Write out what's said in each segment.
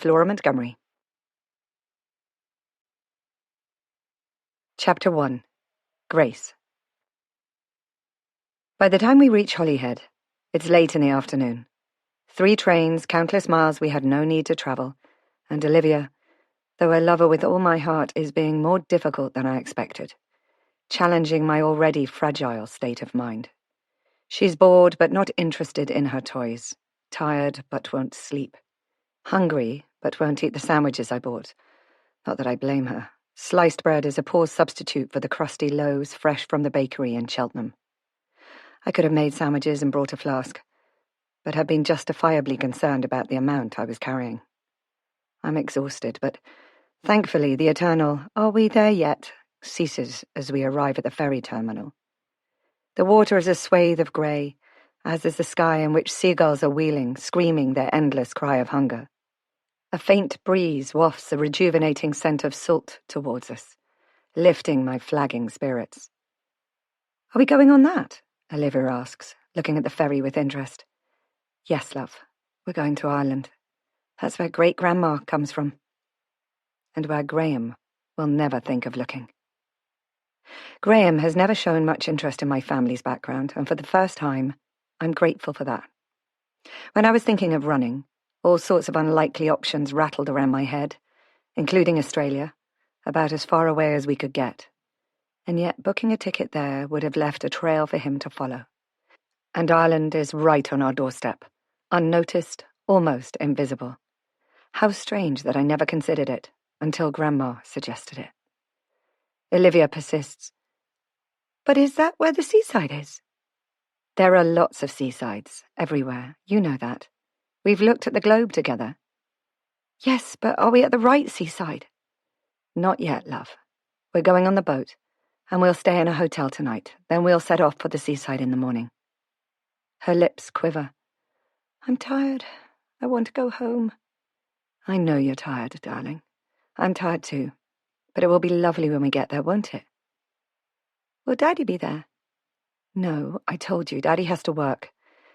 Flora Montgomery. Chapter 1. Grace. By the time we reach Holyhead, it's late in the afternoon. 3 trains, countless miles we had no need to travel, and Olivia, though I love her with all my heart, is being more difficult than I expected, challenging my already fragile state of mind. She's bored but not interested in her toys, tired but won't sleep, hungry but won't eat the sandwiches I bought. Not that I blame her. Sliced bread is a poor substitute for the crusty loaves fresh from the bakery in Cheltenham. I could have made sandwiches and brought a flask, but had been justifiably concerned about the amount I was carrying. I'm exhausted, but thankfully the eternal "are we there yet" ceases as we arrive at the ferry terminal. The water is a swathe of grey, as is the sky in which seagulls are wheeling, screaming their endless cry of hunger. A faint breeze wafts a rejuvenating scent of salt towards us, lifting my flagging spirits. "Are we going on that?" Olivia asks, looking at the ferry with interest. "Yes, love. We're going to Ireland. That's where great-grandma comes from. And where Graham will never think of looking." Graham has never shown much interest in my family's background, and for the first time, I'm grateful for that. When I was thinking of running, all sorts of unlikely options rattled around my head, including Australia, about as far away as we could get. And yet booking a ticket there would have left a trail for him to follow. And Ireland is right on our doorstep, unnoticed, almost invisible. How strange that I never considered it, until Grandma suggested it. Olivia persists. "But is that where the seaside is?" "There are lots of seasides, everywhere. You know that. We've looked at the globe together." "Yes, but are we at the right seaside?" "Not yet, love. We're going on the boat, and we'll stay in a hotel tonight. Then we'll set off for the seaside in the morning." Her lips quiver. "I'm tired. I want to go home." "I know you're tired, darling. I'm tired too. But it will be lovely when we get there, won't it?" "Will Daddy be there?" "No, I told you, Daddy has to work.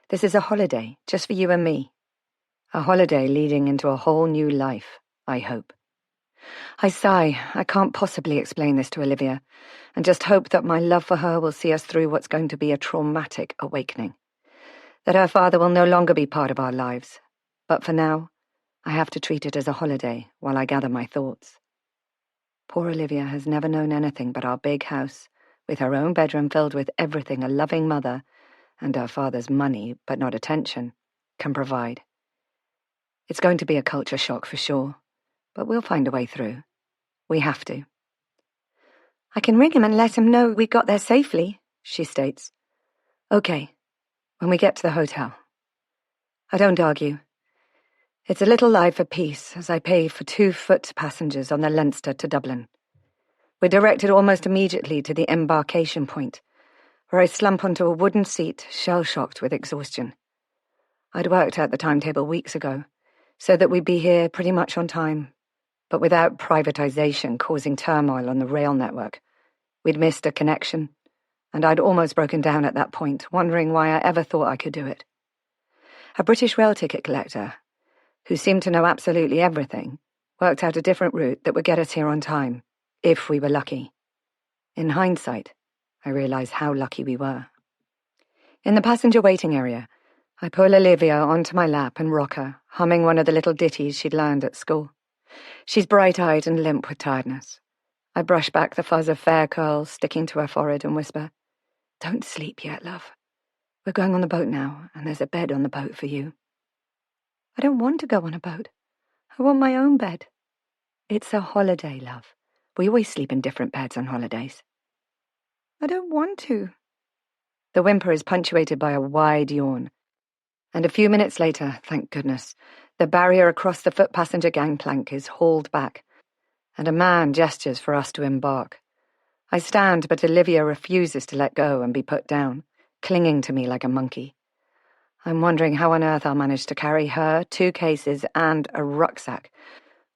This is a holiday, just for you and me. A holiday leading into a whole new life, I hope." I sigh. I can't possibly explain this to Olivia, and just hope that my love for her will see us through what's going to be a traumatic awakening. That her father will no longer be part of our lives. But for now, I have to treat it as a holiday while I gather my thoughts. Poor Olivia has never known anything but our big house, with her own bedroom filled with everything a loving mother, and her father's money, but not attention, can provide. It's going to be a culture shock for sure, but we'll find a way through. We have to. "I can ring him and let him know we got there safely," she states. "Okay, when we get to the hotel." I don't argue. It's a little lie for peace as I pay for 2-foot passengers on the Leinster to Dublin. We're directed almost immediately to the embarkation point, where I slump onto a wooden seat, shell-shocked with exhaustion. I'd worked out the timetable weeks ago, so that we'd be here pretty much on time, but without privatization causing turmoil on the rail network. We'd missed a connection, and I'd almost broken down at that point, wondering why I ever thought I could do it. A British rail ticket collector, who seemed to know absolutely everything, worked out a different route that would get us here on time, if we were lucky. In hindsight, I realize how lucky we were. In the passenger waiting area, I pull Olivia onto my lap and rock her, humming one of the little ditties she'd learned at school. She's bright-eyed and limp with tiredness. I brush back the fuzz of fair curls sticking to her forehead and whisper, "Don't sleep yet, love. We're going on the boat now, and there's a bed on the boat for you." "I don't want to go on a boat. I want my own bed." "It's a holiday, love. We always sleep in different beds on holidays." "I don't want to." The whimper is punctuated by a wide yawn. And a few minutes later, thank goodness, the barrier across the foot passenger gangplank is hauled back, and a man gestures for us to embark. I stand, but Olivia refuses to let go and be put down, clinging to me like a monkey. I'm wondering how on earth I'll manage to carry her, 2 cases, and a rucksack,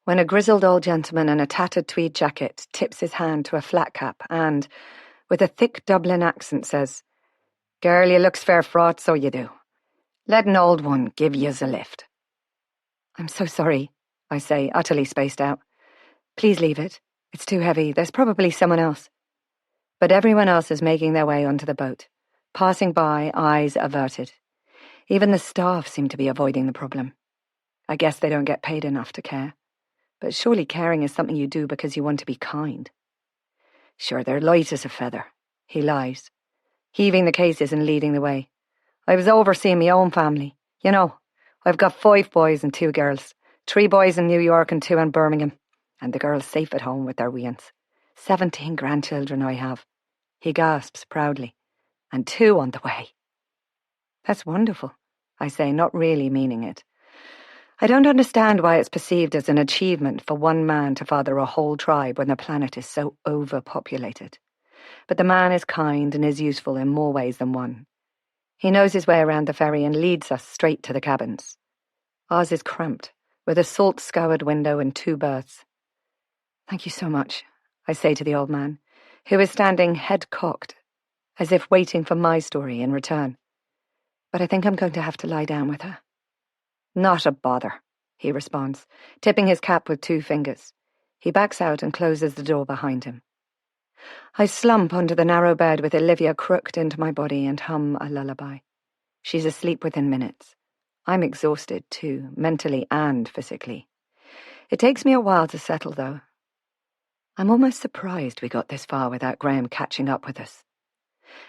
when a grizzled old gentleman in a tattered tweed jacket tips his hand to a flat cap and, with a thick Dublin accent, says, "Girl, you looks fair fraught, so you do. Let an old one give yous a lift." "I'm so sorry," I say, utterly spaced out. Please leave it. It's too heavy. There's probably someone else. But everyone else is making their way onto the boat, passing by, eyes averted. Even the staff seem to be avoiding the problem. I guess they don't get paid enough to care. But surely caring is something you do because you want to be kind. Sure, they're light as a feather. He lies, heaving the cases and leading the way. I was overseeing my own family. You know, I've got 5 boys and 2 girls. 3 boys in New York and 2 in Birmingham. And the girls safe at home with their weans. 17 grandchildren I have. He gasps proudly. And 2 on the way. That's wonderful, I say, not really meaning it. I don't understand why it's perceived as an achievement for one man to father a whole tribe when the planet is so overpopulated. But the man is kind and is useful in more ways than one. He knows his way around the ferry and leads us straight to the cabins. Ours is cramped, with a salt-scoured window and 2 berths. Thank you so much, I say to the old man, who is standing head cocked, as if waiting for my story in return. But I think I'm going to have to lie down with her. Not a bother, he responds, tipping his cap with 2 fingers. He backs out and closes the door behind him. I slump onto the narrow bed with Olivia crooked into my body and hum a lullaby. She's asleep within minutes. I'm exhausted too, mentally and physically. It takes me a while to settle, though. I'm almost surprised we got this far without Graham catching up with us.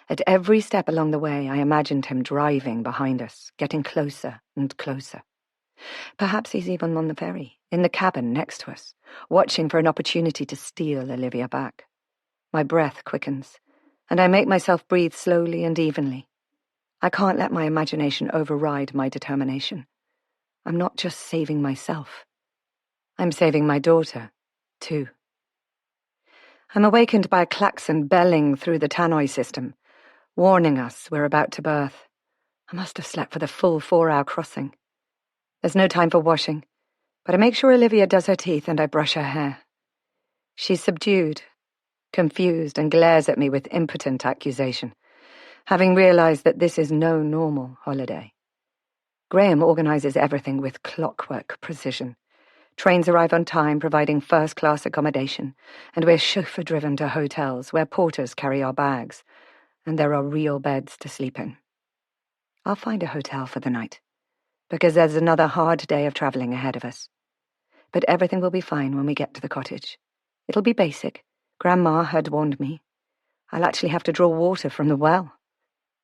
At every step along the way, I imagined him driving behind us, getting closer and closer. Perhaps he's even on the ferry, in the cabin next to us, watching for an opportunity to steal Olivia back. My breath quickens, and I make myself breathe slowly and evenly. I can't let my imagination override my determination. I'm not just saving myself. I'm saving my daughter, too. I'm awakened by a klaxon belling through the tannoy system, warning us we're about to berth. I must have slept for the full 4-hour crossing. There's no time for washing, but I make sure Olivia does her teeth and I brush her hair. She's subdued, confused, and glares at me with impotent accusation, having realized that this is no normal holiday. Graham organizes everything with clockwork precision. Trains arrive on time, providing first-class accommodation, and we're chauffeur-driven to hotels where porters carry our bags, and there are real beds to sleep in. I'll find a hotel for the night, because there's another hard day of travelling ahead of us. But everything will be fine when we get to the cottage. It'll be basic. Grandma had warned me. I'll actually have to draw water from the well.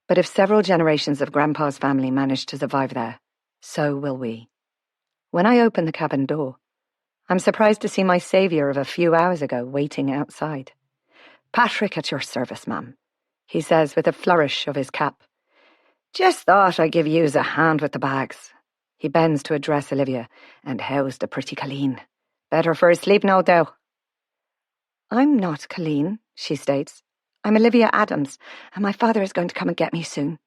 But if several generations of Grandpa's family manage to survive there, so will we. When I open the cabin door, I'm surprised to see my saviour of a few hours ago waiting outside. "Patrick at your service, ma'am," he says with a flourish of his cap. "Just thought I'd give yous a hand with the bags." He bends to address Olivia. "And how's the pretty Colleen? Better for her sleep, no doubt." "I'm not Colleen," she states. "I'm Olivia Adams, and my father is going to come and get me soon."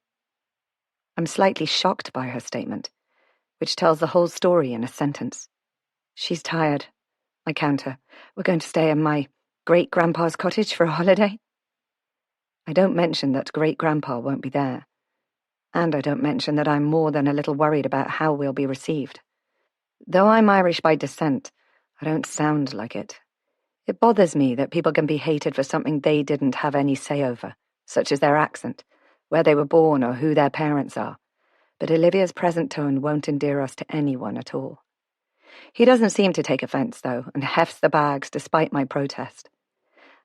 I'm slightly shocked by her statement, which tells the whole story in a sentence. "She's tired," I counter. "We're going to stay in my great-grandpa's cottage for a holiday." I don't mention that great-grandpa won't be there. And I don't mention that I'm more than a little worried about how we'll be received. Though I'm Irish by descent, I don't sound like it. It bothers me that people can be hated for something they didn't have any say over, such as their accent, where they were born or who their parents are. But Olivia's present tone won't endear us to anyone at all. He doesn't seem to take offence, though, and hefts the bags despite my protest.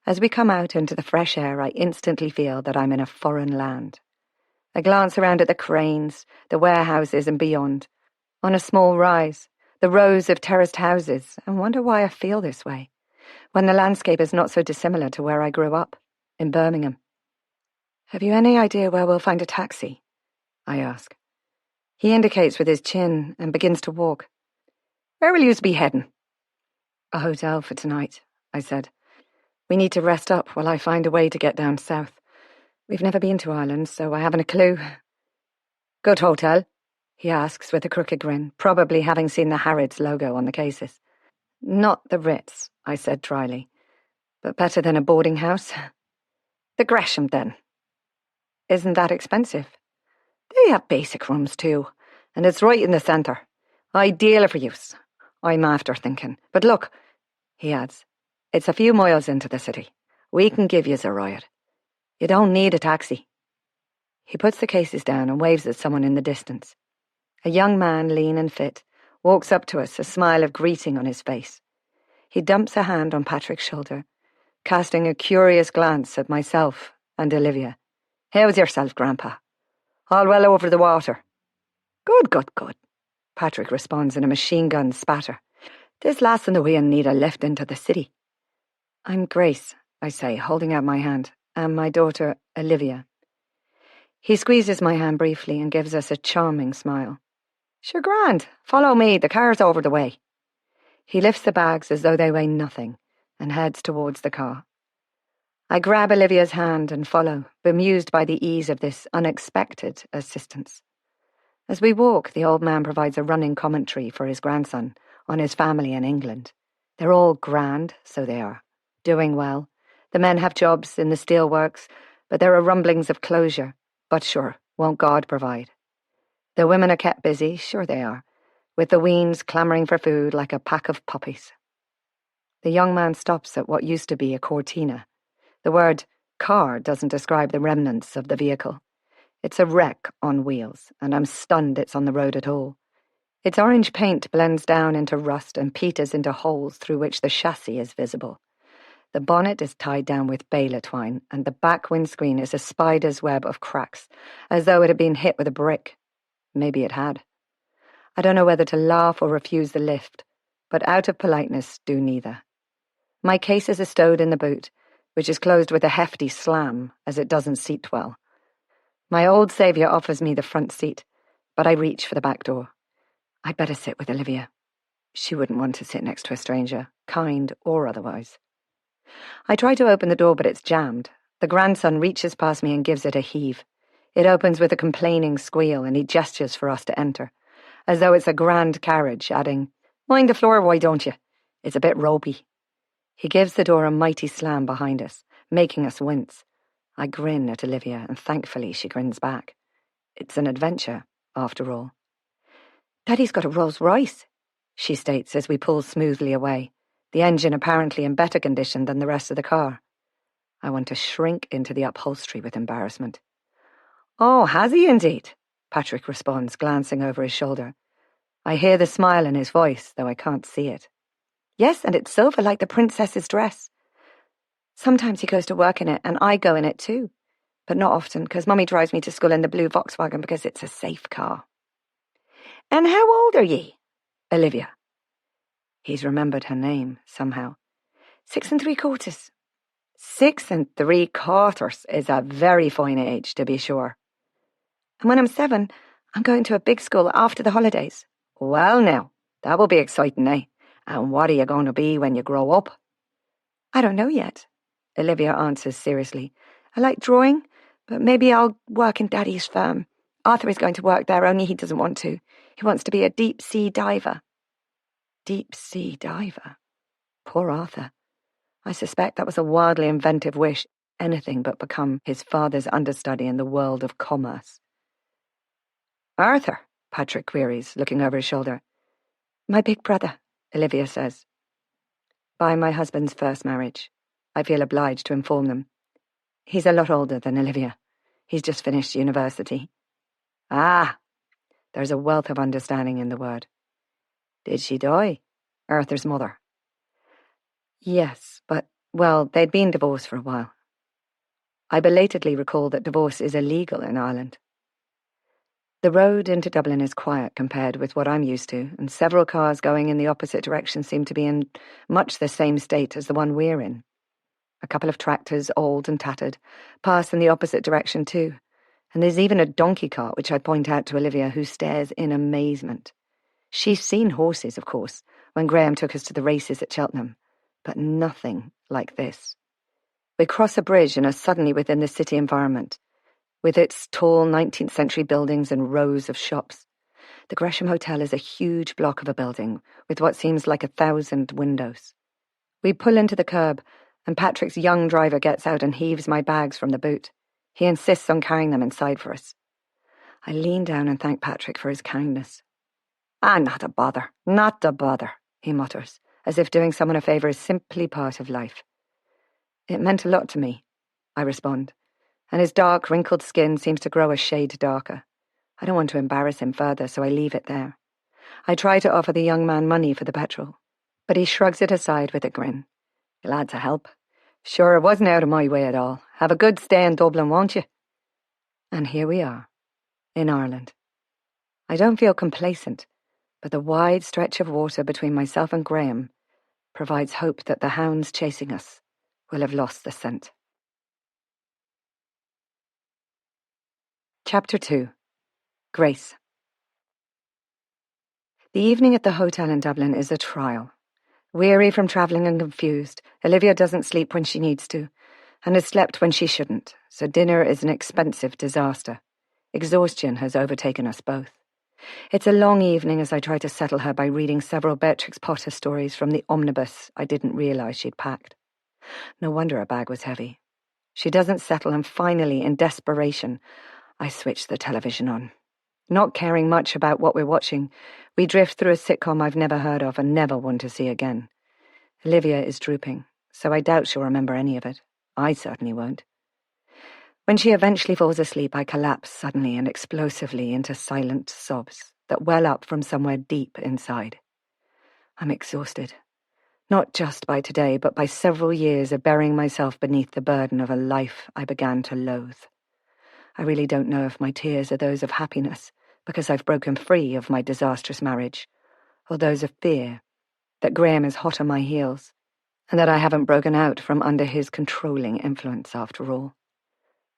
As we come out into the fresh air, I instantly feel that I'm in a foreign land. I glance around at the cranes, the warehouses and beyond, on a small rise, the rows of terraced houses, and wonder why I feel this way, when the landscape is not so dissimilar to where I grew up, in Birmingham. "Have you any idea where we'll find a taxi?" I ask. He indicates with his chin and begins to walk. "Where will yous be heading?" "A hotel for tonight," I said. "We need to rest up while I find a way to get down south. We've never been to Ireland, so I haven't a clue." "Good hotel?" he asks with a crooked grin, probably having seen the Harrods logo on the cases. "Not the Ritz," I said dryly, "but better than a boarding house." "The Gresham, then." "Isn't that expensive?" "They have basic rooms, too, and it's right in the centre. Ideal for use. I'm after thinking. But look, he adds, it's a few miles into the city. We can give yous a ride. You don't need a taxi. He puts the cases down and waves at someone in the distance. A young man, lean and fit, walks up to us, a smile of greeting on his face. He dumps a hand on Patrick's shoulder, casting a curious glance at myself and Olivia. How's yourself, Grandpa? All well over the water? Good, good, good. Patrick responds in a machine gun spatter. This lass and the wean need a lift into the city. I'm Grace, I say, holding out my hand, and my daughter, Olivia. He squeezes my hand briefly and gives us a charming smile. Sure, grand. Follow me, the car's over the way. He lifts the bags as though they weigh nothing and heads towards the car. I grab Olivia's hand and follow, bemused by the ease of this unexpected assistance. As we walk, the old man provides a running commentary for his grandson on his family in England. They're all grand, so they are, doing well. The men have jobs in the steelworks, but there are rumblings of closure. But sure, won't God provide? The women are kept busy, sure they are, with the weans clamouring for food like a pack of puppies. The young man stops at what used to be a cortina. The word car doesn't describe the remnants of the vehicle. It's a wreck on wheels, and I'm stunned it's on the road at all. Its orange paint blends down into rust and peters into holes through which the chassis is visible. The bonnet is tied down with bala twine, and the back windscreen is a spider's web of cracks, as though it had been hit with a brick. Maybe it had. I don't know whether to laugh or refuse the lift, but out of politeness, do neither. My cases are stowed in the boot, which is closed with a hefty slam, as it doesn't seat well. My old saviour offers me the front seat, but I reach for the back door. I'd better sit with Olivia. She wouldn't want to sit next to a stranger, kind or otherwise. I try to open the door, but it's jammed. The grandson reaches past me and gives it a heave. It opens with a complaining squeal, and he gestures for us to enter, as though it's a grand carriage, adding, Mind the floor, why don't you? It's a bit ropey. He gives the door a mighty slam behind us, making us wince. I grin at Olivia, and thankfully she grins back. It's an adventure, after all. Daddy's got a Rolls Royce, she states as we pull smoothly away, the engine apparently in better condition than the rest of the car. I want to shrink into the upholstery with embarrassment. Oh, has he indeed? Patrick responds, glancing over his shoulder. I hear the smile in his voice, though I can't see it. Yes, and it's silver like the princess's dress. Sometimes he goes to work in it, and I go in it too. But not often, because Mummy drives me to school in the blue Volkswagen because it's a safe car. And how old are ye? Olivia. He's remembered her name, somehow. 6 3/4. 6 3/4 is a very fine age, to be sure. And when I'm 7, I'm going to a big school after the holidays. Well now, that will be exciting, eh? And what are you going to be when you grow up? I don't know yet, Olivia answers seriously. I like drawing, but maybe I'll work in Daddy's firm. Arthur is going to work there, only he doesn't want to. He wants to be a deep-sea diver. Deep-sea diver? Poor Arthur. I suspect that was a wildly inventive wish, anything but become his father's understudy in the world of commerce. Arthur? Patrick queries, looking over his shoulder. My big brother, Olivia says. By my husband's first marriage. I feel obliged to inform them. He's a lot older than Olivia. He's just finished university. Ah! There's a wealth of understanding in the word. Did she die? Arthur's mother. Yes, but, well, they'd been divorced for a while. I belatedly recall that divorce is illegal in Ireland. The road into Dublin is quiet compared with what I'm used to, and several cars going in the opposite direction seem to be in much the same state as the one we're in. A couple of tractors, old and tattered, pass in the opposite direction too, and there's even a donkey cart which I point out to Olivia, who stares in amazement. She's seen horses, of course, when Graham took us to the races at Cheltenham, but nothing like this. We cross a bridge and are suddenly within the city environment, with its tall 19th century buildings and rows of shops. The Gresham Hotel is a huge block of a building with what seems like 1,000 windows. We pull into the curb, and Patrick's young driver gets out and heaves my bags from the boot. He insists on carrying them inside for us. I lean down and thank Patrick for his kindness. Ah, not a bother, not a bother, he mutters, as if doing someone a favour is simply part of life. It meant a lot to me, I respond, and his dark, wrinkled skin seems to grow a shade darker. I don't want to embarrass him further, so I leave it there. I try to offer the young man money for the petrol, but he shrugs it aside with a grin. Glad to help. Sure, it wasn't out of my way at all. Have a good stay in Dublin, won't you? And here we are, in Ireland. I don't feel complacent, but the wide stretch of water between myself and Graham provides hope that the hounds chasing us will have lost the scent. Chapter 2. Grace. The evening at the hotel in Dublin is a trial. Weary from travelling and confused, Olivia doesn't sleep when she needs to, and has slept when she shouldn't, so dinner is an expensive disaster. Exhaustion has overtaken us both. It's a long evening as I try to settle her by reading several Beatrix Potter stories from the omnibus I didn't realise she'd packed. No wonder her bag was heavy. She doesn't settle, and finally, in desperation, I switch the television on. Not caring much about what we're watching, we drift through a sitcom I've never heard of and never want to see again. Olivia is drooping, so I doubt she'll remember any of it. I certainly won't. When she eventually falls asleep, I collapse suddenly and explosively into silent sobs that well up from somewhere deep inside. I'm exhausted. Not just by today, but by several years of burying myself beneath the burden of a life I began to loathe. I really don't know if my tears are those of happiness, because I've broken free of my disastrous marriage, or those of fear, that Graham is hot on my heels, and that I haven't broken out from under his controlling influence after all.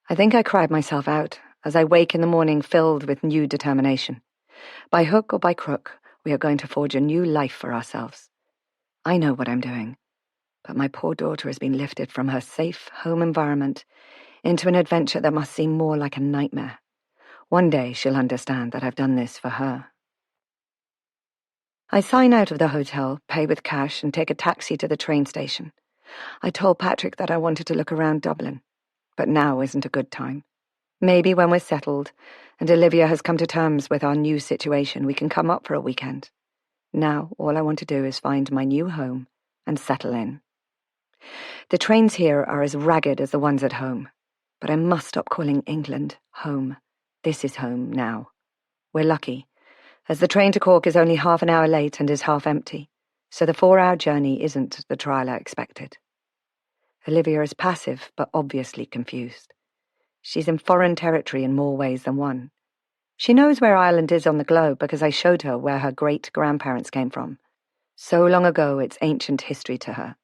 I think I cried myself out as I wake in the morning filled with new determination. By hook or by crook, we are going to forge a new life for ourselves. I know what I'm doing, but my poor daughter has been lifted from her safe home environment into an adventure that must seem more like a nightmare. One day she'll understand that I've done this for her. I sign out of the hotel, pay with cash, and take a taxi to the train station. I told Patrick that I wanted to look around Dublin, but now isn't a good time. Maybe when we're settled, and Olivia has come to terms with our new situation, we can come up for a weekend. Now, all I want to do is find my new home and settle in. The trains here are as ragged as the ones at home, but I must stop calling England home. This is home now. We're lucky, as the train to Cork is only half an hour late and is half empty, so the 4-hour journey isn't the trial I expected. Olivia is passive, but obviously confused. She's in foreign territory in more ways than one. She knows where Ireland is on the globe because I showed her where her great-grandparents came from. So long ago it's ancient history to her.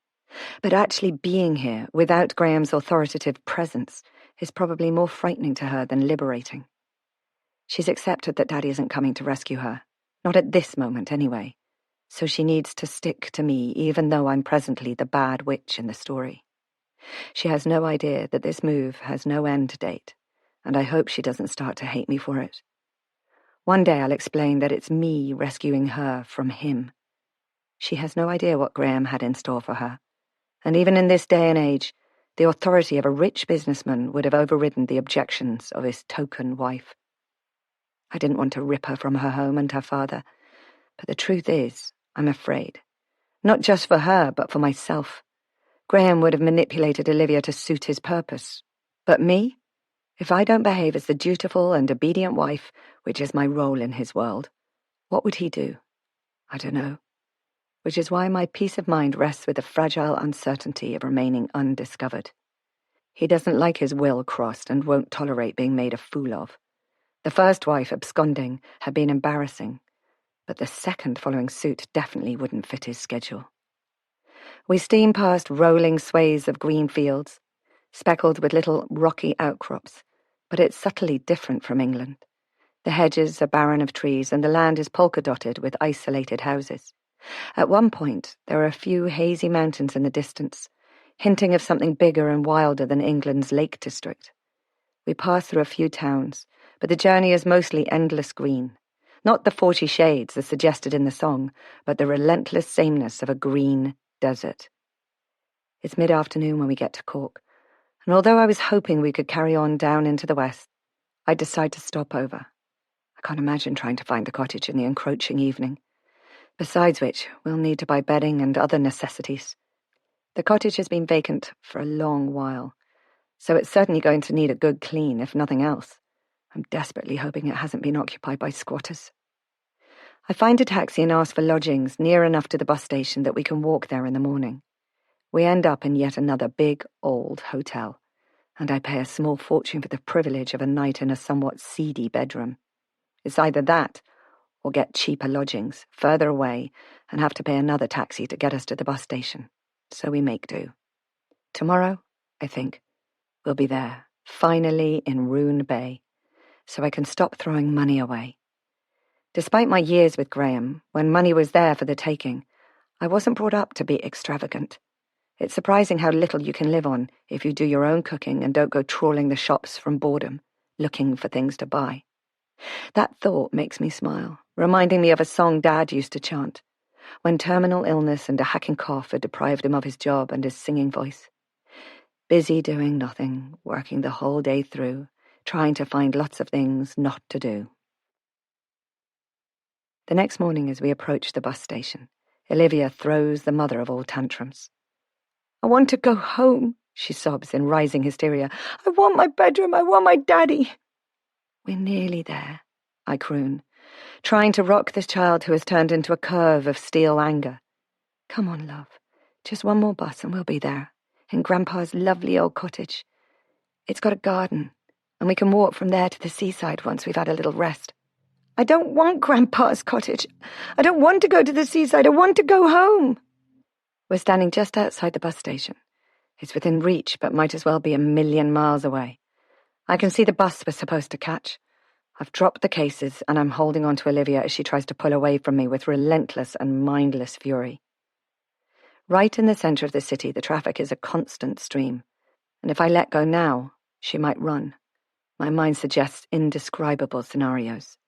But actually being here, without Graham's authoritative presence, is probably more frightening to her than liberating. She's accepted that Daddy isn't coming to rescue her, not at this moment anyway, so she needs to stick to me even though I'm presently the bad witch in the story. She has no idea that this move has no end date, and I hope she doesn't start to hate me for it. One day I'll explain that it's me rescuing her from him. She has no idea what Graham had in store for her, and even in this day and age, the authority of a rich businessman would have overridden the objections of his token wife. I didn't want to rip her from her home and her father, but the truth is, I'm afraid. Not just for her, but for myself. Graham would have manipulated Olivia to suit his purpose. But me? If I don't behave as the dutiful and obedient wife, which is my role in his world, what would he do? I don't know. Which is why my peace of mind rests with the fragile uncertainty of remaining undiscovered. He doesn't like his will crossed and won't tolerate being made a fool of. The first wife, absconding, had been embarrassing, but the second following suit definitely wouldn't fit his schedule. We steam past rolling swathes of green fields, speckled with little rocky outcrops, but it's subtly different from England. The hedges are barren of trees, and the land is polka-dotted with isolated houses. At one point, there are a few hazy mountains in the distance, hinting of something bigger and wilder than England's Lake District. We pass through a few towns, but the journey is mostly endless green. Not the 40 shades as suggested in the song, but the relentless sameness of a green desert. It's mid-afternoon when we get to Cork, and although I was hoping we could carry on down into the west, I decide to stop over. I can't imagine trying to find the cottage in the encroaching evening. Besides which, we'll need to buy bedding and other necessities. The cottage has been vacant for a long while, so it's certainly going to need a good clean, if nothing else. I'm desperately hoping it hasn't been occupied by squatters. I find a taxi and ask for lodgings near enough to the bus station that we can walk there in the morning. We end up in yet another big, old hotel, and I pay a small fortune for the privilege of a night in a somewhat seedy bedroom. It's either that, or get cheaper lodgings, further away, and have to pay another taxi to get us to the bus station. So we make do. Tomorrow, I think, we'll be there, finally in Roone Bay, so I can stop throwing money away. Despite my years with Graham, when money was there for the taking, I wasn't brought up to be extravagant. It's surprising how little you can live on if you do your own cooking and don't go trawling the shops from boredom, looking for things to buy. That thought makes me smile, reminding me of a song Dad used to chant, when terminal illness and a hacking cough had deprived him of his job and his singing voice. Busy doing nothing, working the whole day through, trying to find lots of things not to do. The next morning as we approach the bus station, Olivia throws the mother of all tantrums. "I want to go home," she sobs in rising hysteria. "I want my bedroom, I want my daddy." "We're nearly there," I croon, trying to rock this child who has turned into a curve of steel anger. "Come on, love. Just one more bus and we'll be there, in Grandpa's lovely old cottage. It's got a garden, and we can walk from there to the seaside once we've had a little rest." "I don't want Grandpa's cottage. I don't want to go to the seaside. I want to go home." We're standing just outside the bus station. It's within reach, but might as well be a million miles away. I can see the bus we're supposed to catch. I've dropped the cases, and I'm holding on to Olivia as she tries to pull away from me with relentless and mindless fury. Right in the centre of the city, the traffic is a constant stream, and if I let go now, she might run. My mind suggests indescribable scenarios.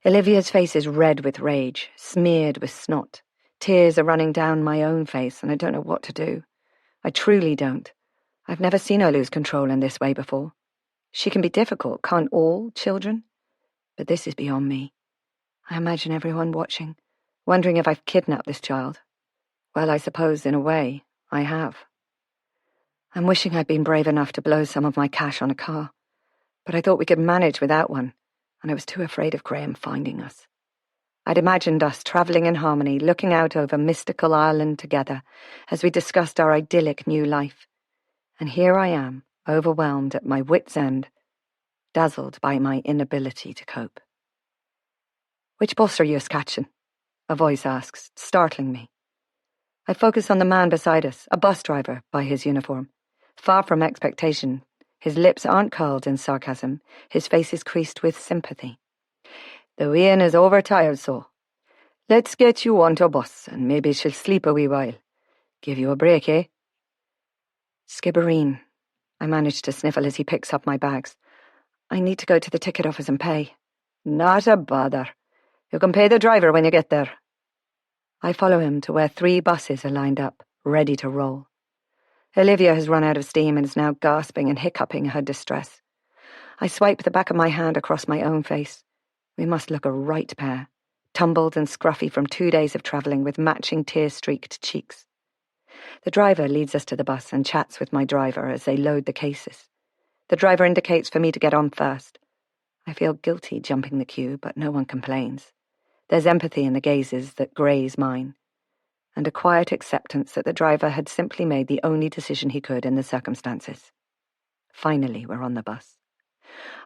Olivia's face is red with rage, smeared with snot. Tears are running down my own face, and I don't know what to do. I truly don't. I've never seen her lose control in this way before. She can be difficult, can't all children? But this is beyond me. I imagine everyone watching, wondering if I've kidnapped this child. Well, I suppose, in a way, I have. I'm wishing I'd been brave enough to blow some of my cash on a car, but I thought we could manage without one, and I was too afraid of Graham finding us. I'd imagined us travelling in harmony, looking out over mystical Ireland together as we discussed our idyllic new life. And here I am, overwhelmed at my wits' end, dazzled by my inability to cope. "Which bus are you catching?" a voice asks, startling me. I focus on the man beside us, a bus driver by his uniform. Far from expectation, his lips aren't curled in sarcasm, his face is creased with sympathy. "The wean is overtired, so. Let's get you onto a bus, and maybe she'll sleep a wee while. Give you a break, eh?" "Skibbereen," I manage to sniffle as he picks up my bags. "I need to go to the ticket office and pay." "Not a bother. You can pay the driver when you get there." I follow him to where 3 buses are lined up, ready to roll. Olivia has run out of steam and is now gasping and hiccuping her distress. I swipe the back of my hand across my own face. We must look a right pair, tumbled and scruffy from 2 days of travelling with matching tear-streaked cheeks. The driver leads us to the bus and chats with my driver as they load the cases. The driver indicates for me to get on first. I feel guilty jumping the queue, but no one complains. There's empathy in the gazes that graze mine, and a quiet acceptance that the driver had simply made the only decision he could in the circumstances. Finally, we're on the bus.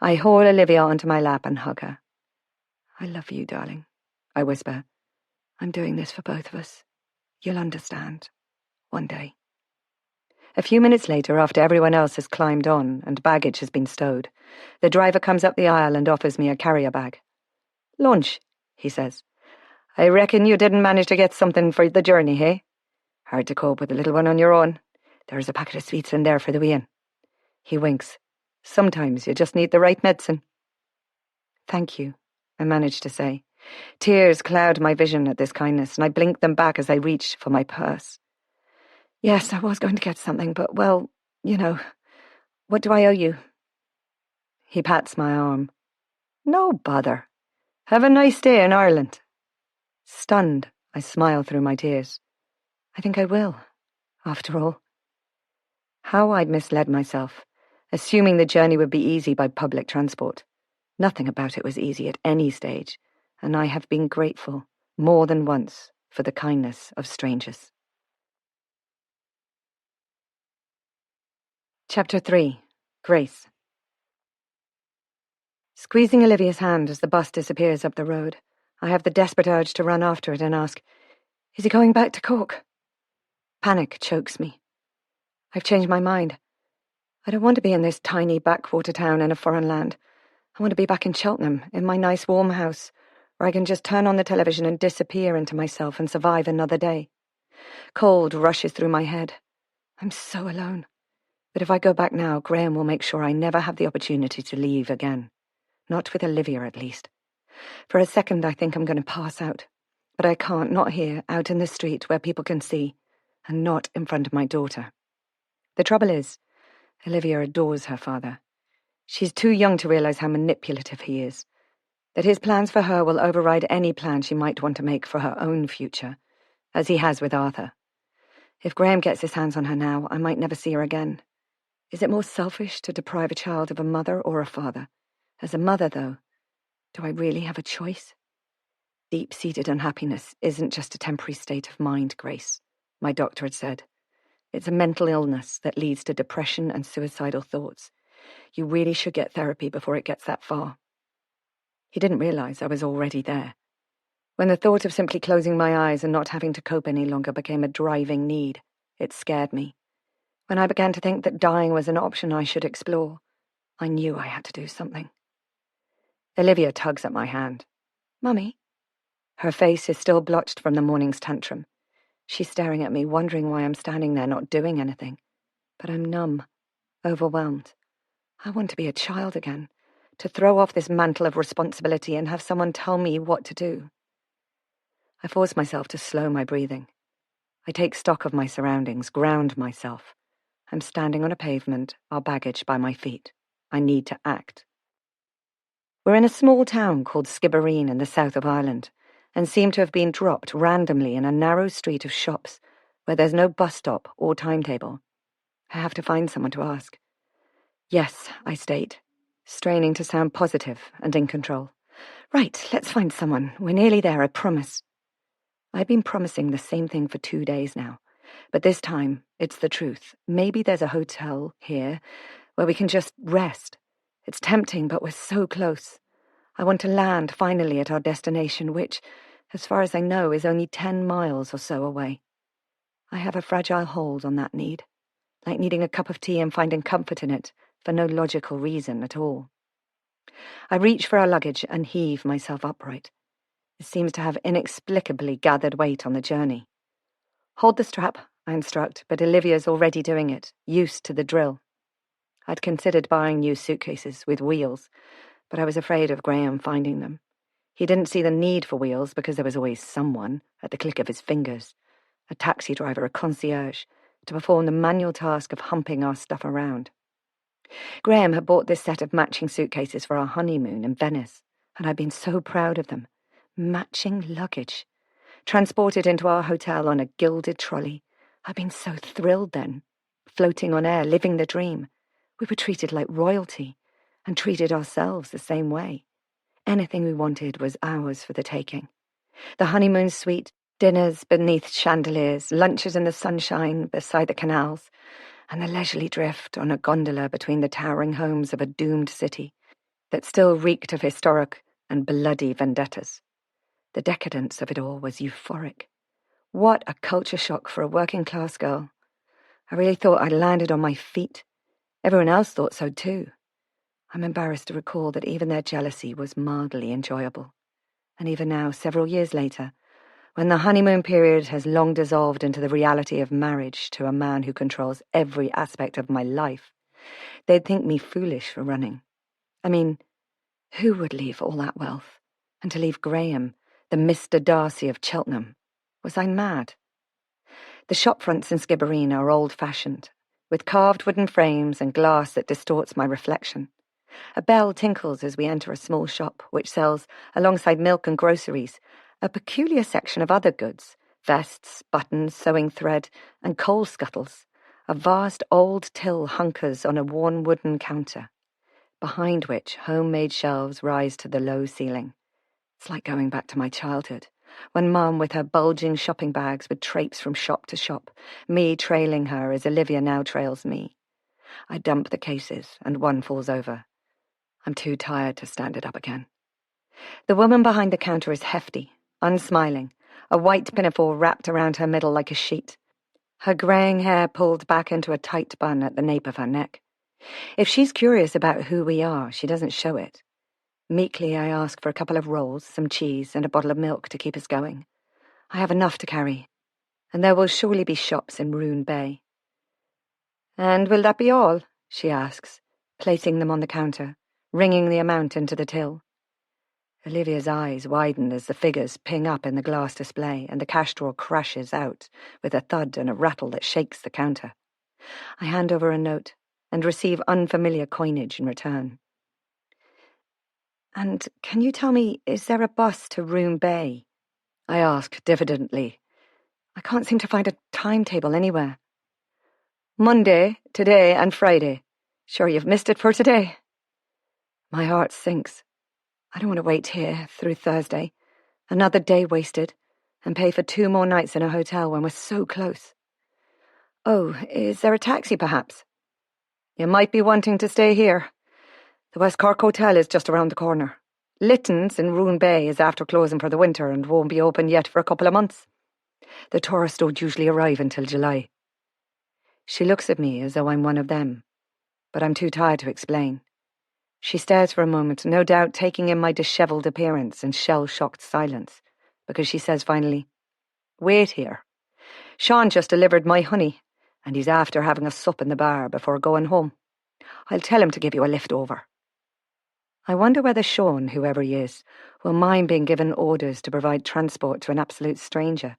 I haul Olivia onto my lap and hug her. "I love you, darling," I whisper. "I'm doing this for both of us. You'll understand. One day." A few minutes later, after everyone else has climbed on and baggage has been stowed, the driver comes up the aisle and offers me a carrier bag. "Lunch," he says. "I reckon you didn't manage to get something for the journey, hey? Hard to cope with a little one on your own. There's a packet of sweets in there for the wean." He winks. "Sometimes you just need the right medicine." "Thank you," I manage to say. Tears cloud my vision at this kindness, and I blink them back as I reach for my purse. "Yes, I was going to get something, but, well, you know, what do I owe you?" He pats my arm. "No bother. Have a nice day in Ireland." Stunned, I smile through my tears. I think I will, after all. How I'd misled myself, assuming the journey would be easy by public transport. Nothing about it was easy at any stage, and I have been grateful, more than once, for the kindness of strangers. Chapter 3. Grace. Squeezing Olivia's hand as the bus disappears up the road, I have the desperate urge to run after it and ask, "Is he going back to Cork?" Panic chokes me. I've changed my mind. I don't want to be in this tiny backwater town in a foreign land. I want to be back in Cheltenham, in my nice warm house, where I can just turn on the television and disappear into myself and survive another day. Cold rushes through my head. I'm so alone. But if I go back now, Graham will make sure I never have the opportunity to leave again. Not with Olivia, at least. For a second, I think I'm going to pass out. But I can't, not here, out in the street where people can see, and not in front of my daughter. The trouble is, Olivia adores her father. She's too young to realize how manipulative he is, that his plans for her will override any plan she might want to make for her own future, as he has with Arthur. If Graham gets his hands on her now, I might never see her again. Is it more selfish to deprive a child of a mother or a father? As a mother, though, do I really have a choice? Deep-seated unhappiness isn't just a temporary state of mind, Grace, my doctor had said. It's a mental illness that leads to depression and suicidal thoughts. You really should get therapy before it gets that far. He didn't realize I was already there. When the thought of simply closing my eyes and not having to cope any longer became a driving need, it scared me. When I began to think that dying was an option I should explore, I knew I had to do something. Olivia tugs at my hand. "Mummy?" Her face is still blotched from the morning's tantrum. She's staring at me, wondering why I'm standing there not doing anything. But I'm numb, overwhelmed. I want to be a child again, to throw off this mantle of responsibility and have someone tell me what to do. I force myself to slow my breathing. I take stock of my surroundings, ground myself. I'm standing on a pavement, our baggage by my feet. I need to act. We're in a small town called Skibbereen in the south of Ireland, and seem to have been dropped randomly in a narrow street of shops where there's no bus stop or timetable. I have to find someone to ask. "Yes," I state, straining to sound positive and in control. "Right, let's find someone. We're nearly there, I promise." I've been promising the same thing for 2 days now, but this time it's the truth. Maybe there's a hotel here where we can just rest. It's tempting, but we're so close. I want to land finally at our destination, which, as far as I know, is only 10 miles or so away. I have a fragile hold on that need, like needing a cup of tea and finding comfort in it for no logical reason at all. I reach for our luggage and heave myself upright. It seems to have inexplicably gathered weight on the journey. "Hold the strap," I instruct, but Olivia's already doing it, used to the drill. I'd considered buying new suitcases with wheels, but I was afraid of Graham finding them. He didn't see the need for wheels because there was always someone, at the click of his fingers, a taxi driver, a concierge, to perform the manual task of humping our stuff around. Graham had bought this set of matching suitcases for our honeymoon in Venice, and I'd been so proud of them. Matching luggage. Transported into our hotel on a gilded trolley. I'd been so thrilled then. Floating on air, living the dream. We were treated like royalty, and treated ourselves the same way. Anything we wanted was ours for the taking. The honeymoon suite, dinners beneath chandeliers, lunches in the sunshine beside the canals, and the leisurely drift on a gondola between the towering homes of a doomed city that still reeked of historic and bloody vendettas. The decadence of it all was euphoric. What a culture shock for a working-class girl. I really thought I'd landed on my feet. Everyone else thought so too. I'm embarrassed to recall that even their jealousy was mildly enjoyable. And even now, several years later, when the honeymoon period has long dissolved into the reality of marriage to a man who controls every aspect of my life, they'd think me foolish for running. I mean, who would leave all that wealth? And to leave Graham, the Mr. Darcy of Cheltenham? Was I mad? The shop fronts in Skibbereen are old-fashioned, with carved wooden frames and glass that distorts my reflection. A bell tinkles as we enter a small shop which sells, alongside milk and groceries, a peculiar section of other goods, vests, buttons, sewing thread, and coal scuttles. A vast old till hunkers on a worn wooden counter, behind which homemade shelves rise to the low ceiling. It's like going back to my childhood, when Mum with her bulging shopping bags would traipse from shop to shop, me trailing her as Olivia now trails me. I dump the cases, and one falls over. I'm too tired to stand it up again. The woman behind the counter is hefty, unsmiling, a white pinafore wrapped around her middle like a sheet, her greying hair pulled back into a tight bun at the nape of her neck. If she's curious about who we are, she doesn't show it. Meekly, I ask for a couple of rolls, some cheese, and a bottle of milk to keep us going. I have enough to carry, and there will surely be shops in Roone Bay. "And will that be all?" she asks, placing them on the counter, ringing the amount into the till. Olivia's eyes widen as the figures ping up in the glass display and the cash drawer crashes out with a thud and a rattle that shakes the counter. I hand over a note and receive unfamiliar coinage in return. "And can you tell me, is there a bus to Roone Bay?" I ask diffidently. I can't seem to find a timetable anywhere. "Monday, today, and Friday. Sure you've missed it for today?" My heart sinks. I don't want to wait here through Thursday. Another day wasted, and pay for 2 more nights in a hotel when we're so close. "Oh, is there a taxi, perhaps?" "You might be wanting to stay here. The West Cork Hotel is just around the corner. Lytton's in Roone Bay is after closing for the winter and won't be open yet for a couple of months. The tourists don't usually arrive until July." She looks at me as though I'm one of them, but I'm too tired to explain. She stares for a moment, no doubt taking in my dishevelled appearance and shell-shocked silence, because she says finally, "Wait here. Sean just delivered my honey, and he's after having a sup in the bar before going home. I'll tell him to give you a lift over." I wonder whether Sean, whoever he is, will mind being given orders to provide transport to an absolute stranger.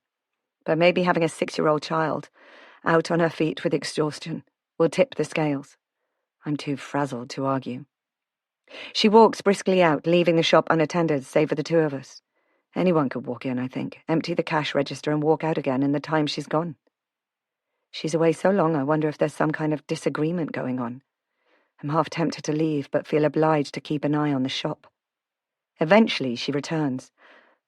But maybe having a 6-year-old child, out on her feet with exhaustion, will tip the scales. I'm too frazzled to argue. She walks briskly out, leaving the shop unattended, save for the 2 of us. Anyone could walk in, I think, empty the cash register and walk out again in the time she's gone. She's away so long, I wonder if there's some kind of disagreement going on. I'm half tempted to leave, but feel obliged to keep an eye on the shop. Eventually she returns,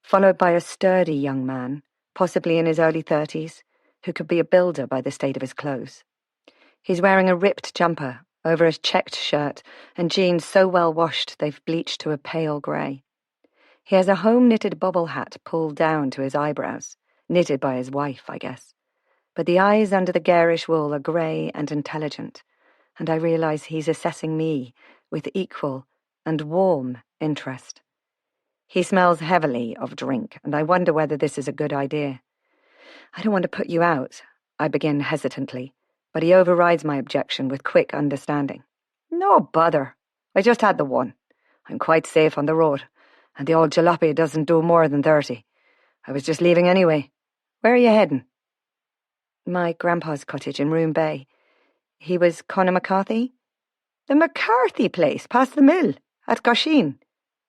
followed by a sturdy young man, possibly in his early 30s, who could be a builder by the state of his clothes. He's wearing a ripped jumper over a checked shirt and jeans so well washed they've bleached to a pale grey. He has a home-knitted bobble hat pulled down to his eyebrows, knitted by his wife, I guess. But the eyes under the garish wool are grey and intelligent, and I realise he's assessing me with equal and warm interest. He smells heavily of drink, and I wonder whether this is a good idea. "I don't want to put you out," I begin hesitantly, but he overrides my objection with quick understanding. "No bother. I just had the one. I'm quite safe on the road, and the old jalopy doesn't do more than 30. I was just leaving anyway. Where are you heading?" "My grandpa's cottage in Roone Bay. He was Conor McCarthy?" "The McCarthy place, past the mill, at Gosheen."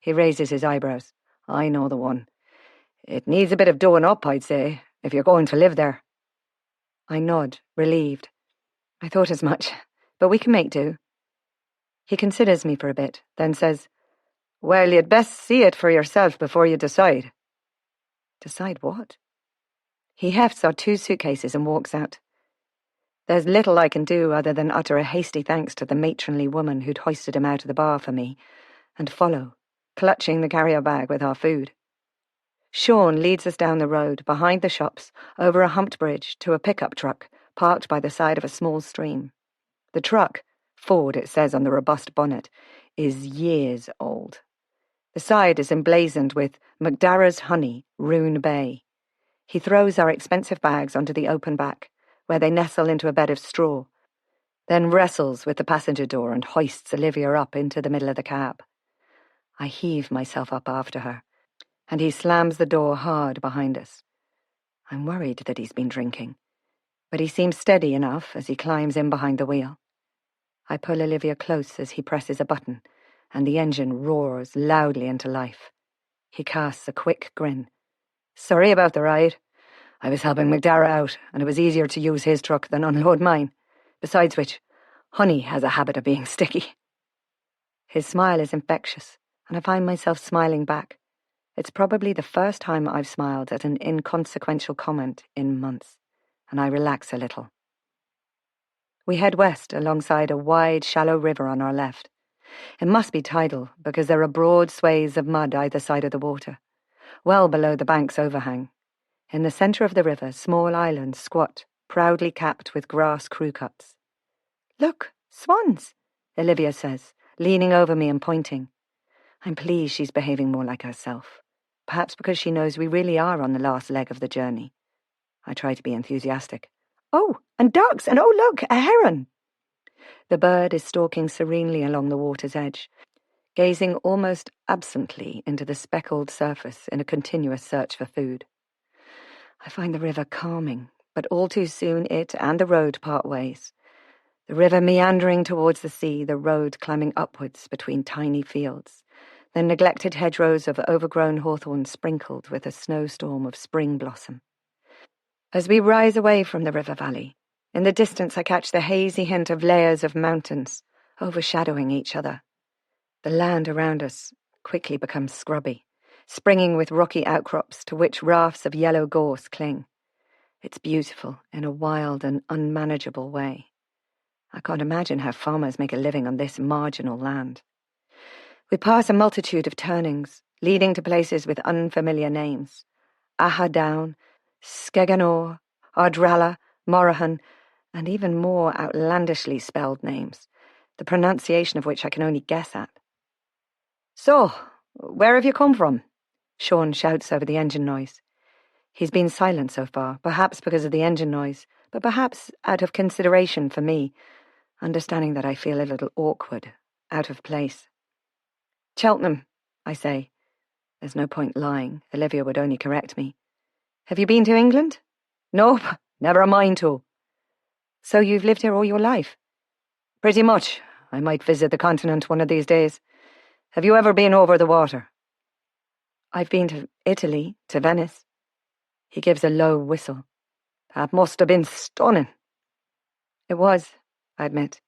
He raises his eyebrows. "I know the one. It needs a bit of doing up, I'd say, if you're going to live there." I nod, relieved. I thought as much, but we can make do. He considers me for a bit, then says, "Well, you'd best see it for yourself before you decide." Decide what? He hefts our 2 suitcases and walks out. There's little I can do other than utter a hasty thanks to the matronly woman who'd hoisted him out of the bar for me, and follow, clutching the carrier bag with our food. Sean leads us down the road, behind the shops, over a humped bridge, to a pickup truck, parked by the side of a small stream. The truck, Ford it says on the robust bonnet, is years old. The side is emblazoned with McDarrah's Honey, Roone Bay. He throws our expensive bags onto the open back, where they nestle into a bed of straw, then wrestles with the passenger door and hoists Olivia up into the middle of the cab. I heave myself up after her, and he slams the door hard behind us. I'm worried that he's been drinking, but he seems steady enough as he climbs in behind the wheel. I pull Olivia close as he presses a button, and the engine roars loudly into life. He casts a quick grin, Sorry about the ride. I was helping McDara out, and it was easier to use his truck than unload mine. Besides which, honey has a habit of being sticky. His smile is infectious, and I find myself smiling back. It's probably the first time I've smiled at an inconsequential comment in months, and I relax a little. We head west alongside a wide, shallow river on our left. It must be tidal, because there are broad swathes of mud either side of the water, well below the bank's overhang. In the centre of the river, small islands squat, proudly capped with grass crew cuts. "Look, swans," Olivia says, leaning over me and pointing. I'm pleased she's behaving more like herself, perhaps because she knows we really are on the last leg of the journey. I try to be enthusiastic. "Oh, and ducks, and oh look, a heron!" The bird is stalking serenely along the water's edge, gazing almost absently into the speckled surface in a continuous search for food. I find the river calming, but all too soon it and the road part ways. The river meandering towards the sea, the road climbing upwards between tiny fields, the neglected hedgerows of overgrown hawthorn sprinkled with a snowstorm of spring blossom. As we rise away from the river valley, in the distance I catch the hazy hint of layers of mountains overshadowing each other. The land around us quickly becomes scrubby, springing with rocky outcrops to which rafts of yellow gorse cling. It's beautiful in a wild and unmanageable way. I can't imagine how farmers make a living on this marginal land. We pass a multitude of turnings, leading to places with unfamiliar names. Aha Down, Skeganore, Ardralla, Morahan, and even more outlandishly spelled names, the pronunciation of which I can only guess at. "So, where have you come from?" Sean shouts over the engine noise. He's been silent so far, perhaps because of the engine noise, but perhaps out of consideration for me, understanding that I feel a little awkward, out of place. "Cheltenham," I say. There's no point lying. Olivia would only correct me. "Have you been to England?" "Nope, never a mind to." "So you've lived here all your life?" "Pretty much. I might visit the continent one of these days. Have you ever been over the water?" "I've been to Italy, to Venice." He gives a low whistle. "That must have been stunning." "It was," I admit.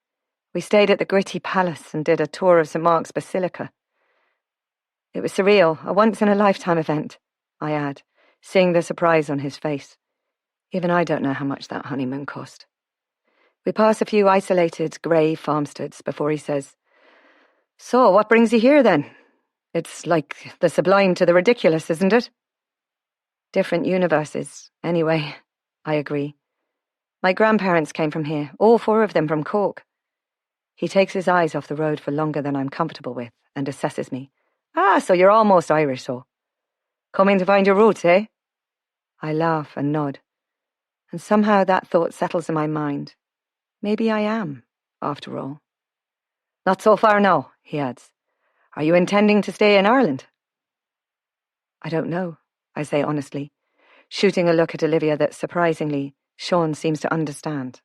"We stayed at the gritty palace and did a tour of St. Mark's Basilica. It was surreal, a once-in-a-lifetime event," I add, seeing the surprise on his face. Even I don't know how much that honeymoon cost. We pass a few isolated grey farmsteads before he says, "So, what brings you here, then? It's like the sublime to the ridiculous, isn't it?" "Different universes, anyway," I agree. "My grandparents came from here, all four of them from Cork." He takes his eyes off the road for longer than I'm comfortable with and assesses me. "Ah, so you're almost Irish, so. Coming to find your roots, eh?" I laugh and nod, and somehow that thought settles in my mind. Maybe I am, after all. "Not so far now," he adds. "Are you intending to stay in Ireland?" "I don't know," I say honestly, shooting a look at Olivia that, surprisingly, Sean seems to understand.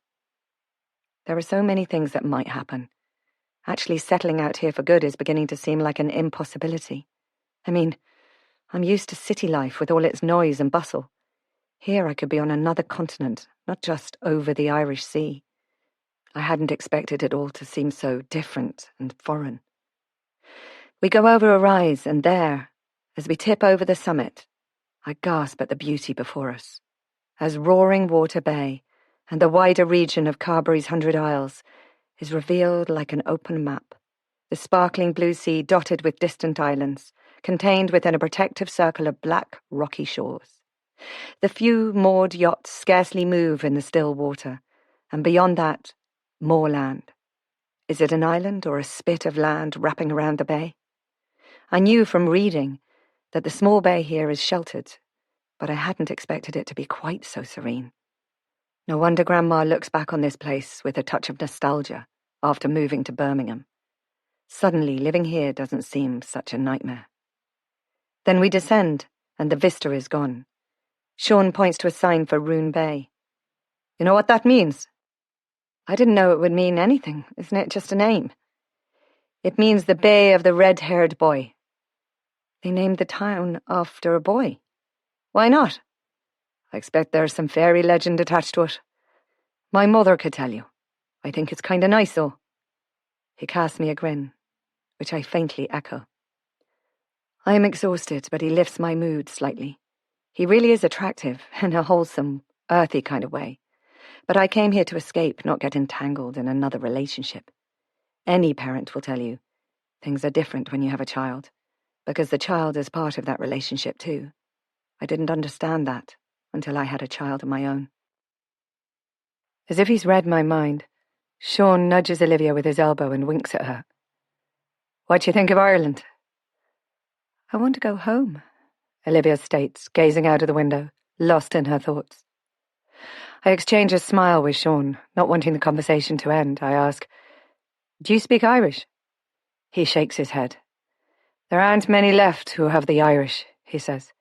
There are so many things that might happen. Actually settling out here for good is beginning to seem like an impossibility. I mean, I'm used to city life with all its noise and bustle. Here I could be on another continent, not just over the Irish Sea. I hadn't expected it all to seem so different and foreign. We go over a rise, and there, as we tip over the summit, I gasp at the beauty before us. As roaring Water Bay and the wider region of Carbery's 100 Isles is revealed like an open map, the sparkling blue sea dotted with distant islands, contained within a protective circle of black, rocky shores. The few moored yachts scarcely move in the still water, and beyond that, more land. Is it an island or a spit of land wrapping around the bay? I knew from reading that the small bay here is sheltered, but I hadn't expected it to be quite so serene. No wonder Grandma looks back on this place with a touch of nostalgia after moving to Birmingham. Suddenly, living here doesn't seem such a nightmare. Then we descend, and the vista is gone. Sean points to a sign for Roone Bay. "You know what that means?" "I didn't know it would mean anything. Isn't it just a name?" "It means the Bay of the Red-Haired Boy." "They named the town after a boy?" Why not? I expect there's some fairy legend attached to it. My mother could tell you. I think it's kinda nice, though. He casts me a grin, which I faintly echo. I am exhausted, but he lifts my mood slightly. He really is attractive, in a wholesome, earthy kind of way. But I came here to escape, not get entangled in another relationship. Any parent will tell you, things are different when you have a child, because the child is part of that relationship too. I didn't understand that until I had a child of my own. As if he's read my mind, Sean nudges Olivia with his elbow and winks at her. What do you think of Ireland? I want to go home, Olivia states, gazing out of the window, lost in her thoughts. I exchange a smile with Sean, not wanting the conversation to end. I ask, do you speak Irish? He shakes his head. There aren't many left who have the Irish, he says.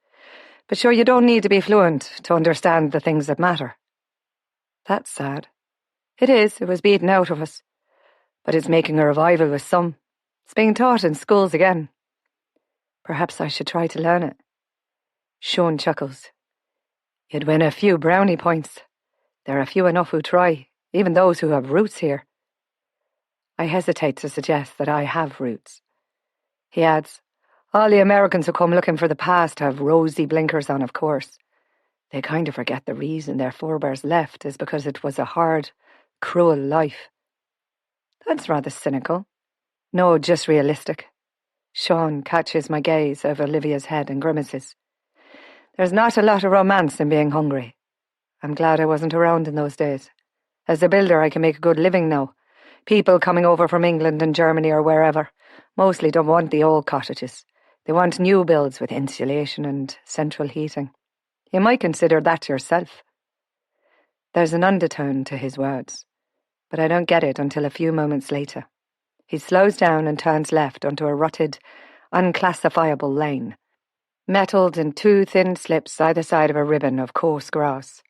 But sure, you don't need to be fluent to understand the things that matter. That's sad. It is. It was beaten out of us. But it's making a revival with some. It's being taught in schools again. Perhaps I should try to learn it. Sean chuckles. You'd win a few brownie points. There are few enough who try, even those who have roots here. I hesitate to suggest that I have roots. He adds, all the Americans who come looking for the past have rosy blinkers on, of course. They kind of forget the reason their forebears left is because it was a hard, cruel life. That's rather cynical. No, just realistic. Sean catches my gaze over Olivia's head and grimaces. There's not a lot of romance in being hungry. I'm glad I wasn't around in those days. As a builder, I can make a good living now. People coming over from England and Germany or wherever mostly don't want the old cottages. They want new builds with insulation and central heating. You might consider that yourself. There's an undertone to his words, but I don't get it until a few moments later. He slows down and turns left onto a rutted, unclassifiable lane, metalled in two thin slips either side of a ribbon of coarse grass.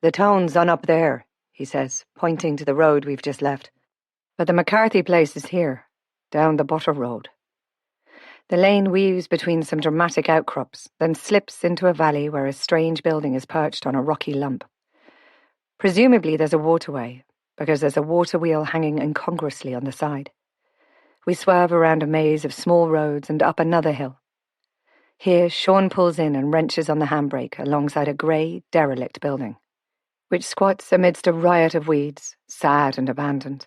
The town's on up there, he says, pointing to the road we've just left. But the McCarthy place is here, down the Butter Road. The lane weaves between some dramatic outcrops, then slips into a valley where a strange building is perched on a rocky lump. Presumably there's a waterway, because there's a water wheel hanging incongruously on the side. We swerve around a maze of small roads and up another hill. Here, Sean pulls in and wrenches on the handbrake alongside a grey, derelict building, which squats amidst a riot of weeds, sad and abandoned.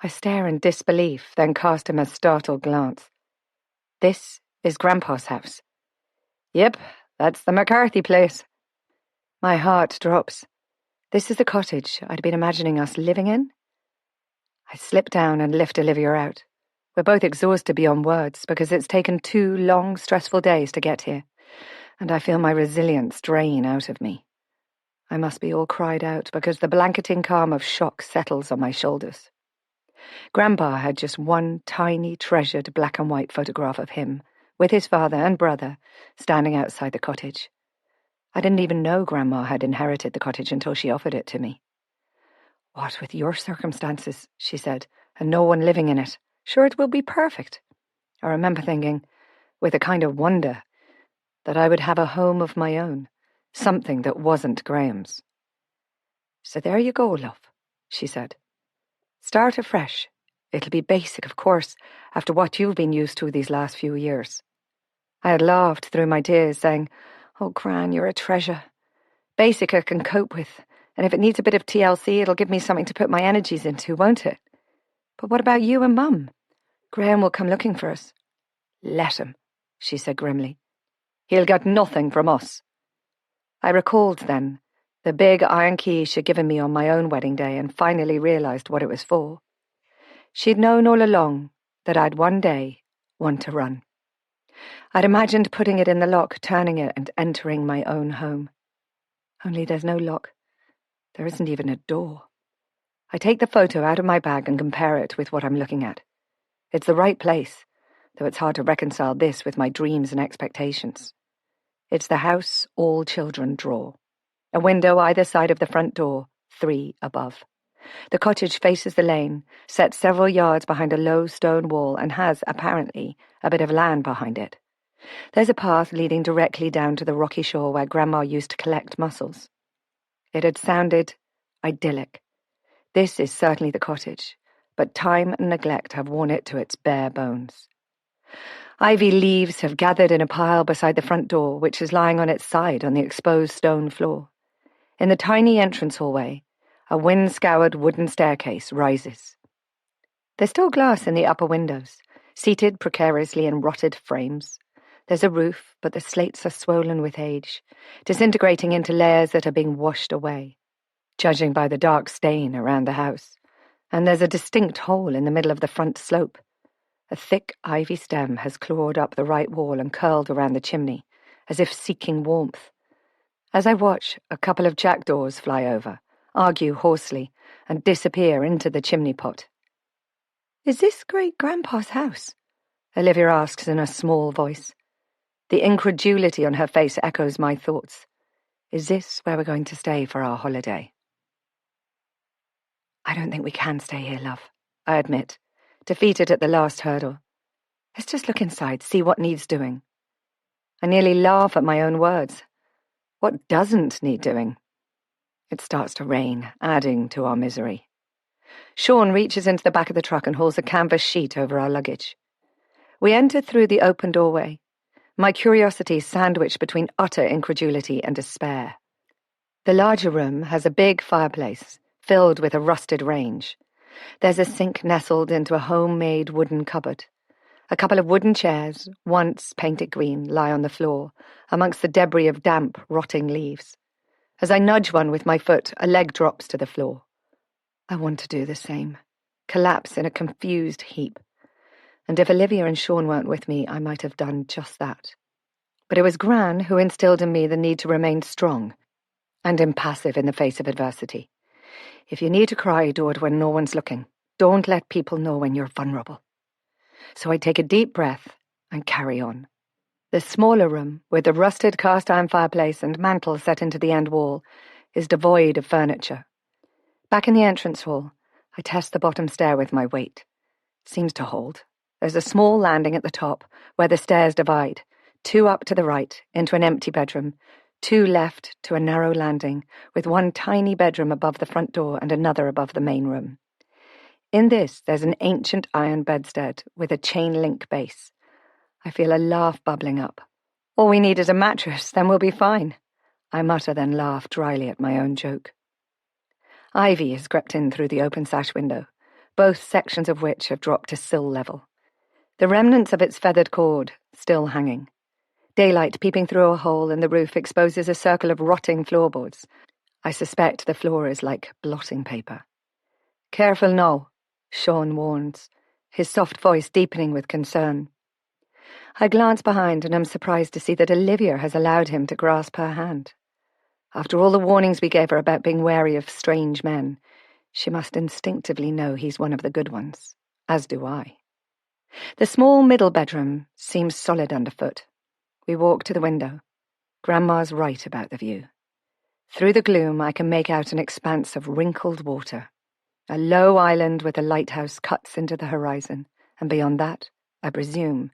I stare in disbelief, then cast him a startled glance. This is Grandpa's house. Yep, that's the McCarthy place. My heart drops. This is the cottage I'd been imagining us living in. I slip down and lift Olivia out. We're both exhausted beyond words because it's taken 2 long, stressful days to get here, and I feel my resilience drain out of me. I must be all cried out because the blanketing calm of shock settles on my shoulders. Grandpa had just one tiny, treasured black and white photograph of him, with his father and brother, standing outside the cottage. I didn't even know Grandma had inherited the cottage until she offered it to me. What with your circumstances, she said, and no one living in it. Sure, it will be perfect. I remember thinking, with a kind of wonder, that I would have a home of my own, something that wasn't Graham's. So there you go, love, she said. Start afresh. It'll be basic, of course, after what you've been used to these last few years. I had laughed through my tears, saying, oh, Gran, you're a treasure. Basic I can cope with, and if it needs a bit of TLC, it'll give me something to put my energies into, won't it? But what about you and Mum? Graham will come looking for us. Let him, she said grimly. He'll get nothing from us. I recalled then the big iron key she'd given me on my own wedding day and finally realised what it was for. She'd known all along that I'd one day want to run. I'd imagined putting it in the lock, turning it and entering my own home. Only there's no lock. There isn't even a door. I take the photo out of my bag and compare it with what I'm looking at. It's the right place, though it's hard to reconcile this with my dreams and expectations. It's the house all children draw. A window either side of the front door, 3 above. The cottage faces the lane, set several yards behind a low stone wall and has, apparently, a bit of land behind it. There's a path leading directly down to the rocky shore where Grandma used to collect mussels. It had sounded idyllic. This is certainly the cottage, but time and neglect have worn it to its bare bones. Ivy leaves have gathered in a pile beside the front door, which is lying on its side on the exposed stone floor. In the tiny entrance hallway, a wind-scoured wooden staircase rises. There's still glass in the upper windows, seated precariously in rotted frames. There's a roof, but the slates are swollen with age, disintegrating into layers that are being washed away, judging by the dark stain around the house. And there's a distinct hole in the middle of the front slope. A thick ivy stem has clawed up the right wall and curled around the chimney, as if seeking warmth. As I watch, a couple of jackdaws fly over, argue hoarsely, and disappear into the chimney pot. "Is this great-grandpa's house?" Olivia asks in a small voice. The incredulity on her face echoes my thoughts. Is this where we're going to stay for our holiday? "I don't think we can stay here, love," I admit, defeated at the last hurdle. "Let's just look inside, see what needs doing." I nearly laugh at my own words. What doesn't need doing? It starts to rain, adding to our misery. Sean reaches into the back of the truck and hauls a canvas sheet over our luggage. We enter through the open doorway, my curiosity sandwiched between utter incredulity and despair. The larger room has a big fireplace, filled with a rusted range. There's a sink nestled into a homemade wooden cupboard. A couple of wooden chairs, once painted green, lie on the floor, amongst the debris of damp, rotting leaves. As I nudge one with my foot, a leg drops to the floor. I want to do the same, collapse in a confused heap. And if Olivia and Sean weren't with me, I might have done just that. But it was Gran who instilled in me the need to remain strong and impassive in the face of adversity. If you need to cry, do it when no one's looking. Don't let people know when you're vulnerable. So I take a deep breath and carry on. The smaller room, with the rusted cast-iron fireplace and mantel set into the end wall, is devoid of furniture. Back in the entrance hall, I test the bottom stair with my weight. Seems to hold. There's a small landing at the top, where the stairs divide, 2 up to the right, into an empty bedroom, 2 left to a narrow landing, with one tiny bedroom above the front door and another above the main room. In this, there's an ancient iron bedstead with a chain-link base. I feel a laugh bubbling up. All we need is a mattress, then we'll be fine. I mutter, then laugh dryly at my own joke. Ivy has crept in through the open sash window, both sections of which have dropped to sill level. The remnants of its feathered cord still hanging. Daylight peeping through a hole in the roof exposes a circle of rotting floorboards. I suspect the floor is like blotting paper. "Careful now," Sean warns, his soft voice deepening with concern. I glance behind and am surprised to see that Olivia has allowed him to grasp her hand. After all the warnings we gave her about being wary of strange men, she must instinctively know he's one of the good ones, as do I. The small middle bedroom seems solid underfoot. We walk to the window. Grandma's right about the view. Through the gloom, I can make out an expanse of wrinkled water. A low island with a lighthouse cuts into the horizon, and beyond that, I presume,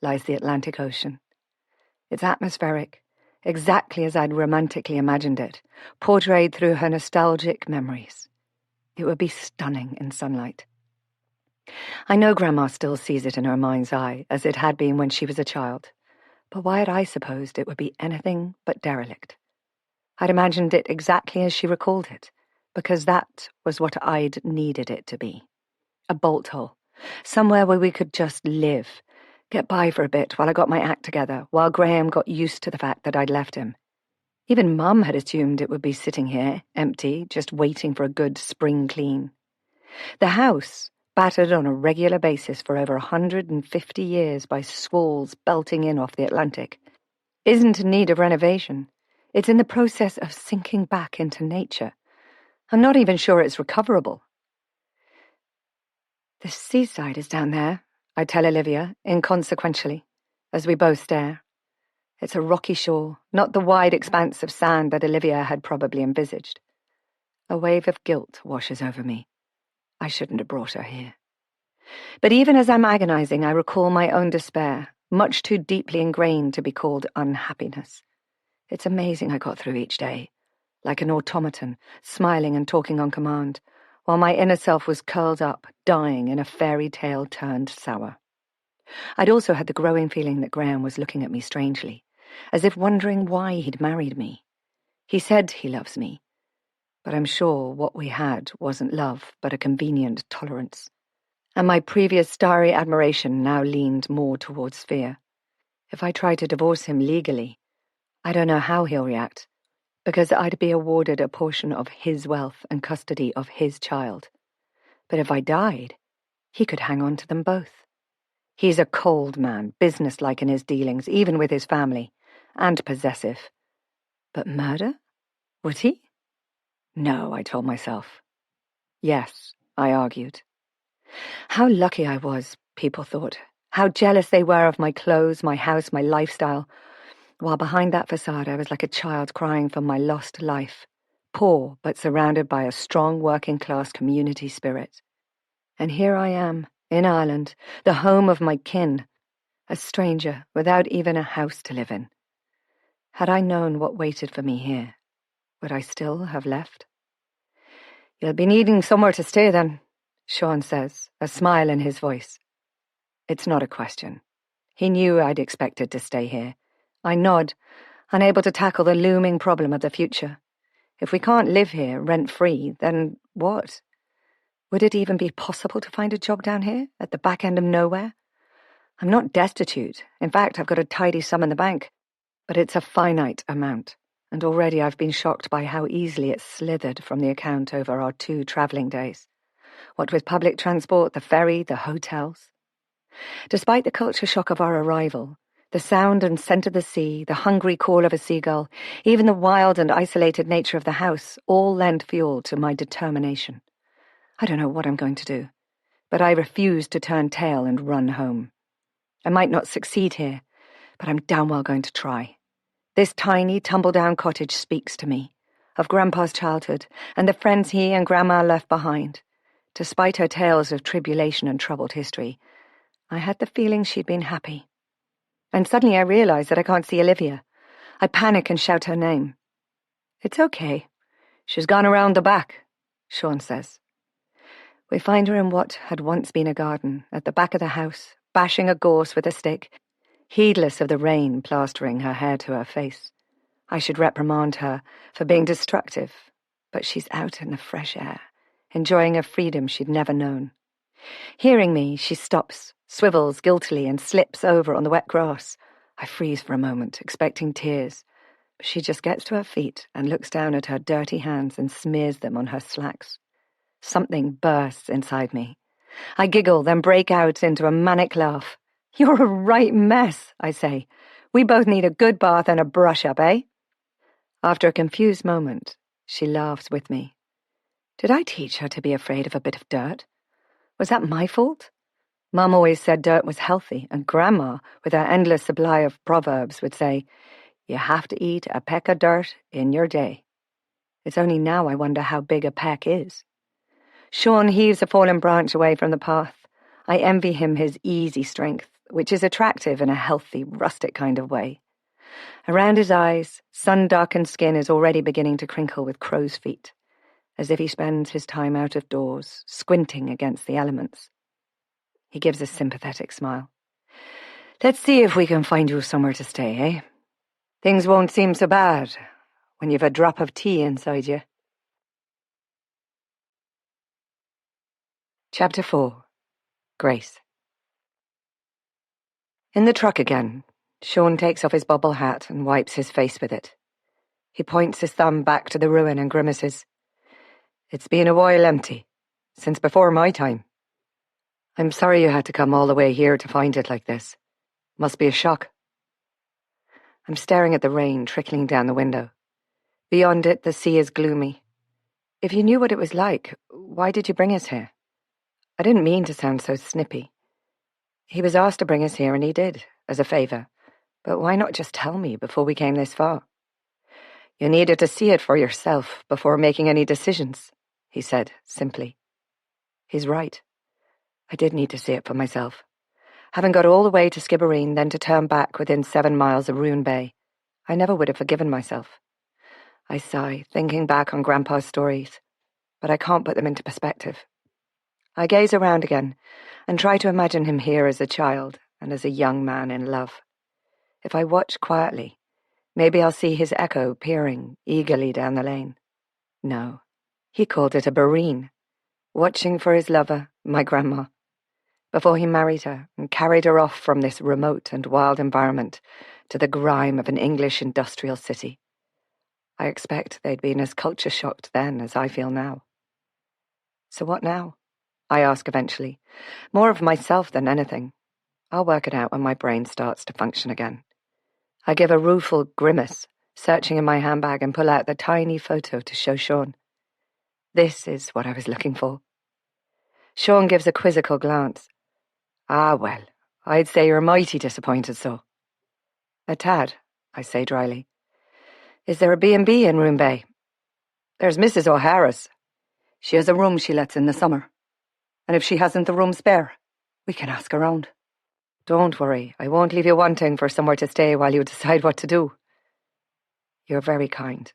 lies the Atlantic Ocean. It's atmospheric, exactly as I'd romantically imagined it, portrayed through her nostalgic memories. It would be stunning in sunlight. I know Grandma still sees it in her mind's eye, as it had been when she was a child, but why had I supposed it would be anything but derelict? I'd imagined it exactly as she recalled it, because that was what I'd needed it to be. A bolt hole, somewhere where we could just live, get by for a bit while I got my act together, while Graham got used to the fact that I'd left him. Even Mum had assumed it would be sitting here, empty, just waiting for a good spring clean. The house, battered on a regular basis for over 150 years by squalls belting in off the Atlantic, isn't in need of renovation. It's in the process of sinking back into nature. I'm not even sure it's recoverable. "The seaside is down there," I tell Olivia, inconsequentially, as we both stare. It's a rocky shore, not the wide expanse of sand that Olivia had probably envisaged. A wave of guilt washes over me. I shouldn't have brought her here. But even as I'm agonizing, I recall my own despair, much too deeply ingrained to be called unhappiness. It's amazing I got through each day, like an automaton, smiling and talking on command, while my inner self was curled up, dying in a fairy tale turned sour. I'd also had the growing feeling that Graham was looking at me strangely, as if wondering why he'd married me. He said he loves me, but I'm sure what we had wasn't love, but a convenient tolerance. And my previous starry admiration now leaned more towards fear. If I tried to divorce him legally, I don't know how he'll react, because I'd be awarded a portion of his wealth and custody of his child. But if I died, he could hang on to them both. He's a cold man, businesslike in his dealings, even with his family, and possessive. But murder? Would he? No, I told myself. Yes, I argued. How lucky I was, people thought. How jealous they were of my clothes, my house, my lifestyle. While behind that facade I was like a child crying for my lost life, poor but surrounded by a strong working-class community spirit. And here I am, in Ireland, the home of my kin, a stranger without even a house to live in. Had I known what waited for me here, would I still have left? You'll be needing somewhere to stay then, Sean says, a smile in his voice. It's not a question. He knew I'd expected to stay here. I nod, unable to tackle the looming problem of the future. If we can't live here, rent-free, then what? Would it even be possible to find a job down here, at the back end of nowhere? I'm not destitute. In fact, I've got a tidy sum in the bank. But it's a finite amount, and already I've been shocked by how easily it slithered from the account over our 2 travelling days. What with public transport, the ferry, the hotels. Despite the culture shock of our arrival, the sound and scent of the sea, the hungry call of a seagull, even the wild and isolated nature of the house, all lent fuel to my determination. I don't know what I'm going to do, but I refuse to turn tail and run home. I might not succeed here, but I'm damn well going to try. This tiny, tumble-down cottage speaks to me, of Grandpa's childhood and the friends he and Grandma left behind. Despite her tales of tribulation and troubled history, I had the feeling she'd been happy. And suddenly I realize that I can't see Olivia. I panic and shout her name. It's okay. She's gone around the back, Sean says. We find her in what had once been a garden, at the back of the house, bashing a gorse with a stick, heedless of the rain plastering her hair to her face. I should reprimand her for being destructive, but she's out in the fresh air, enjoying a freedom she'd never known. Hearing me, she stops, swivels guiltily, and slips over on the wet grass. I freeze for a moment, expecting tears, but she just gets to her feet and looks down at her dirty hands and smears them on her slacks. Something bursts inside me. I giggle, then break out into a manic laugh. You're a right mess, I say. We both need a good bath and a brush-up, eh? After a confused moment, she laughs with me. Did I teach her to be afraid of a bit of dirt? Was that my fault? Mum always said dirt was healthy, and Grandma, with her endless supply of proverbs, would say, you have to eat a peck of dirt in your day. It's only now I wonder how big a peck is. Sean heaves a fallen branch away from the path. I envy him his easy strength, which is attractive in a healthy, rustic kind of way. Around his eyes, sun-darkened skin is already beginning to crinkle with crow's feet, as if he spends his time out of doors, squinting against the elements. He gives a sympathetic smile. Let's see if we can find you somewhere to stay, eh? Things won't seem so bad when you've a drop of tea inside you. Chapter 4. Grace. In the truck again, Sean takes off his bobble hat and wipes his face with it. He points his thumb back to the ruin and grimaces. It's been a while empty, since before my time. I'm sorry you had to come all the way here to find it like this. Must be a shock. I'm staring at the rain trickling down the window. Beyond it, the sea is gloomy. If you knew what it was like, why did you bring us here? I didn't mean to sound so snippy. He was asked to bring us here, and he did, as a favour. But why not just tell me before we came this far? You needed to see it for yourself before making any decisions, he said, simply. He's right. I did need to see it for myself. Having got all the way to Skibbereen, then to turn back within 7 miles of Roone Bay, I never would have forgiven myself. I sigh, thinking back on Grandpa's stories, but I can't put them into perspective. I gaze around again and try to imagine him here as a child and as a young man in love. If I watch quietly, maybe I'll see his echo peering eagerly down the lane. No, he called it a bareen, watching for his lover, my grandma, before he married her and carried her off from this remote and wild environment to the grime of an English industrial city. I expect they'd been as culture-shocked then as I feel now. So what now? I ask eventually, more of myself than anything. I'll work it out when my brain starts to function again. I give a rueful grimace, searching in my handbag, and pull out the tiny photo to show Sean. This is what I was looking for. Sean gives a quizzical glance. Ah, well, I'd say you're mighty disappointed, so. A tad, I say dryly. Is there a B&B in Roone Bay? There's Mrs. O'Hara's. She has a room she lets in the summer. And if she hasn't the room spare, we can ask around. Don't worry, I won't leave you wanting for somewhere to stay while you decide what to do. You're very kind.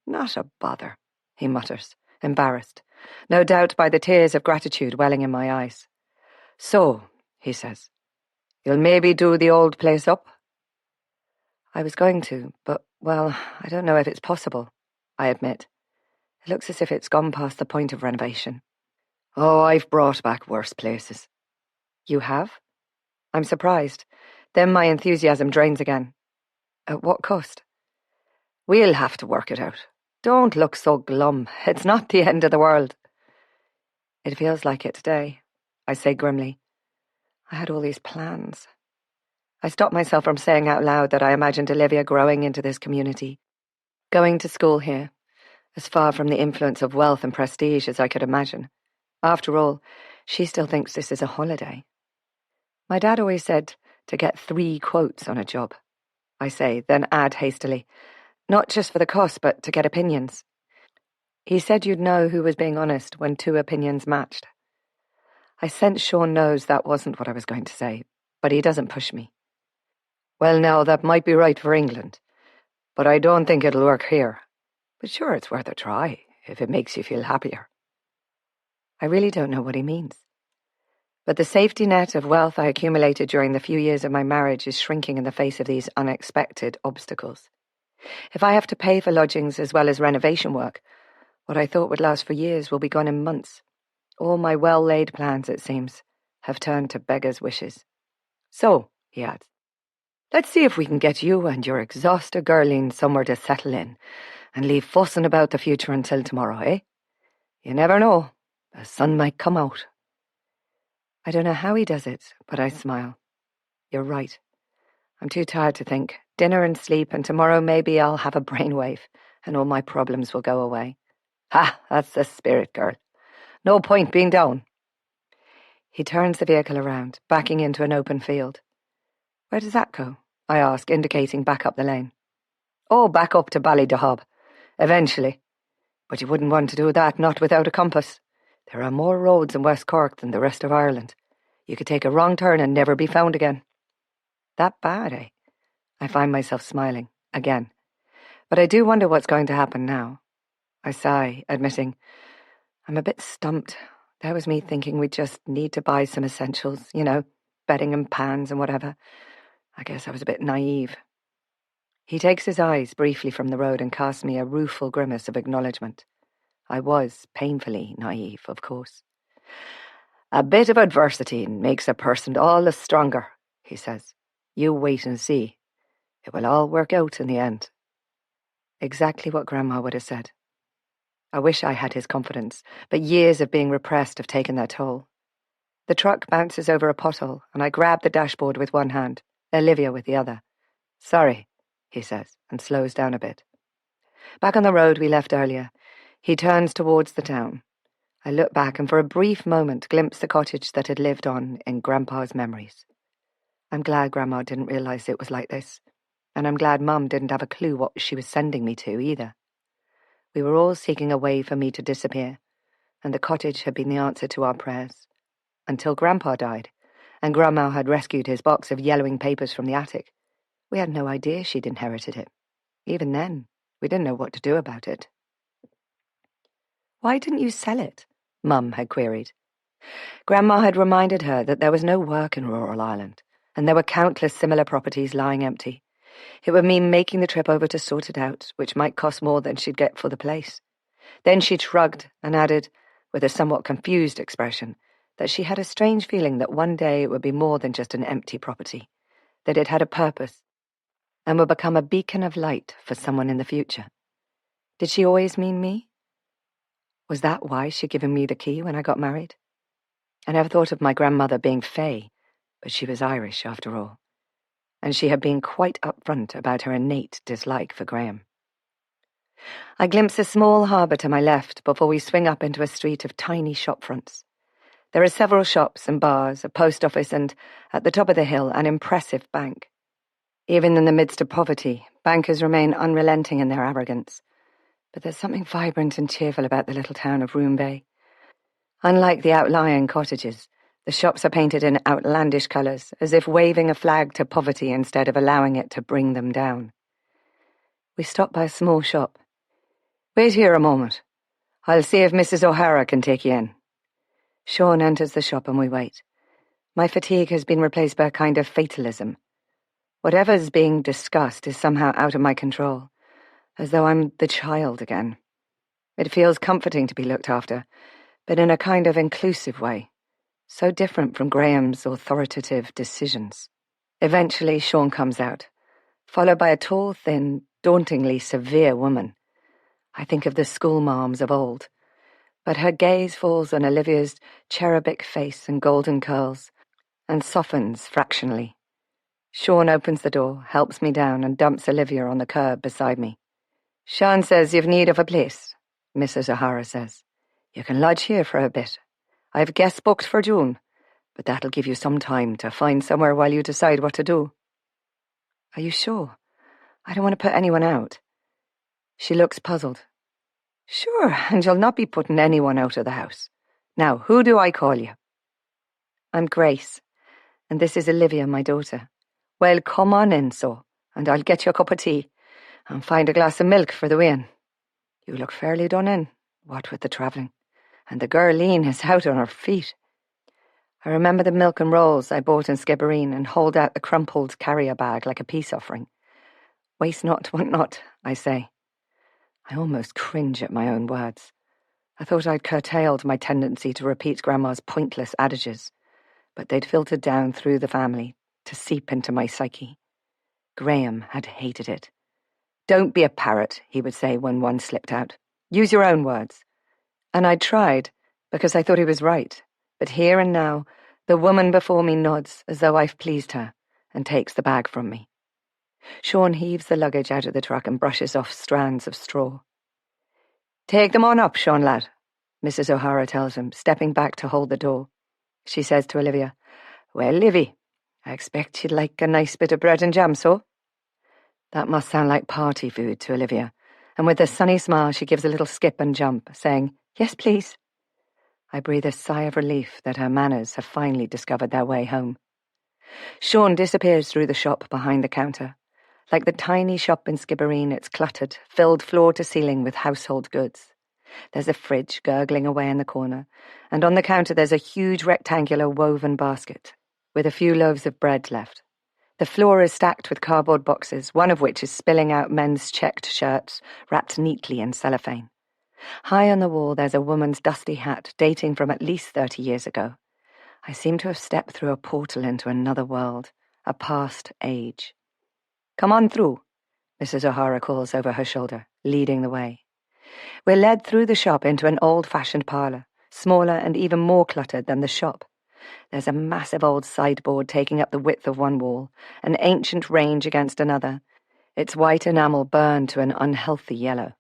Not a bother, he mutters, embarrassed, no doubt by the tears of gratitude welling in my eyes. So, he says, you'll maybe do the old place up? I was going to, but, well, I don't know if it's possible, I admit. It looks as if it's gone past the point of renovation. Oh, I've brought back worse places. You have? I'm surprised. Then my enthusiasm drains again. At what cost? We'll have to work it out. Don't look so glum. It's not the end of the world. It feels like it today, I say grimly. I had all these plans. I stopped myself from saying out loud that I imagined Olivia growing into this community, going to school here, as far from the influence of wealth and prestige as I could imagine. After all, she still thinks this is a holiday. My dad always said to get 3 quotes on a job, I say, then add hastily, not just for the cost, but to get opinions. He said you'd know who was being honest when 2 opinions matched. I sense Sean knows that wasn't what I was going to say, but he doesn't push me. Well, now, that might be right for England, but I don't think it'll work here. But sure, it's worth a try, if it makes you feel happier. I really don't know what he means. But the safety net of wealth I accumulated during the few years of my marriage is shrinking in the face of these unexpected obstacles. If I have to pay for lodgings as well as renovation work, what I thought would last for years will be gone in months. All my well-laid plans, it seems, have turned to beggars' wishes. So, he adds, let's see if we can get you and your exhausted girleen somewhere to settle in and leave fussing about the future until tomorrow, eh? You never know. The sun might come out. I don't know how he does it, but I smile. You're right. I'm too tired to think. Dinner and sleep, and tomorrow maybe I'll have a brainwave, and all my problems will go away. Ha, that's the spirit, girl. No point being down. He turns the vehicle around, backing into an open field. Where does that go? I ask, indicating back up the lane. Oh, back up to Ballydehob. Eventually. But you wouldn't want to do that, not without a compass. There are more roads in West Cork than the rest of Ireland. You could take a wrong turn and never be found again. That bad, eh? I find myself smiling, again. But I do wonder what's going to happen now. I sigh, admitting, I'm a bit stumped. That was me thinking we'd just need to buy some essentials, bedding and pans and whatever. I guess I was a bit naive. He takes his eyes briefly from the road and casts me a rueful grimace of acknowledgement. I was painfully naive, of course. A bit of adversity makes a person all the stronger, he says. You wait and see. It will all work out in the end. Exactly what Grandma would have said. I wish I had his confidence, but years of being repressed have taken their toll. The truck bounces over a pothole, and I grab the dashboard with one hand, Olivia with the other. Sorry, he says, and slows down a bit. Back on the road we left earlier, he turns towards the town. I look back and for a brief moment glimpse the cottage that had lived on in Grandpa's memories. I'm glad Grandma didn't realise it was like this, and I'm glad Mum didn't have a clue what she was sending me to either. We were all seeking a way for me to disappear, and the cottage had been the answer to our prayers. Until Grandpa died, and Grandma had rescued his box of yellowing papers from the attic. We had no idea she'd inherited it. Even then, we didn't know what to do about it. "Why didn't you sell it?" Mum had queried. Grandma had reminded her that there was no work in rural Ireland, and there were countless similar properties lying empty. It would mean making the trip over to sort it out, which might cost more than she'd get for the place. Then she shrugged and added, with a somewhat confused expression, that she had a strange feeling that one day it would be more than just an empty property, that it had a purpose, and would become a beacon of light for someone in the future. Did she always mean me? Was that why she'd given me the key when I got married? I never thought of my grandmother being Fey, but she was Irish after all, and she had been quite upfront about her innate dislike for Graham. I glimpse a small harbour to my left before we swing up into a street of tiny shop fronts. There are several shops and bars, a post office, and, at the top of the hill, an impressive bank. Even in the midst of poverty, bankers remain unrelenting in their arrogance. But there's something vibrant and cheerful about the little town of Roone Bay. Unlike the outlying cottages, the shops are painted in outlandish colours, as if waving a flag to poverty instead of allowing it to bring them down. We stop by a small shop. "Wait here a moment. I'll see if Mrs. O'Hara can take you in." Sean enters the shop and we wait. My fatigue has been replaced by a kind of fatalism. Whatever's being discussed is somehow out of my control, as though I'm the child again. It feels comforting to be looked after, but in a kind of inclusive way, so different from Graham's authoritative decisions. Eventually, Sean comes out, followed by a tall, thin, dauntingly severe woman. I think of the school marms of old, but her gaze falls on Olivia's cherubic face and golden curls, and softens fractionally. Sean opens the door, helps me down, and dumps Olivia on the curb beside me. "Sean says you've need of a place," Mrs. O'Hara says. "You can lodge here for a bit. I've guests booked for June, but that'll give you some time to find somewhere while you decide what to do." "Are you sure? I don't want to put anyone out." She looks puzzled. "Sure, and you'll not be putting anyone out of the house. Now, who do I call you?" "I'm Grace, and this is Olivia, my daughter." "Well, come on in, so, and I'll get you a cup of tea, and find a glass of milk for the win. You look fairly done in, what with the travelling, and the girleen is out on her feet." I remember the milk and rolls I bought in Skibbereen and hold out the crumpled carrier bag like a peace offering. "Waste not, want not," I say. I almost cringe at my own words. I thought I'd curtailed my tendency to repeat Grandma's pointless adages, but they'd filtered down through the family to seep into my psyche. Graham had hated it. "Don't be a parrot," he would say when one slipped out. "Use your own words." And I tried, because I thought he was right. But here and now, the woman before me nods as though I've pleased her, and takes the bag from me. Sean heaves the luggage out of the truck and brushes off strands of straw. "Take them on up, Sean lad," Mrs. O'Hara tells him, stepping back to hold the door. She says to Olivia, "Well, Livy, I expect you'd like a nice bit of bread and jam, so?" That must sound like party food to Olivia, and with a sunny smile she gives a little skip and jump, saying, "Yes, please." I breathe a sigh of relief that her manners have finally discovered their way home. Sean disappears through the shop behind the counter. Like the tiny shop in Skibbereen, it's cluttered, filled floor to ceiling with household goods. There's a fridge gurgling away in the corner, and on the counter there's a huge rectangular woven basket, with a few loaves of bread left. The floor is stacked with cardboard boxes, one of which is spilling out men's checked shirts, wrapped neatly in cellophane. High on the wall there's a woman's dusty hat dating from at least 30 years ago. I seem to have stepped through a portal into another world, a past age. "Come on through," Mrs. O'Hara calls over her shoulder, leading the way. We're led through the shop into an old-fashioned parlour, smaller and even more cluttered than the shop. There's a massive old sideboard taking up the width of one wall, an ancient range against another, its white enamel burned to an unhealthy yellow.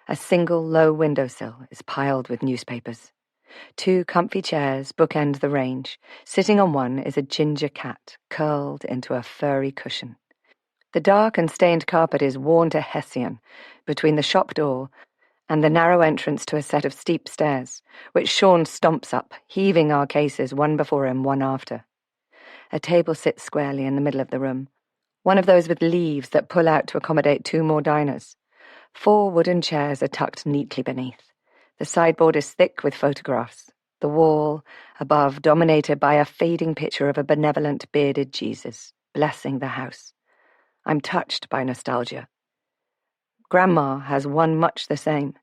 A single low windowsill is piled with newspapers. 2 comfy chairs bookend the range. Sitting on one is a ginger cat, curled into a furry cushion. The dark and stained carpet is worn to Hessian between the shop door and the narrow entrance to a set of steep stairs, which Sean stomps up, heaving our cases one before him, one after. A table sits squarely in the middle of the room, one of those with leaves that pull out to accommodate 2 more diners. 4 wooden chairs are tucked neatly beneath. The sideboard is thick with photographs, the wall above dominated by a fading picture of a benevolent bearded Jesus, blessing the house. I'm touched by nostalgia. Grandma has one much the same,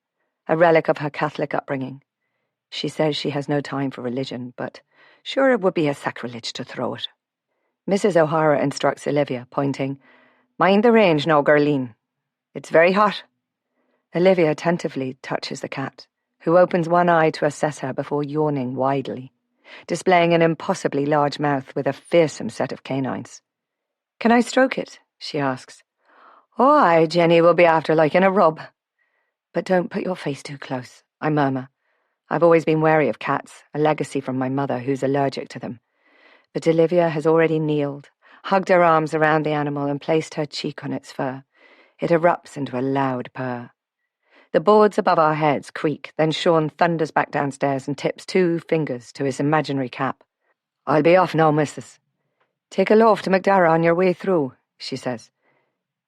a relic of her Catholic upbringing. She says she has no time for religion, but sure it would be a sacrilege to throw it. Mrs. O'Hara instructs Olivia, pointing, "Mind the range now, Gerline. It's very hot." Olivia attentively touches the cat, who opens one eye to assess her before yawning widely, displaying an impossibly large mouth with a fearsome set of canines. "Can I stroke it?" she asks. "Oh, aye, Jenny will be after liking a rub." "But don't put your face too close," I murmur. I've always been wary of cats, a legacy from my mother who's allergic to them. But Olivia has already kneeled, hugged her arms around the animal and placed her cheek on its fur. It erupts into a loud purr. The boards above our heads creak, then Sean thunders back downstairs and tips 2 fingers to his imaginary cap. "I'll be off now, missus." "Take a loaf to McDara on your way through," she says.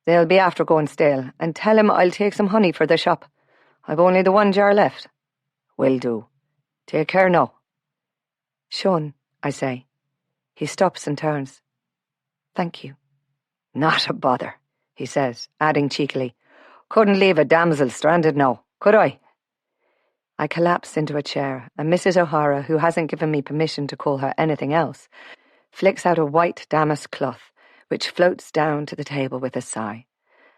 "They'll be after going stale, and tell him I'll take some honey for the shop. I've only the 1 jar left." "Will do. Take care now." "Sean," I say. He stops and turns. "Thank you." "Not a bother," he says, adding cheekily, "Couldn't leave a damsel stranded now, could I?" I collapse into a chair, and Mrs. O'Hara, who hasn't given me permission to call her anything else, flicks out a white damask cloth, which floats down to the table with a sigh.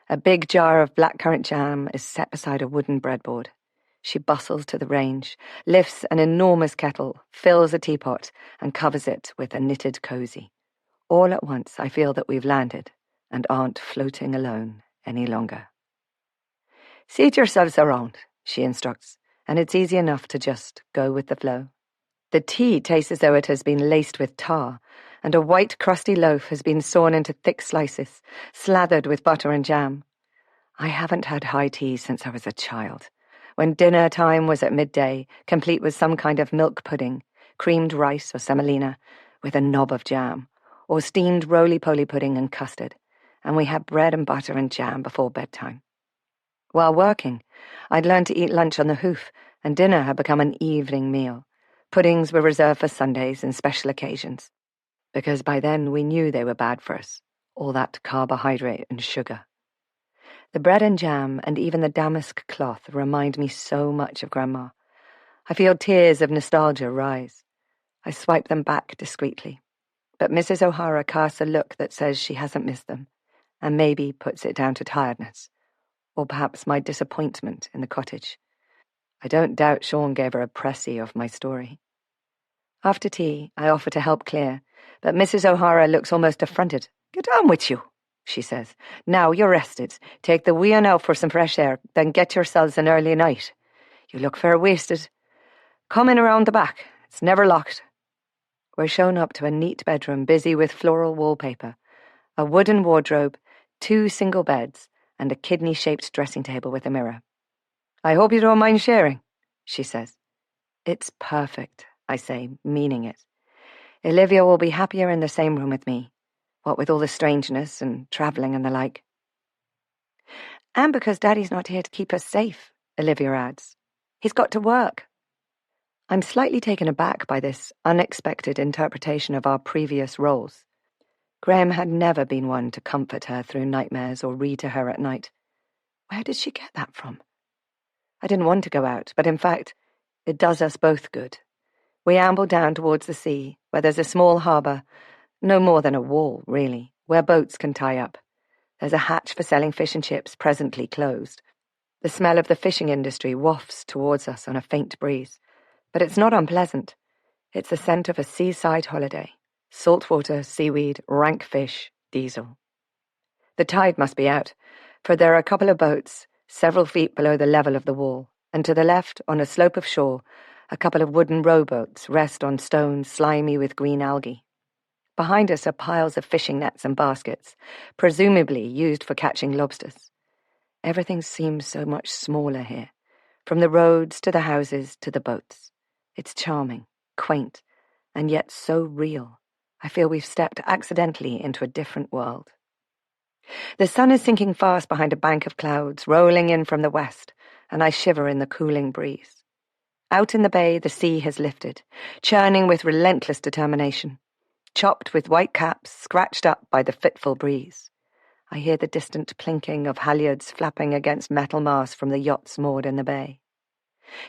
A big jar of blackcurrant jam is set beside a wooden breadboard. She bustles to the range, lifts an enormous kettle, fills a teapot, and covers it with a knitted cozy. All at once I feel that we've landed and aren't floating alone any longer. "Seat yourselves around," she instructs, and it's easy enough to just go with the flow. The tea tastes as though it has been laced with tar, and a white crusty loaf has been sawn into thick slices, slathered with butter and jam. I haven't had high tea since I was a child, when dinner time was at midday, complete with some kind of milk pudding, creamed rice or semolina, with a knob of jam, or steamed roly-poly pudding and custard, and we had bread and butter and jam before bedtime. While working, I'd learned to eat lunch on the hoof, and dinner had become an evening meal. Puddings were reserved for Sundays and special occasions, because by then we knew they were bad for us, all that carbohydrate and sugar. The bread and jam and even the damask cloth remind me so much of Grandma. I feel tears of nostalgia rise. I swipe them back discreetly, but Mrs. O'Hara casts a look that says she hasn't missed them, and maybe puts it down to tiredness, or perhaps my disappointment in the cottage. I don't doubt Sean gave her a précis of my story. After tea, I offer to help clear, but Mrs. O'Hara looks almost affronted. "Get on with you," she says. "Now you're rested. Take the wee un out for some fresh air, then get yourselves an early night. You look fair wasted. Come in around the back. It's never locked." We're shown up to a neat bedroom busy with floral wallpaper, a wooden wardrobe, 2 single beds, and a kidney-shaped dressing table with a mirror. "I hope you don't mind sharing," she says. "It's perfect," I say, meaning it. Olivia will be happier in the same room with me, what with all the strangeness and travelling and the like. "And because Daddy's not here to keep us safe," Olivia adds. "He's got to work." I'm slightly taken aback by this unexpected interpretation of our previous roles. Graham had never been one to comfort her through nightmares or read to her at night. Where did she get that from? I didn't want to go out, but in fact, it does us both good. We amble down towards the sea, where there's a small harbour, no more than a wall, really, where boats can tie up. There's a hatch for selling fish and chips, presently closed. The smell of the fishing industry wafts towards us on a faint breeze, but it's not unpleasant. It's the scent of a seaside holiday. Salt water, seaweed, rank fish, diesel. The tide must be out, for there are a couple of boats, several feet below the level of the wall, and to the left, on a slope of shore, a couple of wooden rowboats rest on stones slimy with green algae. Behind us are piles of fishing nets and baskets, presumably used for catching lobsters. Everything seems so much smaller here, from the roads to the houses to the boats. It's charming, quaint, and yet so real. I feel we've stepped accidentally into a different world. The sun is sinking fast behind a bank of clouds, rolling in from the west, and I shiver in the cooling breeze. Out in the bay, the sea has lifted, churning with relentless determination, chopped with white caps, scratched up by the fitful breeze. I hear the distant plinking of halyards flapping against metal masts from the yachts moored in the bay.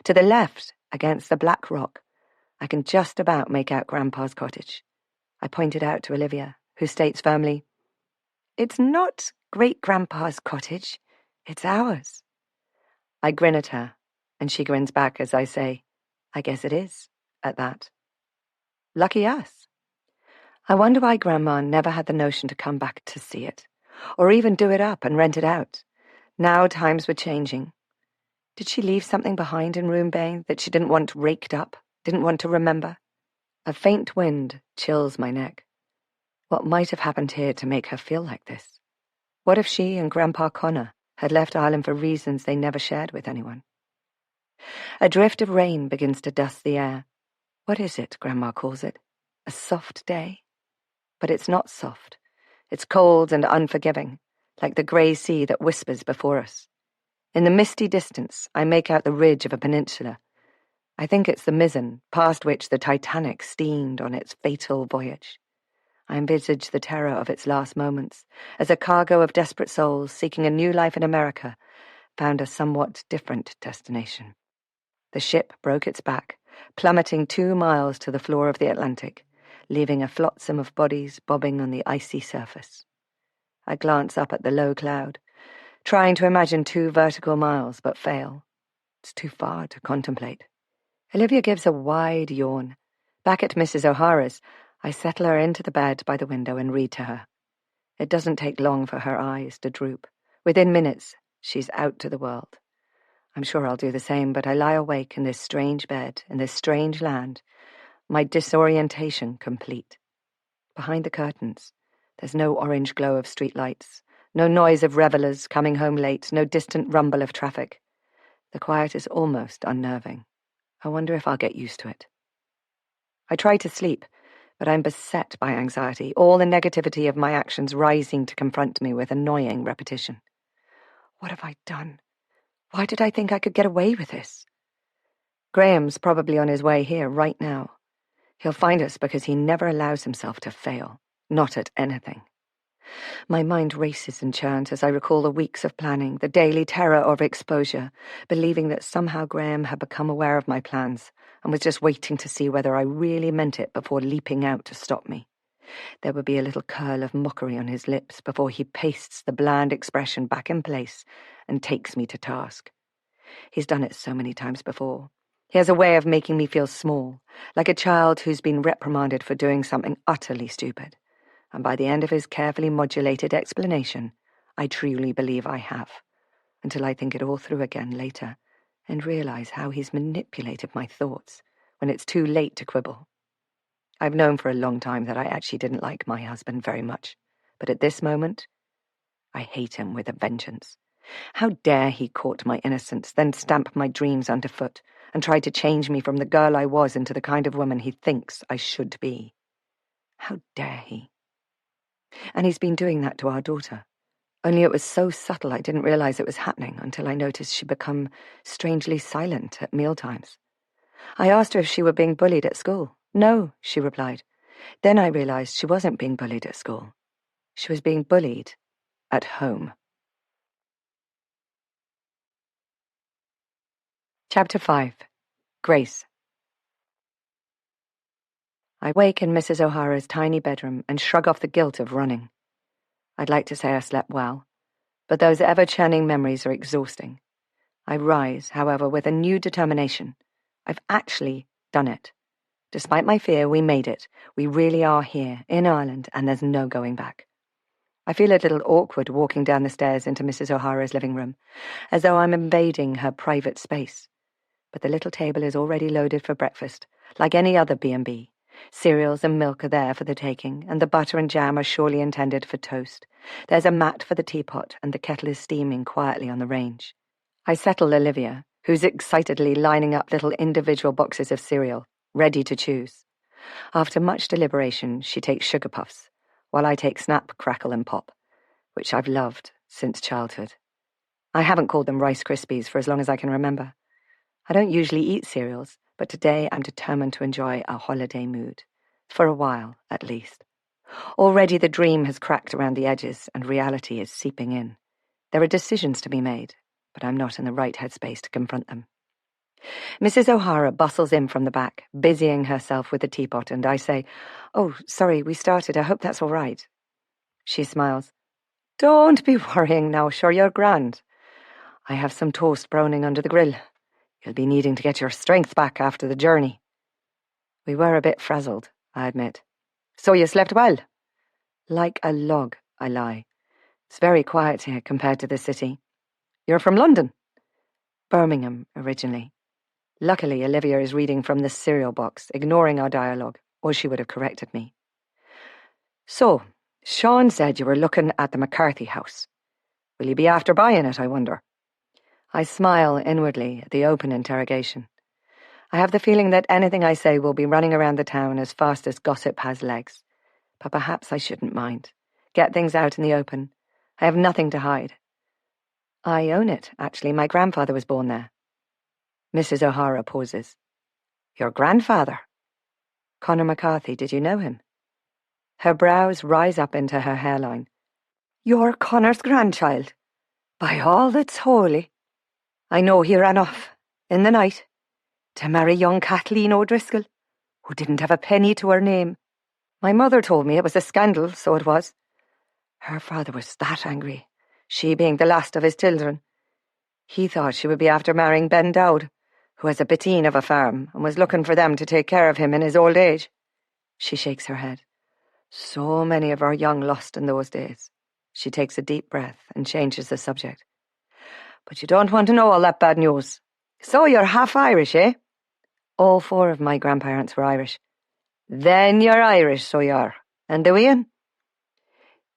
To the left, against the black rock, I can just about make out Grandpa's cottage. I point it out to Olivia, who states firmly, "It's not Great-Grandpa's cottage, it's ours." I grin at her, and she grins back as I say, "I guess it is," at that. Lucky us. I wonder why Grandma never had the notion to come back to see it, or even do it up and rent it out. Now times were changing. Did she leave something behind in Roone Bay that she didn't want raked up, didn't want to remember? A faint wind chills my neck. What might have happened here to make her feel like this? What if she and Grandpa Connor had left Ireland for reasons they never shared with anyone? A drift of rain begins to dust the air. What is it, Grandma calls it? A soft day? But it's not soft. It's cold and unforgiving, like the grey sea that whispers before us. In the misty distance, I make out the ridge of a peninsula. I think it's the mizzen, past which the Titanic steamed on its fatal voyage. I envisage the terror of its last moments, as a cargo of desperate souls seeking a new life in America found a somewhat different destination. The ship broke its back, plummeting 2 miles to the floor of the Atlantic, leaving a flotsam of bodies bobbing on the icy surface. I glance up at the low cloud, trying to imagine 2 vertical miles, but fail. It's too far to contemplate. Olivia gives a wide yawn. Back at Mrs. O'Hara's, I settle her into the bed by the window and read to her. It doesn't take long for her eyes to droop. Within minutes, she's out to the world. I'm sure I'll do the same, but I lie awake in this strange bed, in this strange land, my disorientation complete. Behind the curtains, there's no orange glow of streetlights, no noise of revellers coming home late, no distant rumble of traffic. The quiet is almost unnerving. I wonder if I'll get used to it. I try to sleep, but I'm beset by anxiety, all the negativity of my actions rising to confront me with annoying repetition. What have I done? Why did I think I could get away with this? Graham's probably on his way here right now. He'll find us because he never allows himself to fail, not at anything. My mind races and churns as I recall the weeks of planning, the daily terror of exposure, believing that somehow Graham had become aware of my plans and was just waiting to see whether I really meant it before leaping out to stop me. There would be a little curl of mockery on his lips before he pastes the bland expression back in place and takes me to task. He's done it so many times before. He has a way of making me feel small, like a child who's been reprimanded for doing something utterly stupid. And by the end of his carefully modulated explanation, I truly believe I have, until I think it all through again later and realize how he's manipulated my thoughts when it's too late to quibble. I've known for a long time that I actually didn't like my husband very much, but at this moment, I hate him with a vengeance. How dare he court my innocence, then stamp my dreams underfoot, and try to change me from the girl I was into the kind of woman he thinks I should be? How dare he? And he's been doing that to our daughter. Only it was so subtle I didn't realize it was happening until I noticed she'd become strangely silent at mealtimes. I asked her if she were being bullied at school. No, she replied. Then I realized she wasn't being bullied at school. She was being bullied at home. Chapter 5. Grace. I wake in Mrs. O'Hara's tiny bedroom and shrug off the guilt of running. I'd like to say I slept well, but those ever-churning memories are exhausting. I rise, however, with a new determination. I've actually done it. Despite my fear, we made it. We really are here, in Ireland, and there's no going back. I feel a little awkward walking down the stairs into Mrs. O'Hara's living room, as though I'm invading her private space. But the little table is already loaded for breakfast, like any other B&B. Cereals and milk are there for the taking, and the butter and jam are surely intended for toast. There's a mat for the teapot, and the kettle is steaming quietly on the range. I settle Olivia, who's excitedly lining up little individual boxes of cereal, ready to choose. After much deliberation, she takes sugar puffs, while I take snap, crackle, and pop, which I've loved since childhood. I haven't called them Rice Krispies for as long as I can remember. I don't usually eat cereals, but today I'm determined to enjoy a holiday mood. For a while, at least. Already the dream has cracked around the edges and reality is seeping in. There are decisions to be made, but I'm not in the right headspace to confront them. Mrs. O'Hara bustles in from the back, busying herself with the teapot, and I say, "Oh, sorry, we started. I hope that's all right." She smiles. "Don't be worrying now, sure you're grand. I have some toast browning under the grill. You'll be needing to get your strength back after the journey." We were a bit frazzled, I admit. "So you slept well?" "Like a log," I lie. "It's very quiet here compared to the city." "You're from London?" "Birmingham, originally." Luckily, Olivia is reading from the cereal box, ignoring our dialogue, or she would have corrected me. "So, Sean said you were looking at the McCarthy house. Will you be after buying it, I wonder?" I smile inwardly at the open interrogation. I have the feeling that anything I say will be running around the town as fast as gossip has legs. But perhaps I shouldn't mind. Get things out in the open. I have nothing to hide. "I own it, actually. My grandfather was born there." Mrs. O'Hara pauses. "Your grandfather?" "Connor McCarthy, did you know him?" Her brows rise up into her hairline. "You're Connor's grandchild? By all that's holy." "I know he ran off, in the night, to marry young Kathleen O'Driscoll, who didn't have a penny to her name. My mother told me it was a scandal, so it was. Her father was that angry, she being the last of his children. He thought she would be after marrying Ben Dowd, who has a biteen of a farm, and was looking for them to take care of him in his old age." She shakes her head. "So many of our young lost in those days." She takes a deep breath and changes the subject. "But you don't want to know all that bad news. So you're half Irish, eh?" "All four of my grandparents were Irish." "Then you're Irish, so you are. And the wean?"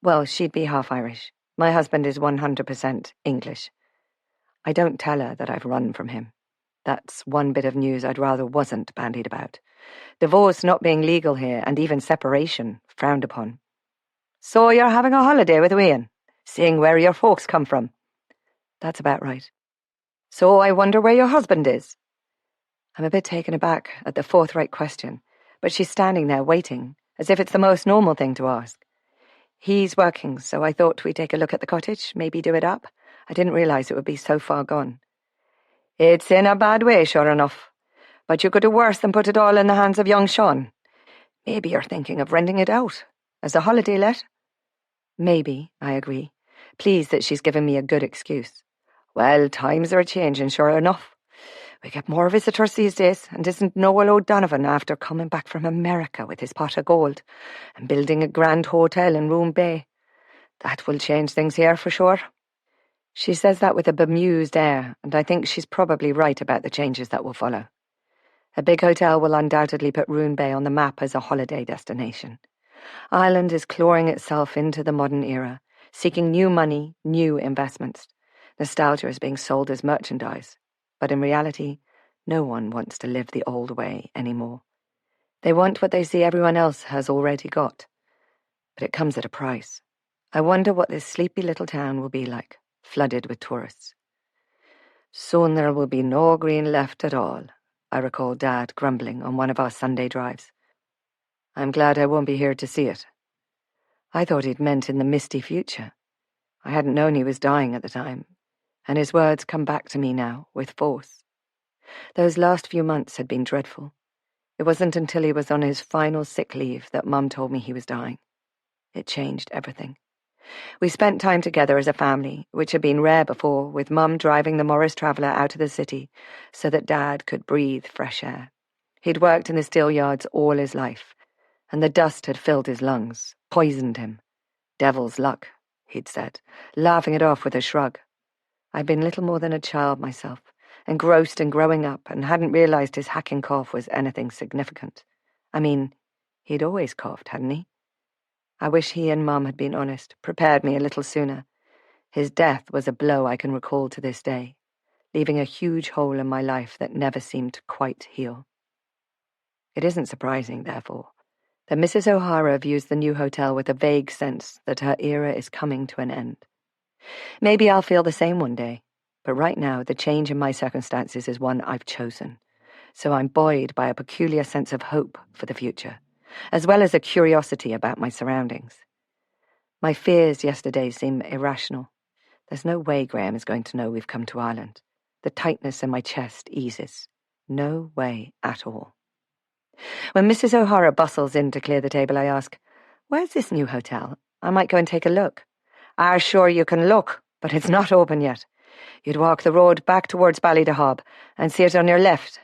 "Well, she'd be half Irish. My husband is 100% English." I don't tell her that I've run from him. That's one bit of news I'd rather wasn't bandied about. Divorce not being legal here, and even separation frowned upon. "So you're having a holiday with Ian, seeing where your folks come from?" "That's about right." "So I wonder where your husband is?" I'm a bit taken aback at the forthright question, but she's standing there waiting, as if it's the most normal thing to ask. "He's working, so I thought we'd take a look at the cottage, maybe do it up. I didn't realize it would be so far gone." "It's in a bad way, sure enough. But you could do worse than put it all in the hands of young Sean. Maybe you're thinking of renting it out, as a holiday let?" "Maybe," I agree, pleased that she's given me a good excuse. "Well, times are a-changing, sure enough. We get more visitors these days, and isn't Noel O'Donovan after coming back from America with his pot of gold and building a grand hotel in Roone Bay? That will change things here for sure." She says that with a bemused air, and I think she's probably right about the changes that will follow. A big hotel will undoubtedly put Roone Bay on the map as a holiday destination. Ireland is clawing itself into the modern era, seeking new money, new investments. Nostalgia is being sold as merchandise, but in reality, no one wants to live the old way anymore. They want what they see everyone else has already got, but it comes at a price. I wonder what this sleepy little town will be like, flooded with tourists. "Soon there will be no green left at all," I recall Dad grumbling on one of our Sunday drives. "I'm glad I won't be here to see it." I thought he'd meant in the misty future. I hadn't known he was dying at the time, and his words come back to me now with force. Those last few months had been dreadful. It wasn't until he was on his final sick leave that Mum told me he was dying. It changed everything. We spent time together as a family, which had been rare before, with Mum driving the Morris Traveller out of the city so that Dad could breathe fresh air. He'd worked in the steel yards all his life, and the dust had filled his lungs, poisoned him. "Devil's luck," he'd said, laughing it off with a shrug. I'd been little more than a child myself, engrossed in growing up, and hadn't realized his hacking cough was anything significant. I mean, he'd always coughed, hadn't he? I wish he and Mum had been honest, prepared me a little sooner. His death was a blow I can recall to this day, leaving a huge hole in my life that never seemed to quite heal. It isn't surprising, therefore, that Mrs. O'Hara views the new hotel with a vague sense that her era is coming to an end. Maybe I'll feel the same one day, but right now the change in my circumstances is one I've chosen, so I'm buoyed by a peculiar sense of hope for the future, as well as a curiosity about my surroundings. My fears yesterday seem irrational. There's no way Graham is going to know we've come to Ireland. The tightness in my chest eases. No way at all. When Mrs. O'Hara bustles in to clear the table, I ask, "Where's this new hotel? I might go and take a look." Sure you can look, but it's not open yet. You'd walk the road back towards Ballydehob and see it on your left.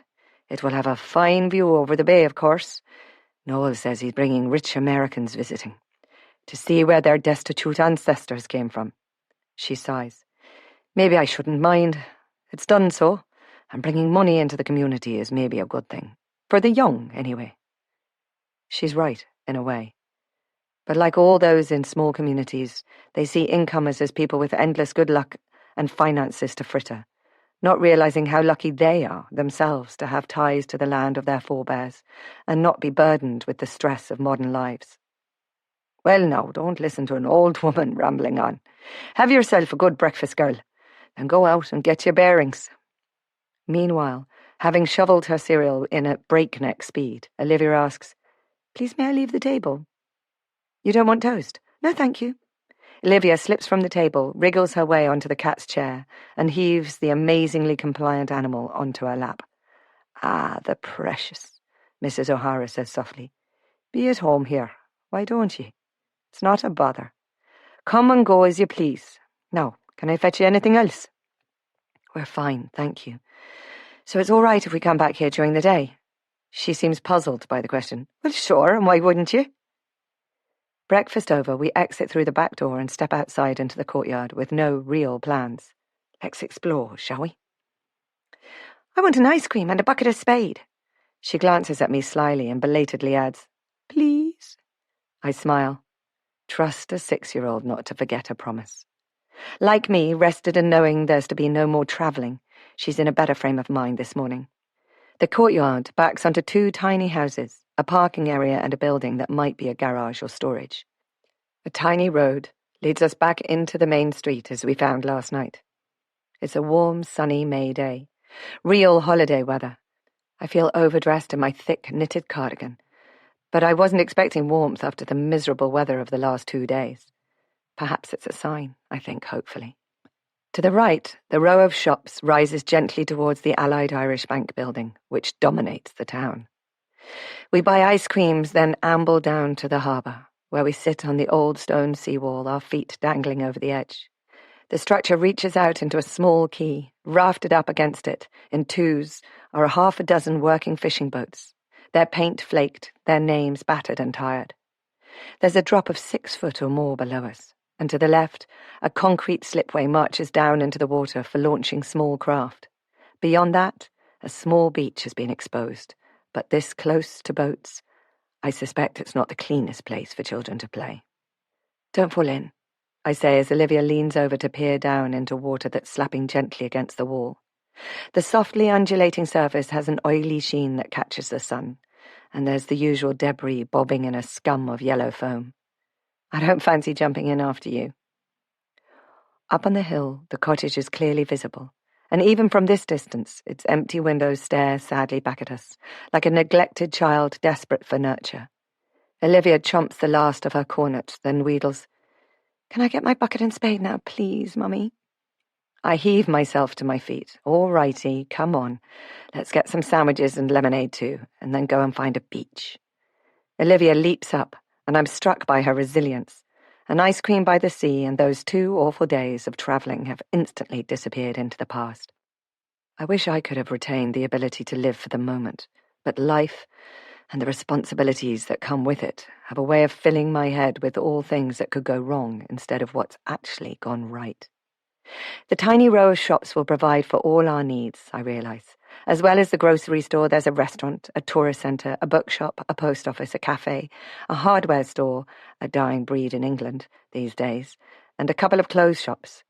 It will have a fine view over the bay, of course. Noel says he's bringing rich Americans visiting, to see where their destitute ancestors came from. She sighs. Maybe I shouldn't mind. It's done so, and bringing money into the community is maybe a good thing. For the young, anyway. She's right, in a way. But like all those in small communities, they see incomers as people with endless good luck and finances to fritter, not realizing how lucky they are themselves to have ties to the land of their forebears and not be burdened with the stress of modern lives. Well, now, don't listen to an old woman rambling on. Have yourself a good breakfast, girl, then go out and get your bearings. Meanwhile, having shoveled her cereal in a breakneck speed, Olivia asks, "Please, may I leave the table?" "You don't want toast?" "No, thank you." Olivia slips from the table, wriggles her way onto the cat's chair, and heaves the amazingly compliant animal onto her lap. "Ah, the precious," Mrs. O'Hara says softly. "Be at home here, why don't ye? It's not a bother. Come and go as you please. Now, can I fetch you anything else?" "We're fine, thank you. So it's all right if we come back here during the day?" She seems puzzled by the question. "Well, sure, and why wouldn't you?" Breakfast over, we exit through the back door and step outside into the courtyard with no real plans. Let's explore, shall we? "I want an ice cream and a bucket of spade." She glances at me slyly and belatedly adds, "Please?" I smile. Trust a 6-year-old not to forget a promise. Like me, rested in knowing there's to be no more travelling, she's in a better frame of mind this morning. The courtyard backs onto 2 tiny houses, a parking area and a building that might be a garage or storage. A tiny road leads us back into the main street as we found last night. It's a warm, sunny May day. Real holiday weather. I feel overdressed in my thick, knitted cardigan, but I wasn't expecting warmth after the miserable weather of the last 2 days. Perhaps it's a sign, I think, hopefully. To the right, the row of shops rises gently towards the Allied Irish Bank building, which dominates the town. We buy ice creams, then amble down to the harbour, where we sit on the old stone seawall, our feet dangling over the edge. The structure reaches out into a small quay. Rafted up against it, in twos, are a half a dozen working fishing boats, their paint flaked, their names battered and tired. There's a drop of 6 foot or more below us, and to the left, a concrete slipway marches down into the water for launching small craft. Beyond that, a small beach has been exposed, but this close to boats, I suspect it's not the cleanest place for children to play. "Don't fall in," I say as Olivia leans over to peer down into water that's slapping gently against the wall. The softly undulating surface has an oily sheen that catches the sun, and there's the usual debris bobbing in a scum of yellow foam. I don't fancy jumping in after you. Up on the hill, the cottage is clearly visible, and even from this distance, its empty windows stare sadly back at us, like a neglected child desperate for nurture. Olivia chomps the last of her cornet, then wheedles, "Can I get my bucket and spade now, please, Mummy?" I heave myself to my feet. "All righty, come on. Let's get some sandwiches and lemonade too, and then go and find a beach." Olivia leaps up, and I'm struck by her resilience. An ice cream by the sea and those 2 awful days of travelling have instantly disappeared into the past. I wish I could have retained the ability to live for the moment, but life and the responsibilities that come with it have a way of filling my head with all things that could go wrong instead of what's actually gone right. The tiny row of shops will provide for all our needs, I realise. As well as the grocery store, there's a restaurant, a tourist centre, a bookshop, a post office, a cafe, a hardware store, a dying breed in England these days, and a couple of clothes shops.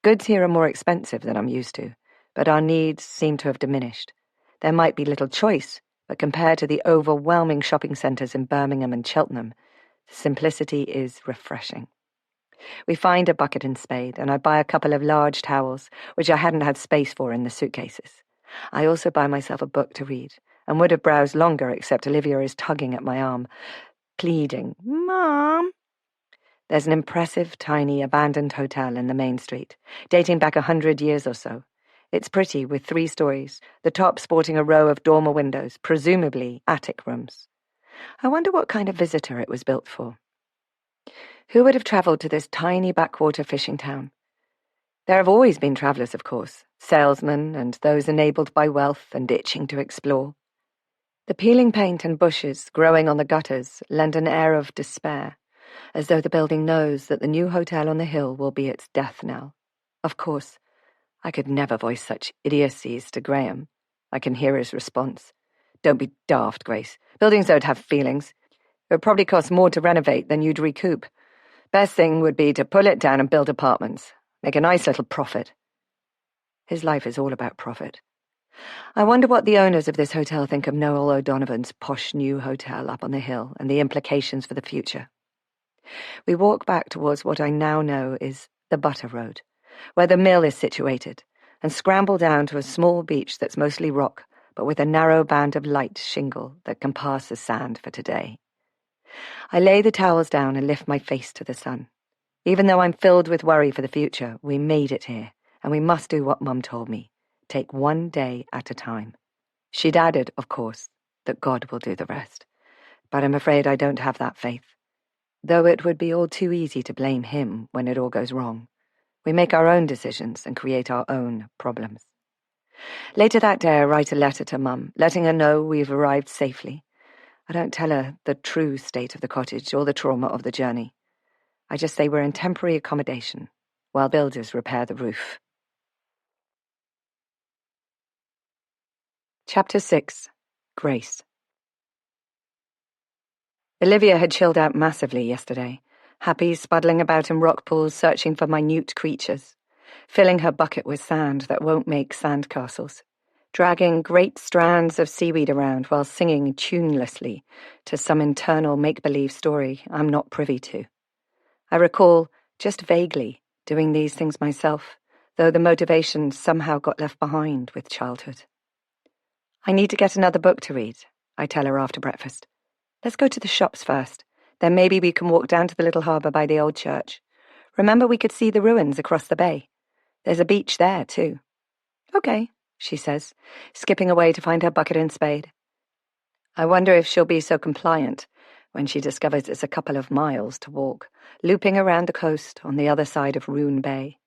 Goods here are more expensive than I'm used to, but our needs seem to have diminished. There might be little choice, but compared to the overwhelming shopping centres in Birmingham and Cheltenham, the simplicity is refreshing. We find a bucket and spade, and I buy a couple of large towels, which I hadn't had space for in the suitcases. I also buy myself a book to read, and would have browsed longer except Olivia is tugging at my arm, pleading, "Mom." There's an impressive, tiny, abandoned hotel in the main street, dating back 100 years or so. It's pretty, with 3 stories, the top sporting a row of dormer windows, presumably attic rooms. I wonder what kind of visitor it was built for. Who would have travelled to this tiny backwater fishing town? There have always been travellers, of course, salesmen and those enabled by wealth and itching to explore. The peeling paint and bushes growing on the gutters lend an air of despair, as though the building knows that the new hotel on the hill will be its death knell. Of course, I could never voice such idiocies to Graham. I can hear his response. "Don't be daft, Grace. Buildings don't have feelings. It would probably cost more to renovate than you'd recoup. Best thing would be to pull it down and build apartments. Make a nice little profit." His life is all about profit. I wonder what the owners of this hotel think of Noel O'Donovan's posh new hotel up on the hill and the implications for the future. We walk back towards what I now know is the Butter Road, where the mill is situated, and scramble down to a small beach that's mostly rock, but with a narrow band of light shingle that can pass as sand for today. I lay the towels down and lift my face to the sun. Even though I'm filled with worry for the future, we made it here, and we must do what Mum told me. Take one day at a time. She'd added, of course, that God will do the rest. But I'm afraid I don't have that faith. Though it would be all too easy to blame him when it all goes wrong. We make our own decisions and create our own problems. Later that day I write a letter to Mum, letting her know we've arrived safely. I don't tell her the true state of the cottage or the trauma of the journey. I just say we're in temporary accommodation, while builders repair the roof. Chapter 6. Grace. Olivia had chilled out massively yesterday, happy spuddling about in rock pools searching for minute creatures, filling her bucket with sand that won't make sandcastles, dragging great strands of seaweed around while singing tunelessly to some internal make-believe story I'm not privy to. I recall, just vaguely, doing these things myself, though the motivation somehow got left behind with childhood. "I need to get another book to read," I tell her after breakfast. "Let's go to the shops first. Then maybe we can walk down to the little harbour by the old church. Remember we could see the ruins across the bay? There's a beach there, too." "Okay," she says, skipping away to find her bucket and spade. I wonder if she'll be so compliant when she discovers it's a couple of miles to walk, looping around the coast on the other side of Roone Bay.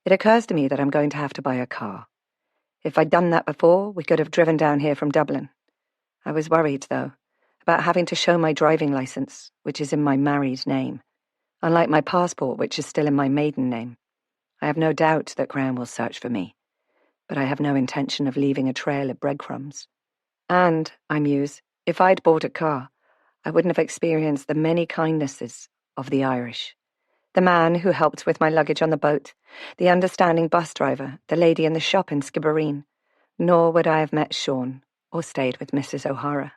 It occurs to me that I'm going to have to buy a car. If I'd done that before, we could have driven down here from Dublin. I was worried, though, about having to show my driving licence, which is in my married name, unlike my passport, which is still in my maiden name. I have no doubt that Graham will search for me, but I have no intention of leaving a trail of breadcrumbs. And, I muse, if I'd bought a car, I wouldn't have experienced the many kindnesses of the Irish. The man who helped with my luggage on the boat, the understanding bus driver, the lady in the shop in Skibbereen, nor would I have met Sean or stayed with Mrs. O'Hara.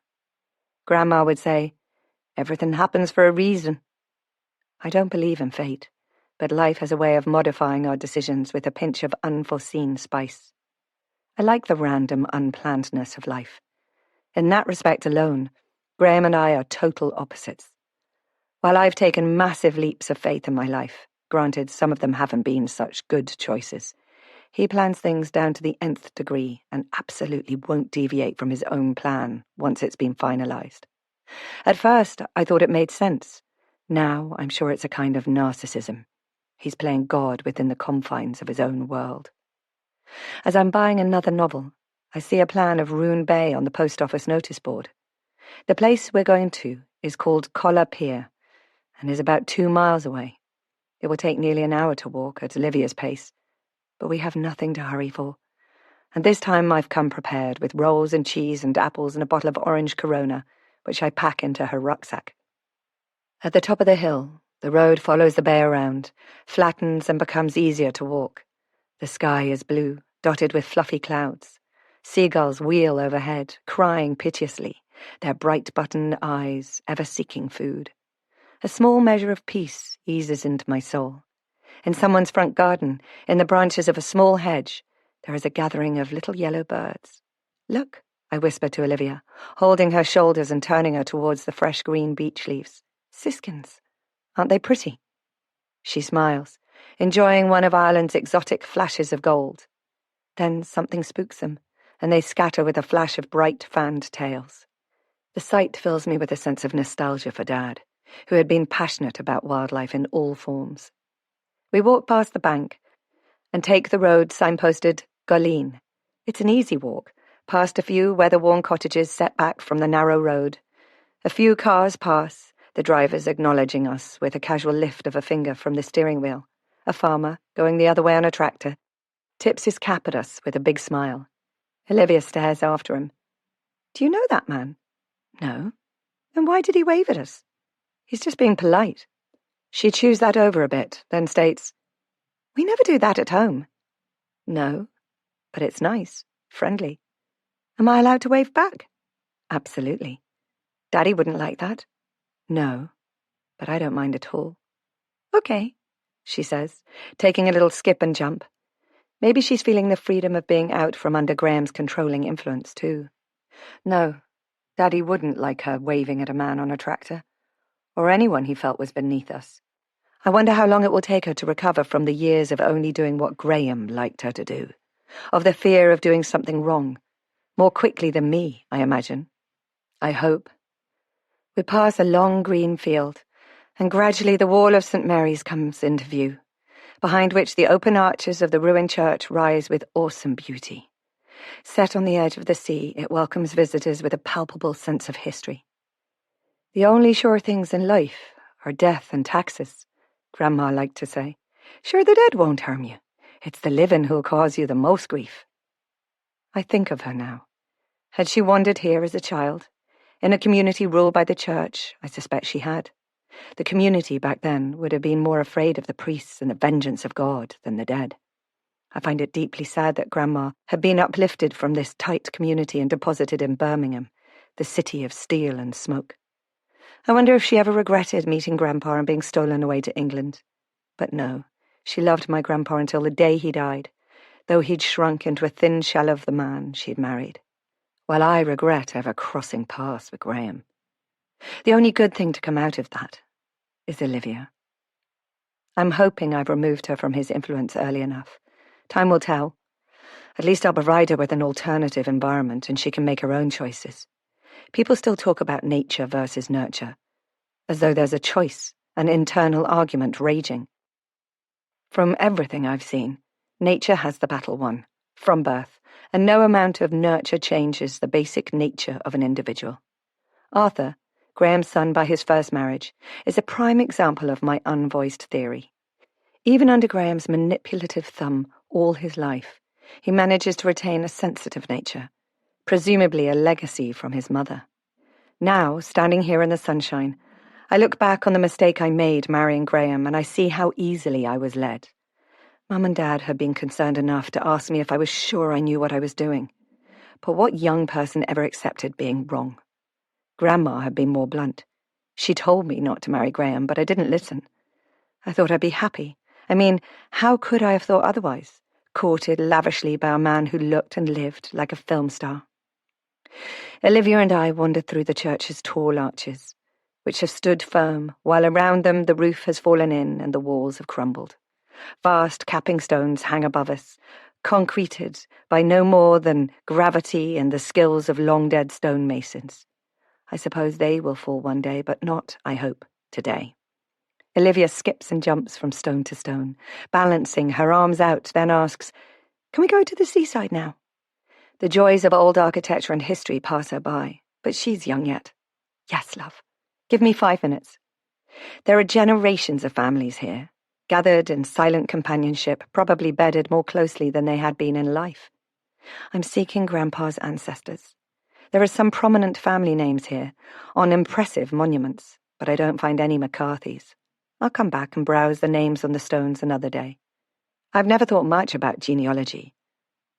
Grandma would say, "Everything happens for a reason." I don't believe in fate, but life has a way of modifying our decisions with a pinch of unforeseen spice. I like the random unplannedness of life. In that respect alone, Graham and I are total opposites. While I've taken massive leaps of faith in my life, granted some of them haven't been such good choices, he plans things down to the nth degree and absolutely won't deviate from his own plan once it's been finalised. At first, I thought it made sense. Now, I'm sure it's a kind of narcissism. He's playing God within the confines of his own world. As I'm buying another novel, I see a plan of Roone Bay on the post office notice board. The place we're going to is called Collar Pier, and is about 2 miles away. It will take nearly an hour to walk at Olivia's pace, but we have nothing to hurry for. And this time I've come prepared with rolls and cheese and apples and a bottle of orange Corona, which I pack into her rucksack. At the top of the hill, the road follows the bay around, flattens and becomes easier to walk. The sky is blue, dotted with fluffy clouds. Seagulls wheel overhead, crying piteously, their bright-buttoned eyes ever seeking food. A small measure of peace eases into my soul. In someone's front garden, in the branches of a small hedge, there is a gathering of little yellow birds. "Look," I whisper to Olivia, holding her shoulders and turning her towards the fresh green beech leaves. "Siskins. Aren't they pretty?" She smiles, enjoying one of Ireland's exotic flashes of gold. Then something spooks them, and they scatter with a flash of bright fanned tails. The sight fills me with a sense of nostalgia for Dad, who had been passionate about wildlife in all forms. We walk past the bank and take the road signposted Goleen. It's an easy walk, past a few weather-worn cottages set back from the narrow road. A few cars pass, the drivers acknowledging us with a casual lift of a finger from the steering wheel. A farmer, going the other way on a tractor, tips his cap at us with a big smile. Olivia stares after him. "Do you know that man?" "No." "Then why did he wave at us?" "He's just being polite." She chews that over a bit, then states, "We never do that at home." "No, but it's nice, friendly." "Am I allowed to wave back?" "Absolutely." "Daddy wouldn't like that." "No, but I don't mind at all." "Okay," she says, taking a little skip and jump. Maybe she's feeling the freedom of being out from under Graham's controlling influence, too. No, Daddy wouldn't like her waving at a man on a tractor, or anyone he felt was beneath us. I wonder how long it will take her to recover from the years of only doing what Graham liked her to do, of the fear of doing something wrong, more quickly than me, I imagine. I hope. We pass a long green field, and gradually the wall of St. Mary's comes into view, behind which the open arches of the ruined church rise with awesome beauty. Set on the edge of the sea, it welcomes visitors with a palpable sense of history. "The only sure things in life are death and taxes," Grandma liked to say. "Sure, the dead won't harm you. It's the living who'll cause you the most grief." I think of her now. Had she wandered here as a child? In a community ruled by the church, I suspect she had. The community back then would have been more afraid of the priests and the vengeance of God than the dead. I find it deeply sad that Grandma had been uplifted from this tight community and deposited in Birmingham, the city of steel and smoke. I wonder if she ever regretted meeting Grandpa and being stolen away to England. But no, she loved my Grandpa until the day he died, though he'd shrunk into a thin shell of the man she'd married. While I regret ever crossing paths with Graham. The only good thing to come out of that is Olivia. I'm hoping I've removed her from his influence early enough. Time will tell. At least I'll provide her with an alternative environment and she can make her own choices. People still talk about nature versus nurture, as though there's a choice, an internal argument raging. From everything I've seen, nature has the battle won, from birth, and no amount of nurture changes the basic nature of an individual. Arthur, Graham's son by his first marriage, is a prime example of my unvoiced theory. Even under Graham's manipulative thumb all his life, he manages to retain a sensitive nature, presumably a legacy from his mother. Now, standing here in the sunshine, I look back on the mistake I made marrying Graham and I see how easily I was led. Mum and Dad had been concerned enough to ask me if I was sure I knew what I was doing. But what young person ever accepted being wrong? Grandma had been more blunt. She told me not to marry Graham, but I didn't listen. I thought I'd be happy. I mean, how could I have thought otherwise? Courted lavishly by a man who looked and lived like a film star. Olivia and I wandered through the church's tall arches, which have stood firm, while around them the roof has fallen in and the walls have crumbled. Vast capping stones hang above us, concreted by no more than gravity and the skills of long-dead stonemasons. I suppose they will fall one day, but not, I hope, today. Olivia skips and jumps from stone to stone, balancing, her arms out, then asks, "Can we go to the seaside now?" The joys of old architecture and history pass her by, but she's young yet. "Yes, love. Give me 5 minutes." There are generations of families here, gathered in silent companionship, probably bedded more closely than they had been in life. I'm seeking Grandpa's ancestors. There are some prominent family names here, on impressive monuments, but I don't find any McCarthys. I'll come back and browse the names on the stones another day. I've never thought much about genealogy.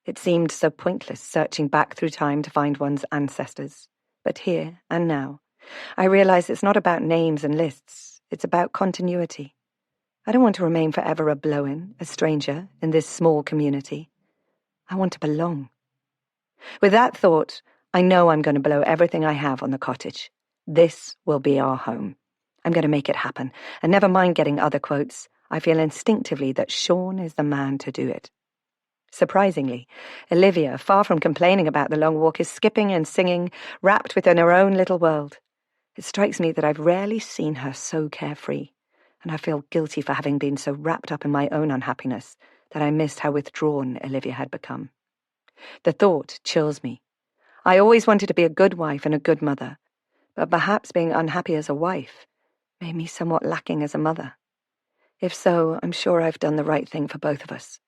It seemed so pointless searching back through time to find one's ancestors. But here and now, I realize it's not about names and lists. It's about continuity. I don't want to remain forever a blow-in, a stranger, in this small community. I want to belong. With that thought, I know I'm going to blow everything I have on the cottage. This will be our home. I'm going to make it happen, and never mind getting other quotes. I feel instinctively that Sean is the man to do it. Surprisingly, Olivia, far from complaining about the long walk, is skipping and singing, wrapped within her own little world. It strikes me that I've rarely seen her so carefree, and I feel guilty for having been so wrapped up in my own unhappiness that I missed how withdrawn Olivia had become. The thought chills me. I always wanted to be a good wife and a good mother, but perhaps being unhappy as a wife made me somewhat lacking as a mother. If so, I'm sure I've done the right thing for both of us.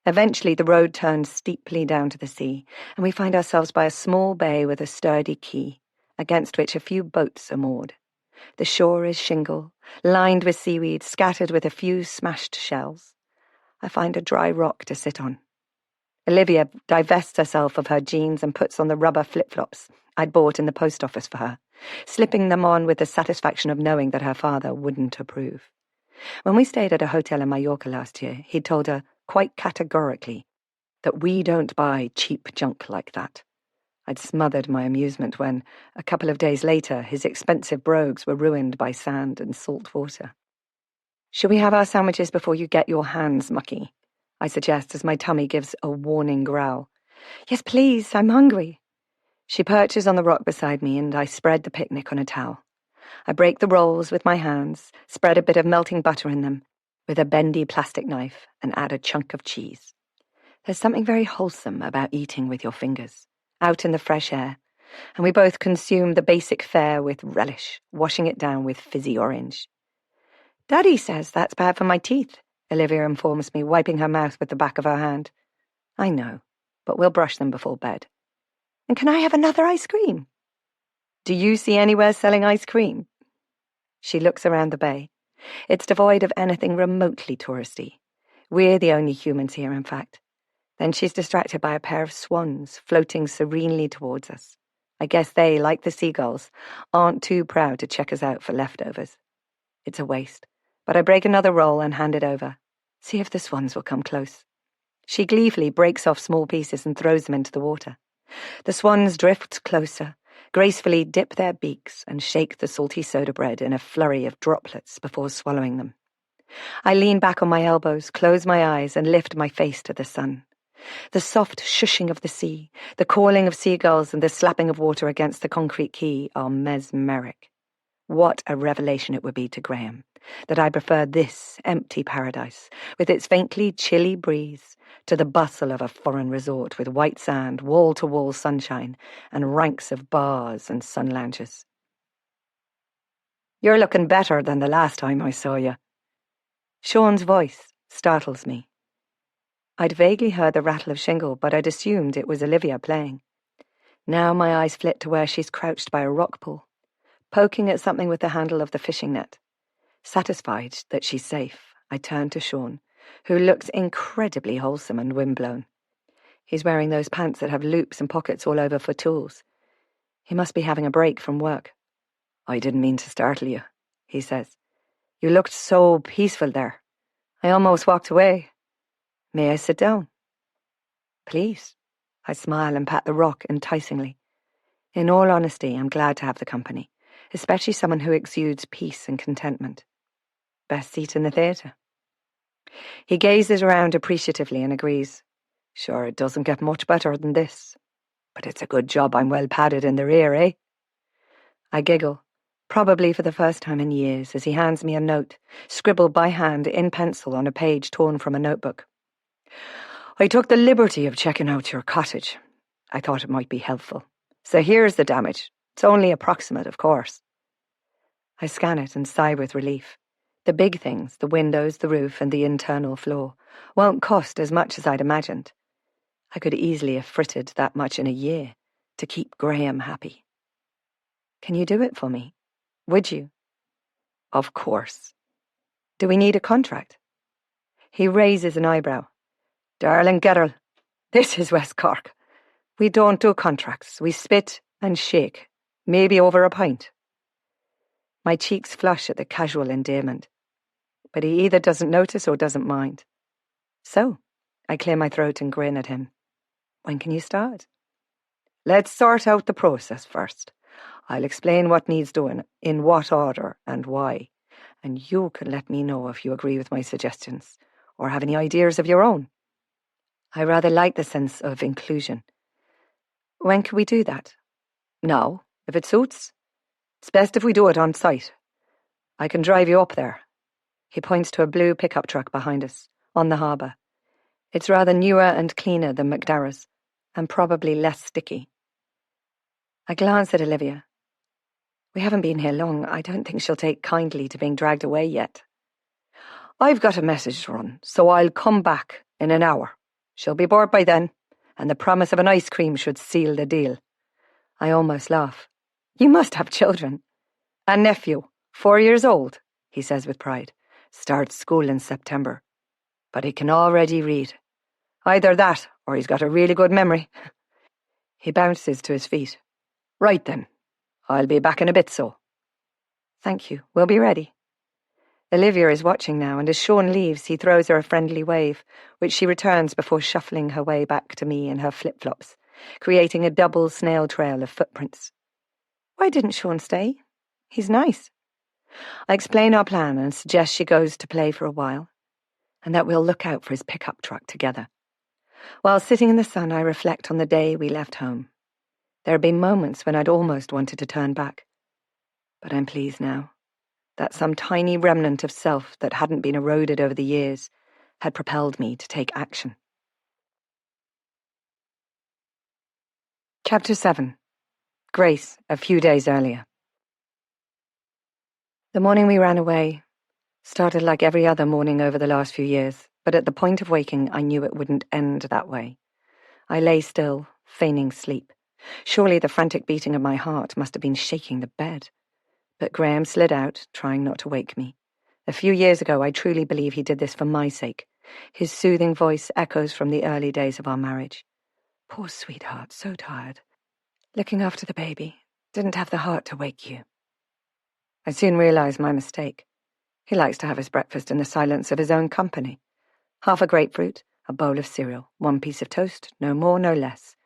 Eventually, the road turns steeply down to the sea, and we find ourselves by a small bay with a sturdy quay, against which a few boats are moored. The shore is shingle, lined with seaweed, scattered with a few smashed shells. I find a dry rock to sit on. Olivia divests herself of her jeans and puts on the rubber flip-flops I'd bought in the post office for her, slipping them on with the satisfaction of knowing that her father wouldn't approve. When we stayed at a hotel in Mallorca last year, he'd told her, quite categorically, that we don't buy cheap junk like that. I'd smothered my amusement when, a couple of days later, his expensive brogues were ruined by sand and salt water. "Shall we have our sandwiches before you get your hands mucky?" I suggest as my tummy gives a warning growl. "Yes, please, I'm hungry." She perches on the rock beside me, and I spread the picnic on a towel. I break the rolls with my hands, spread a bit of melting butter in them with a bendy plastic knife, and add a chunk of cheese. There's something very wholesome about eating with your fingers, out in the fresh air, and we both consume the basic fare with relish, washing it down with fizzy orange. "Daddy says that's bad for my teeth," Olivia informs me, wiping her mouth with the back of her hand. "I know, but we'll brush them before bed." "And can I have another ice cream?" "Do you see anywhere selling ice cream?" She looks around the bay. It's devoid of anything remotely touristy. We're the only humans here, in fact. Then she's distracted by a pair of swans floating serenely towards us. I guess they, like the seagulls, aren't too proud to check us out for leftovers. It's a waste, but I break another roll and hand it over. See if the swans will come close. She gleefully breaks off small pieces and throws them into the water. The swans drift closer, gracefully dip their beaks and shake the salty soda bread in a flurry of droplets before swallowing them. I lean back on my elbows, close my eyes, and lift my face to the sun. The soft shushing of the sea, the calling of seagulls, and the slapping of water against the concrete quay are mesmeric. What a revelation it would be to Graham, that I prefer this empty paradise, with its faintly chilly breeze, to the bustle of a foreign resort with white sand, wall-to-wall sunshine, and ranks of bars and sun lounges. "You're looking better than the last time I saw you." Sean's voice startles me. I'd vaguely heard the rattle of shingle, but I'd assumed it was Olivia playing. Now my eyes flit to where she's crouched by a rock pool, poking at something with the handle of the fishing net. Satisfied that she's safe, I turn to Sean, who looks incredibly wholesome and windblown. He's wearing those pants that have loops and pockets all over for tools. He must be having a break from work. "I didn't mean to startle you," he says. "You looked so peaceful there. I almost walked away. May I sit down?" "Please." I smile and pat the rock enticingly. In all honesty, I'm glad to have the company, especially someone who exudes peace and contentment. Best seat in the theatre. He gazes around appreciatively and agrees. "Sure, it doesn't get much better than this. But it's a good job I'm well padded in the rear, eh?" I giggle, probably for the first time in years, as he hands me a note, scribbled by hand in pencil on a page torn from a notebook. "I took the liberty of checking out your cottage. I thought it might be helpful. So here's the damage. It's only approximate, of course." I scan it and sigh with relief. The big things, the windows, the roof, and the internal floor, won't cost as much as I'd imagined. I could easily have frittered that much in a year to keep Graham happy. "Can you do it for me? Would you?" "Of course." "Do we need a contract?" He raises an eyebrow. "Darling girl, This is West Cork. We don't do contracts. We spit and shake, maybe over a pint. My cheeks flush at the casual endearment, but he either doesn't notice or doesn't mind. So, I clear my throat and grin at him. When can you start? Let's sort out the process first. I'll explain what needs doing, in what order, and why. And you can let me know if you agree with my suggestions, or have any ideas of your own. I rather like the sense of inclusion. When can we do that? Now, if it suits. It's best if we do it on site. I can drive you up there. He points to a blue pickup truck behind us, on the harbour. It's rather newer and cleaner than McDarragh's, and probably less sticky. I glance at Olivia. We haven't been here long. I don't think she'll take kindly to being dragged away yet. I've got a message to run, so I'll come back in an hour. She'll be bored by then, and the promise of an ice cream should seal the deal. I almost laugh. You must have children. A nephew, 4 years old, he says with pride. Starts school in September. But he can already read. Either that, or he's got a really good memory. He bounces to his feet. Right then. I'll be back in a bit, so. Thank you. We'll be ready. Olivia is watching now, and as Sean leaves, he throws her a friendly wave, which she returns before shuffling her way back to me in her flip-flops, creating a double snail trail of footprints. Why didn't Sean stay? He's nice. I explain our plan and suggest she goes to play for a while, and that we'll look out for his pickup truck together. While sitting in the sun, I reflect on the day we left home. There have been moments when I'd almost wanted to turn back. But I'm pleased now that some tiny remnant of self that hadn't been eroded over the years had propelled me to take action. Chapter 7. Grace, a few days earlier. The morning we ran away started like every other morning over the last few years, but at the point of waking, I knew it wouldn't end that way. I lay still, feigning sleep. Surely the frantic beating of my heart must have been shaking the bed. But Graham slid out, trying not to wake me. A few years ago, I truly believe he did this for my sake. His soothing voice echoes from the early days of our marriage. Poor sweetheart, so tired. Looking after the baby. Didn't have the heart to wake you. I soon realized my mistake. He likes to have his breakfast in the silence of his own company. Half a grapefruit, a bowl of cereal, 1 piece of toast, no more, no less.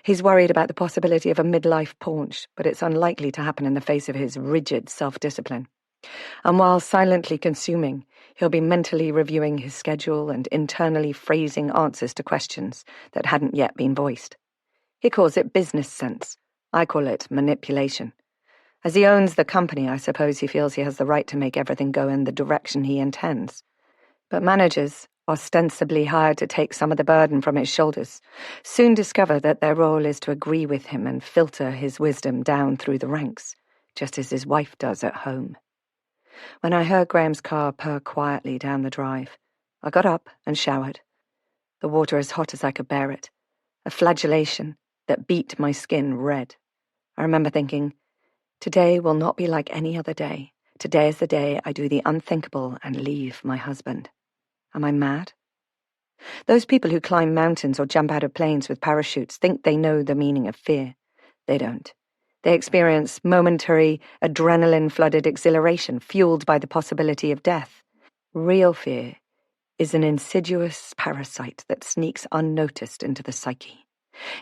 He's worried about the possibility of a midlife paunch, but it's unlikely to happen in the face of his rigid self-discipline. And while silently consuming, he'll be mentally reviewing his schedule and internally phrasing answers to questions that hadn't yet been voiced. He calls it business sense. I call it manipulation. As he owns the company, I suppose he feels he has the right to make everything go in the direction he intends. But managers, ostensibly hired to take some of the burden from his shoulders, soon discover that their role is to agree with him and filter his wisdom down through the ranks, just as his wife does at home. When I heard Graham's car purr quietly down the drive, I got up and showered. The water as hot as I could bear it, a flagellation that beat my skin red. I remember thinking, today will not be like any other day. Today is the day I do the unthinkable and leave my husband. Am I mad? Those people who climb mountains or jump out of planes with parachutes think they know the meaning of fear. They don't. They experience momentary, adrenaline-flooded exhilaration fueled by the possibility of death. Real fear is an insidious parasite that sneaks unnoticed into the psyche,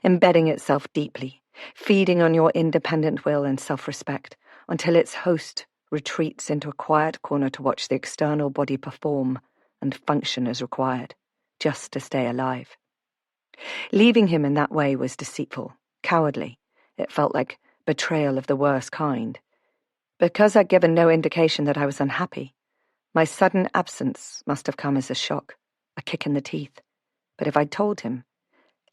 embedding itself deeply, feeding on your independent will and self-respect until its host retreats into a quiet corner to watch the external body perform and function as required, just to stay alive. Leaving him in that way was deceitful, cowardly. It felt like betrayal of the worst kind. Because I'd given no indication that I was unhappy, my sudden absence must have come as a shock, a kick in the teeth. But if I'd told him,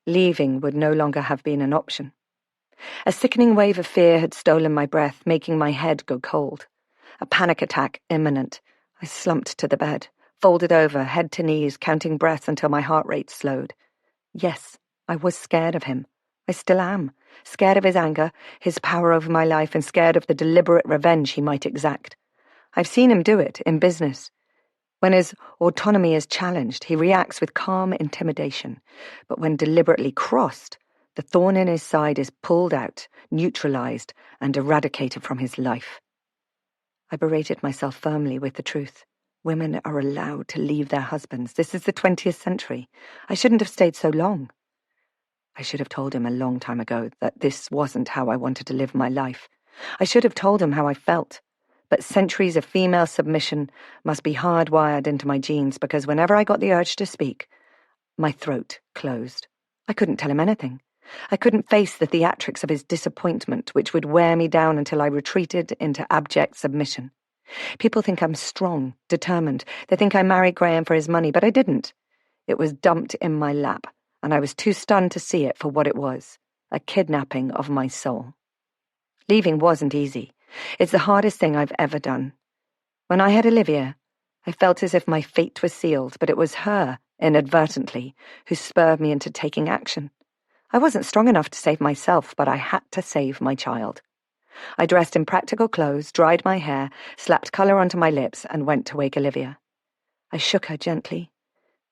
leaving would no longer have been an option. A sickening wave of fear had stolen my breath, making my head go cold. A panic attack imminent. I slumped to the bed, folded over, head to knees, counting breaths until my heart rate slowed. Yes, I was scared of him. I still am. Scared of his anger, his power over my life, and scared of the deliberate revenge he might exact. I've seen him do it in business. When his autonomy is challenged, he reacts with calm intimidation, but when deliberately crossed, the thorn in his side is pulled out, neutralized, and eradicated from his life. I berated myself firmly with the truth. Women are allowed to leave their husbands. This is the 20th century. I shouldn't have stayed so long. I should have told him a long time ago that this wasn't how I wanted to live my life. I should have told him how I felt. But centuries of female submission must be hardwired into my genes, because whenever I got the urge to speak, my throat closed. I couldn't tell him anything. I couldn't face the theatrics of his disappointment, which would wear me down until I retreated into abject submission. People think I'm strong, determined. They think I married Graham for his money, but I didn't. It was dumped in my lap, and I was too stunned to see it for what it was, a kidnapping of my soul. Leaving wasn't easy. It's the hardest thing I've ever done. When I had Olivia, I felt as if my fate was sealed, but it was her, inadvertently, who spurred me into taking action. I wasn't strong enough to save myself, but I had to save my child. I dressed in practical clothes, dried my hair, slapped colour onto my lips, and went to wake Olivia. I shook her gently.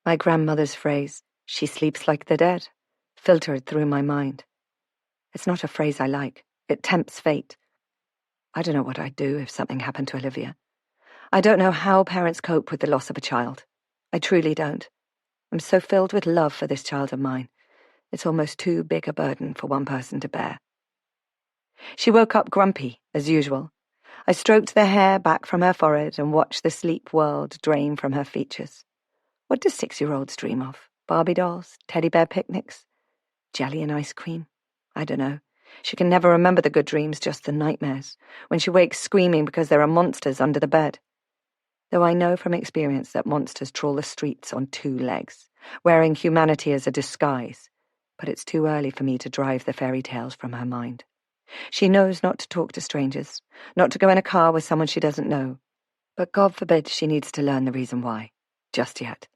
My grandmother's phrase, "She sleeps like the dead," filtered through my mind. It's not a phrase I like. It tempts fate. I don't know what I'd do if something happened to Olivia. I don't know how parents cope with the loss of a child. I truly don't. I'm so filled with love for this child of mine. It's almost too big a burden for one person to bear. She woke up grumpy, as usual. I stroked the hair back from her forehead and watched the sleep world drain from her features. What do 6-year-olds dream of? Barbie dolls? Teddy bear picnics? Jelly and ice cream? I don't know. She can never remember the good dreams, just the nightmares, when she wakes screaming because there are monsters under the bed. Though I know from experience that monsters trawl the streets on 2 legs, wearing humanity as a disguise, but it's too early for me to drive the fairy tales from her mind. She knows not to talk to strangers, not to go in a car with someone she doesn't know, but God forbid she needs to learn the reason why, just yet.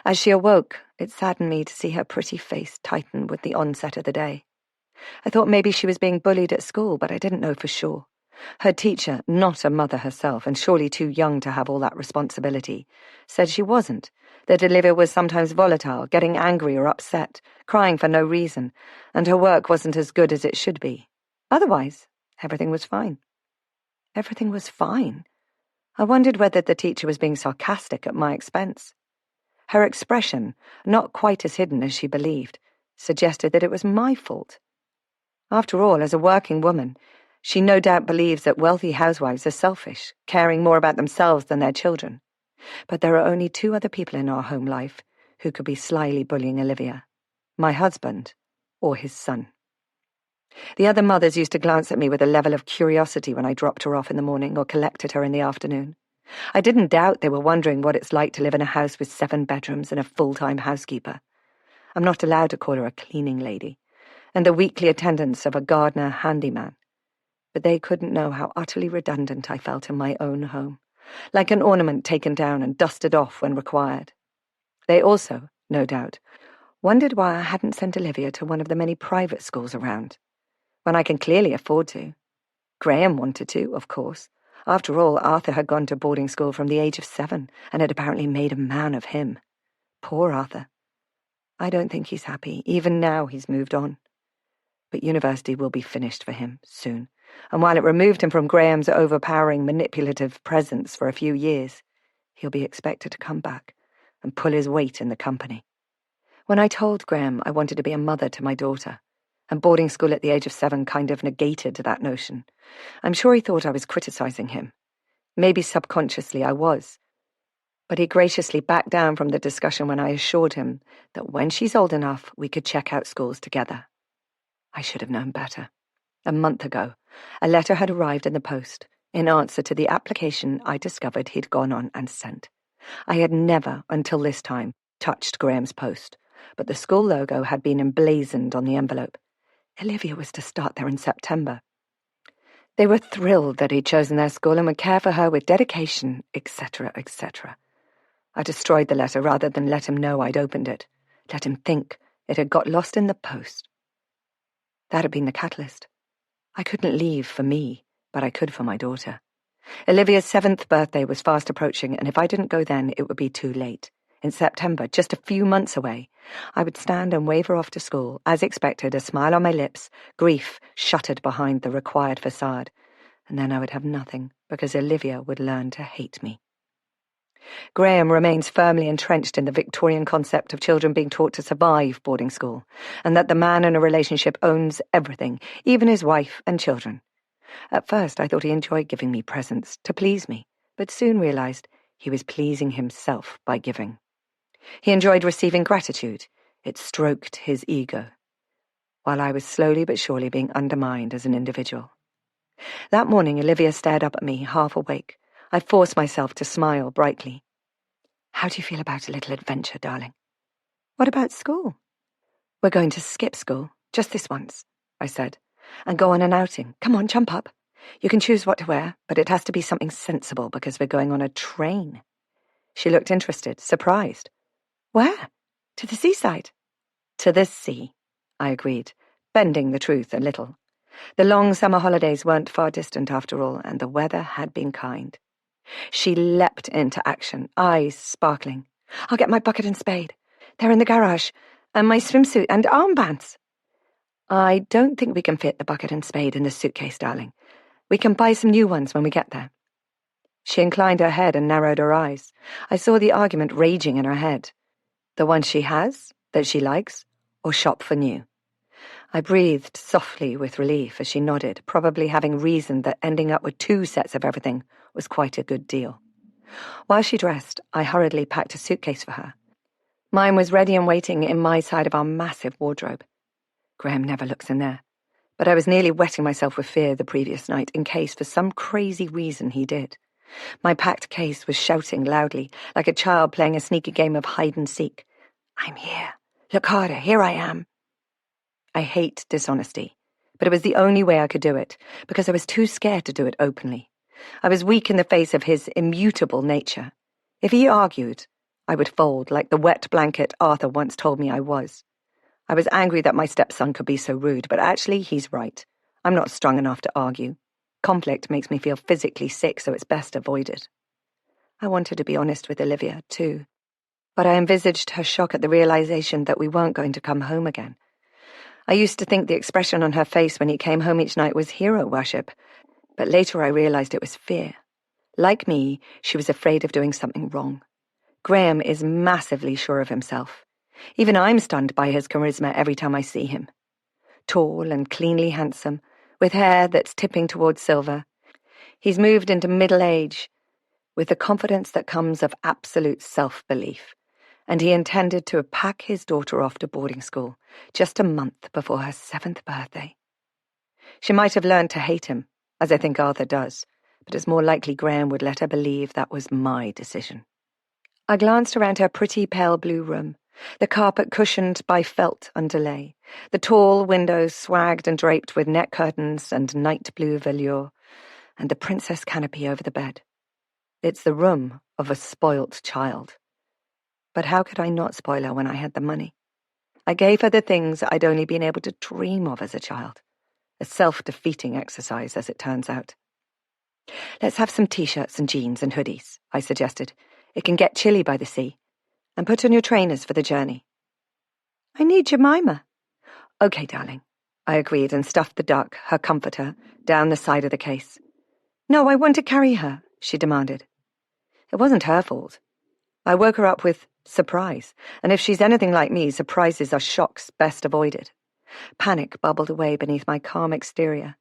As she awoke, it saddened me to see her pretty face tighten with the onset of the day. I thought maybe she was being bullied at school, but I didn't know for sure. Her teacher, not a mother herself, and surely too young to have all that responsibility, said she wasn't, that Olivia was sometimes volatile, getting angry or upset, crying for no reason, and her work wasn't as good as it should be. Otherwise, everything was fine. Everything was fine. I wondered whether the teacher was being sarcastic at my expense. Her expression, not quite as hidden as she believed, suggested that it was my fault. After all, as a working woman, she no doubt believes that wealthy housewives are selfish, caring more about themselves than their children. But there are only 2 other people in our home life who could be slyly bullying Olivia: my husband or his son. The other mothers used to glance at me with a level of curiosity when I dropped her off in the morning or collected her in the afternoon. I didn't doubt they were wondering what it's like to live in a house with 7 bedrooms and a full-time housekeeper. I'm not allowed to call her a cleaning lady, and the weekly attendance of a gardener handyman. But they couldn't know how utterly redundant I felt in my own home, like an ornament taken down and dusted off when required. They also, no doubt, wondered why I hadn't sent Olivia to one of the many private schools around, when I can clearly afford to. Graham wanted to, of course. After all, Arthur had gone to boarding school from the age of 7 and had apparently made a man of him. Poor Arthur. I don't think he's happy. Even now he's moved on. But university will be finished for him soon, and while it removed him from Graham's overpowering, manipulative presence for a few years, he'll be expected to come back and pull his weight in the company. When I told Graham I wanted to be a mother to my daughter, and boarding school at the age of 7 kind of negated that notion, I'm sure he thought I was criticizing him. Maybe subconsciously I was. But he graciously backed down from the discussion when I assured him that when she's old enough, we could check out schools together. I should have known better. A month ago, a letter had arrived in the post, in answer to the application I discovered he'd gone on and sent. I had never, until this time, touched Graham's post, but the school logo had been emblazoned on the envelope. Olivia was to start there in September. They were thrilled that he'd chosen their school and would care for her with dedication, etc., etc. I destroyed the letter rather than let him know I'd opened it, let him think it had got lost in the post. That had been the catalyst. I couldn't leave for me, but I could for my daughter. Olivia's 7th birthday was fast approaching, and if I didn't go then, it would be too late. In September, just a few months away, I would stand and wave her off to school, as expected, a smile on my lips, grief shuttered behind the required facade, and then I would have nothing, because Olivia would learn to hate me. Graham remains firmly entrenched in the Victorian concept of children being taught to survive boarding school, and that the man in a relationship owns everything, even his wife and children. At first, I thought he enjoyed giving me presents to please me, but soon realized he was pleasing himself by giving. He enjoyed receiving gratitude. It stroked his ego, while I was slowly but surely being undermined as an individual. That morning, Olivia stared up at me, half awake. I forced myself to smile brightly. "How do you feel about a little adventure, darling?" "What about school?" "We're going to skip school, just this once," I said, "and go on an outing. Come on, jump up. You can choose what to wear, but it has to be something sensible because we're going on a train." She looked interested, surprised. "Where? To the seaside?" "To the sea," I agreed, bending the truth a little. The long summer holidays weren't far distant after all, and the weather had been kind. She leapt into action, eyes sparkling. "I'll get my bucket and spade. They're in the garage. And my swimsuit and armbands." "I don't think we can fit the bucket and spade in the suitcase, darling. We can buy some new ones when we get there." She inclined her head and narrowed her eyes. I saw the argument raging in her head. The ones she has, that she likes, or shop for new. I breathed softly with relief as she nodded, probably having reasoned that ending up with 2 sets of everything was quite a good deal. While she dressed, I hurriedly packed a suitcase for her. Mine was ready and waiting in my side of our massive wardrobe. Graham never looks in there, but I was nearly wetting myself with fear the previous night in case for some crazy reason he did. My packed case was shouting loudly, like a child playing a sneaky game of hide-and-seek. "I'm here. Look harder. Here I am." I hate dishonesty, but it was the only way I could do it, because I was too scared to do it openly. I was weak in the face of his immutable nature. If he argued, I would fold like the wet blanket Arthur once told me I was. I was angry that my stepson could be so rude, but actually he's right. I'm not strong enough to argue. Conflict makes me feel physically sick, so it's best avoided. I wanted to be honest with Olivia, too, but I envisaged her shock at the realization that we weren't going to come home again. I used to think the expression on her face when he came home each night was hero worship, but later I realized it was fear. Like me, she was afraid of doing something wrong. Graham is massively sure of himself. Even I'm stunned by his charisma every time I see him. Tall and cleanly handsome, with hair that's tipping towards silver. He's moved into middle age, with the confidence that comes of absolute self-belief, and he intended to pack his daughter off to boarding school just a month before her 7th birthday. She might have learned to hate him, as I think Arthur does, but it's more likely Graham would let her believe that was my decision. I glanced around her pretty pale blue room, the carpet cushioned by felt underlay, the tall windows swagged and draped with net curtains and night blue velour, and the princess canopy over the bed. It's the room of a spoilt child. But how could I not spoil her when I had the money? I gave her the things I'd only been able to dream of as a child. A self-defeating exercise, as it turns out. "Let's have some t-shirts and jeans and hoodies," I suggested. "It can get chilly by the sea. And put on your trainers for the journey." "I need Jemima." "Okay, darling," I agreed and stuffed the duck, her comforter, down the side of the case. "No, I want to carry her," she demanded. It wasn't her fault. I woke her up with surprise, and if she's anything like me, surprises are shocks best avoided. Panic bubbled away beneath my calm exterior.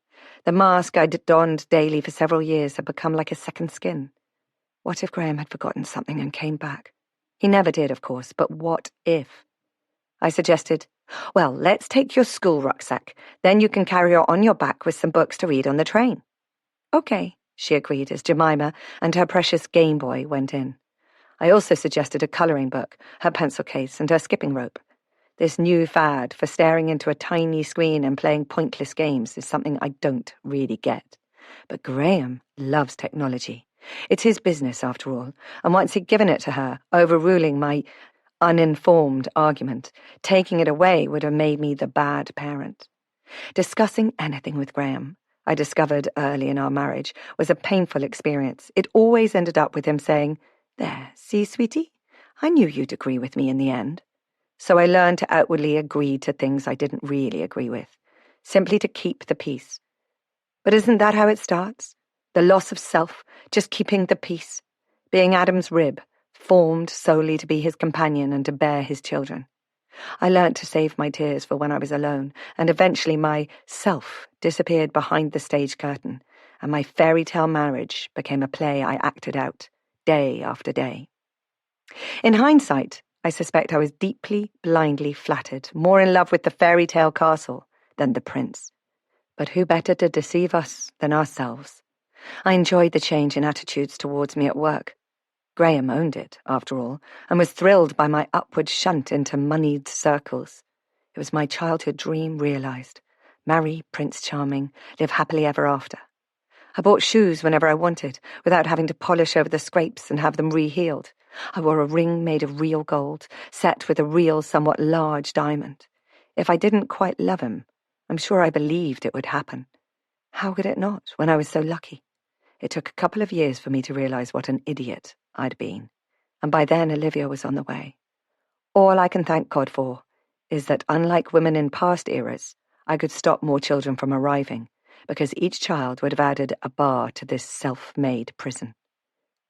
The mask I'd donned daily for several years had become like a second skin. What if Graham had forgotten something and came back? He never did, of course, but what if? I suggested, "Well, let's take your school rucksack. Then you can carry her on your back with some books to read on the train." "Okay," she agreed as Jemima and her precious Game Boy went in. I also suggested a colouring book, her pencil case, and her skipping rope. This new fad for staring into a tiny screen and playing pointless games is something I don't really get. But Graham loves technology. It's his business, after all, and once he'd given it to her, overruling my uninformed argument, taking it away would have made me the bad parent. Discussing anything with Graham, I discovered early in our marriage, was a painful experience. It always ended up with him saying, "There, see, sweetie? I knew you'd agree with me in the end." So I learned to outwardly agree to things I didn't really agree with, simply to keep the peace. But isn't that how it starts? The loss of self, just keeping the peace, being Adam's rib, formed solely to be his companion and to bear his children. I learnt to save my tears for when I was alone, and eventually my self disappeared behind the stage curtain, and my fairy tale marriage became a play I acted out, day after day. In hindsight, I suspect I was deeply, blindly flattered, more in love with the fairy tale castle than the prince. But who better to deceive us than ourselves? I enjoyed the change in attitudes towards me at work. Graham owned it, after all, and was thrilled by my upward shunt into moneyed circles. It was my childhood dream realised. Marry Prince Charming, live happily ever after. I bought shoes whenever I wanted, without having to polish over the scrapes and have them re-heeled. I wore a ring made of real gold, set with a real, somewhat large diamond. If I didn't quite love him, I'm sure I believed it would happen. How could it not, when I was so lucky? It took a couple of years for me to realise what an idiot I'd been, and by then Olivia was on the way. All I can thank God for is that, unlike women in past eras, I could stop more children from arriving, because each child would have added a bar to this self-made prison.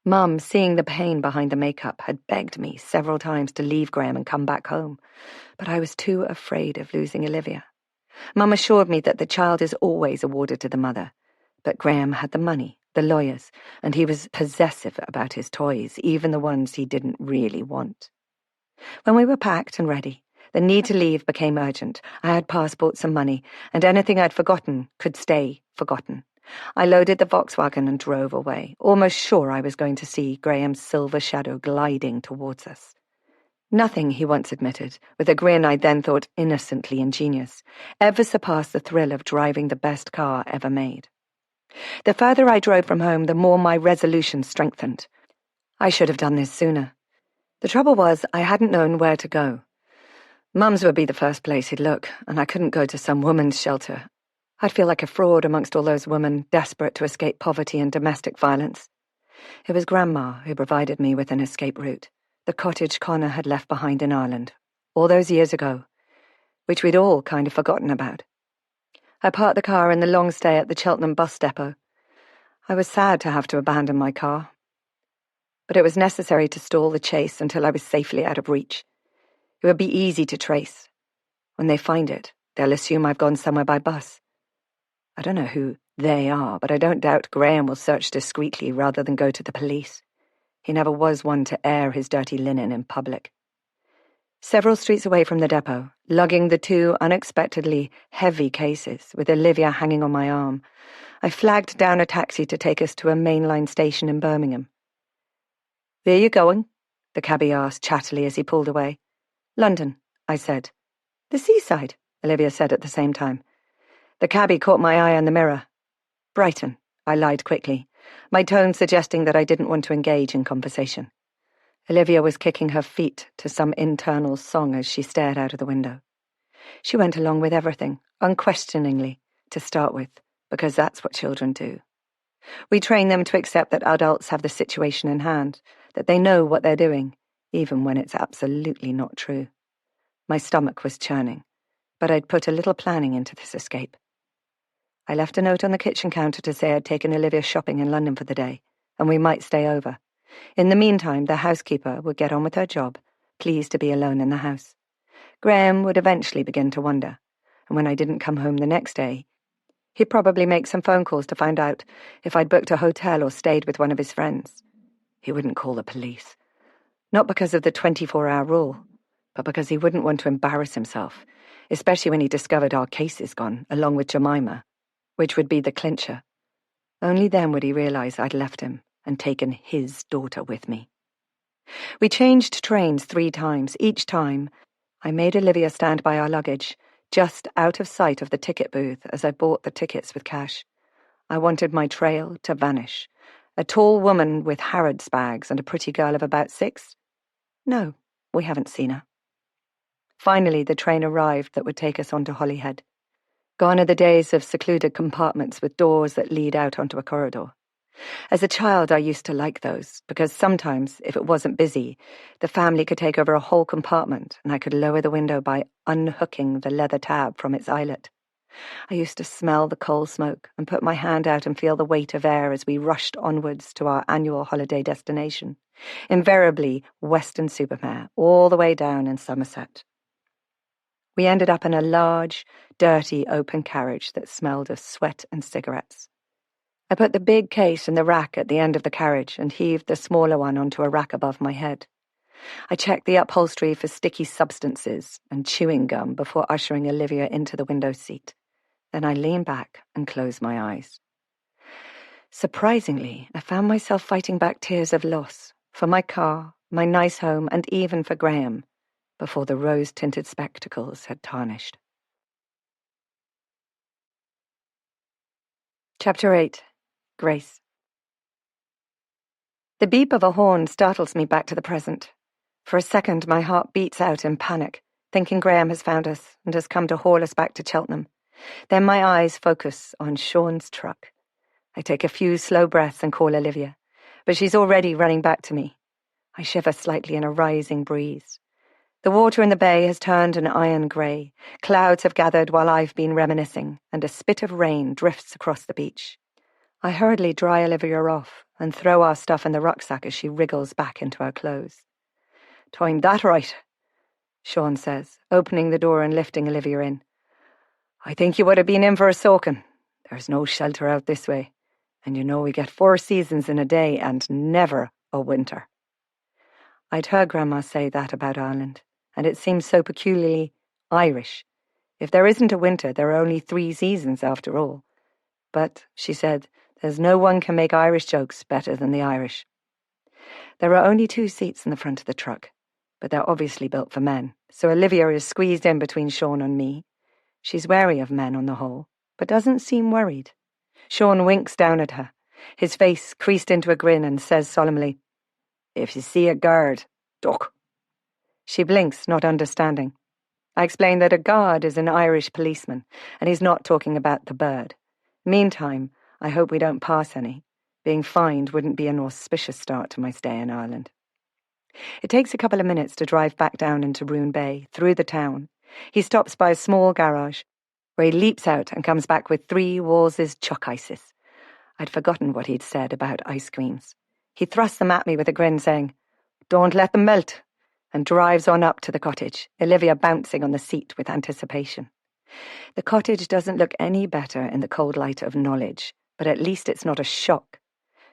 Mum, seeing the pain behind the makeup, had begged me several times to leave Graham and come back home, but I was too afraid of losing Olivia. Mum assured me that the child is always awarded to the mother, but Graham had the money, the lawyers, and he was possessive about his toys, even the ones he didn't really want. When we were packed and ready, the need to leave became urgent. I had passports and money, and anything I'd forgotten could stay forgotten. I loaded the Volkswagen and drove away, almost sure I was going to see Graham's silver shadow gliding towards us. Nothing, he once admitted, with a grin I then thought innocently ingenious, ever surpassed the thrill of driving the best car ever made. The further I drove from home, the more my resolution strengthened. I should have done this sooner. The trouble was, I hadn't known where to go. Mum's would be the first place he'd look, and I couldn't go to some woman's shelter. I'd feel like a fraud amongst all those women desperate to escape poverty and domestic violence. It was Grandma who provided me with an escape route, the cottage Connor had left behind in Ireland, all those years ago, which we'd all kind of forgotten about. I parked the car in the long stay at the Cheltenham bus depot. I was sad to have to abandon my car, but it was necessary to stall the chase until I was safely out of reach. It would be easy to trace. When they find it, they'll assume I've gone somewhere by bus. I don't know who they are, but I don't doubt Graham will search discreetly rather than go to the police. He never was one to air his dirty linen in public. Several streets away from the depot, lugging the two unexpectedly heavy cases, with Olivia hanging on my arm, I flagged down a taxi to take us to a mainline station in Birmingham. "Where you going?" the cabbie asked chattily as he pulled away. "London," I said. "The seaside," Olivia said at the same time. The cabbie caught my eye on the mirror. "Brighton," I lied quickly, my tone suggesting that I didn't want to engage in conversation. Olivia was kicking her feet to some internal song as she stared out of the window. She went along with everything, unquestioningly, to start with, because that's what children do. We train them to accept that adults have the situation in hand, that they know what they're doing, even when it's absolutely not true. My stomach was churning, but I'd put a little planning into this escape. I left a note on the kitchen counter to say I'd taken Olivia shopping in London for the day, and we might stay over. In the meantime, the housekeeper would get on with her job, pleased to be alone in the house. Graham would eventually begin to wonder, and when I didn't come home the next day, he'd probably make some phone calls to find out if I'd booked a hotel or stayed with one of his friends. He wouldn't call the police. Not because of the 24-hour rule, but because he wouldn't want to embarrass himself, especially when he discovered our cases gone, along with Jemima, which would be the clincher. Only then would he realise I'd left him and taken his daughter with me. We changed trains 3 times. Each time, I made Olivia stand by our luggage, just out of sight of the ticket booth as I bought the tickets with cash. I wanted my trail to vanish. A tall woman with Harrods bags and a pretty girl of about 6? No, we haven't seen her. Finally, the train arrived that would take us on to Holyhead. Gone are the days of secluded compartments with doors that lead out onto a corridor. As a child, I used to like those, because sometimes, if it wasn't busy, the family could take over a whole compartment and I could lower the window by unhooking the leather tab from its eyelet. I used to smell the coal smoke and put my hand out and feel the weight of air as we rushed onwards to our annual holiday destination, invariably Weston-super-Mare, all the way down in Somerset. We ended up in a large, dirty, open carriage that smelled of sweat and cigarettes. I put the big case in the rack at the end of the carriage and heaved the smaller one onto a rack above my head. I checked the upholstery for sticky substances and chewing gum before ushering Olivia into the window seat. Then I leaned back and closed my eyes. Surprisingly, I found myself fighting back tears of loss for my car, my nice home, and even for Graham, before the rose-tinted spectacles had tarnished. Chapter 8. Grace. The beep of a horn startles me back to the present. For a second, my heart beats out in panic, thinking Graham has found us and has come to haul us back to Cheltenham. Then my eyes focus on Sean's truck. I take a few slow breaths and call Olivia, but she's already running back to me. I shiver slightly in a rising breeze. The water in the bay has turned an iron grey. Clouds have gathered while I've been reminiscing, and a spit of rain drifts across the beach. I hurriedly dry Olivia off and throw our stuff in the rucksack as she wriggles back into her clothes. "Timed that right," Sean says, opening the door and lifting Olivia in. "I think you would have been in for a soaking. There's no shelter out this way, and you know we get 4 seasons in a day and never a winter." I'd heard Grandma say that about Ireland, and it seems so peculiarly Irish. If there isn't a winter, there are only 3 seasons after all. But, she said, there's no one can make Irish jokes better than the Irish. There are only 2 seats in the front of the truck, but they're obviously built for men, so Olivia is squeezed in between Sean and me. She's wary of men on the whole, but doesn't seem worried. Sean winks down at her, his face creased into a grin, and says solemnly, "If you see a guard, duck." She blinks, not understanding. I explain that a guard is an Irish policeman, and he's not talking about the bird. Meantime, I hope we don't pass any. Being fined wouldn't be an auspicious start to my stay in Ireland. It takes a couple of minutes to drive back down into Roone Bay, through the town. He stops by a small garage, where he leaps out and comes back with 3 Walls's chuck ices. I'd forgotten what he'd said about ice creams. He thrusts them at me with a grin, saying, "Don't let them melt," and drives on up to the cottage, Olivia bouncing on the seat with anticipation. The cottage doesn't look any better in the cold light of knowledge, but at least it's not a shock.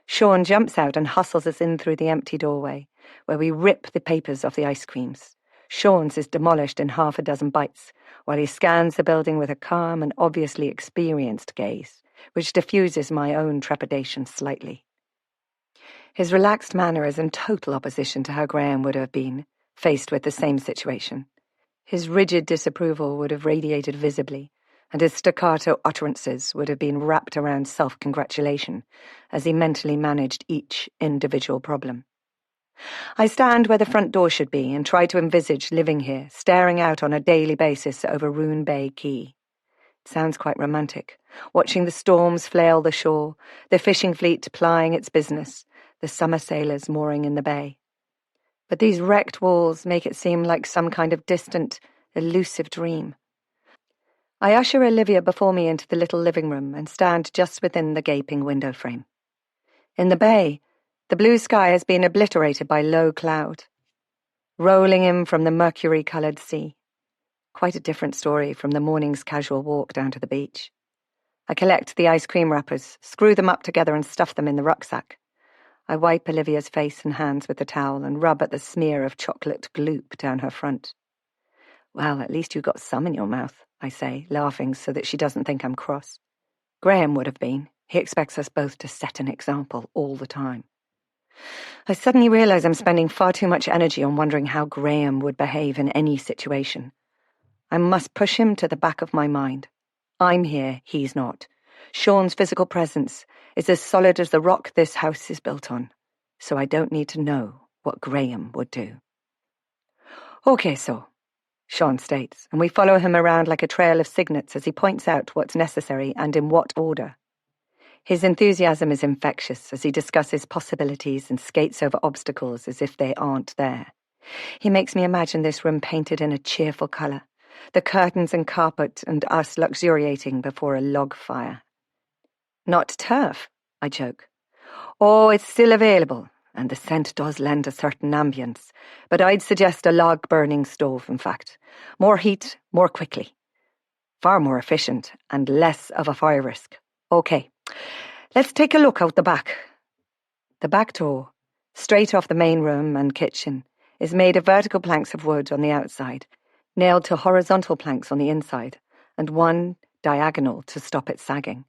Sean jumps out and hustles us in through the empty doorway, where we rip the papers off the ice creams. Sean's is demolished in half a dozen bites, while he scans the building with a calm and obviously experienced gaze, which diffuses my own trepidation slightly. His relaxed manner is in total opposition to how Graham would have been, faced with the same situation. His rigid disapproval would have radiated visibly, and his staccato utterances would have been wrapped around self-congratulation as he mentally managed each individual problem. I stand where the front door should be and try to envisage living here, staring out on a daily basis over Roone Bay Quay. It sounds quite romantic, watching the storms flail the shore, the fishing fleet plying its business, the summer sailors mooring in the bay. But these wrecked walls make it seem like some kind of distant, elusive dream. I usher Olivia before me into the little living room and stand just within the gaping window frame. In the bay, the blue sky has been obliterated by low cloud, rolling in from the mercury-coloured sea. Quite a different story from the morning's casual walk down to the beach. I collect the ice cream wrappers, screw them up together and stuff them in the rucksack. I wipe Olivia's face and hands with the towel and rub at the smear of chocolate gloop down her front. "Well, at least you got some in your mouth," I say, laughing so that she doesn't think I'm cross. Graham would have been. He expects us both to set an example all the time. I suddenly realise I'm spending far too much energy on wondering how Graham would behave in any situation. I must push him to the back of my mind. I'm here, he's not. Sean's physical presence is as solid as the rock this house is built on, so I don't need to know what Graham would do. "Okay, so," Sean states, and we follow him around like a trail of signets as he points out what's necessary and in what order. His enthusiasm is infectious as he discusses possibilities and skates over obstacles as if they aren't there. He makes me imagine this room painted in a cheerful colour, the curtains and carpet and us luxuriating before a log fire. Not turf, I joke. Oh, it's still available, and the scent does lend a certain ambience, but I'd suggest a log-burning stove, in fact. More heat, more quickly. Far more efficient, and less of a fire risk. OK, let's take a look out the back. The back door, straight off the main room and kitchen, is made of vertical planks of wood on the outside, nailed to horizontal planks on the inside, and one diagonal to stop it sagging.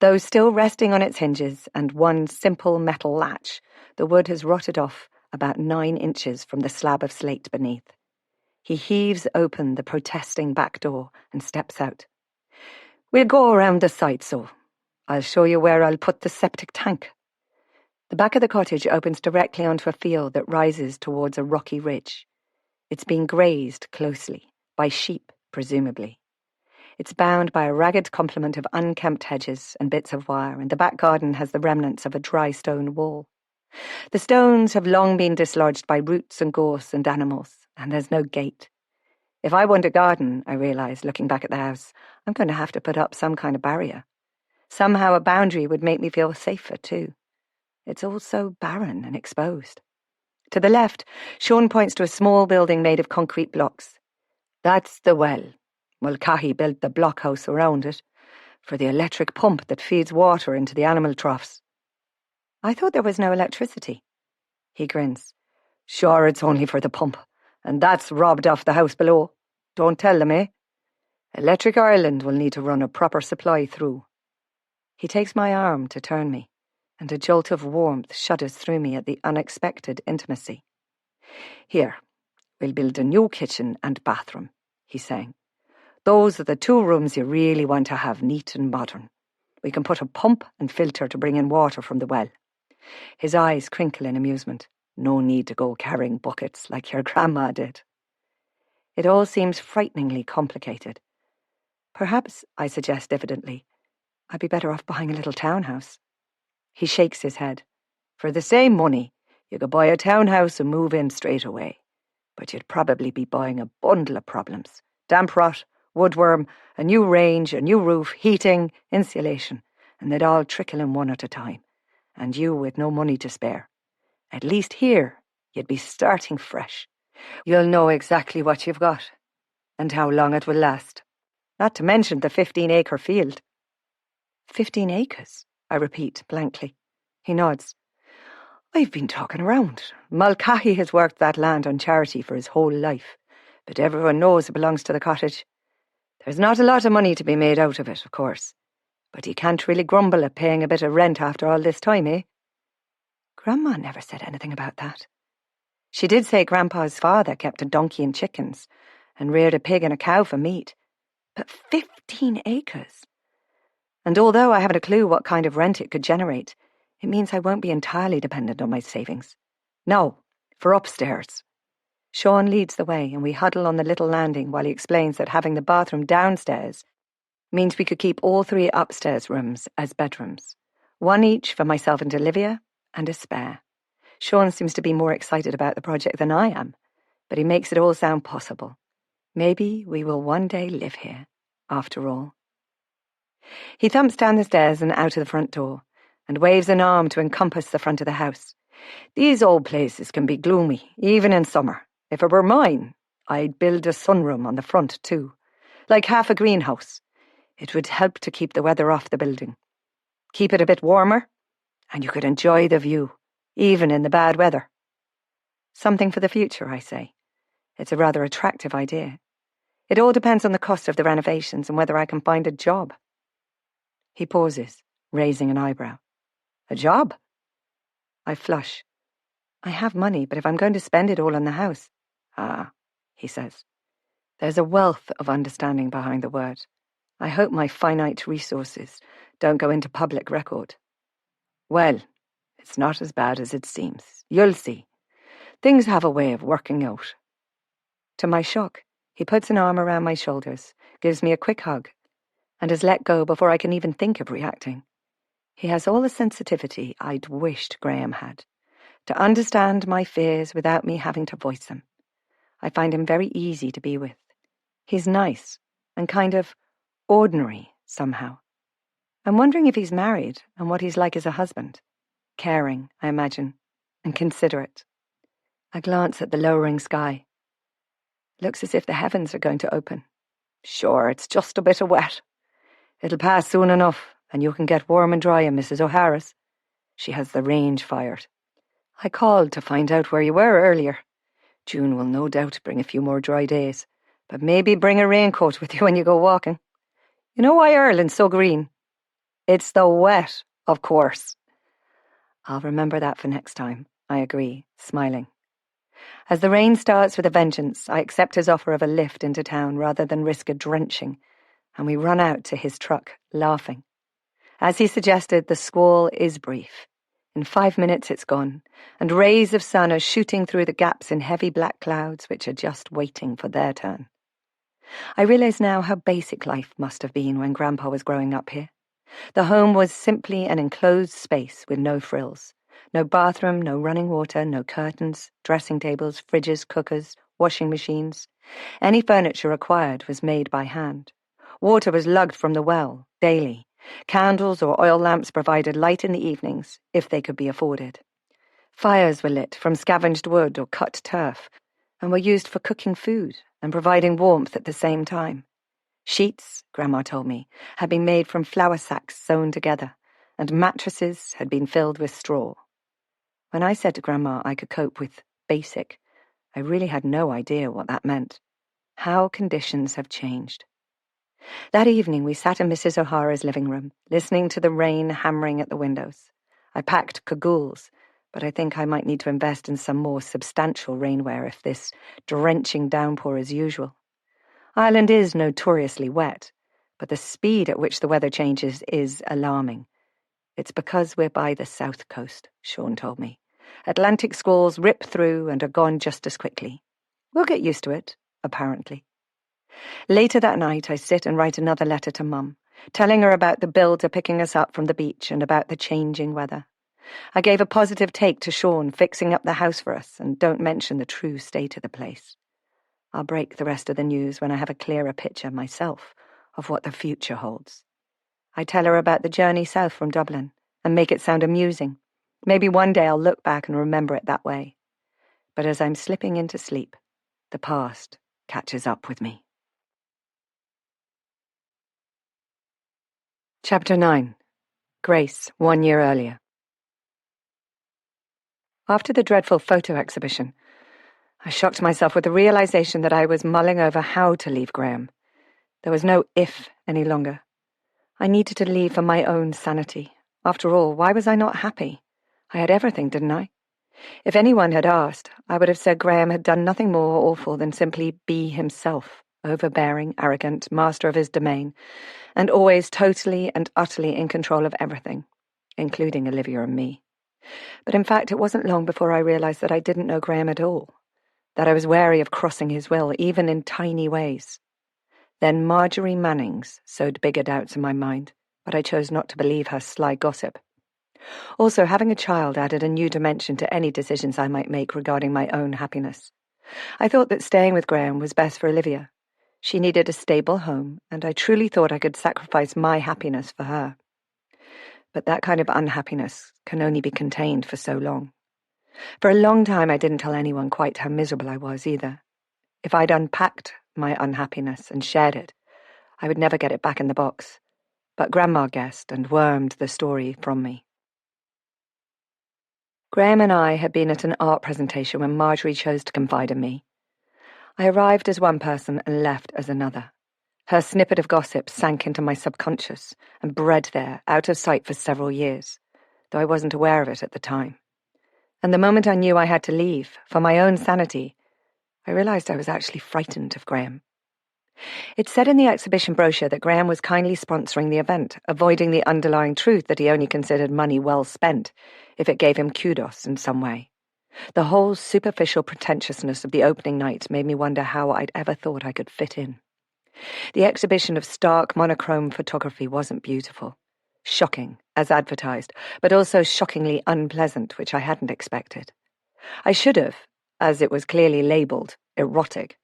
Though still resting on its hinges and one simple metal latch, the wood has rotted off about 9 inches from the slab of slate beneath. He heaves open the protesting back door and steps out. We'll go around the side, so I'll show you where I'll put the septic tank. The back of the cottage opens directly onto a field that rises towards a rocky ridge. It's been grazed closely, by sheep, presumably. It's bound by a ragged complement of unkempt hedges and bits of wire, and the back garden has the remnants of a dry stone wall. The stones have long been dislodged by roots and gorse and animals, and there's no gate. If I want a garden, I realise, looking back at the house, I'm going to have to put up some kind of barrier. Somehow a boundary would make me feel safer, too. It's all so barren and exposed. To the left, Sean points to a small building made of concrete blocks. That's the well. Mulcahy built the blockhouse around it, for the electric pump that feeds water into the animal troughs. I thought there was no electricity. He grins. Sure, it's only for the pump, and that's robbed off the house below. Don't tell them, eh? Electric Ireland will need to run a proper supply through. He takes my arm to turn me, and a jolt of warmth shudders through me at the unexpected intimacy. Here, we'll build a new kitchen and bathroom, he's saying. Those are the 2 rooms you really want to have neat and modern. We can put a pump and filter to bring in water from the well. His eyes crinkle in amusement. No need to go carrying buckets like your grandma did. It all seems frighteningly complicated. Perhaps, I suggest diffidently, I'd be better off buying a little townhouse. He shakes his head. For the same money, you could buy a townhouse and move in straight away. But you'd probably be buying a bundle of problems. Damp rot, woodworm, a new range, a new roof, heating, insulation, and they'd all trickle in one at a time, and you with no money to spare. At least here, you'd be starting fresh. You'll know exactly what you've got, and how long it will last. Not to mention the 15-acre field. 15 acres, I repeat blankly. He nods. I've been talking around. Mulcahy has worked that land on charity for his whole life, but everyone knows it belongs to the cottage. There's not a lot of money to be made out of it, of course, but he can't really grumble at paying a bit of rent after all this time, eh? Grandma never said anything about that. She did say Grandpa's father kept a donkey and chickens, and reared a pig and a cow for meat. But 15 acres! And although I haven't a clue what kind of rent it could generate, it means I won't be entirely dependent on my savings. No, for upstairs. Sean leads the way, and we huddle on the little landing while he explains that having the bathroom downstairs means we could keep all 3 upstairs rooms as bedrooms. 1 each for myself and Olivia, and a spare. Sean seems to be more excited about the project than I am, but he makes it all sound possible. Maybe we will one day live here, after all. He thumps down the stairs and out of the front door, and waves an arm to encompass the front of the house. These old places can be gloomy, even in summer. If it were mine, I'd build a sunroom on the front too, like half a greenhouse. It would help to keep the weather off the building. Keep it a bit warmer, and you could enjoy the view, even in the bad weather. Something for the future, I say. It's a rather attractive idea. It all depends on the cost of the renovations and whether I can find a job. He pauses, raising an eyebrow. A job? I flush. I have money, but if I'm going to spend it all on the house... Ah, he says. There's a wealth of understanding behind the word. I hope my finite resources don't go into public record. Well, it's not as bad as it seems. You'll see. Things have a way of working out. To my shock, He puts an arm around my shoulders, gives me a quick hug, and has let go before I can even think of reacting. He has all the sensitivity I'd wished Graham had, to understand my fears without me having to voice them. I find him very easy to be with. He's nice and kind of ordinary somehow. I'm wondering if he's married and what he's like as a husband. Caring, I imagine, and considerate. I glance at the lowering sky. Looks as if the heavens are going to open. Sure, it's just a bit of wet. It'll pass soon enough, and you can get warm and dry in Mrs. O'Hara's. She has the range fired. I called to find out where you were earlier. June will no doubt bring a few more dry days, but maybe bring a raincoat with you when you go walking. You know why Ireland's so green? It's the wet, of course. I'll remember that for next time, I agree, smiling. As the rain starts with a vengeance, I accept his offer of a lift into town rather than risk a drenching, and we run out to his truck, laughing. As he suggested, the squall is brief. In 5 minutes it's gone, and rays of sun are shooting through the gaps in heavy black clouds which are just waiting for their turn. I realise now how basic life must have been when Grandpa was growing up here. The home was simply an enclosed space with no frills. No bathroom, no running water, no curtains, dressing tables, fridges, cookers, washing machines. Any furniture required was made by hand. Water was lugged from the well, daily. Candles or oil lamps provided light in the evenings, if they could be afforded. Fires were lit from scavenged wood or cut turf, and were used for cooking food and providing warmth at the same time. Sheets, Grandma told me, had been made from flour sacks sewn together, and mattresses had been filled with straw. When I said to Grandma I could cope with basic, I really had no idea what that meant. How conditions have changed. That evening we sat in Mrs. O'Hara's living room, listening to the rain hammering at the windows. I packed cagoules, but I think I might need to invest in some more substantial rainwear if this drenching downpour is usual. Ireland is notoriously wet, but the speed at which the weather changes is alarming. It's because we're by the south coast, Sean told me. Atlantic squalls rip through and are gone just as quickly. We'll get used to it, apparently. Later that night, I sit and write another letter to Mum, telling her about the builder picking us up from the beach and about the changing weather. I gave a positive take to Sean fixing up the house for us and don't mention the true state of the place. I'll break the rest of the news when I have a clearer picture myself of what the future holds. I tell her about the journey south from Dublin and make it sound amusing. Maybe one day I'll look back and remember it that way. But as I'm slipping into sleep, the past catches up with me. Chapter 9. Grace, 1 year earlier. After the dreadful photo exhibition, I shocked myself with the realization that I was mulling over how to leave Graham. There was no if any longer. I needed to leave for my own sanity. After all, why was I not happy? I had everything, didn't I? If anyone had asked, I would have said Graham had done nothing more awful than simply be himself, overbearing, arrogant, master of his domain, and always totally and utterly in control of everything, including Olivia and me. But in fact, it wasn't long before I realized that I didn't know Graham at all, that I was wary of crossing his will, even in tiny ways. Then Marjorie Manning's sowed bigger doubts in my mind, but I chose not to believe her sly gossip. Also, having a child added a new dimension to any decisions I might make regarding my own happiness. I thought that staying with Graham was best for Olivia. She needed a stable home, and I truly thought I could sacrifice my happiness for her. But that kind of unhappiness can only be contained for so long. For a long time I didn't tell anyone quite how miserable I was either. If I'd unpacked my unhappiness and shared it, I would never get it back in the box. But Grandma guessed and wormed the story from me. Graham and I had been at an art presentation when Marjorie chose to confide in me. I arrived as one person and left as another. Her snippet of gossip sank into my subconscious and bred there, out of sight for several years, though I wasn't aware of it at the time. And the moment I knew I had to leave, for my own sanity, I realized I was actually frightened of Graham. It said in the exhibition brochure that Graham was kindly sponsoring the event, avoiding the underlying truth that he only considered money well spent if it gave him kudos in some way. The whole superficial pretentiousness of the opening night made me wonder how I'd ever thought I could fit in. The exhibition of stark monochrome photography wasn't beautiful. Shocking, as advertised, but also shockingly unpleasant, which I hadn't expected. I should have, as it was clearly labelled, erotic.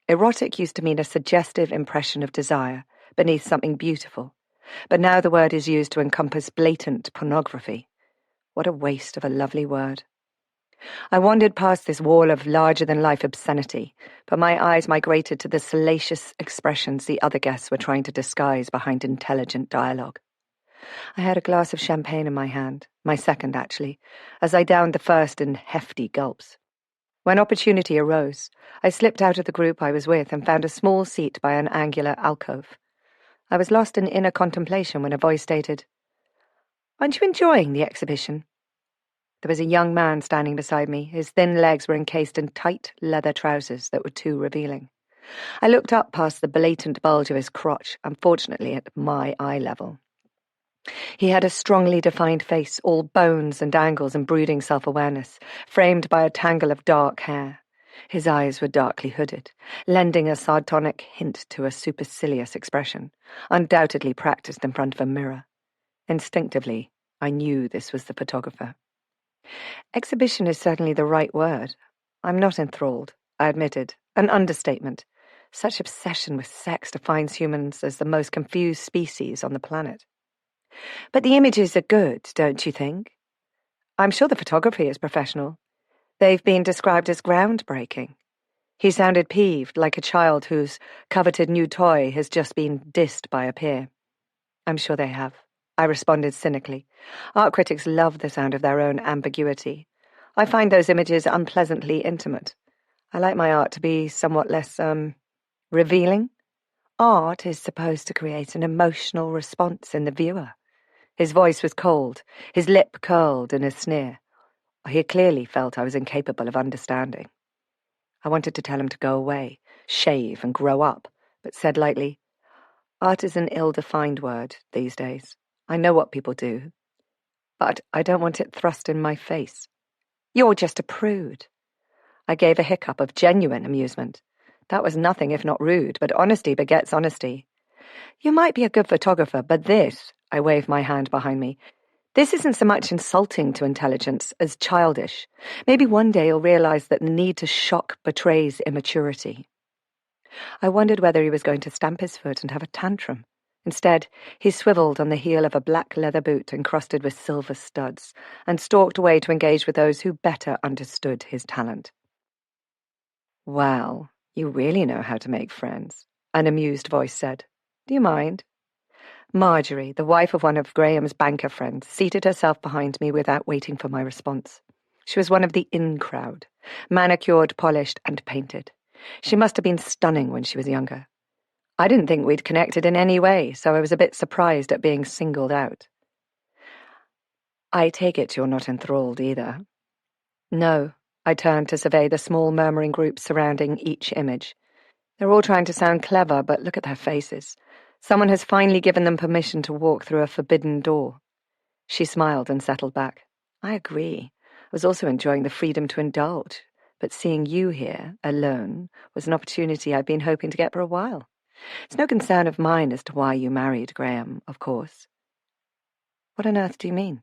Erotic used to mean a suggestive impression of desire beneath something beautiful, but now the word is used to encompass blatant pornography. What a waste of a lovely word. I wandered past this wall of larger-than-life obscenity, but my eyes migrated to the salacious expressions the other guests were trying to disguise behind intelligent dialogue. I had a glass of champagne in my hand, my second actually, as I downed the first in hefty gulps. When opportunity arose, I slipped out of the group I was with and found a small seat by an angular alcove. I was lost in inner contemplation when a voice stated, "Aren't you enjoying the exhibition?" There was a young man standing beside me. His thin legs were encased in tight leather trousers that were too revealing. I looked up past the blatant bulge of his crotch, unfortunately at my eye level. He had a strongly defined face, all bones and angles and brooding self-awareness, framed by a tangle of dark hair. His eyes were darkly hooded, lending a sardonic hint to a supercilious expression, undoubtedly practiced in front of a mirror. Instinctively, I knew this was the photographer. Exhibition is certainly the right word. I'm not enthralled, I admitted, an understatement. Such obsession with sex defines humans as the most confused species on the planet. But the images are good, don't you think? I'm sure the photography is professional. They've been described as groundbreaking. He sounded peeved, like a child whose coveted new toy has just been dissed by a peer. I'm sure they have, I responded cynically. Art critics love the sound of their own ambiguity. I find those images unpleasantly intimate. I like my art to be somewhat less, revealing. Art is supposed to create an emotional response in the viewer. His voice was cold, his lip curled in a sneer. He clearly felt I was incapable of understanding. I wanted to tell him to go away, shave and grow up, but said lightly, "Art is an ill-defined word these days. I know what people do, but I don't want it thrust in my face." "You're just a prude." I gave a hiccup of genuine amusement. That was nothing if not rude, but honesty begets honesty. "You might be a good photographer, but this," I waved my hand behind me, "this isn't so much insulting to intelligence as childish. Maybe one day you'll realize that the need to shock betrays immaturity." I wondered whether he was going to stamp his foot and have a tantrum. Instead, he swiveled on the heel of a black leather boot encrusted with silver studs and stalked away to engage with those who better understood his talent. "Well, you really know how to make friends," an amused voice said. "Do you mind?" Marjorie, the wife of one of Graham's banker friends, seated herself behind me without waiting for my response. She was one of the in crowd, manicured, polished, and painted. She must have been stunning when she was younger. I didn't think we'd connected in any way, so I was a bit surprised at being singled out. "I take it you're not enthralled either." "No." I turned to survey the small murmuring groups surrounding each image. They're all trying to sound clever, but look at their faces. Someone has finally given them permission to walk through a forbidden door. She smiled and settled back. "I agree. I was also enjoying the freedom to indulge, but seeing you here, alone, was an opportunity I've been hoping to get for a while. It's no concern of mine as to why you married Graham, of course." "What on earth do you mean?"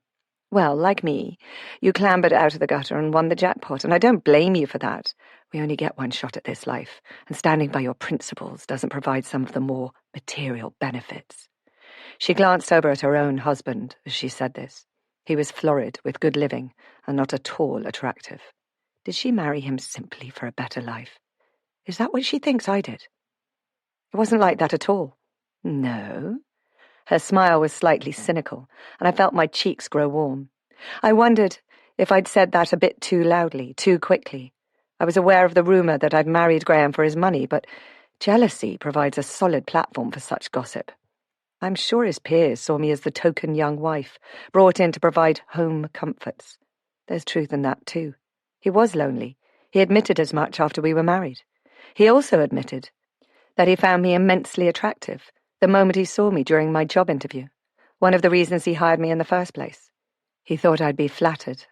"Well, like me, you clambered out of the gutter and won the jackpot, and I don't blame you for that. We only get one shot at this life, and standing by your principles doesn't provide some of the more material benefits." She glanced over at her own husband as she said this. He was florid, with good living, and not at all attractive. Did she marry him simply for a better life? Is that what she thinks I did? It wasn't like that at all. No. Her smile was slightly cynical, and I felt my cheeks grow warm. I wondered if I'd said that a bit too loudly, too quickly. I was aware of the rumour that I'd married Graham for his money, but jealousy provides a solid platform for such gossip. I'm sure his peers saw me as the token young wife, brought in to provide home comforts. There's truth in that, too. He was lonely. He admitted as much after we were married. He also admitted that he found me immensely attractive the moment he saw me during my job interview, one of the reasons he hired me in the first place. He thought I'd be flattered,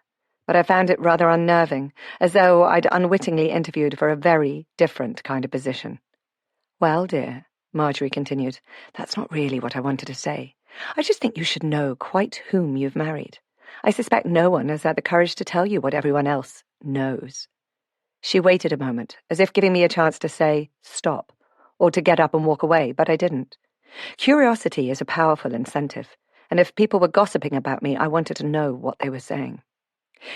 but I found it rather unnerving, as though I'd unwittingly interviewed for a very different kind of position. "Well, dear," Marjorie continued, "that's not really what I wanted to say. I just think you should know quite whom you've married. I suspect no one has had the courage to tell you what everyone else knows." She waited a moment, as if giving me a chance to say, "Stop," or to get up and walk away, but I didn't. Curiosity is a powerful incentive, and if people were gossiping about me, I wanted to know what they were saying.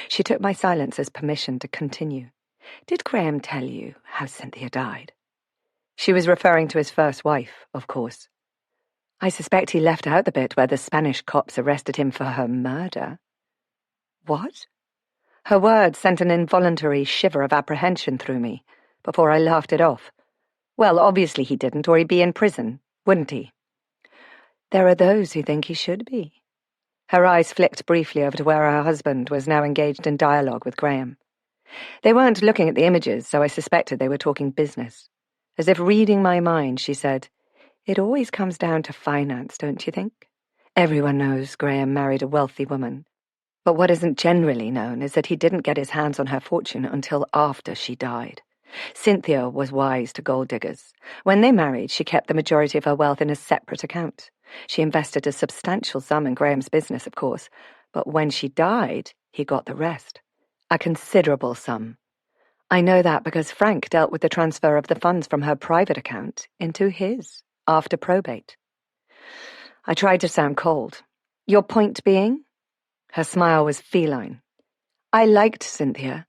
She took my silence as permission to continue. "Did Graham tell you how Cynthia died?" She was referring to his first wife, of course. "I suspect he left out the bit where the Spanish cops arrested him for her murder." "What?" Her words sent an involuntary shiver of apprehension through me, before I laughed it off. Well, obviously he didn't, or he'd be in prison, wouldn't he? "There are those who think he should be." Her eyes flicked briefly over to where her husband was now engaged in dialogue with Graham. They weren't looking at the images, so I suspected they were talking business. As if reading my mind, she said, "It always comes down to finance, don't you think? Everyone knows Graham married a wealthy woman. But what isn't generally known is that he didn't get his hands on her fortune until after she died. Cynthia was wise to gold diggers. When they married, she kept the majority of her wealth in a separate account. She invested a substantial sum in Graham's business, of course, but when she died, he got the rest. A considerable sum. I know that because Frank dealt with the transfer of the funds from her private account into his, after probate. I tried to sound cold. "Your point being?" Her smile was feline. "I liked Cynthia.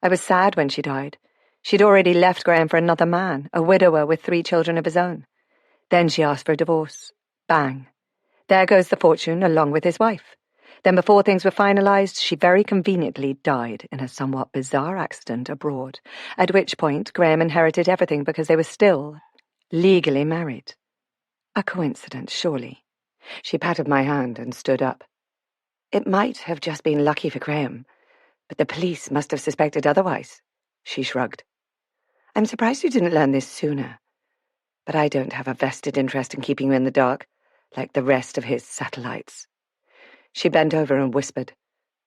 I was sad when she died. She'd already left Graham for another man, a widower with 3 children of his own. Then she asked for a divorce. Bang. There goes the fortune along with his wife. Then before things were finalized, she very conveniently died in a somewhat bizarre accident abroad, at which point Graham inherited everything because they were still legally married. A coincidence, surely." She patted my hand and stood up. "It might have just been lucky for Graham, but the police must have suspected otherwise." She shrugged. "I'm surprised you didn't learn this sooner. But I don't have a vested interest in keeping you in the dark, like the rest of his satellites." She bent over and whispered,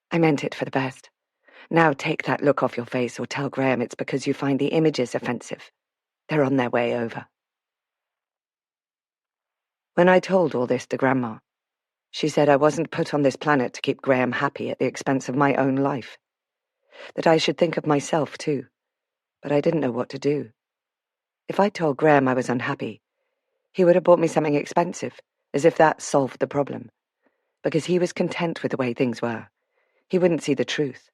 "I meant it for the best. Now take that look off your face or tell Graham it's because you find the images offensive. They're on their way over." When I told all this to Grandma, she said I wasn't put on this planet to keep Graham happy at the expense of my own life. That I should think of myself, too. But I didn't know what to do. If I told Graham I was unhappy, he would have bought me something expensive, as if that solved the problem. Because he was content with the way things were. He wouldn't see the truth.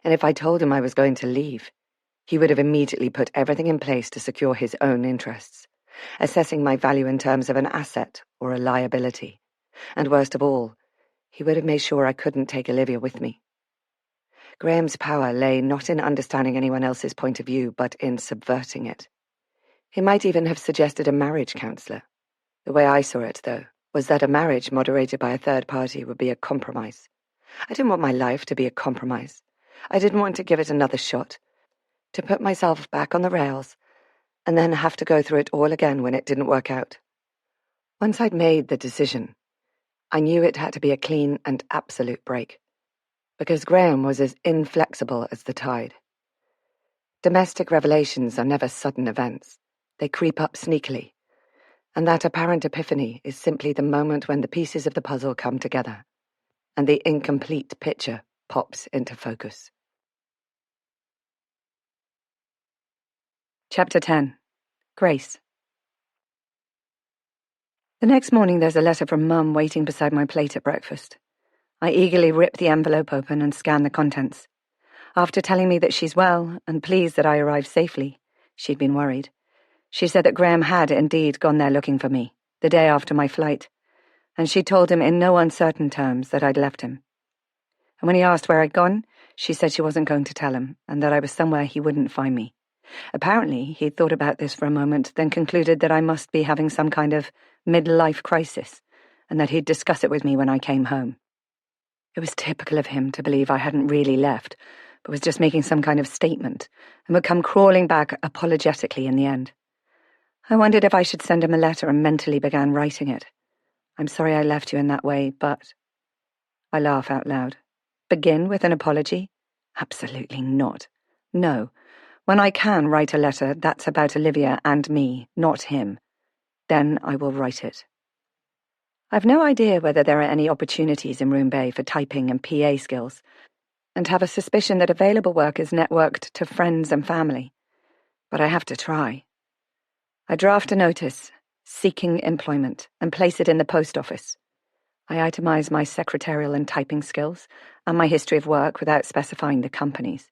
And if I told him I was going to leave, he would have immediately put everything in place to secure his own interests, assessing my value in terms of an asset or a liability. And worst of all, he would have made sure I couldn't take Olivia with me. Graham's power lay not in understanding anyone else's point of view, but in subverting it. He might even have suggested a marriage counselor. The way I saw it, though, was that a marriage moderated by a third party would be a compromise. I didn't want my life to be a compromise. I didn't want to give it another shot, to put myself back on the rails, and then have to go through it all again when it didn't work out. Once I'd made the decision, I knew it had to be a clean and absolute break, because Graham was as inflexible as the tide. Domestic revelations are never sudden events. They creep up sneakily. And that apparent epiphany is simply the moment when the pieces of the puzzle come together, and the incomplete picture pops into focus. Chapter 10. Grace. The next morning there's a letter from Mum waiting beside my plate at breakfast. I eagerly rip the envelope open and scan the contents. After telling me that she's well and pleased that I arrived safely, she'd been worried. She said that Graham had indeed gone there looking for me, the day after my flight, and she told him in no uncertain terms that I'd left him. And when he asked where I'd gone, she said she wasn't going to tell him, and that I was somewhere he wouldn't find me. Apparently, he'd thought about this for a moment, then concluded that I must be having some kind of midlife crisis, and that he'd discuss it with me when I came home. It was typical of him to believe I hadn't really left, but was just making some kind of statement, and would come crawling back apologetically in the end. I wondered if I should send him a letter and mentally began writing it. "I'm sorry I left you in that way, but..." I laugh out loud. Begin with an apology? Absolutely not. No. When I can write a letter, that's about Olivia and me, not him. Then I will write it. I've no idea whether there are any opportunities in Roone Bay for typing and PA skills, and have a suspicion that available work is networked to friends and family. But I have to try. I draft a notice, seeking employment, and place it in the post office. I itemize my secretarial and typing skills, and my history of work without specifying the companies.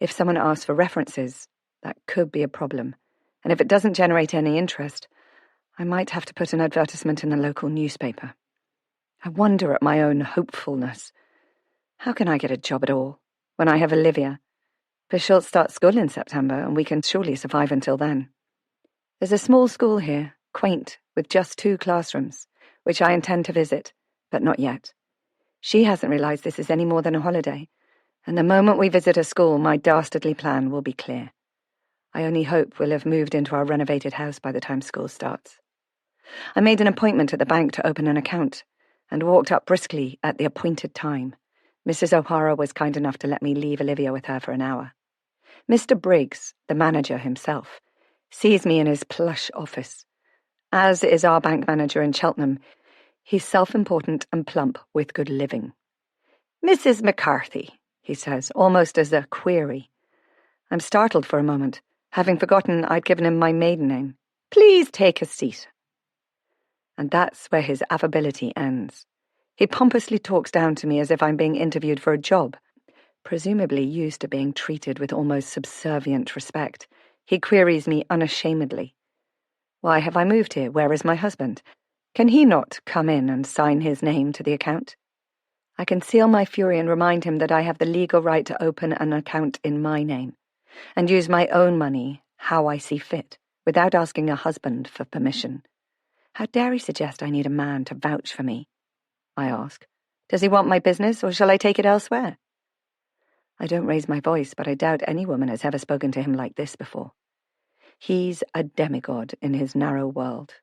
If someone asks for references, that could be a problem, and if it doesn't generate any interest, I might have to put an advertisement in the local newspaper. I wonder at my own hopefulness. How can I get a job at all, when I have Olivia? But she'll start school in September, and we can surely survive until then. There's a small school here, quaint, with just 2 classrooms, which I intend to visit, but not yet. She hasn't realised this is any more than a holiday, and the moment we visit a school, my dastardly plan will be clear. I only hope we'll have moved into our renovated house by the time school starts. I made an appointment at the bank to open an account, and walked up briskly at the appointed time. Mrs. O'Hara was kind enough to let me leave Olivia with her for an hour. Mr. Briggs, the manager himself, sees me in his plush office. As is our bank manager in Cheltenham, he's self-important and plump with good living. "Mrs. McCarthy," he says, almost as a query. I'm startled for a moment, having forgotten I'd given him my maiden name. "Please take a seat." And that's where his affability ends. He pompously talks down to me as if I'm being interviewed for a job. Presumably used to being treated with almost subservient respect, he queries me unashamedly. Why have I moved here? Where is my husband? Can he not come in and sign his name to the account? I conceal my fury and remind him that I have the legal right to open an account in my name, and use my own money how I see fit, without asking a husband for permission. How dare he suggest I need a man to vouch for me? I ask. Does he want my business, or shall I take it elsewhere? I don't raise my voice, but I doubt any woman has ever spoken to him like this before. He's a demigod in his narrow world.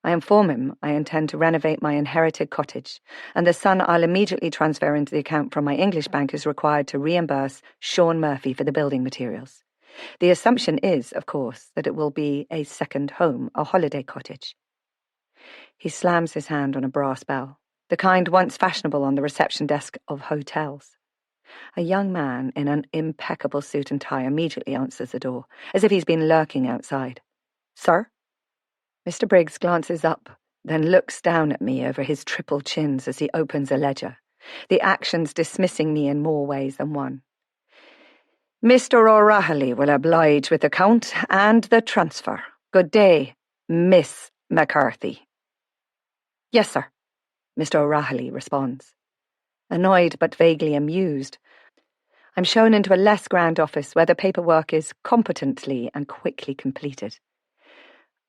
I inform him I intend to renovate my inherited cottage, and the sum I'll immediately transfer into the account from my English bank is required to reimburse Sean Murphy for the building materials. The assumption is, of course, that it will be a second home, a holiday cottage. He slams his hand on a brass bell, the kind once fashionable on the reception desk of hotels. A young man in an impeccable suit and tie immediately answers the door, as if he's been lurking outside. "Sir?" Mr. Briggs glances up, then looks down at me over his triple chins as he opens a ledger, the actions dismissing me in more ways than one. "Mr. O'Rahilly will oblige with the count and the transfer. Good day, Miss McCarthy." "Yes, sir," Mr. O'Rahilly responds. Annoyed but vaguely amused, I'm shown into a less grand office where the paperwork is competently and quickly completed.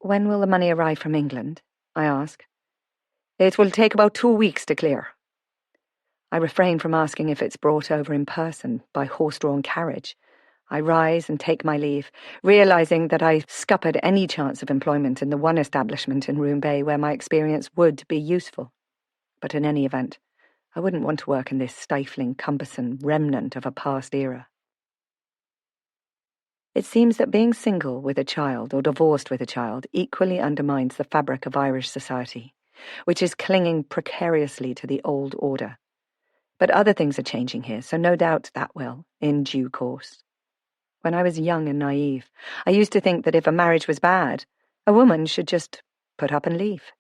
"When will the money arrive from England?" I ask. "It will take about 2 weeks to clear." I refrain from asking if it's brought over in person, by horse-drawn carriage. I rise and take my leave, realizing that I scuppered any chance of employment in the one establishment in Roone Bay where my experience would be useful. But in any event, I wouldn't want to work in this stifling, cumbersome remnant of a past era. It seems that being single with a child or divorced with a child equally undermines the fabric of Irish society, which is clinging precariously to the old order. But other things are changing here, so no doubt that will, in due course. When I was young and naive, I used to think that if a marriage was bad, a woman should just put up and leave.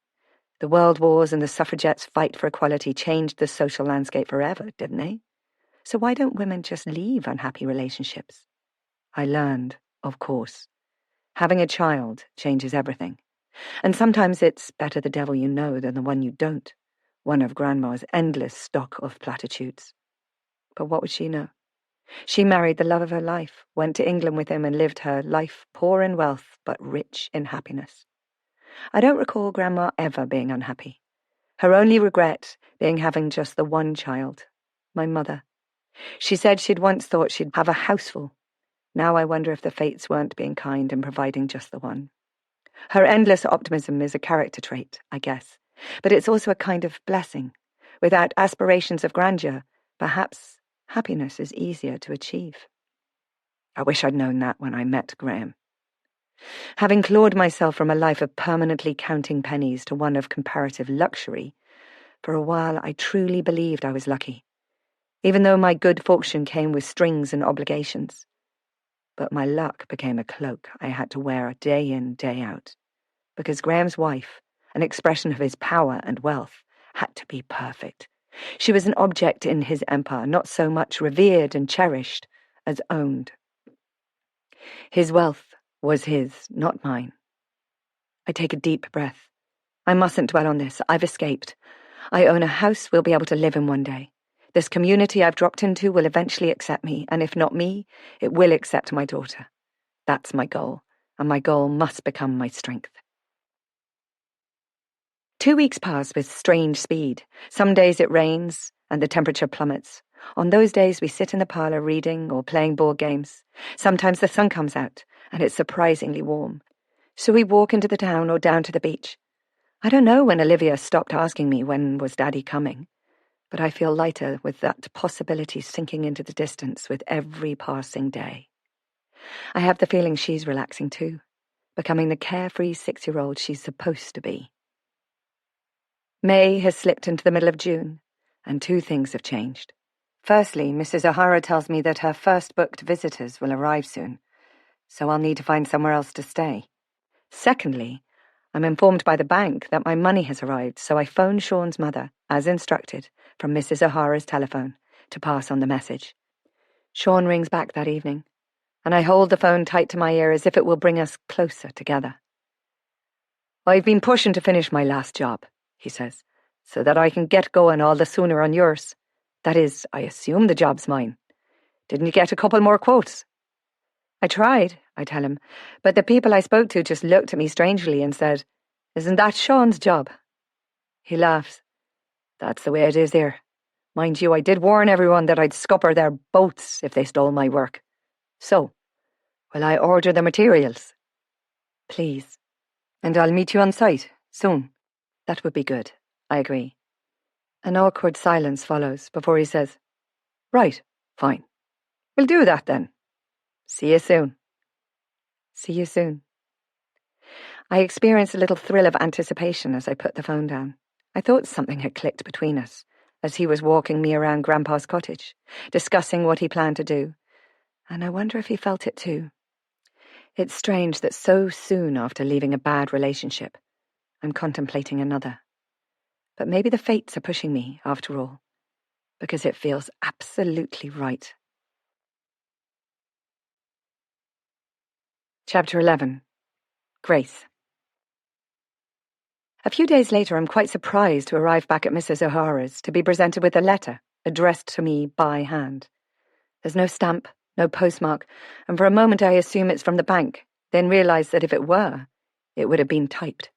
The world wars and the suffragettes' fight for equality changed the social landscape forever, didn't they? So why don't women just leave unhappy relationships? I learned, of course. Having a child changes everything. And sometimes it's better the devil you know than the one you don't. One of Grandma's endless stock of platitudes. But what would she know? She married the love of her life, went to England with him and lived her life poor in wealth but rich in happiness. I don't recall Grandma ever being unhappy. Her only regret being having just the one child, my mother. She said she'd once thought she'd have a houseful. Now I wonder if the fates weren't being kind in providing just the one. Her endless optimism is a character trait, I guess, but it's also a kind of blessing. Without aspirations of grandeur, perhaps happiness is easier to achieve. I wish I'd known that when I met Graham. Having clawed myself from a life of permanently counting pennies to one of comparative luxury, for a while I truly believed I was lucky, even though my good fortune came with strings and obligations. But my luck became a cloak I had to wear day in, day out, because Graham's wife, an expression of his power and wealth, had to be perfect. She was an object in his empire, not so much revered and cherished as owned. His wealth was his, not mine. I take a deep breath. I mustn't dwell on this. I've escaped. I own a house we'll be able to live in one day. This community I've dropped into will eventually accept me, and if not me, it will accept my daughter. That's my goal, and my goal must become my strength. 2 weeks pass with strange speed. Some days it rains, and the temperature plummets. On those days we sit in the parlour reading or playing board games. Sometimes the sun comes out, and it's surprisingly warm. So we walk into the town or down to the beach. I don't know when Olivia stopped asking me when was Daddy coming, but I feel lighter with that possibility sinking into the distance with every passing day. I have the feeling she's relaxing too, becoming the carefree 6-year-old she's supposed to be. May has slipped into the middle of June, and 2 things have changed. Firstly, Mrs. O'Hara tells me that her first booked visitors will arrive soon, so I'll need to find somewhere else to stay. Secondly, I'm informed by the bank that my money has arrived, so I phone Sean's mother, as instructed, from Mrs. O'Hara's telephone, to pass on the message. Sean rings back that evening, and I hold the phone tight to my ear as if it will bring us closer together. I've been pushing to finish my last job, he says, so that I can get going all the sooner on yours. That is, I assume the job's mine. Didn't you get a couple more quotes? I tried, I tell him, but the people I spoke to just looked at me strangely and said, "Isn't that Sean's job?" He laughs. That's the way it is here. Mind you, I did warn everyone that I'd scupper their boats if they stole my work. So, will I order the materials? Please. And I'll meet you on site, soon. That would be good, I agree. An awkward silence follows before he says, "Right, fine. We'll do that then. See you soon." See you soon. I experienced a little thrill of anticipation as I put the phone down. I thought something had clicked between us as he was walking me around Grandpa's cottage, discussing what he planned to do, and I wonder if he felt it too. It's strange that so soon after leaving a bad relationship, I'm contemplating another. But maybe the fates are pushing me, after all, because it feels absolutely right. Chapter 11. Grace. A few days later, I'm quite surprised to arrive back at Mrs. O'Hara's to be presented with a letter addressed to me by hand. There's no stamp, no postmark, and for a moment I assume it's from the bank, then realise that if it were, it would have been typed.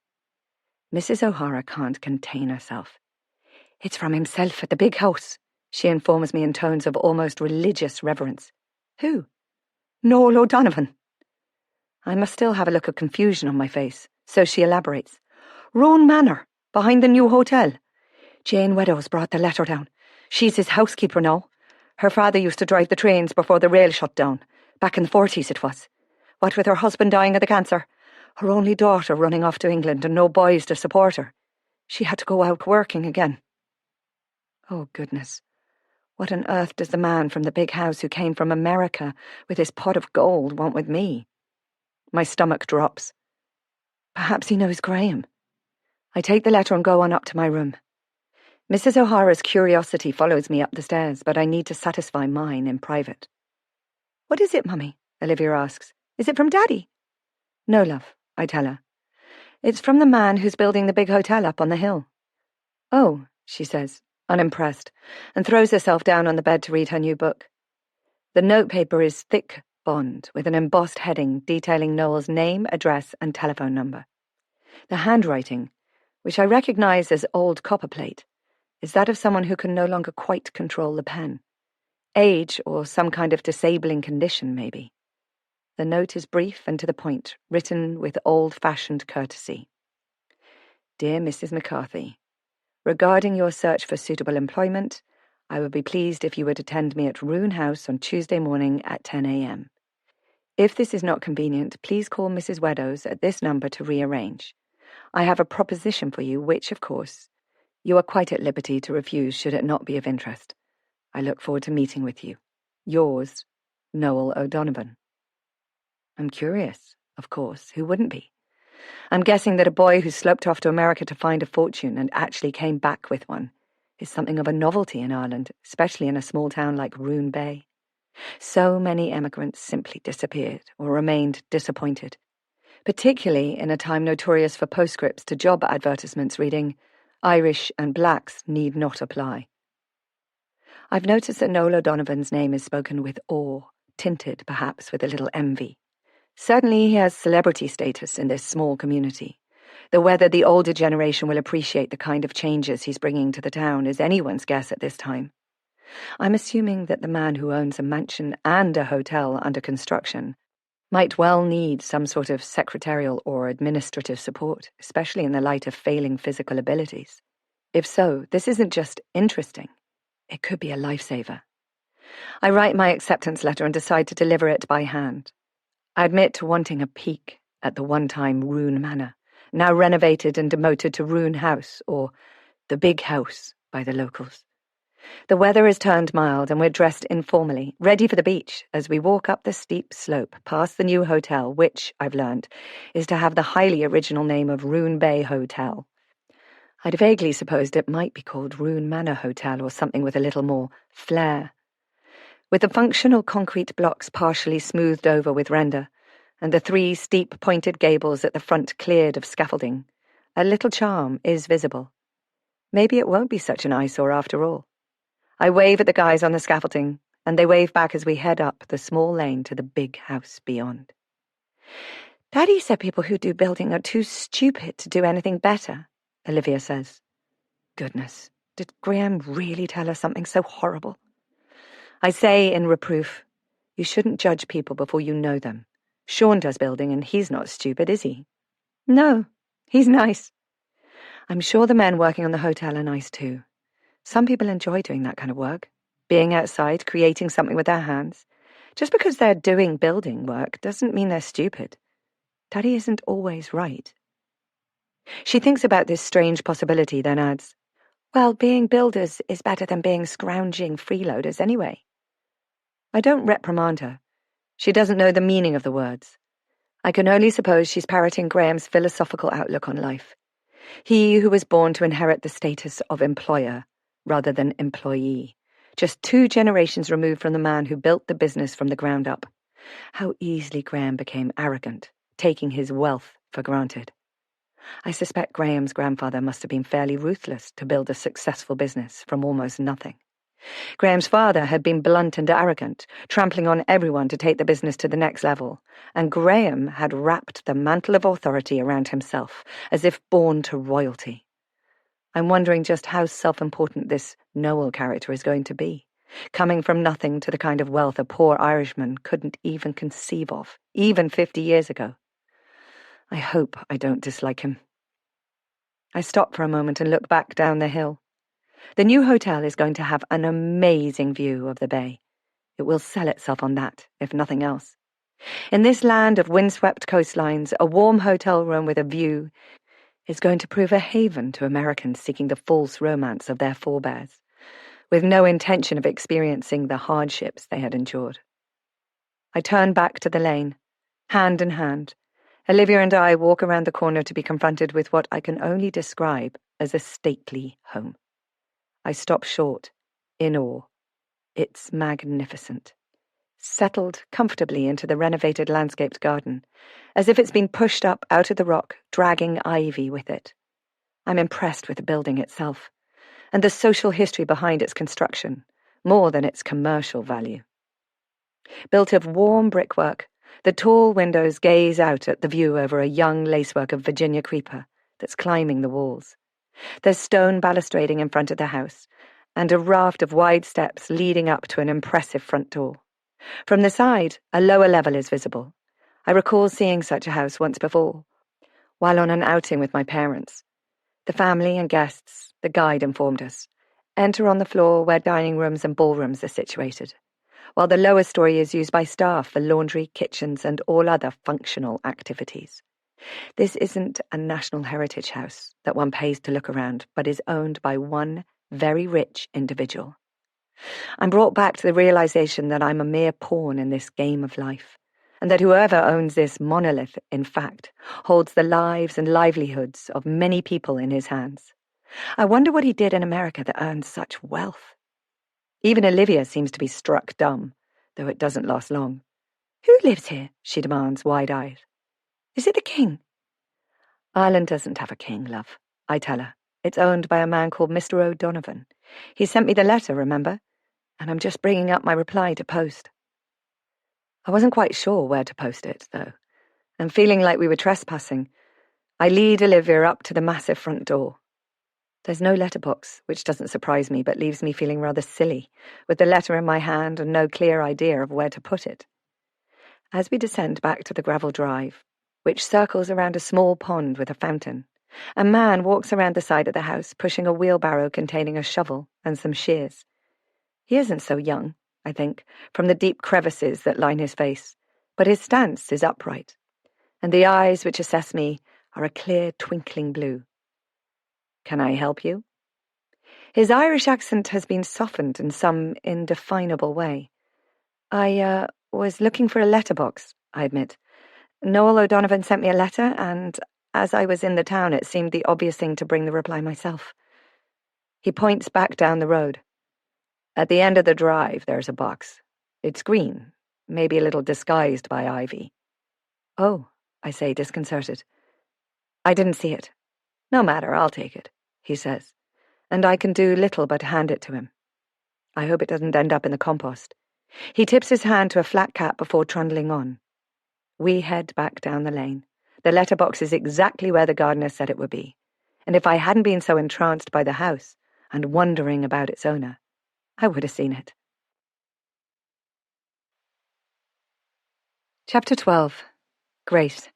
Mrs. O'Hara can't contain herself. "It's from himself at the big house," she informs me in tones of almost religious reverence. "Who?" "Noel O'Donovan." I must still have a look of confusion on my face, so she elaborates. "Roone Manor, behind the new hotel. Jane Meadows brought the letter down. She's his housekeeper now. Her father used to drive the trains before the rail shut down. Back in the 40s it was. What with her husband dying of the cancer, her only daughter running off to England and no boys to support her, she had to go out working again." Oh, goodness. What on earth does the man from the big house who came from America with his pot of gold want with me? My stomach drops. Perhaps he knows Graham. I take the letter and go on up to my room. Mrs. O'Hara's curiosity follows me up the stairs, but I need to satisfy mine in private. "What is it, Mummy?" Olivia asks. "Is it from Daddy?" "No, love," I tell her. "It's from the man who's building the big hotel up on the hill." "Oh," she says, unimpressed, and throws herself down on the bed to read her new book. The notepaper is thick bond with an embossed heading detailing Noel's name, address, and telephone number. The handwriting, which I recognise as old copperplate, is that of someone who can no longer quite control the pen. Age or some kind of disabling condition, maybe. The note is brief and to the point, written with old-fashioned courtesy. "Dear Mrs. McCarthy, regarding your search for suitable employment, I would be pleased if you would attend me at Roone House on Tuesday morning at 10 a.m. If this is not convenient, please call Mrs. Weddows at this number to rearrange. I have a proposition for you, which, of course, you are quite at liberty to refuse should it not be of interest. I look forward to meeting with you. Yours, Noel O'Donovan. I'm curious, of course, who wouldn't be? I'm guessing that a boy who sloped off to America to find a fortune and actually came back with one is something of a novelty in Ireland, especially in a small town like Roone Bay. So many emigrants simply disappeared or remained disappointed, particularly in a time notorious for postscripts to job advertisements reading, "Irish and blacks need not apply." I've noticed that Noel O'Donovan's name is spoken with awe, tinted perhaps with a little envy. Certainly he has celebrity status in this small community, though whether the older generation will appreciate the kind of changes he's bringing to the town is anyone's guess at this time. I'm assuming that the man who owns a mansion and a hotel under construction might well need some sort of secretarial or administrative support, especially in the light of failing physical abilities. If so, this isn't just interesting, it could be a lifesaver. I write my acceptance letter and decide to deliver it by hand. I admit to wanting a peek at the one-time Roone Manor, now renovated and demoted to Roone House, or the Big House by the locals. The weather has turned mild and we're dressed informally, ready for the beach as we walk up the steep slope past the new hotel, which, I've learned, is to have the highly original name of Roone Bay Hotel. I'd vaguely supposed it might be called Roone Manor Hotel or something with a little more flair. With the functional concrete blocks partially smoothed over with render, and the 3 steep pointed gables at the front cleared of scaffolding, a little charm is visible. Maybe it won't be such an eyesore after all. I wave at the guys on the scaffolding, and they wave back as we head up the small lane to the big house beyond. Daddy said people who do building are too stupid to do anything better, Olivia says. Goodness, did Graham really tell her something so horrible? I say in reproof, you shouldn't judge people before you know them. Sean does building and he's not stupid, is he? No, he's nice. I'm sure the men working on the hotel are nice too. Some people enjoy doing that kind of work, being outside, creating something with their hands. Just because they're doing building work doesn't mean they're stupid. Daddy isn't always right. She thinks about this strange possibility, then adds, well, being builders is better than being scrounging freeloaders anyway. I don't reprimand her. She doesn't know the meaning of the words. I can only suppose she's parroting Graham's philosophical outlook on life. He who was born to inherit the status of employer rather than employee, just 2 generations removed from the man who built the business from the ground up. How easily Graham became arrogant, taking his wealth for granted. I suspect Graham's grandfather must have been fairly ruthless to build a successful business from almost nothing. Graham's father had been blunt and arrogant, trampling on everyone to take the business to the next level, and Graham had wrapped the mantle of authority around himself, as if born to royalty. I'm wondering just how self-important this Noel character is going to be, coming from nothing to the kind of wealth a poor Irishman couldn't even conceive of, even 50 years ago. I hope I don't dislike him. I stop for a moment and look back down the hill. The new hotel is going to have an amazing view of the bay. It will sell itself on that, if nothing else. In this land of windswept coastlines, a warm hotel room with a view is going to prove a haven to Americans seeking the false romance of their forebears, with no intention of experiencing the hardships they had endured. I turn back to the lane, hand in hand. Olivia and I walk around the corner to be confronted with what I can only describe as a stately home. I stop short, in awe. It's magnificent. Settled comfortably into the renovated landscaped garden, as if it's been pushed up out of the rock, dragging ivy with it. I'm impressed with the building itself, and the social history behind its construction, more than its commercial value. Built of warm brickwork, the tall windows gaze out at the view over a young lacework of Virginia creeper that's climbing the walls. There's stone balustrading in front of the house, and a raft of wide steps leading up to an impressive front door. From the side, a lower level is visible. I recall seeing such a house once before, while on an outing with my parents. The family and guests, the guide informed us, Enter on the floor where dining rooms and ballrooms are situated, while the lower story is used by staff for laundry, kitchens, and all other functional activities. This isn't a national heritage house that one pays to look around, but is owned by one very rich individual. I'm brought back to the realization that I'm a mere pawn in this game of life, and that whoever owns this monolith, in fact, holds the lives and livelihoods of many people in his hands. I wonder what he did in America that earned such wealth. Even Olivia seems to be struck dumb, though it doesn't last long. "Who lives here?" she demands, wide-eyed. "Is it the king?" "Ireland doesn't have a king, love," I tell her. "It's owned by a man called Mr. O'Donovan. He sent me the letter, remember? And I'm just bringing up my reply to post." I wasn't quite sure where to post it, though, and feeling like we were trespassing, I lead Olivia up to the massive front door. There's no letterbox, which doesn't surprise me but leaves me feeling rather silly, with the letter in my hand and no clear idea of where to put it. As we descend back to the gravel drive, which circles around a small pond with a fountain, a man walks around the side of the house pushing a wheelbarrow containing a shovel and some shears. He isn't so young, I think, from the deep crevices that line his face, but his stance is upright, and the eyes which assess me are a clear, twinkling blue. "Can I help you?" His Irish accent has been softened in some indefinable way. I was looking for a letterbox," I admit. "Noel O'Donovan sent me a letter, and as I was in the town, it seemed the obvious thing to bring the reply myself." He points back down the road. "At the end of the drive, there's a box. It's green, maybe a little disguised by ivy." "Oh," I say, disconcerted. "I didn't see it." "No matter, I'll take it," he says, and I can do little but hand it to him. I hope it doesn't end up in the compost. He tips his hand to a flat cap before trundling on. We head back down the lane. The letterbox is exactly where the gardener said it would be, and if I hadn't been so entranced by the house and wondering about its owner, I would have seen it. Chapter 12. Grace.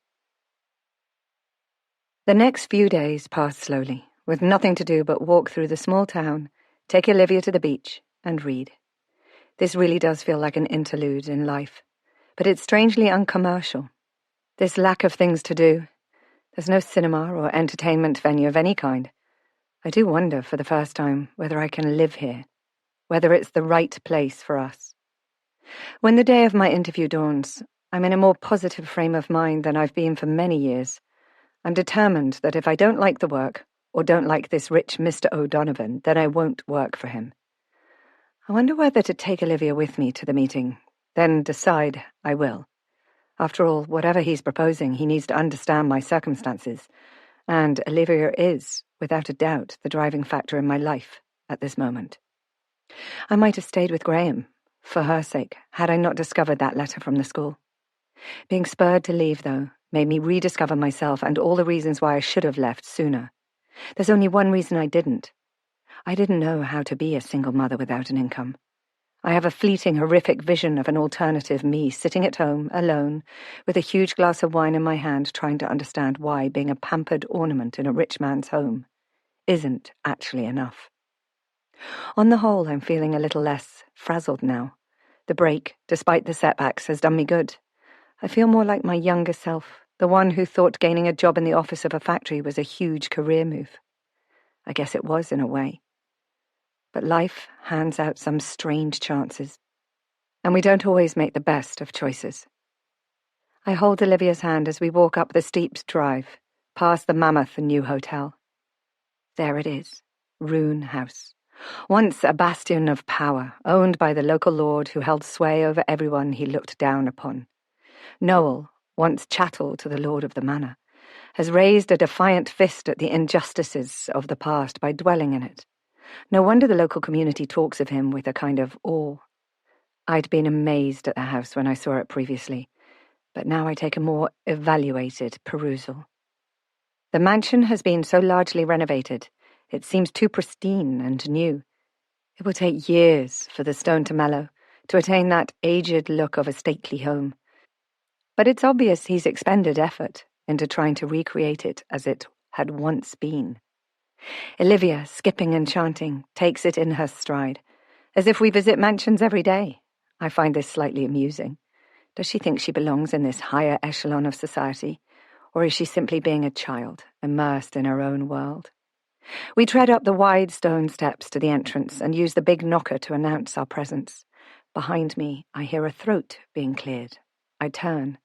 The next few days passed slowly, with nothing to do but walk through the small town, take Olivia to the beach, and read. This really does feel like an interlude in life, but it's strangely uncommercial. This lack of things to do. There's no cinema or entertainment venue of any kind. I do wonder, for the first time, whether I can live here, whether it's the right place for us. When the day of my interview dawns, I'm in a more positive frame of mind than I've been for many years. I'm determined that if I don't like the work, or don't like this rich Mr. O'Donovan, then I won't work for him. I wonder whether to take Olivia with me to the meeting, then decide I will. After all, whatever he's proposing, he needs to understand my circumstances, and Olivia is, without a doubt, the driving factor in my life at this moment. I might have stayed with Graham, for her sake, had I not discovered that letter from the school. Being spurred to leave, though, made me rediscover myself and all the reasons why I should have left sooner. There's only one reason I didn't. I didn't know how to be a single mother without an income. I have a fleeting, horrific vision of an alternative me sitting at home, alone, with a huge glass of wine in my hand, trying to understand why being a pampered ornament in a rich man's home isn't actually enough. On the whole, I'm feeling a little less frazzled now. The break, despite the setbacks, has done me good. I feel more like my younger self, the one who thought gaining a job in the office of a factory was a huge career move. I guess it was in a way. But life hands out some strange chances, and we don't always make the best of choices. I hold Olivia's hand as we walk up the steep drive, past the mammoth new hotel. There it is, Roone House. Once a bastion of power, owned by the local lord who held sway over everyone he looked down upon. Noel, once chattel to the lord of the manor, has raised a defiant fist at the injustices of the past by dwelling in it. No wonder the local community talks of him with a kind of awe. I'd been amazed at the house when I saw it previously, but now I take a more evaluated perusal. The mansion has been so largely renovated, it seems too pristine and new. It will take years for the stone to mellow, to attain that aged look of a stately home. But it's obvious he's expended effort into trying to recreate it as it had once been. Olivia, skipping and chanting, takes it in her stride, as if we visit mansions every day. I find this slightly amusing. Does she think she belongs in this higher echelon of society, or is she simply being a child, immersed in her own world? We tread up the wide stone steps to the entrance and use the big knocker to announce our presence. Behind me, I hear a throat being cleared. I turn.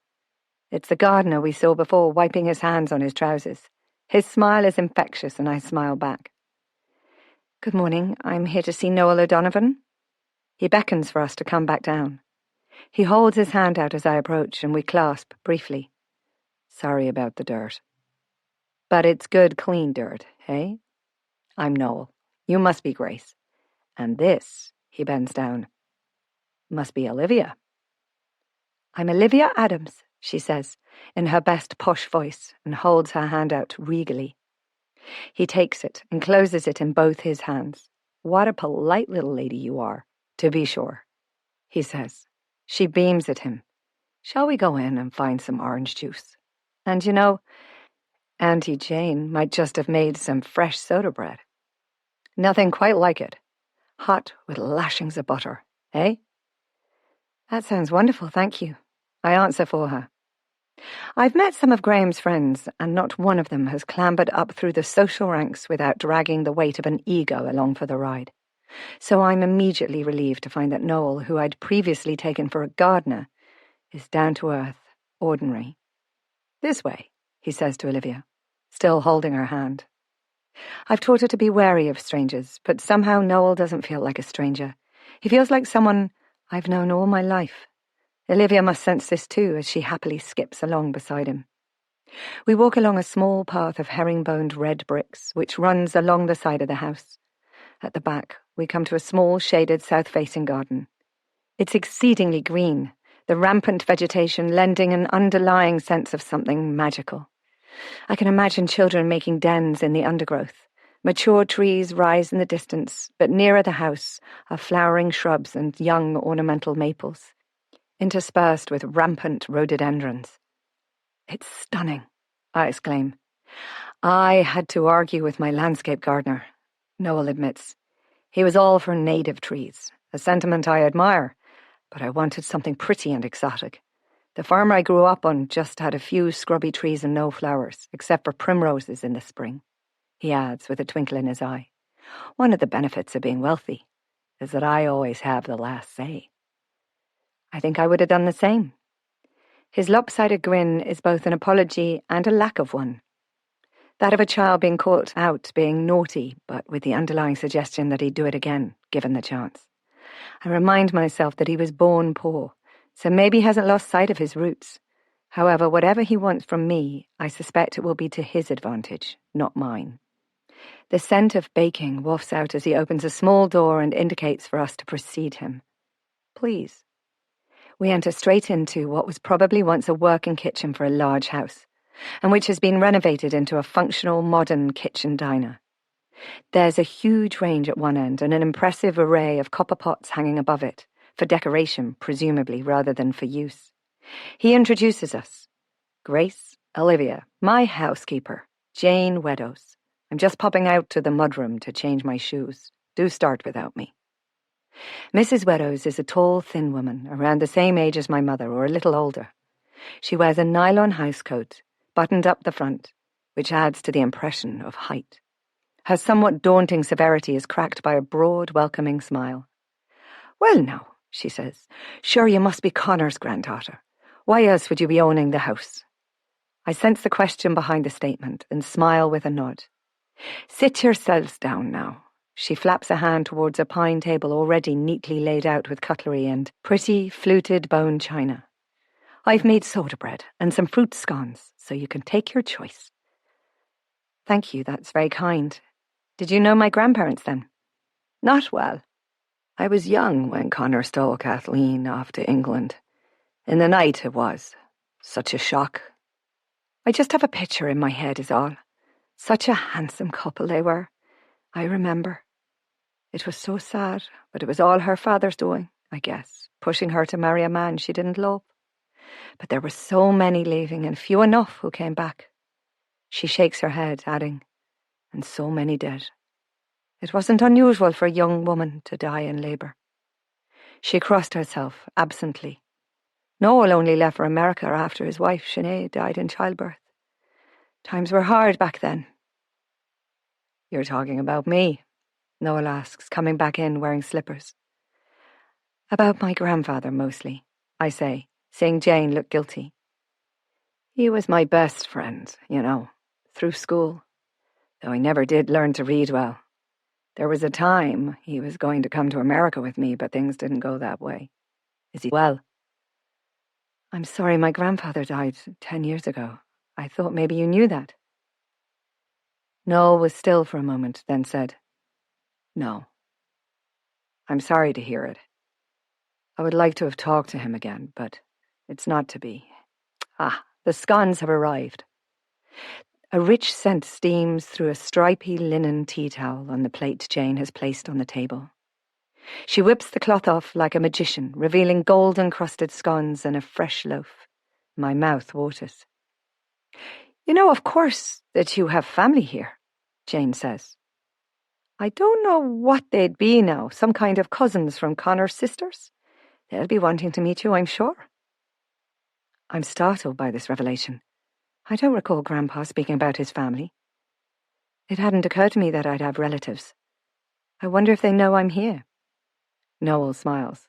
It's the gardener we saw before, wiping his hands on his trousers. His smile is infectious, and I smile back. Good morning. I'm here to see Noel O'Donovan. He beckons for us to come back down. He holds his hand out as I approach, and we clasp briefly. Sorry about the dirt. But it's good, clean dirt, eh? I'm Noel. You must be Grace. And this, he bends down, must be Olivia. I'm Olivia Adams, she says, in her best posh voice, and holds her hand out regally. He takes it and closes it in both his hands. What a polite little lady you are, to be sure, he says. She beams at him. Shall we go in and find some orange juice? And you know, Auntie Jane might just have made some fresh soda bread. Nothing quite like it. Hot with lashings of butter, eh? That sounds wonderful, thank you. I answer for her. I've met some of Graham's friends, and not one of them has clambered up through the social ranks without dragging the weight of an ego along for the ride. So I'm immediately relieved to find that Noel, who I'd previously taken for a gardener, is down to earth, ordinary. This way, he says to Olivia, still holding her hand. I've taught her to be wary of strangers, but somehow Noel doesn't feel like a stranger. He feels like someone I've known all my life. Olivia must sense this too, as she happily skips along beside him. We walk along a small path of herringboned red bricks, which runs along the side of the house. At the back, we come to a small, shaded, south-facing garden. It's exceedingly green, the rampant vegetation lending an underlying sense of something magical. I can imagine children making dens in the undergrowth. Mature trees rise in the distance, but nearer the house are flowering shrubs and young ornamental maples, interspersed with rampant rhododendrons. It's stunning, I exclaim. I had to argue with my landscape gardener, Noel admits. He was all for native trees, a sentiment I admire, but I wanted something pretty and exotic. The farm I grew up on just had a few scrubby trees and no flowers, except for primroses in the spring, he adds with a twinkle in his eye. One of the benefits of being wealthy is that I always have the last say. I think I would have done the same. His lopsided grin is both an apology and a lack of one. That of a child being caught out being naughty, but with the underlying suggestion that he'd do it again, given the chance. I remind myself that he was born poor, so maybe he hasn't lost sight of his roots. However, whatever he wants from me, I suspect it will be to his advantage, not mine. The scent of baking wafts out as he opens a small door and indicates for us to precede him. Please. We enter straight into what was probably once a working kitchen for a large house, and which has been renovated into a functional, modern kitchen diner. There's a huge range at one end and an impressive array of copper pots hanging above it, for decoration, presumably, rather than for use. He introduces us. Grace, Olivia, my housekeeper, Jane Weddows. I'm just popping out to the mudroom to change my shoes. Do start without me. Mrs. Weddows is a tall, thin woman, around the same age as my mother, or a little older. She wears a nylon housecoat, buttoned up the front, which adds to the impression of height. Her somewhat daunting severity is cracked by a broad, welcoming smile. Well now, she says, sure you must be Connor's granddaughter. Why else would you be owning the house? I sense the question behind the statement and smile with a nod. Sit yourselves down now. She flaps a hand towards a pine table already neatly laid out with cutlery and pretty, fluted bone china. I've made soda bread and some fruit scones, so you can take your choice. Thank you, that's very kind. Did you know my grandparents then? Not well. I was young when Connor stole Kathleen off to England. In the night it was. Such a shock. I just have a picture in my head is all. Such a handsome couple they were. I remember. It was so sad, but it was all her father's doing, I guess, pushing her to marry a man she didn't love. But there were so many leaving and few enough who came back. She shakes her head, adding, and so many dead. It wasn't unusual for a young woman to die in labour. She crossed herself absently. Noel only left for America after his wife, Sinead, died in childbirth. Times were hard back then. You're talking about me, Noel asks, coming back in wearing slippers. About my grandfather, mostly, I say, seeing Jane look guilty. He was my best friend, through school, though he never did learn to read well. There was a time he was going to come to America with me, but things didn't go that way. Is he well? I'm sorry, my grandfather died 10 years ago. I thought maybe you knew that. Noel was still for a moment, then said, No. I'm sorry to hear it. I would like to have talked to him again, but it's not to be. The scones have arrived. A rich scent steams through a stripy linen tea towel on the plate Jane has placed on the table. She whips the cloth off like a magician, revealing gold-encrusted scones and a fresh loaf. My mouth waters. You know, of course, that you have family here, Jane says. I don't know what they'd be now, some kind of cousins from Connor's sisters. They'll be wanting to meet you, I'm sure. I'm startled by this revelation. I don't recall Grandpa speaking about his family. It hadn't occurred to me that I'd have relatives. I wonder if they know I'm here. Noel smiles.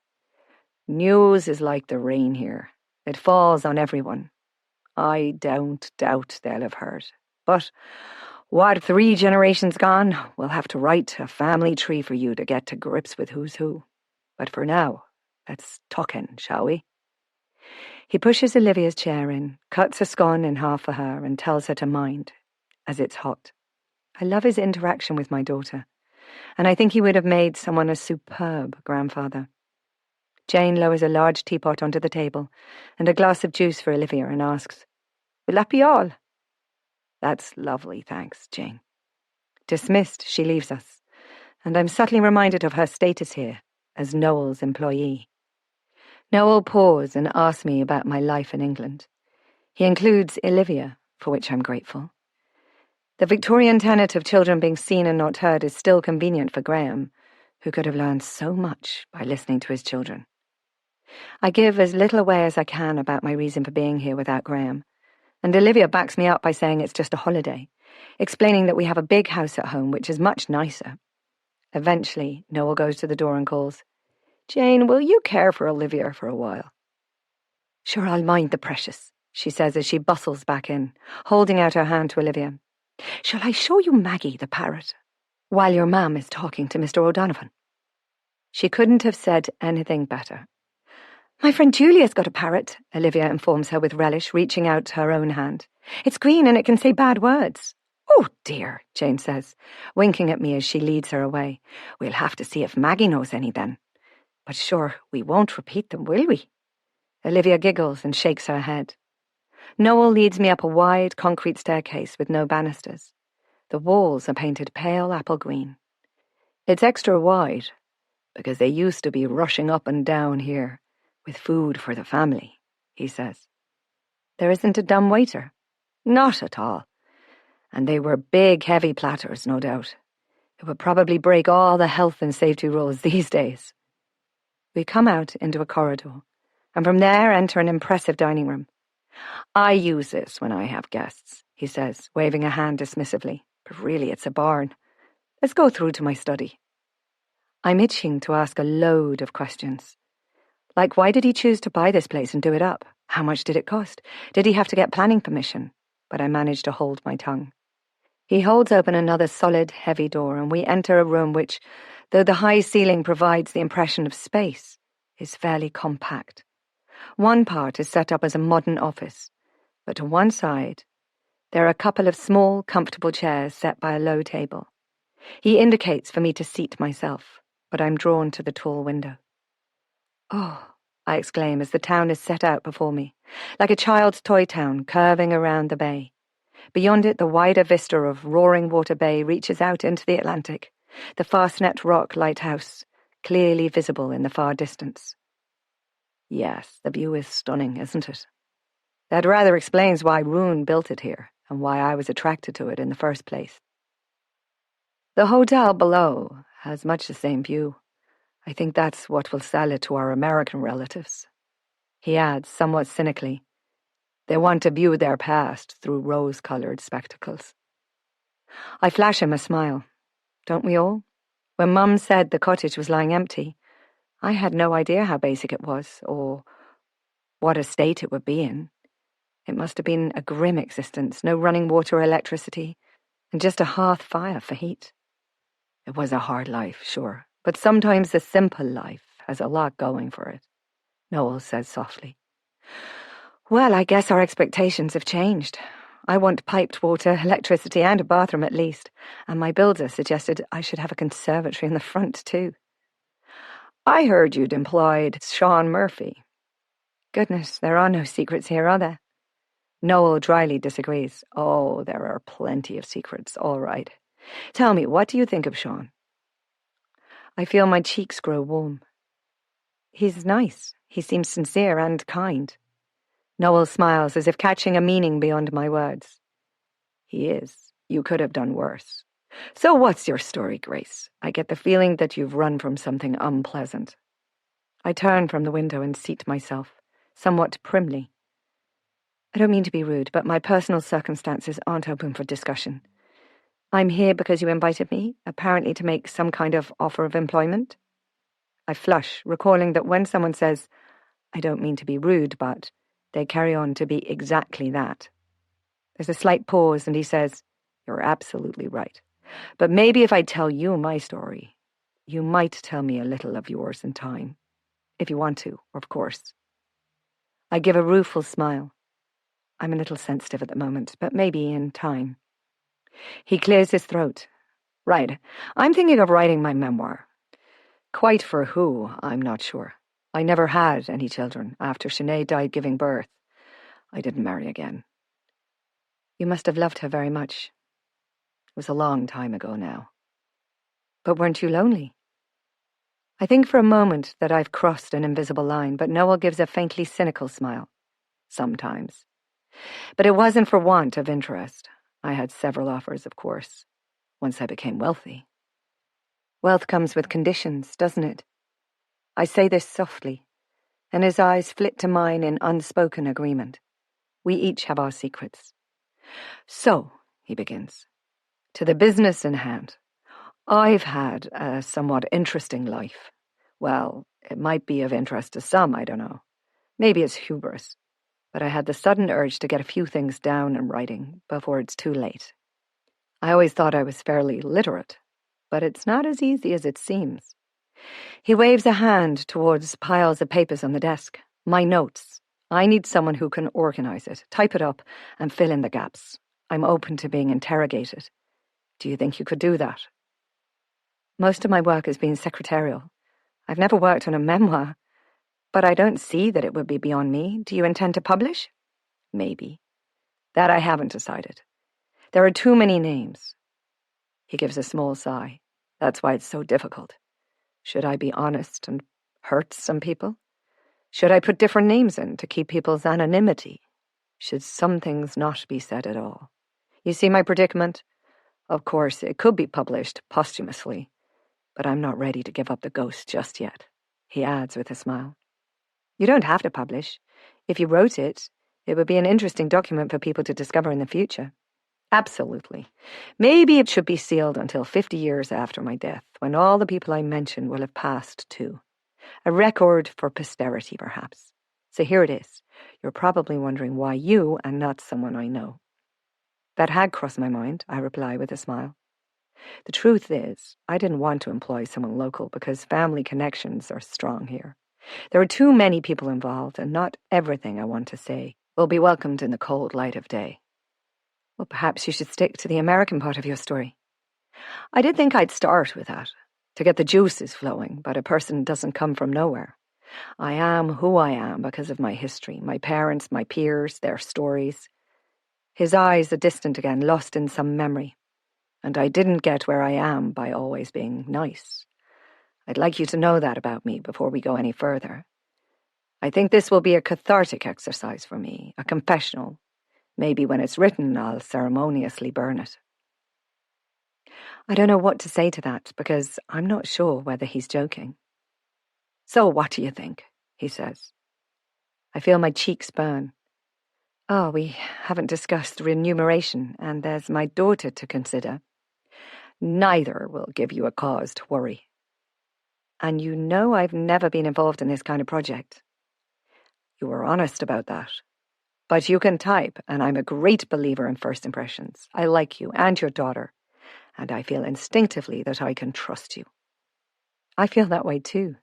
News is like the rain here. It falls on everyone. I don't doubt they'll have heard. But what 3 generations gone, we'll have to write a family tree for you to get to grips with who's who. But for now, let's tuck in, shall we? He pushes Olivia's chair in, cuts a scone in half for her, and tells her to mind, as it's hot. I love his interaction with my daughter, and I think he would have made someone a superb grandfather. Jane lowers a large teapot onto the table and a glass of juice for Olivia and asks, Will that be all? That's lovely, thanks, Jane. Dismissed, she leaves us, and I'm subtly reminded of her status here as Noel's employee. Noel paused and asked me about my life in England. He includes Olivia, for which I'm grateful. The Victorian tenet of children being seen and not heard is still convenient for Graham, who could have learned so much by listening to his children. I give as little away as I can about my reason for being here without Graham, and Olivia backs me up by saying it's just a holiday, explaining that we have a big house at home, which is much nicer. Eventually, Noel goes to the door and calls, Jane, will you care for Olivia for a while? Sure, I'll mind the precious, she says as she bustles back in, holding out her hand to Olivia. Shall I show you Maggie, the parrot, while your mam is talking to Mr. O'Donovan? She couldn't have said anything better. My friend Julia's got a parrot, Olivia informs her with relish, reaching out her own hand. It's green and it can say bad words. Oh, dear, Jane says, winking at me as she leads her away. We'll have to see if Maggie knows any then. But sure, we won't repeat them, will we? Olivia giggles and shakes her head. Noel leads me up a wide concrete staircase with no banisters. The walls are painted pale apple green. It's extra wide, because they used to be rushing up and down here with food for the family, he says. There isn't a dumb waiter. Not at all. And they were big, heavy platters, no doubt. It would probably break all the health and safety rules these days. We come out into a corridor, and from there enter an impressive dining room. I use this when I have guests, he says, waving a hand dismissively. But really, it's a barn. Let's go through to my study. I'm itching to ask a load of questions. Like, why did he choose to buy this place and do it up? How much did it cost? Did he have to get planning permission? But I managed to hold my tongue. He holds open another solid, heavy door, and we enter a room which, though the high ceiling provides the impression of space, is fairly compact. One part is set up as a modern office, but to one side, there are a couple of small, comfortable chairs set by a low table. He indicates for me to seat myself, but I'm drawn to the tall window. Oh, I exclaim as the town is set out before me, like a child's toy town curving around the bay. Beyond it, the wider vista of Roaring Water Bay reaches out into the Atlantic, the Fastnet Rock lighthouse, clearly visible in the far distance. Yes, the view is stunning, isn't it? That rather explains why Roone built it here, and why I was attracted to it in the first place. The hotel below has much the same view. I think that's what will sell it to our American relatives. He adds, somewhat cynically, they want to view their past through rose-coloured spectacles. I flash him a smile. Don't we all? When Mum said the cottage was lying empty, I had no idea how basic it was, or what a state it would be in. It must have been a grim existence, no running water or electricity, and just a hearth fire for heat. It was a hard life, sure, but sometimes the simple life has a lot going for it, Noel says softly. Well, I guess our expectations have changed. I want piped water, electricity, and a bathroom at least, and my builder suggested I should have a conservatory in the front too. I heard you'd employed Sean Murphy. Goodness, there are no secrets here, are there? Noel dryly disagrees. Oh, there are plenty of secrets, all right. Tell me, what do you think of Sean? I feel my cheeks grow warm. He's nice. He seems sincere and kind. Noel smiles as if catching a meaning beyond my words. He is. You could have done worse. So what's your story, Grace? I get the feeling that you've run from something unpleasant. I turn from the window and seat myself, somewhat primly. I don't mean to be rude, but my personal circumstances aren't open for discussion. I'm here because you invited me, apparently to make some kind of offer of employment. I flush, recalling that when someone says, I don't mean to be rude, but they carry on to be exactly that. There's a slight pause, and he says, You're absolutely right. But maybe if I tell you my story, you might tell me a little of yours in time. If you want to, of course. I give a rueful smile. I'm a little sensitive at the moment, but maybe in time. He clears his throat. Right. I'm thinking of writing my memoir. Quite for who, I'm not sure. I never had any children after Sinead died giving birth. I didn't marry again. You must have loved her very much. It was a long time ago now. But weren't you lonely? I think for a moment that I've crossed an invisible line, but Noel gives a faintly cynical smile. Sometimes. But it wasn't for want of interest. I had several offers, of course, once I became wealthy. Wealth comes with conditions, doesn't it? I say this softly, and his eyes flit to mine in unspoken agreement. We each have our secrets. So, he begins, to the business in hand. I've had a somewhat interesting life. Well, it might be of interest to some, I don't know. Maybe it's hubris. But I had the sudden urge to get a few things down in writing before it's too late. I always thought I was fairly literate, but it's not as easy as it seems. He waves a hand towards piles of papers on the desk. My notes. I need someone who can organize it, type it up, and fill in the gaps. I'm open to being interrogated. Do you think you could do that? Most of my work has been secretarial. I've never worked on a memoir, but I don't see that it would be beyond me. Do you intend to publish? Maybe. That I haven't decided. There are too many names. He gives a small sigh. That's why it's so difficult. Should I be honest and hurt some people? Should I put different names in to keep people's anonymity? Should some things not be said at all? You see my predicament? Of course, it could be published posthumously, but I'm not ready to give up the ghost just yet, he adds with a smile. You don't have to publish. If you wrote it, it would be an interesting document for people to discover in the future. Absolutely. Maybe it should be sealed until 50 years after my death, when all the people I mentioned will have passed too. A record for posterity, perhaps. So here it is. You're probably wondering why you and not someone I know. That had crossed my mind, I reply with a smile. The truth is, I didn't want to employ someone local because family connections are strong here. There are too many people involved, and not everything I want to say will be welcomed in the cold light of day. Well, perhaps you should stick to the American part of your story. I did think I'd start with that, to get the juices flowing, but a person doesn't come from nowhere. I am who I am because of my history, my parents, my peers, their stories. His eyes are distant again, lost in some memory. And I didn't get where I am by always being nice. I'd like you to know that about me before we go any further. I think this will be a cathartic exercise for me, a confessional. Maybe when it's written, I'll ceremoniously burn it. I don't know what to say to that because I'm not sure whether he's joking. So what do you think? He says. I feel my cheeks burn. Oh, we haven't discussed remuneration, and there's my daughter to consider. Neither will give you a cause to worry. And you know I've never been involved in this kind of project. You were honest about that. But you can type, and I'm a great believer in first impressions. I like you and your daughter, and I feel instinctively that I can trust you. I feel that way too.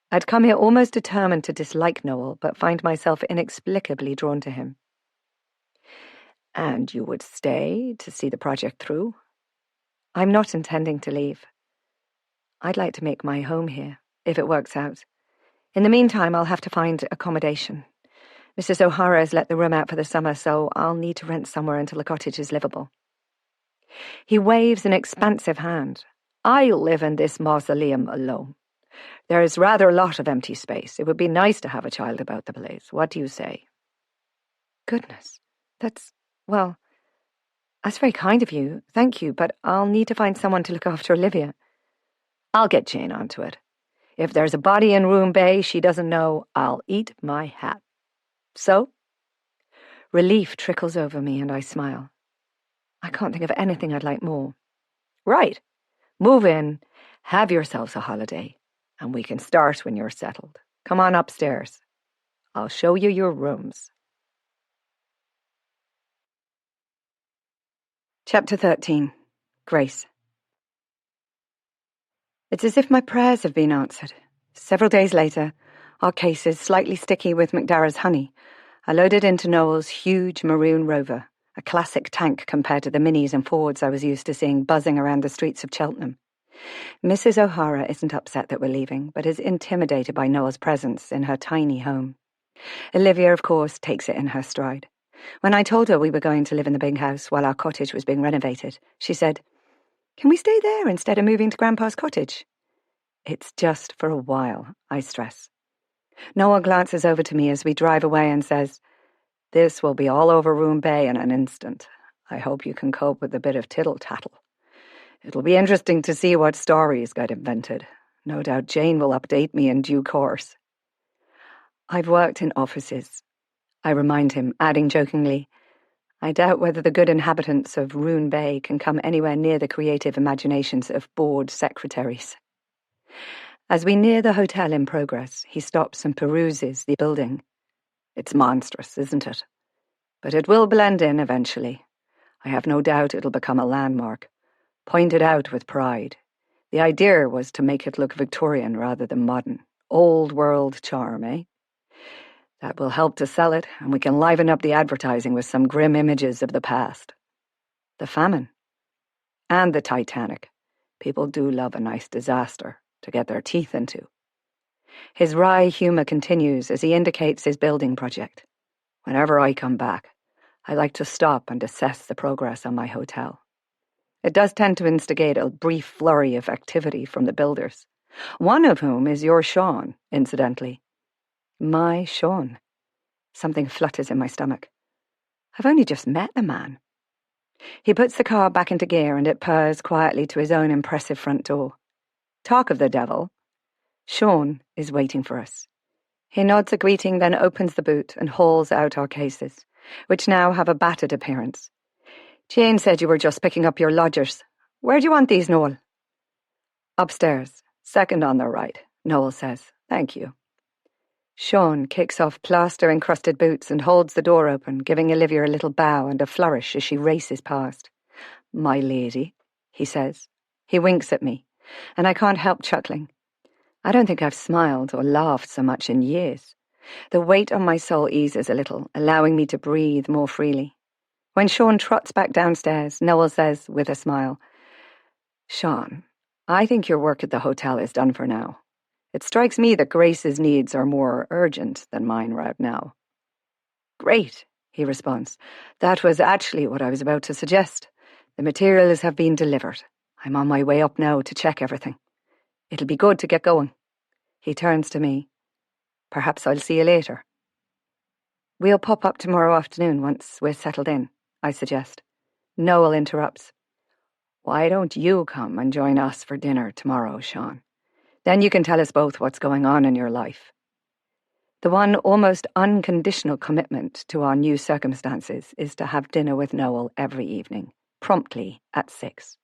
I'd come here almost determined to dislike Noel, but find myself inexplicably drawn to him. And you would stay to see the project through? I'm not intending to leave. I'd like to make my home here, if it works out. In the meantime, I'll have to find accommodation. Mrs. O'Hara has let the room out for the summer, so I'll need to rent somewhere until the cottage is livable. He waves an expansive hand. I'll live in this mausoleum alone. There is rather a lot of empty space. It would be nice to have a child about the place. What do you say? Goodness, that's very kind of you. Thank you, but I'll need to find someone to look after Olivia. I'll get Jane onto it. If there's a body in Roone Bay she doesn't know, I'll eat my hat. So? Relief trickles over me and I smile. I can't think of anything I'd like more. Right. Move in, have yourselves a holiday, and we can start when you're settled. Come on upstairs. I'll show you your rooms. Chapter 13. Grace. It's as if my prayers have been answered. Several days later, our cases, slightly sticky with McDarrah's honey, are loaded into Noel's huge maroon Rover, a classic tank compared to the Minis and Fords I was used to seeing buzzing around the streets of Cheltenham. Mrs. O'Hara isn't upset that we're leaving, but is intimidated by Noel's presence in her tiny home. Olivia, of course, takes it in her stride. When I told her we were going to live in the big house while our cottage was being renovated, she said, "Can we stay there instead of moving to Grandpa's cottage?" It's just for a while, I stress. Noel glances over to me as we drive away and says, "This will be all over Roone Bay in an instant. I hope you can cope with a bit of tittle-tattle. It'll be interesting to see what stories get invented. No doubt Jane will update me in due course." I've worked in offices, I remind him, adding jokingly, I doubt whether the good inhabitants of Roone Bay can come anywhere near the creative imaginations of bored secretaries. As we near the hotel in progress, he stops and peruses the building. It's monstrous, isn't it? But it will blend in eventually. I have no doubt it'll become a landmark, pointed out with pride. The idea was to make it look Victorian rather than modern. Old world charm, eh? That will help to sell it, and we can liven up the advertising with some grim images of the past. The famine. And the Titanic. People do love a nice disaster to get their teeth into. His wry humour continues as he indicates his building project. Whenever I come back, I like to stop and assess the progress on my hotel. It does tend to instigate a brief flurry of activity from the builders, one of whom is your Sean, incidentally. My Sean. Something flutters in my stomach. I've only just met the man. He puts the car back into gear and it purrs quietly to his own impressive front door. Talk of the devil. Sean is waiting for us. He nods a greeting, then opens the boot and hauls out our cases, which now have a battered appearance. Jane said you were just picking up your lodgers. Where do you want these, Noel? Upstairs, second on the right, Noel says. Thank you. Sean kicks off plaster-encrusted boots and holds the door open, giving Olivia a little bow and a flourish as she races past. My lady, he says. He winks at me, and I can't help chuckling. I don't think I've smiled or laughed so much in years. The weight on my soul eases a little, allowing me to breathe more freely. When Sean trots back downstairs, Noel says, with a smile, Sean, I think your work at the hotel is done for now. It strikes me that Grace's needs are more urgent than mine right now. Great, he responds. That was actually what I was about to suggest. The materials have been delivered. I'm on my way up now to check everything. It'll be good to get going. He turns to me. Perhaps I'll see you later. We'll pop up tomorrow afternoon once we're settled in, I suggest. Noel interrupts. Why don't you come and join us for dinner tomorrow, Sean? Then you can tell us both what's going on in your life. The one almost unconditional commitment to our new circumstances is to have dinner with Noel every evening, promptly at 6.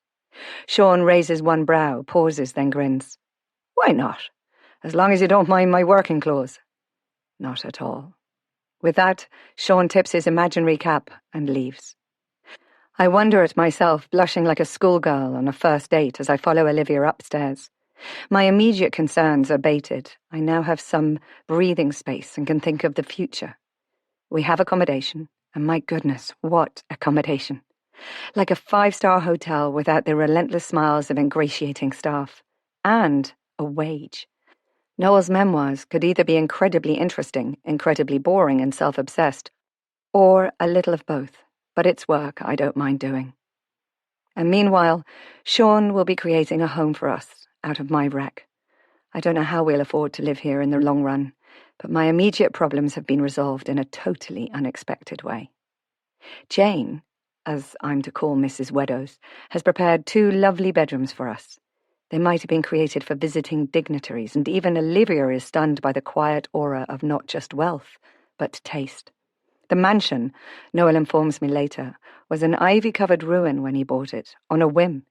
Sean raises one brow, pauses, then grins. Why not? As long as you don't mind my working clothes. Not at all. With that, Sean tips his imaginary cap and leaves. I wonder at myself, blushing like a schoolgirl on a first date as I follow Olivia upstairs. My immediate concerns are abated. I now have some breathing space and can think of the future. We have accommodation, and my goodness, what accommodation. Like a 5-star hotel without the relentless smiles of ingratiating staff. And a wage. Noel's memoirs could either be incredibly interesting, incredibly boring and self-obsessed, or a little of both, but it's work I don't mind doing. And meanwhile, Sean will be creating a home for us out of my wreck. I don't know how we'll afford to live here in the long run, but my immediate problems have been resolved in a totally unexpected way. Jane, as I'm to call Mrs. Weddows, has prepared 2 lovely bedrooms for us. They might have been created for visiting dignitaries, and even Olivia is stunned by the quiet aura of not just wealth, but taste. The mansion, Noel informs me later, was an ivy-covered ruin when he bought it, on a whim.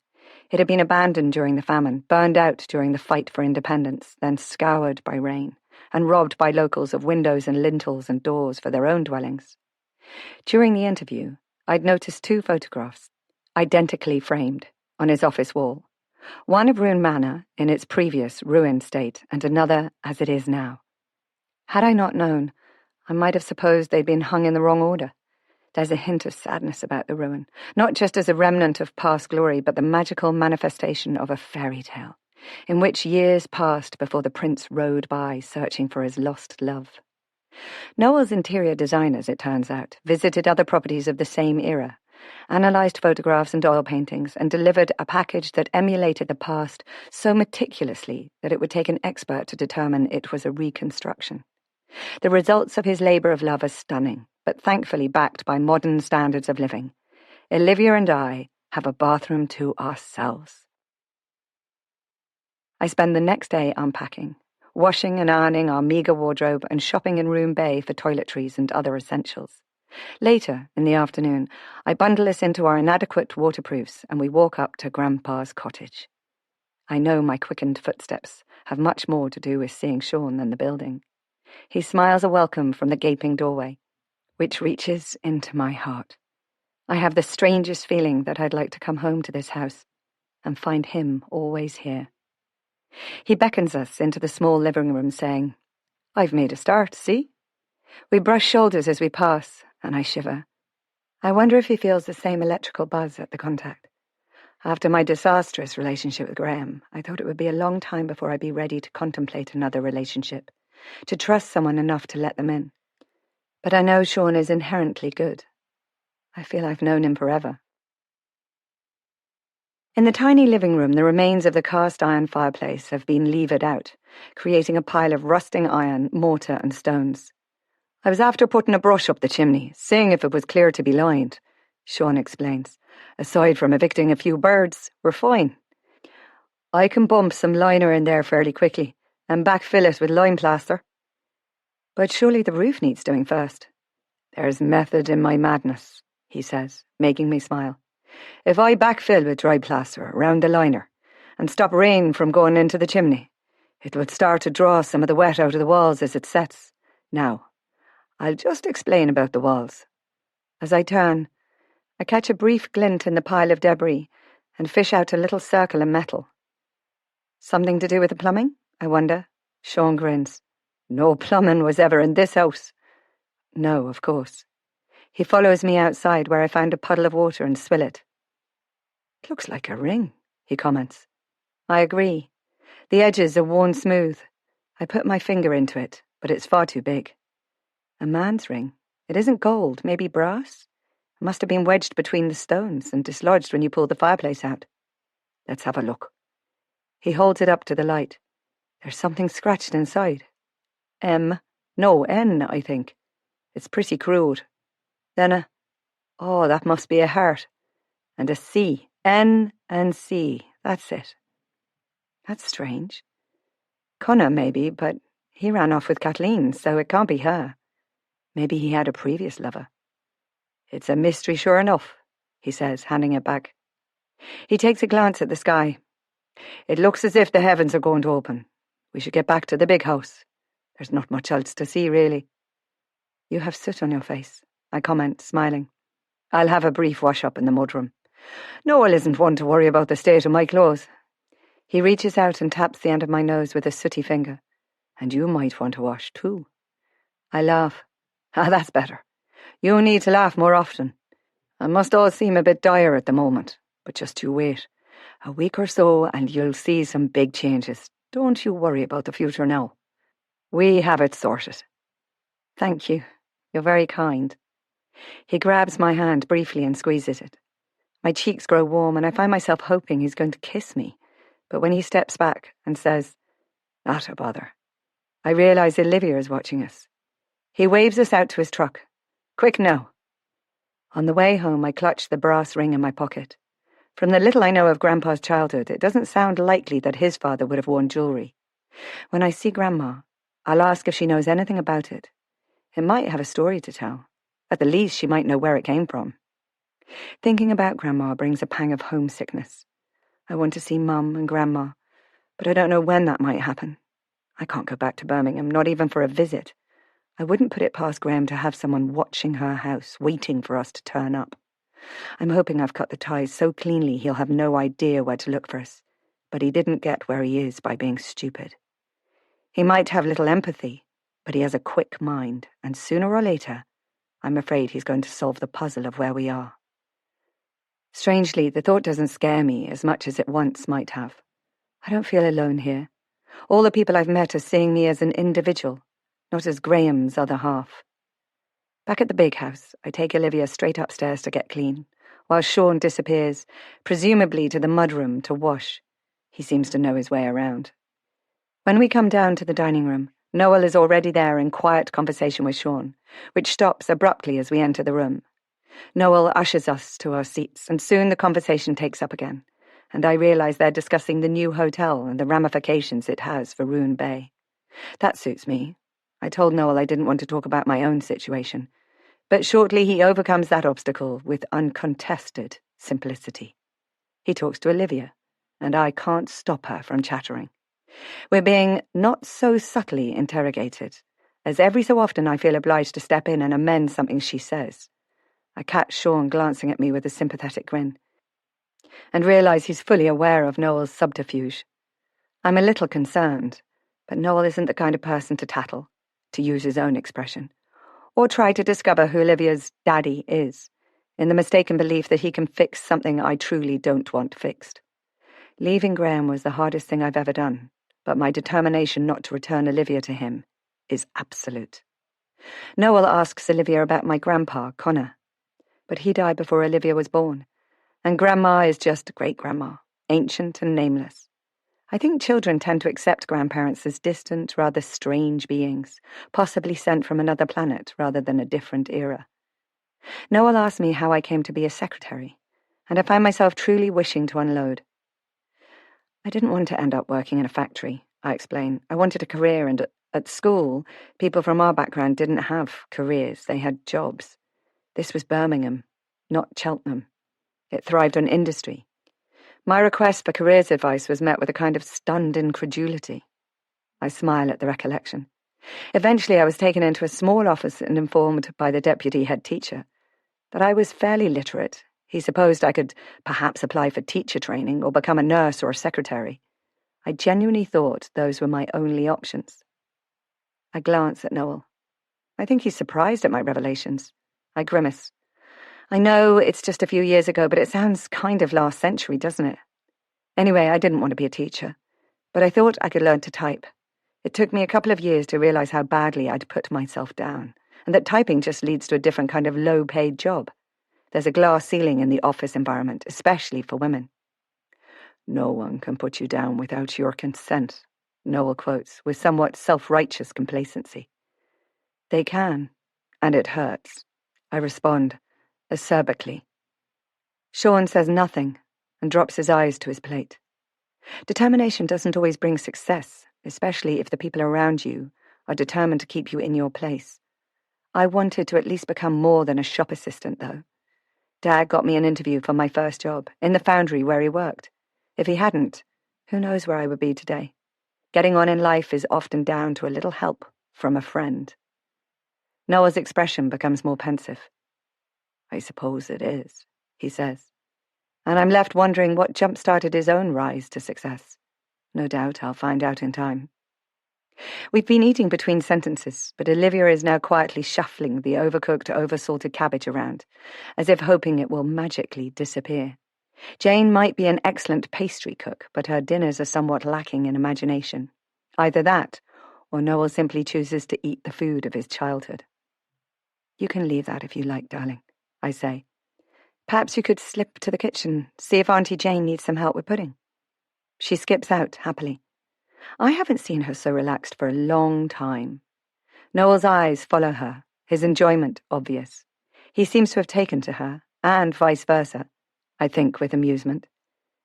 It had been abandoned during the famine, burned out during the fight for independence, then scoured by rain, and robbed by locals of windows and lintels and doors for their own dwellings. During the interview, I'd noticed 2 photographs, identically framed, on his office wall. One of Roone Manor in its previous ruined state, and another as it is now. Had I not known, I might have supposed they'd been hung in the wrong order. There's a hint of sadness about the ruin, not just as a remnant of past glory, but the magical manifestation of a fairy tale, in which years passed before the prince rode by searching for his lost love. Noel's interior designers, it turns out, visited other properties of the same era, analysed photographs and oil paintings, and delivered a package that emulated the past so meticulously that it would take an expert to determine it was a reconstruction. The results of his labour of love are stunning, but thankfully backed by modern standards of living. Olivia and I have a bathroom to ourselves. I spend the next day unpacking, washing and ironing our meagre wardrobe and shopping in Roone Bay for toiletries and other essentials. Later, in the afternoon, I bundle us into our inadequate waterproofs and we walk up to Grandpa's cottage. I know my quickened footsteps have much more to do with seeing Sean than the building. He smiles a welcome from the gaping doorway, which reaches into my heart. I have the strangest feeling that I'd like to come home to this house and find him always here. He beckons us into the small living room, saying, I've made a start, see? We brush shoulders as we pass, and I shiver. I wonder if he feels the same electrical buzz at the contact. After my disastrous relationship with Graham, I thought it would be a long time before I'd be ready to contemplate another relationship, to trust someone enough to let them in. But I know Sean is inherently good. I feel I've known him forever. In the tiny living room, the remains of the cast-iron fireplace have been levered out, creating a pile of rusting iron, mortar and stones. I was after putting a brush up the chimney, seeing if it was clear to be lined, Sean explains. Aside from evicting a few birds, we're fine. I can bump some liner in there fairly quickly, and backfill it with lime plaster. But surely the roof needs doing first. There's method in my madness, he says, making me smile. If I backfill with dry plaster around the liner, and stop rain from going into the chimney, it would start to draw some of the wet out of the walls as it sets. Now, I'll just explain about the walls. As I turn, I catch a brief glint in the pile of debris and fish out a little circle of metal. Something to do with the plumbing, I wonder? Sean grins. No plumbing was ever in this house. No, of course. He follows me outside where I found a puddle of water and swill it. It looks like a ring, he comments. I agree. The edges are worn smooth. I put my finger into it, but it's far too big. A man's ring. It isn't gold, maybe brass? It must have been wedged between the stones and dislodged when you pulled the fireplace out. Let's have a look. He holds it up to the light. There's something scratched inside. N, I think. It's pretty crude. Then that must be a heart. And a C. N and C, that's it. That's strange. Connor, maybe, but he ran off with Kathleen, so it can't be her. Maybe he had a previous lover. It's a mystery sure enough, he says, handing it back. He takes a glance at the sky. It looks as if the heavens are going to open. We should get back to the big house. There's not much else to see, really. You have soot on your face, I comment, smiling. I'll have a brief wash-up in the mudroom. Noel isn't one to worry about the state of my clothes. He reaches out and taps the end of my nose with a sooty finger. And you might want to wash, too. I laugh. Ah, that's better. You need to laugh more often. I must all seem a bit dire at the moment, but just you wait. A week or so and you'll see some big changes. Don't you worry about the future now. We have it sorted. Thank you. You're very kind. He grabs my hand briefly and squeezes it. My cheeks grow warm and I find myself hoping he's going to kiss me. But when he steps back and says, "Not a bother," I realise Olivia is watching us. He waves us out to his truck. Quick now. On the way home, I clutch the brass ring in my pocket. From the little I know of Grandpa's childhood, it doesn't sound likely that his father would have worn jewellery. When I see Grandma, I'll ask if she knows anything about it. It might have a story to tell. At the least, she might know where it came from. Thinking about Grandma brings a pang of homesickness. I want to see Mum and Grandma, but I don't know when that might happen. I can't go back to Birmingham, not even for a visit. I wouldn't put it past Graham to have someone watching her house, waiting for us to turn up. I'm hoping I've cut the ties so cleanly he'll have no idea where to look for us, but he didn't get where he is by being stupid. He might have little empathy, but he has a quick mind, and sooner or later, I'm afraid he's going to solve the puzzle of where we are. Strangely, the thought doesn't scare me as much as it once might have. I don't feel alone here. All the people I've met are seeing me as an individual, not as Graham's other half. Back at the big house, I take Olivia straight upstairs to get clean, while Sean disappears, presumably to the mudroom to wash. He seems to know his way around. When we come down to the dining room, Noel is already there in quiet conversation with Sean, which stops abruptly as we enter the room. Noel ushers us to our seats, and soon the conversation takes up again, and I realise they're discussing the new hotel and the ramifications it has for Roone Bay. That suits me. I told Noel I didn't want to talk about my own situation, but shortly he overcomes that obstacle with uncontested simplicity. He talks to Olivia, and I can't stop her from chattering. We're being not so subtly interrogated, as every so often I feel obliged to step in and amend something she says. I catch Sean glancing at me with a sympathetic grin, and realise he's fully aware of Noel's subterfuge. I'm a little concerned, but Noel isn't the kind of person to tattle, to use his own expression, or try to discover who Olivia's daddy is, in the mistaken belief that he can fix something I truly don't want fixed. Leaving Graham was the hardest thing I've ever done, but my determination not to return Olivia to him is absolute. Noel asks Olivia about my grandpa, Connor, but he died before Olivia was born, and Grandma is just great-grandma, ancient and nameless. I think children tend to accept grandparents as distant, rather strange beings, possibly sent from another planet rather than a different era. Noel asked me how I came to be a secretary, and I find myself truly wishing to unload. I didn't want to end up working in a factory, I explain. I wanted a career, and at school, people from our background didn't have careers, they had jobs. This was Birmingham, not Cheltenham. It thrived on industry. My request for careers advice was met with a kind of stunned incredulity. I smile at the recollection. Eventually I was taken into a small office and informed by the deputy head teacher that I was fairly literate. He supposed I could perhaps apply for teacher training or become a nurse or a secretary. I genuinely thought those were my only options. I glance at Noel. I think he's surprised at my revelations. I grimace. I know it's just a few years ago, but it sounds kind of last century, doesn't it? Anyway, I didn't want to be a teacher, but I thought I could learn to type. It took me a couple of years to realise how badly I'd put myself down, and that typing just leads to a different kind of low-paid job. There's a glass ceiling in the office environment, especially for women. "No one can put you down without your consent," Noel quotes, with somewhat self-righteous complacency. "They can, and it hurts," I respond, acerbically. Sean says nothing, and drops his eyes to his plate. Determination doesn't always bring success, especially if the people around you are determined to keep you in your place. I wanted to at least become more than a shop assistant, though. Dad got me an interview for my first job, in the foundry where he worked. If he hadn't, who knows where I would be today. Getting on in life is often down to a little help from a friend. Noel's expression becomes more pensive. I suppose it is, he says. And I'm left wondering what jump-started his own rise to success. No doubt I'll find out in time. We've been eating between sentences, but Olivia is now quietly shuffling the overcooked, oversalted cabbage around, as if hoping it will magically disappear. Jane might be an excellent pastry cook, but her dinners are somewhat lacking in imagination. Either that, or Noel simply chooses to eat the food of his childhood. You can leave that if you like, darling, I say. Perhaps you could slip to the kitchen, see if Auntie Jane needs some help with pudding. She skips out happily. I haven't seen her so relaxed for a long time. Noel's eyes follow her, his enjoyment obvious. He seems to have taken to her, and vice versa, I think with amusement.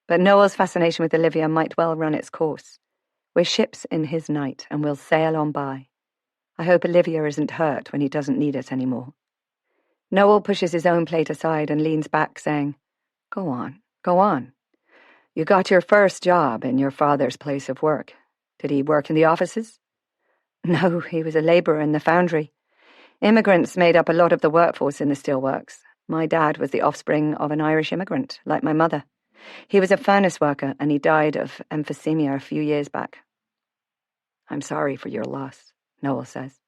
But Noel's fascination with Olivia might well run its course. We're ships in his night, and we'll sail on by. I hope Olivia isn't hurt when he doesn't need it anymore. Noel pushes his own plate aside and leans back, saying, Go on, go on. You got your first job in your father's place of work. Did he work in the offices? No, he was a labourer in the foundry. Immigrants made up a lot of the workforce in the steelworks. My dad was the offspring of an Irish immigrant, like my mother. He was a furnace worker, and he died of emphysema a few years back. I'm sorry for your loss, Noel says.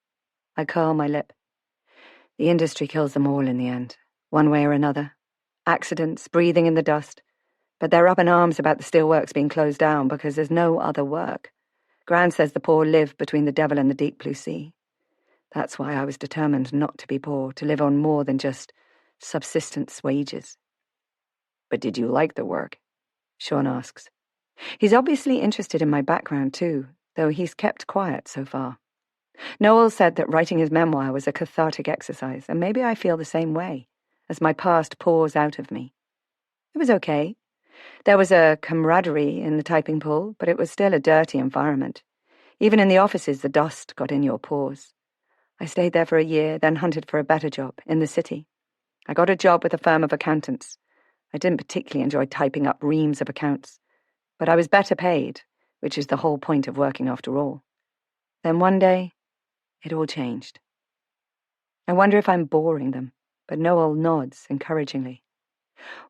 I curl my lip. The industry kills them all in the end, one way or another. Accidents, breathing in the dust. But they're up in arms about the steelworks being closed down because there's no other work. Gran says the poor live between the devil and the deep blue sea. That's why I was determined not to be poor, to live on more than just subsistence wages. But did you like the work? Sean asks. He's obviously interested in my background too, though he's kept quiet so far. Noel said that writing his memoir was a cathartic exercise, and maybe I feel the same way, as my past pours out of me. It was okay. There was a camaraderie in the typing pool, but it was still a dirty environment. Even in the offices, the dust got in your pores. I stayed there for a year, then hunted for a better job in the city. I got a job with a firm of accountants. I didn't particularly enjoy typing up reams of accounts, but I was better paid, which is the whole point of working after all. Then one day, it all changed. I wonder if I'm boring them, but Noel nods encouragingly.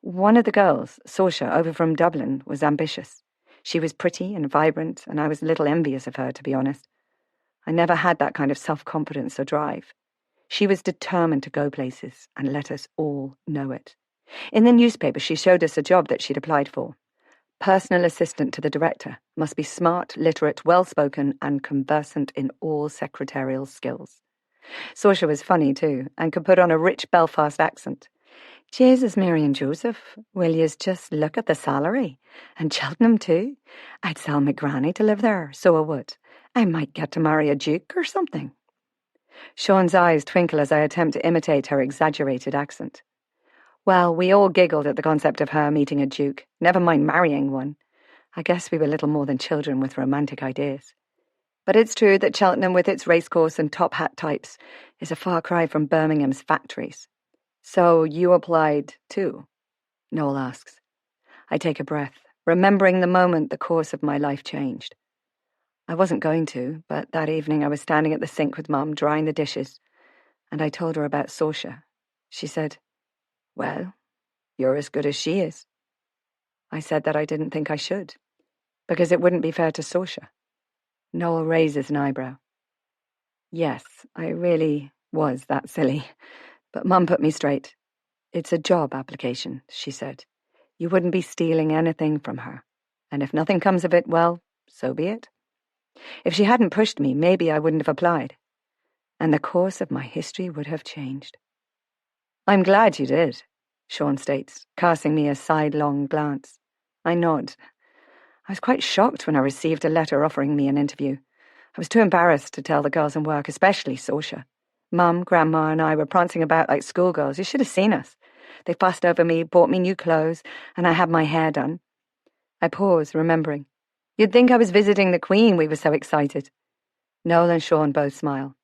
One of the girls, Saoirse, over from Dublin, was ambitious. She was pretty and vibrant, and I was a little envious of her, to be honest. I never had that kind of self-confidence or drive. She was determined to go places and let us all know it. In the newspaper, she showed us a job that she'd applied for. Personal assistant to the director, must be smart, literate, well-spoken, and conversant in all secretarial skills. Saoirse was funny, too, and could put on a rich Belfast accent. Jesus, Mary and Joseph, will yous just look at the salary? And Cheltenham, too? I'd sell my granny to live there, so I would. I might get to marry a duke or something. Sean's eyes twinkle as I attempt to imitate her exaggerated accent. Well, we all giggled at the concept of her meeting a duke, never mind marrying one. I guess we were little more than children with romantic ideas. But it's true that Cheltenham, with its racecourse and top-hat types, is a far cry from Birmingham's factories. So you applied too? Noel asks. I take a breath, remembering the moment the course of my life changed. I wasn't going to, but that evening I was standing at the sink with Mum, drying the dishes, and I told her about Saoirse. She said, Well, you're as good as she is. I said that I didn't think I should, because it wouldn't be fair to Saoirse. Noel raises an eyebrow. Yes, I really was that silly. But Mum put me straight. It's a job application, she said. You wouldn't be stealing anything from her. And if nothing comes of it, well, so be it. If she hadn't pushed me, maybe I wouldn't have applied. And the course of my history would have changed. I'm glad you did, Sean states, casting me a sidelong glance. I nod. I was quite shocked when I received a letter offering me an interview. I was too embarrassed to tell the girls in work, especially Saoirse. Mum, Grandma, and I were prancing about like schoolgirls. You should have seen us. They fussed over me, bought me new clothes, and I had my hair done. I paused, remembering. You'd think I was visiting the Queen, we were so excited. Noel and Sean both smile.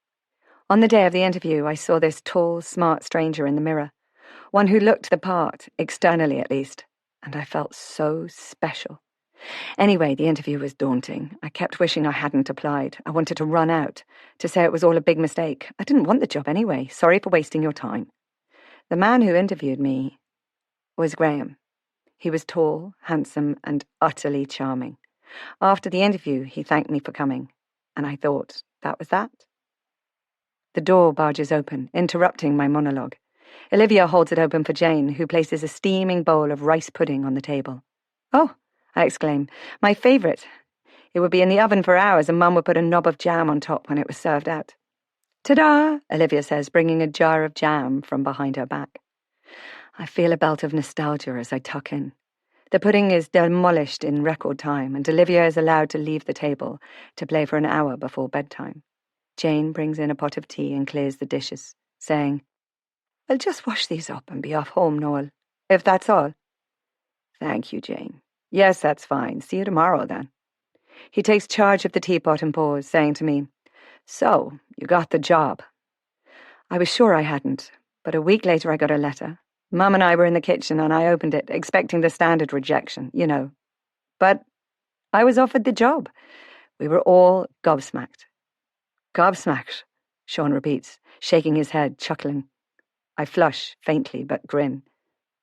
On the day of the interview, I saw this tall, smart stranger in the mirror, one who looked the part, externally at least, and I felt so special. Anyway, the interview was daunting. I kept wishing I hadn't applied. I wanted to run out, to say it was all a big mistake. I didn't want the job anyway. Sorry for wasting your time. The man who interviewed me was Graham. He was tall, handsome, and utterly charming. After the interview, he thanked me for coming, and I thought, that was that. The door barges open, interrupting my monologue. Olivia holds it open for Jane, who places a steaming bowl of rice pudding on the table. Oh, I exclaim, my favourite. It would be in the oven for hours, and Mum would put a knob of jam on top when it was served out. Ta-da, Olivia says, bringing a jar of jam from behind her back. I feel a belt of nostalgia as I tuck in. The pudding is demolished in record time, and Olivia is allowed to leave the table to play for an hour before bedtime. Jane brings in a pot of tea and clears the dishes, saying, I'll just wash these up and be off home, Noel, if that's all. Thank you, Jane. Yes, that's fine. See you tomorrow, then. He takes charge of the teapot and pours, saying to me, So, you got the job. I was sure I hadn't, but a week later I got a letter. Mum and I were in the kitchen and I opened it, expecting the standard rejection, you know. But I was offered the job. We were all gobsmacked. Gobsmacked, Sean repeats, shaking his head, chuckling. I flush, faintly, but grin.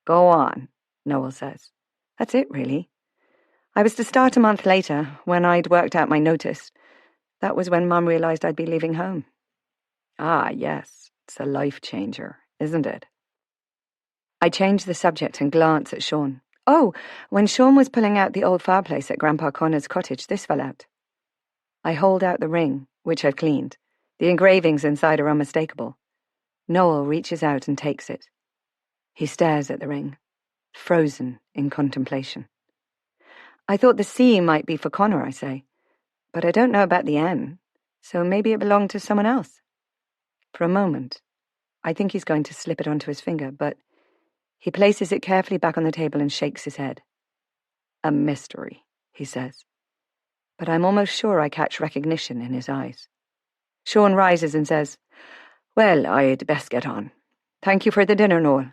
Go on, Noel says. That's it, really. I was to start a month later, when I'd worked out my notice. That was when Mum realised I'd be leaving home. Ah, yes, it's a life changer, isn't it? I change the subject and glance at Sean. Oh, when Sean was pulling out the old fireplace at Grandpa Connor's cottage, this fell out. I hold out the ring, which I've cleaned. The engravings inside are unmistakable. Noel reaches out and takes it. He stares at the ring, frozen in contemplation. I thought the C might be for Connor, I say, but I don't know about the N, so maybe it belonged to someone else. For a moment, I think he's going to slip it onto his finger, but he places it carefully back on the table and shakes his head. A mystery, he says, but I'm almost sure I catch recognition in his eyes. Sean rises and says, Well, I'd best get on. Thank you for the dinner, Noel.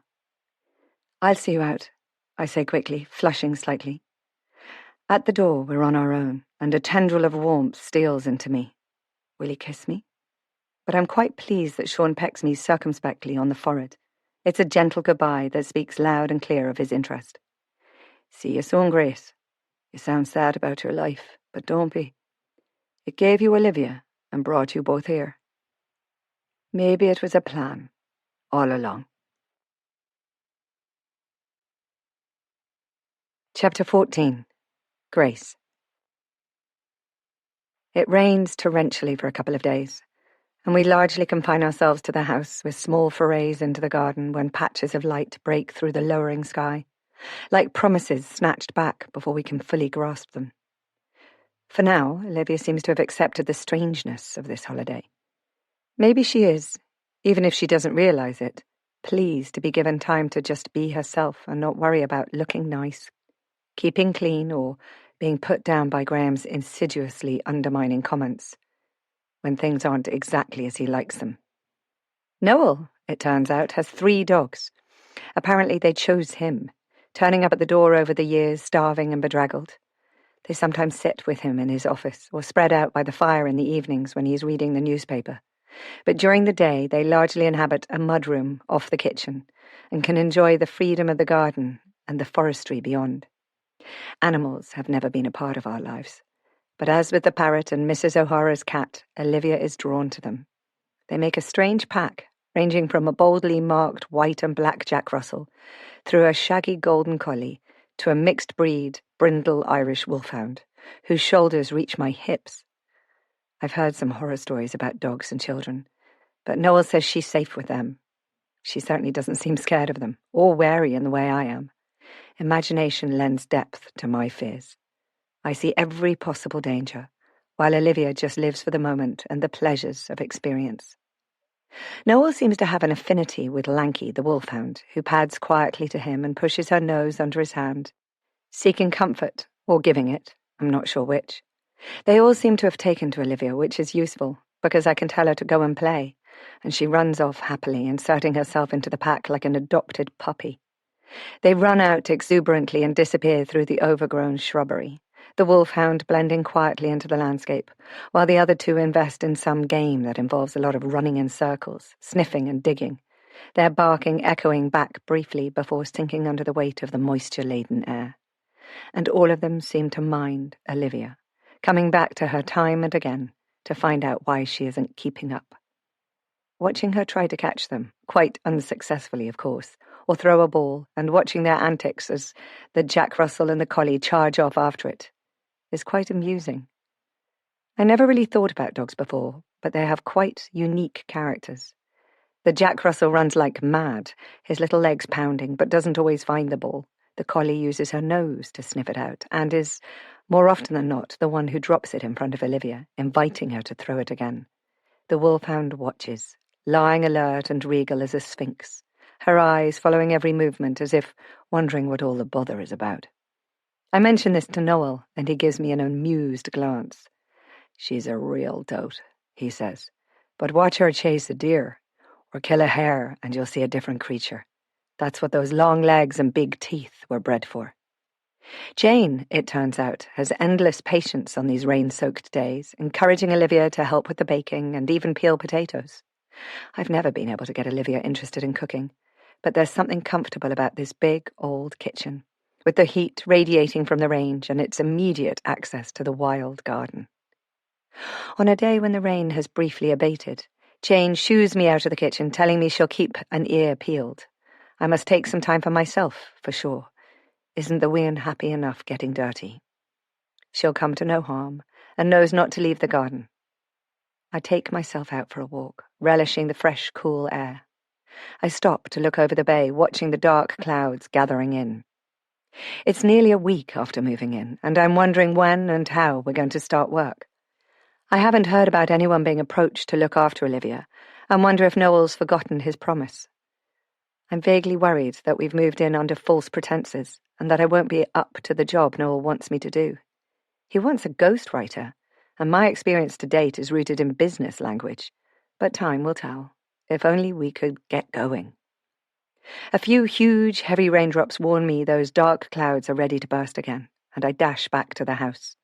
I'll see you out, I say quickly, flushing slightly. At the door, we're on our own, and a tendril of warmth steals into me. Will he kiss me? But I'm quite pleased that Sean pecks me circumspectly on the forehead. It's a gentle goodbye that speaks loud and clear of his interest. See you soon, Grace. You sound sad about your life, but don't be. It gave you Olivia and brought you both here. Maybe it was a plan, all along. Chapter 14. Grace. It rains torrentially for a couple of days, and we largely confine ourselves to the house with small forays into the garden when patches of light break through the lowering sky, like promises snatched back before we can fully grasp them. For now, Olivia seems to have accepted the strangeness of this holiday. Maybe she is, even if she doesn't realise it, pleased to be given time to just be herself and not worry about looking nice, keeping clean, or being put down by Graham's insidiously undermining comments when things aren't exactly as he likes them. Noel, it turns out, has 3 dogs. Apparently they chose him, turning up at the door over the years, starving and bedraggled. They sometimes sit with him in his office or spread out by the fire in the evenings when he's reading the newspaper. But during the day they largely inhabit a mudroom off the kitchen and can enjoy the freedom of the garden and the forestry beyond. Animals have never been a part of our lives, but as with the parrot and Mrs. O'Hara's cat, Olivia is drawn to them. They make a strange pack, ranging from a boldly marked white and black Jack Russell through a shaggy golden collie to a mixed-breed brindle Irish wolfhound, whose shoulders reach my hips. I've heard some horror stories about dogs and children, but Noel says she's safe with them. She certainly doesn't seem scared of them, or wary in the way I am. Imagination lends depth to my fears. I see every possible danger, while Olivia just lives for the moment and the pleasures of experience. Noel seems to have an affinity with Lanky, the wolfhound, who pads quietly to him and pushes her nose under his hand, seeking comfort, or giving it, I'm not sure which. They all seem to have taken to Olivia, which is useful, because I can tell her to go and play, and she runs off happily, inserting herself into the pack like an adopted puppy. They run out exuberantly and disappear through the overgrown shrubbery, the wolfhound blending quietly into the landscape, while the other two invest in some game that involves a lot of running in circles, sniffing and digging, their barking echoing back briefly before sinking under the weight of the moisture-laden air. And all of them seem to mind Olivia, coming back to her time and again to find out why she isn't keeping up. Watching her try to catch them, quite unsuccessfully of course, or throw a ball, and watching their antics as the Jack Russell and the collie charge off after it, is quite amusing. I never really thought about dogs before, but they have quite unique characters. The Jack Russell runs like mad, his little legs pounding, but doesn't always find the ball. The collie uses her nose to sniff it out, and is, more often than not, the one who drops it in front of Olivia, inviting her to throw it again. The wolfhound watches, lying alert and regal as a sphinx, her eyes following every movement as if wondering what all the bother is about. I mention this to Noel, and he gives me an amused glance. "She's a real dote," he says. "But watch her chase a deer, or kill a hare, and you'll see a different creature. That's what those long legs and big teeth were bred for." Jane, it turns out, has endless patience on these rain-soaked days, encouraging Olivia to help with the baking and even peel potatoes. I've never been able to get Olivia interested in cooking, but there's something comfortable about this big, old kitchen, with the heat radiating from the range and its immediate access to the wild garden. On a day when the rain has briefly abated, Jane shoos me out of the kitchen, telling me she'll keep an ear peeled. I must take some time for myself, for sure. Isn't the wean happy enough getting dirty? She'll come to no harm, and knows not to leave the garden. I take myself out for a walk, relishing the fresh, cool air. I stop to look over the bay, watching the dark clouds gathering in. It's nearly a week after moving in, and I'm wondering when and how we're going to start work. I haven't heard about anyone being approached to look after Olivia, and wonder if Noel's forgotten his promise. I'm vaguely worried that we've moved in under false pretenses, and that I won't be up to the job Noel wants me to do. He wants a ghostwriter, and my experience to date is rooted in business language, but time will tell, if only we could get going. A few huge, heavy raindrops warn me those dark clouds are ready to burst again, and I dash back to the house.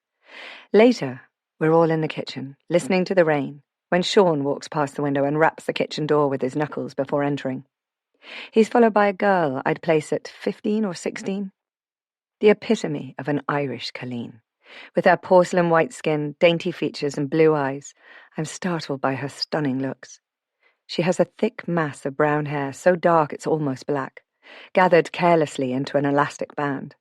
Later, we're all in the kitchen, listening to the rain, when Sean walks past the window and raps the kitchen door with his knuckles before entering. He's followed by a girl I'd place at 15 or 16. The epitome of an Irish Colleen. With her porcelain white skin, dainty features and blue eyes, I'm startled by her stunning looks. She has a thick mass of brown hair, so dark it's almost black, gathered carelessly into an elastic band.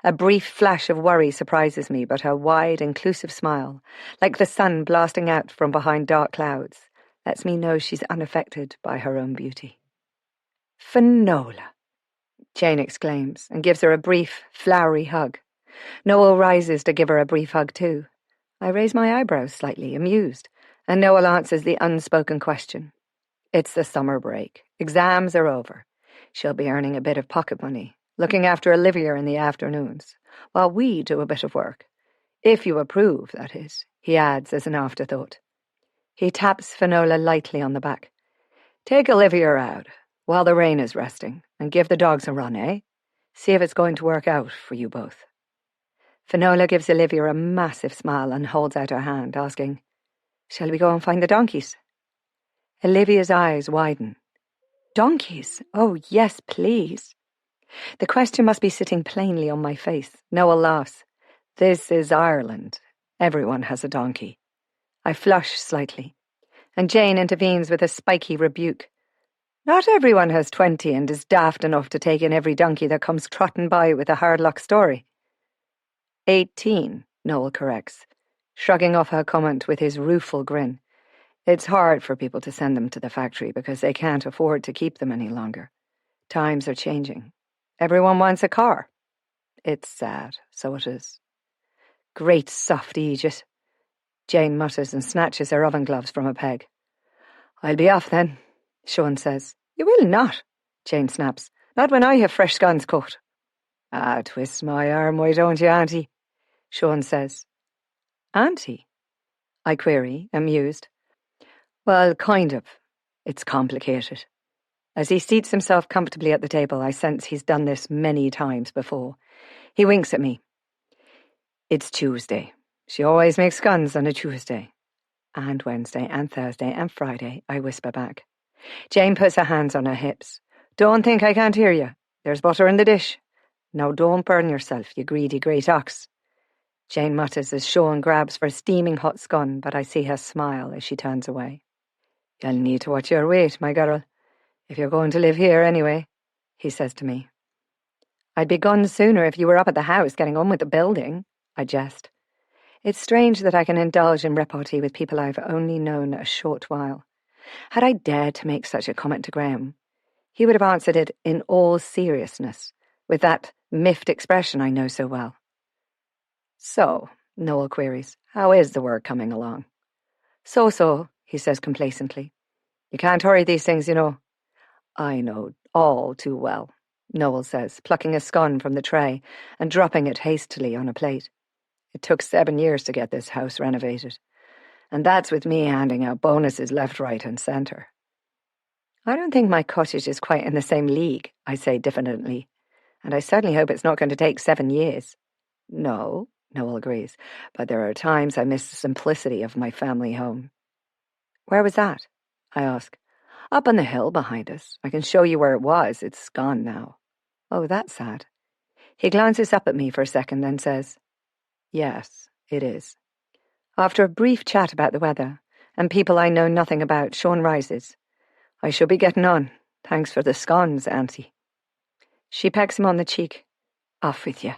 A brief flash of worry surprises me, but her wide, inclusive smile, like the sun blasting out from behind dark clouds, lets me know she's unaffected by her own beauty. "Finola!" Jane exclaims, and gives her a brief, flowery hug. Noel rises to give her a brief hug too. I raise my eyebrows slightly, amused, and Noel answers the unspoken question. It's the summer break. Exams are over. She'll be earning a bit of pocket money, looking after Olivia in the afternoons, while we do a bit of work. If you approve, that is, he adds as an afterthought. He taps Finola lightly on the back. "Take Olivia out, while the rain is resting, and give the dogs a run, eh? See if it's going to work out for you both." Finola gives Olivia a massive smile and holds out her hand, asking, "Shall we go and find the donkeys?" Olivia's eyes widen. "Donkeys? Oh, yes, please." The question must be sitting plainly on my face. Noel laughs. "This is Ireland. Everyone has a donkey." I flush slightly, and Jane intervenes with a spiky rebuke. "Not everyone has 20 and is daft enough to take in every donkey that comes trotting by with a hard luck story." 18, Noel corrects, shrugging off her comment with his rueful grin. It's hard for people to send them to the factory because they can't afford to keep them any longer. Times are changing. Everyone wants a car. It's sad, so it is. "Great soft Aegis," Jane mutters and snatches her oven gloves from a peg. I'll be off then, Sean says. You will not, Jane snaps. Not when I have fresh scones cooked. Ah, twist my arm, why don't you, Auntie? Sean says. Auntie? I query, amused. Well, kind of. It's complicated. As he seats himself comfortably at the table, I sense he's done this many times before. He winks at me. It's Tuesday. She always makes scones on a Tuesday. And Wednesday and Thursday and Friday, I whisper back. Jane puts her hands on her hips. Don't think I can't hear you. There's butter in the dish. Now don't burn yourself, you greedy great ox. Jane mutters as Sean grabs for a steaming hot scone, but I see her smile as she turns away. You'll need to watch your weight, my girl, if you're going to live here anyway, he says to me. I'd be gone sooner if you were up at the house getting on with the building, I jest. It's strange that I can indulge in repartee with people I've only known a short while. Had I dared to make such a comment to Graham, he would have answered it in all seriousness, with that miffed expression I know so well. So, Noel queries, how is the work coming along? So, he says complacently. You can't hurry these things, you know. I know all too well, Noel says, plucking a scone from the tray and dropping it hastily on a plate. It took 7 years to get this house renovated, and that's with me handing out bonuses left, right, and centre. I don't think my cottage is quite in the same league, I say diffidently, and I certainly hope it's not going to take 7 years. No, Noel agrees, but there are times I miss the simplicity of my family home. Where was that? I ask. Up on the hill behind us. I can show you where it was. It's gone now. Oh, that's sad. He glances up at me for a second, then says, Yes, it is. After a brief chat about the weather and people I know nothing about, Sean rises. I shall be getting on. Thanks for the scones, Auntie. She pecks him on the cheek. Off with you.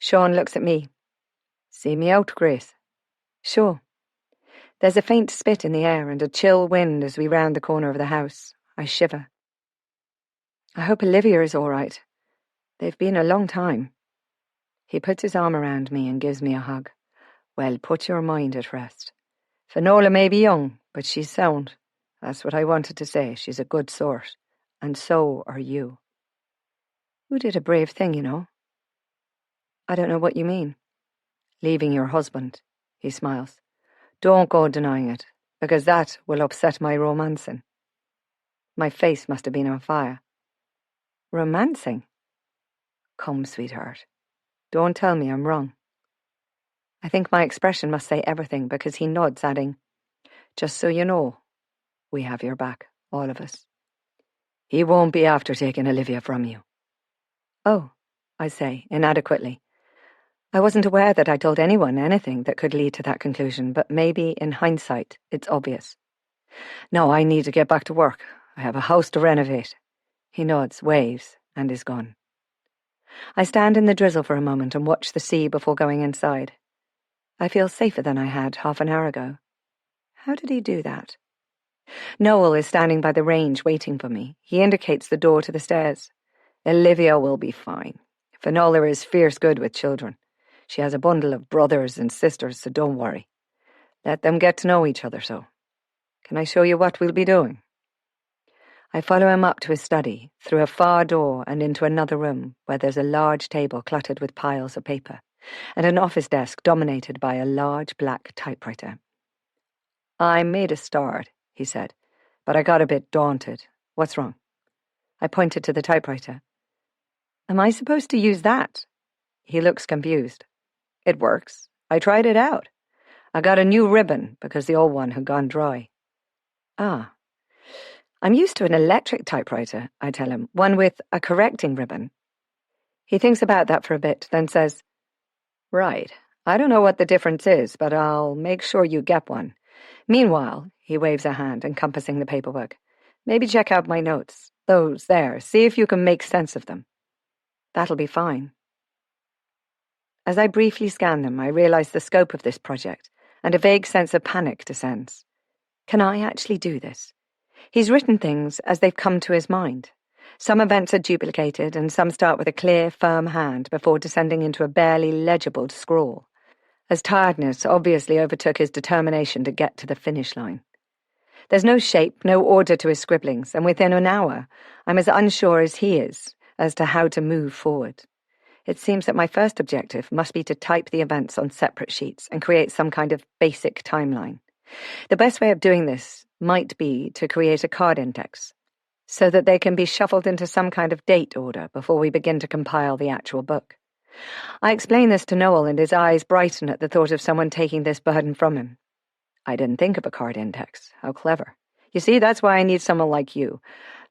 Sean looks at me. See me out, Grace. Sure. There's a faint spit in the air and a chill wind as we round the corner of the house. I shiver. I hope Olivia is all right. They've been a long time. He puts his arm around me and gives me a hug. Well, put your mind at rest. Finola may be young, but she's sound. That's what I wanted to say. She's a good sort. And so are you. You did a brave thing, you know. I don't know what you mean. Leaving your husband, he smiles. Don't go denying it, because that will upset my romancing. My face must have been on fire. Romancing? Come, sweetheart. Don't tell me I'm wrong. I think my expression must say everything, because he nods, adding, Just so you know, we have your back, all of us. He won't be after taking Olivia from you. Oh, I say, inadequately. I wasn't aware that I told anyone anything that could lead to that conclusion, but maybe, in hindsight, it's obvious. No, I need to get back to work. I have a house to renovate. He nods, waves, and is gone. I stand in the drizzle for a moment and watch the sea before going inside. I feel safer than I had half an hour ago. How did he do that? Noel is standing by the range waiting for me. He indicates the door to the stairs. Olivia will be fine. Finola is fierce good with children. She has a bundle of brothers and sisters, so don't worry. Let them get to know each other so. Can I show you what we'll be doing? I follow him up to his study, through a far door and into another room where there's a large table cluttered with piles of paper and an office desk dominated by a large black typewriter. I made a start, he said, but I got a bit daunted. What's wrong? I pointed to the typewriter. Am I supposed to use that? He looks confused. It works. I tried it out. I got a new ribbon because the old one had gone dry. Ah. I'm used to an electric typewriter, I tell him, one with a correcting ribbon. He thinks about that for a bit, then says, Right, I don't know what the difference is, but I'll make sure you get one. Meanwhile, he waves a hand, encompassing the paperwork. Maybe check out my notes. Those there. See if you can make sense of them. That'll be fine. As I briefly scan them, I realize the scope of this project, and a vague sense of panic descends. Can I actually do this? He's written things as they've come to his mind. Some events are duplicated, and some start with a clear, firm hand before descending into a barely legible scrawl, as tiredness obviously overtook his determination to get to the finish line. There's no shape, no order to his scribblings, and within an hour, I'm as unsure as he is as to how to move forward. It seems that my first objective must be to type the events on separate sheets and create some kind of basic timeline. The best way of doing this might be to create a card index, so that they can be shuffled into some kind of date order before we begin to compile the actual book. I explain this to Noel, and his eyes brighten at the thought of someone taking this burden from him. I didn't think of a card index. How clever. You see, that's why I need someone like you,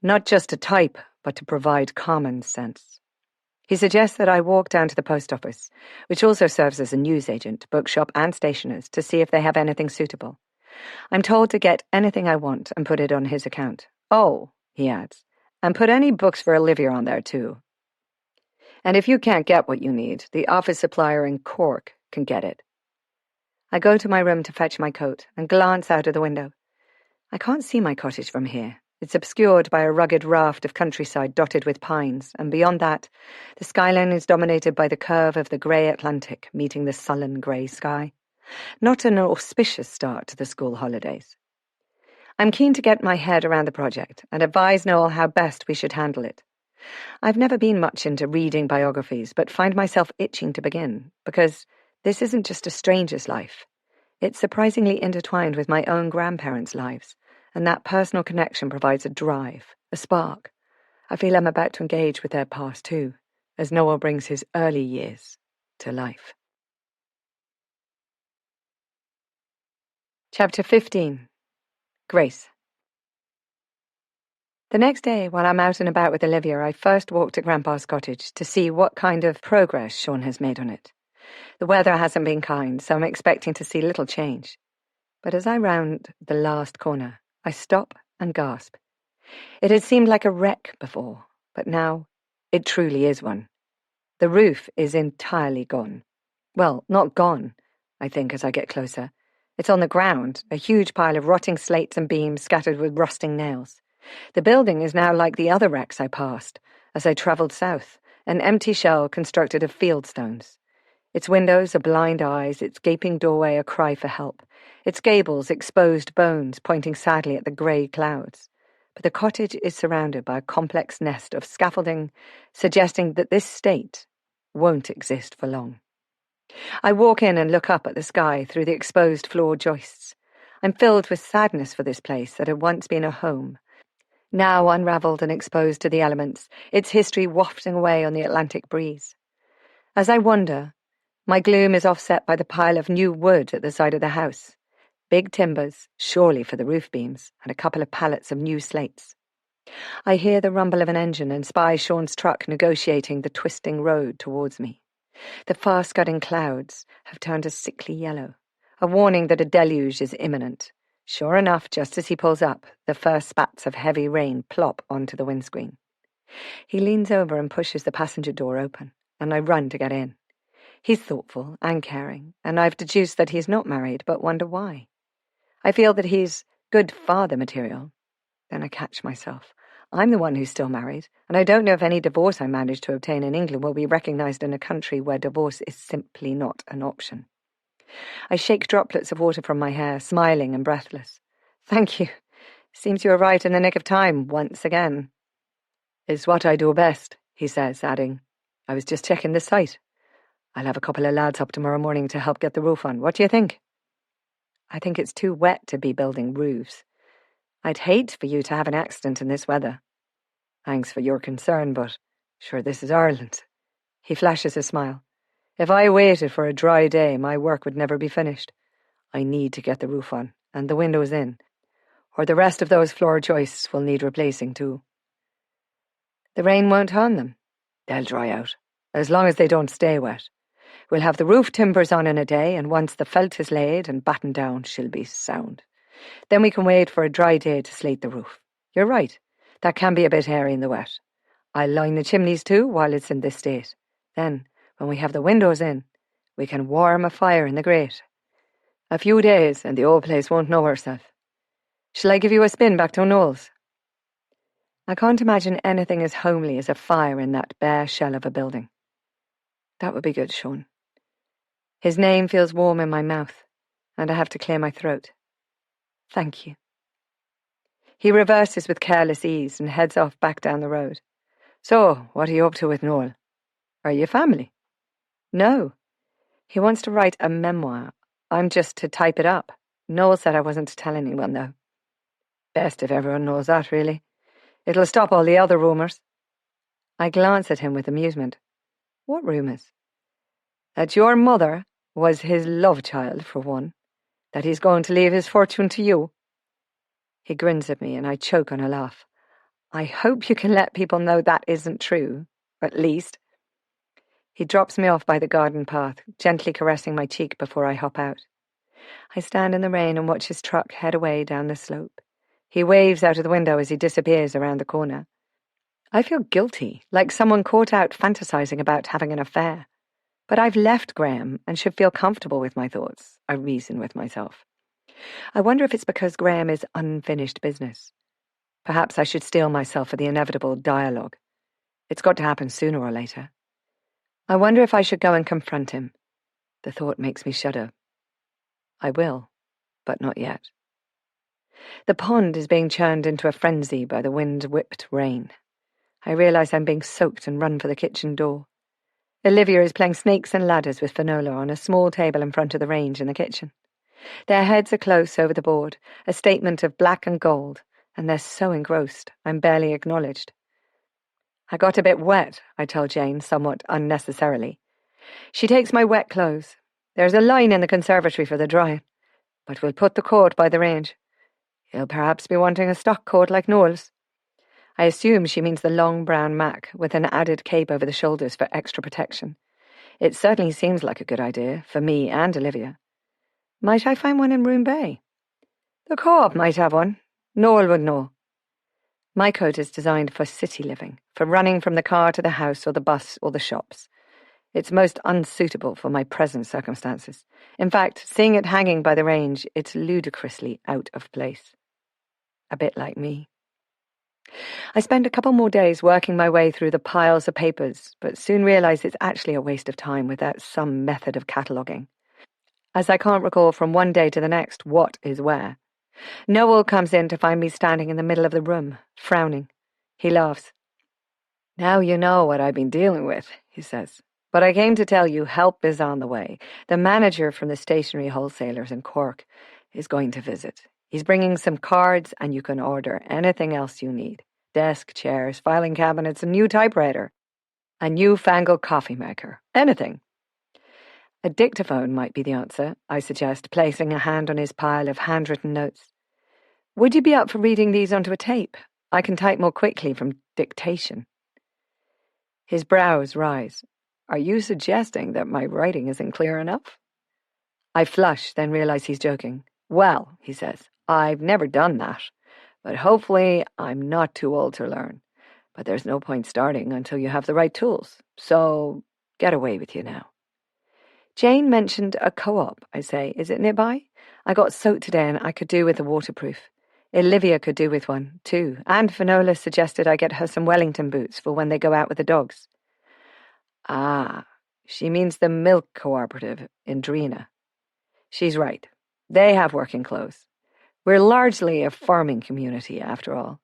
not just to type, but to provide common sense. He suggests that I walk down to the post office, which also serves as a newsagent, bookshop and stationer's, to see if they have anything suitable. I'm told to get anything I want and put it on his account. Oh, he adds, and put any books for Olivia on there too. And if you can't get what you need, the office supplier in Cork can get it. I go to my room to fetch my coat and glance out of the window. I can't see my cottage from here. It's obscured by a rugged raft of countryside dotted with pines, and beyond that, the skyline is dominated by the curve of the grey Atlantic meeting the sullen grey sky. Not an auspicious start to the school holidays. I'm keen to get my head around the project and advise Noel how best we should handle it. I've never been much into reading biographies, but find myself itching to begin, because this isn't just a stranger's life. It's surprisingly intertwined with my own grandparents' lives, and that personal connection provides a drive, a spark. I feel I'm about to engage with their past too, as Noel brings his early years to life. Chapter 15. Grace. The next day, while I'm out and about with Olivia, I first walked to Grandpa's cottage to see what kind of progress Sean has made on it. The weather hasn't been kind, so I'm expecting to see little change. But as I round the last corner, I stop and gasp. It had seemed like a wreck before, but now it truly is one. The roof is entirely gone. Well, not gone, I think, as I get closer. It's on the ground, a huge pile of rotting slates and beams scattered with rusting nails. The building is now like the other wrecks I passed as I travelled south, an empty shell constructed of field stones. Its windows are blind eyes, its gaping doorway a cry for help, its gables exposed bones pointing sadly at the grey clouds. But the cottage is surrounded by a complex nest of scaffolding, suggesting that this state won't exist for long. I walk in and look up at the sky through the exposed floor joists. I'm filled with sadness for this place that had once been a home, now unravelled and exposed to the elements, its history wafting away on the Atlantic breeze. As I wonder, my gloom is offset by the pile of new wood at the side of the house. Big timbers, surely for the roof beams, and a couple of pallets of new slates. I hear the rumble of an engine and spy Sean's truck negotiating the twisting road towards me. The far-scudding clouds have turned a sickly yellow, a warning that a deluge is imminent. Sure enough, just as he pulls up, the first spats of heavy rain plop onto the windscreen. He leans over and pushes the passenger door open, and I run to get in. He's thoughtful and caring, and I've deduced that he's not married, but wonder why. I feel that he's good father material. Then I catch myself. I'm the one who's still married, and I don't know if any divorce I manage to obtain in England will be recognised in a country where divorce is simply not an option. I shake droplets of water from my hair, smiling and breathless. Thank you. Seems you arrived in the nick of time, once again. It's what I do best, he says, adding, I was just checking the site. I'll have a couple of lads up tomorrow morning to help get the roof on. What do you think? I think it's too wet to be building roofs. I'd hate for you to have an accident in this weather. Thanks for your concern, but sure, this is Ireland. He flashes a smile. If I waited for a dry day, my work would never be finished. I need to get the roof on, and the windows in, or the rest of those floor joists will need replacing too. The rain won't harm them. They'll dry out, as long as they don't stay wet. We'll have the roof timbers on in a day, and once the felt is laid and battened down, she'll be sound. Then we can wait for a dry day to slate the roof. You're right, that can be a bit hairy in the wet. I'll line the chimneys too while it's in this state. Then, when we have the windows in, we can warm a fire in the grate. A few days and the old place won't know herself. Shall I give you a spin back to O'Noel's? I can't imagine anything as homely as a fire in that bare shell of a building. That would be good, Sean. His name feels warm in my mouth, and I have to clear my throat. Thank you. He reverses with careless ease and heads off back down the road. So, what are you up to with Noel? Are you family? No. He wants to write a memoir. I'm just to type it up. Noel said I wasn't to tell anyone, though. Best if everyone knows that, really. It'll stop all the other rumours. I glance at him with amusement. What rumours? That your mother was his love child, for one. That he's going to leave his fortune to you. He grins at me and I choke on a laugh. I hope you can let people know that isn't true, at least. He drops me off by the garden path, gently caressing my cheek before I hop out. I stand in the rain and watch his truck head away down the slope. He waves out of the window as he disappears around the corner. I feel guilty, like someone caught out fantasizing about having an affair. But I've left Graham and should feel comfortable with my thoughts, I reason with myself. I wonder if it's because Graham is unfinished business. Perhaps I should steel myself for the inevitable dialogue. It's got to happen sooner or later. I wonder if I should go and confront him. The thought makes me shudder. I will, but not yet. The pond is being churned into a frenzy by the wind-whipped rain. I realise I'm being soaked and run for the kitchen door. Olivia is playing snakes and ladders with Finola on a small table in front of the range in the kitchen. Their heads are close over the board, a statement of black and gold, and they're so engrossed I'm barely acknowledged. I got a bit wet, I tell Jane, somewhat unnecessarily. She takes my wet clothes. There's a line in the conservatory for the drying, but we'll put the coat by the range. He'll perhaps be wanting a stock coat like Noel's. I assume she means the long brown mac with an added cape over the shoulders for extra protection. It certainly seems like a good idea for me and Olivia. Might I find one in Roone Bay? The co-op might have one. Noel would know. My coat is designed for city living, for running from the car to the house or the bus or the shops. It's most unsuitable for my present circumstances. In fact, seeing it hanging by the range, it's ludicrously out of place. A bit like me. I spend a couple more days working my way through the piles of papers, but soon realise it's actually a waste of time without some method of cataloguing. As I can't recall from one day to the next what is where. Noel comes in to find me standing in the middle of the room, frowning. He laughs. Now you know what I've been dealing with, he says. But I came to tell you help is on the way. The manager from the stationery wholesalers in Cork is going to visit. He's bringing some cards and you can order anything else you need. Desk, chairs, filing cabinets, a new typewriter, a newfangled coffee maker, anything. A dictaphone might be the answer, I suggest, placing a hand on his pile of handwritten notes. Would you be up for reading these onto a tape? I can type more quickly from dictation. His brows rise. Are you suggesting that my writing isn't clear enough? I flush, then realise he's joking. Well, he says, I've never done that, but hopefully I'm not too old to learn. But there's no point starting until you have the right tools, so get away with you now. Jane mentioned a co-op, I say. Is it nearby? I got soaked today and I could do with a waterproof. Olivia could do with one, too, and Finola suggested I get her some Wellington boots for when they go out with the dogs. Ah, she means the milk cooperative in Drina. She's right. They have working clothes. We're largely a farming community, after all.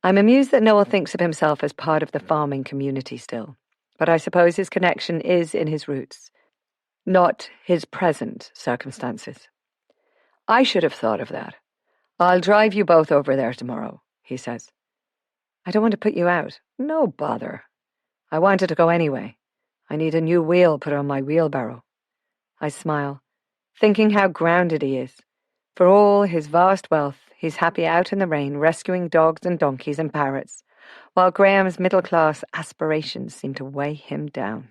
I'm amused that Noel thinks of himself as part of the farming community still, but I suppose his connection is in his roots, not his present circumstances. I should have thought of that. I'll drive you both over there tomorrow, he says. I don't want to put you out. No bother. I wanted to go anyway. I need a new wheel put on my wheelbarrow. I smile, thinking how grounded he is. For all his vast wealth, he's happy out in the rain, rescuing dogs and donkeys and parrots, while Graham's middle-class aspirations seem to weigh him down.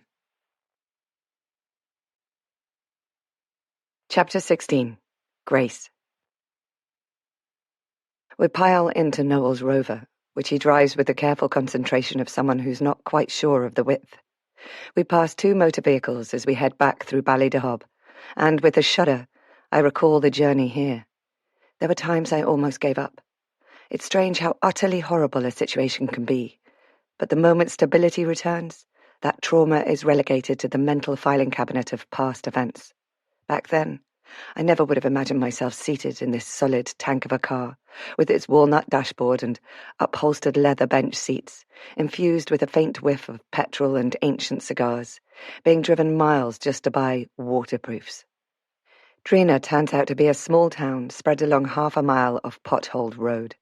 Chapter 16. Grace. We pile into Noel's Rover, which he drives with the careful concentration of someone who's not quite sure of the width. We pass 2 motor vehicles as we head back through Ballydehob, and with a shudder, I recall the journey here. There were times I almost gave up. It's strange how utterly horrible a situation can be, but the moment stability returns, that trauma is relegated to the mental filing cabinet of past events. Back then, I never would have imagined myself seated in this solid tank of a car, with its walnut dashboard and upholstered leather bench seats, infused with a faint whiff of petrol and ancient cigars, being driven miles just to buy waterproofs. Trina turns out to be a small town spread along half a mile of potholed road.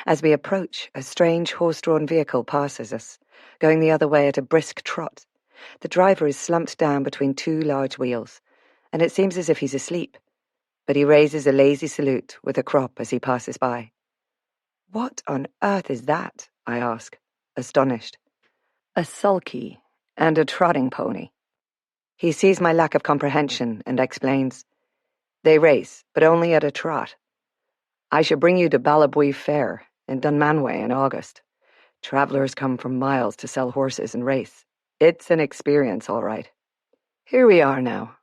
As we approach, a strange horse-drawn vehicle passes us, going the other way at a brisk trot. The driver is slumped down between two large wheels, and it seems as if he's asleep, but he raises a lazy salute with a crop as he passes by. "What on earth is that?" I ask, astonished. "A sulky and a trotting pony." He sees my lack of comprehension and explains, "They race, but only at a trot. I should bring you to Ballabui Fair in Dunmanway in August. Travellers come from miles to sell horses and race. It's an experience, all right." Here we are now.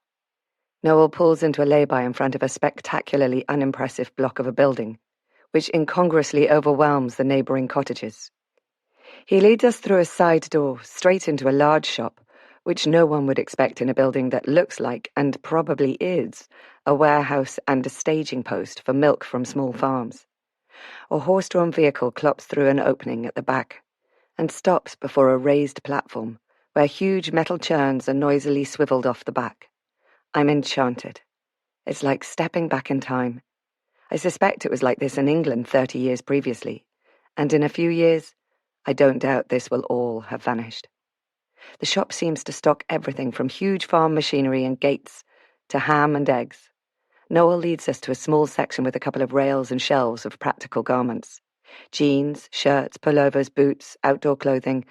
Noel pulls into a lay-by in front of a spectacularly unimpressive block of a building, which incongruously overwhelms the neighbouring cottages. He leads us through a side door straight into a large shop, which no one would expect in a building that looks like, and probably is, a warehouse and a staging post for milk from small farms. A horse-drawn vehicle clops through an opening at the back and stops before a raised platform where huge metal churns are noisily swiveled off the back. I'm enchanted. It's like stepping back in time. I suspect it was like this in England 30 years previously, and in a few years, I don't doubt this will all have vanished. The shop seems to stock everything from huge farm machinery and gates to ham and eggs. Noel leads us to a small section with a couple of rails and shelves of practical garments. Jeans, shirts, pullovers, boots, outdoor clothing,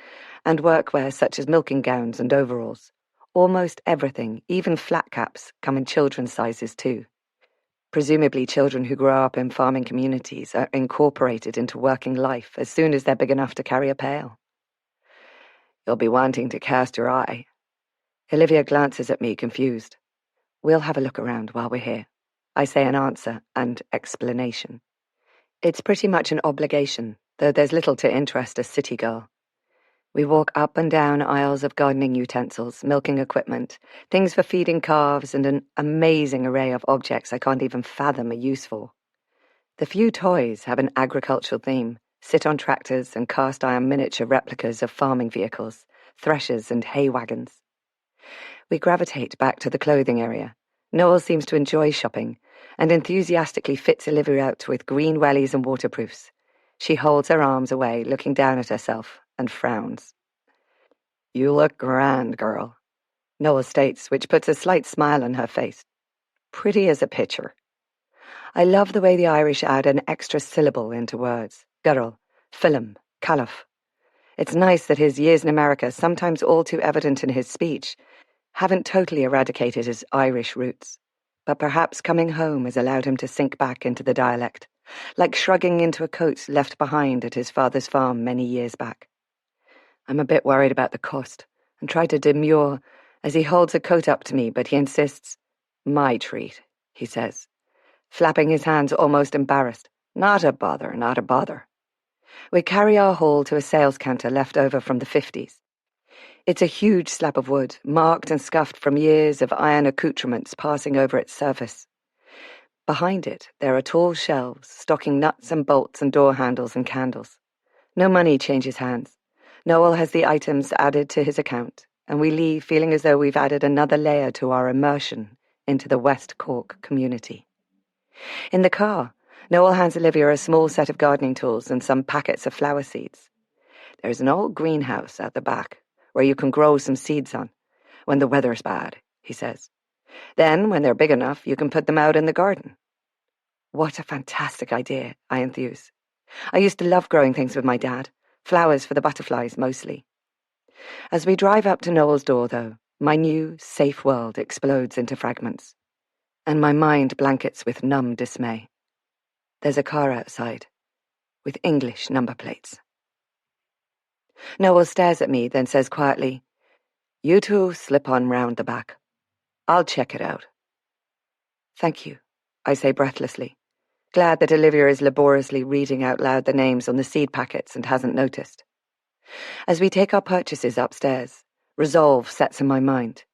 and workwear such as milking gowns and overalls. Almost everything, even flat caps, come in children's sizes too. Presumably children who grow up in farming communities are incorporated into working life as soon as they're big enough to carry a pail. "You'll be wanting to cast your eye." Olivia glances at me, confused. "We'll have a look around while we're here," I say in answer and explanation. It's pretty much an obligation, though there's little to interest a city girl. We walk up and down aisles of gardening utensils, milking equipment, things for feeding calves, and an amazing array of objects I can't even fathom a use for. The few toys have an agricultural theme, sit on tractors and cast-iron miniature replicas of farming vehicles, threshers and hay wagons. We gravitate back to the clothing area. Noel seems to enjoy shopping and enthusiastically fits Olivia out with green wellies and waterproofs. She holds her arms away, looking down at herself, and frowns. "You look grand, girl," Noel states, which puts a slight smile on her face. "Pretty as a picture." I love the way the Irish add an extra syllable into words. Girl, film, caliph. It's nice that his years in America, sometimes all too evident in his speech, haven't totally eradicated his Irish roots. But perhaps coming home has allowed him to sink back into the dialect, like shrugging into a coat left behind at his father's farm many years back. I'm a bit worried about the cost and try to demur as he holds a coat up to me, but he insists. "My treat," he says, flapping his hands almost embarrassed. "Not a bother, not a bother." We carry our haul to a sales counter left over from the 50s. It's a huge slab of wood, marked and scuffed from years of iron accoutrements passing over its surface. Behind it, there are tall shelves stocking nuts and bolts and door handles and candles. No money changes hands. Noel has the items added to his account, and we leave feeling as though we've added another layer to our immersion into the West Cork community. In the car, Noel hands Olivia a small set of gardening tools and some packets of flower seeds. "There's an old greenhouse at the back where you can grow some seeds on, when the weather's bad," he says. "Then, when they're big enough, you can put them out in the garden." What a fantastic idea, I enthuse. I used to love growing things with my dad, flowers for the butterflies mostly. As we drive up to Noel's door, though, my new, safe world explodes into fragments, and my mind blankets with numb dismay. There's a car outside, with English number plates. Noel stares at me, then says quietly, "You two slip on round the back. I'll check it out." "Thank you," I say breathlessly, glad that Olivia is laboriously reading out loud the names on the seed packets and hasn't noticed. As we take our purchases upstairs, resolve sets in my mind.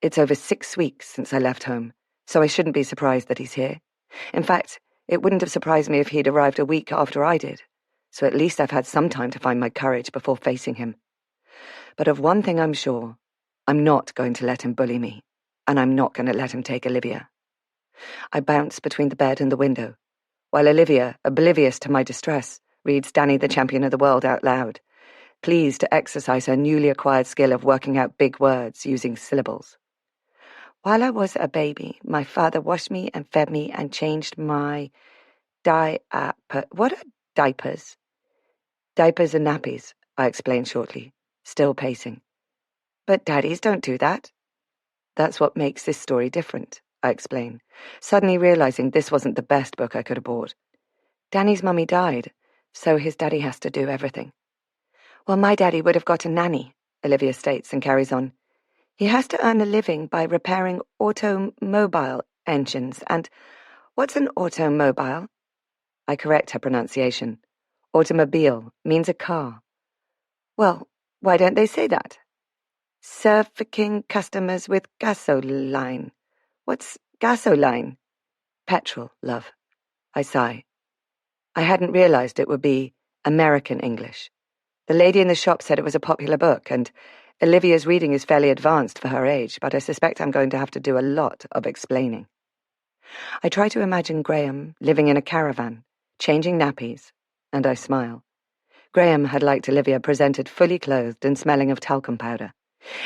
It's over 6 weeks since I left home, so I shouldn't be surprised that he's here. In fact, it wouldn't have surprised me if he'd arrived a week after I did, so at least I've had some time to find my courage before facing him. But of one thing I'm sure, I'm not going to let him bully me, and I'm not going to let him take Olivia. I bounce between the bed and the window, while Olivia, oblivious to my distress, reads Danny the Champion of the World out loud, pleased to exercise her newly acquired skill of working out big words using syllables. While I was a baby, my father washed me and fed me and changed my What are diapers? Diapers and nappies, I explained shortly, still pacing. But daddies don't do that. That's what makes this story different, I explain, suddenly realizing this wasn't the best book I could have bought. Danny's mummy died, so his daddy has to do everything. Well, my daddy would have got a nanny, Olivia states and carries on. He has to earn a living by repairing automobile engines, and what's an automobile? I correct her pronunciation. Automobile means a car. Well, why don't they say that? Serving customers with gasoline. What's gasoline? Petrol, love. I sigh. I hadn't realized it would be American English. The lady in the shop said it was a popular book, and Olivia's reading is fairly advanced for her age, but I suspect I'm going to have to do a lot of explaining. I try to imagine Graham living in a caravan, changing nappies, and I smile. Graham had liked Olivia presented fully clothed and smelling of talcum powder.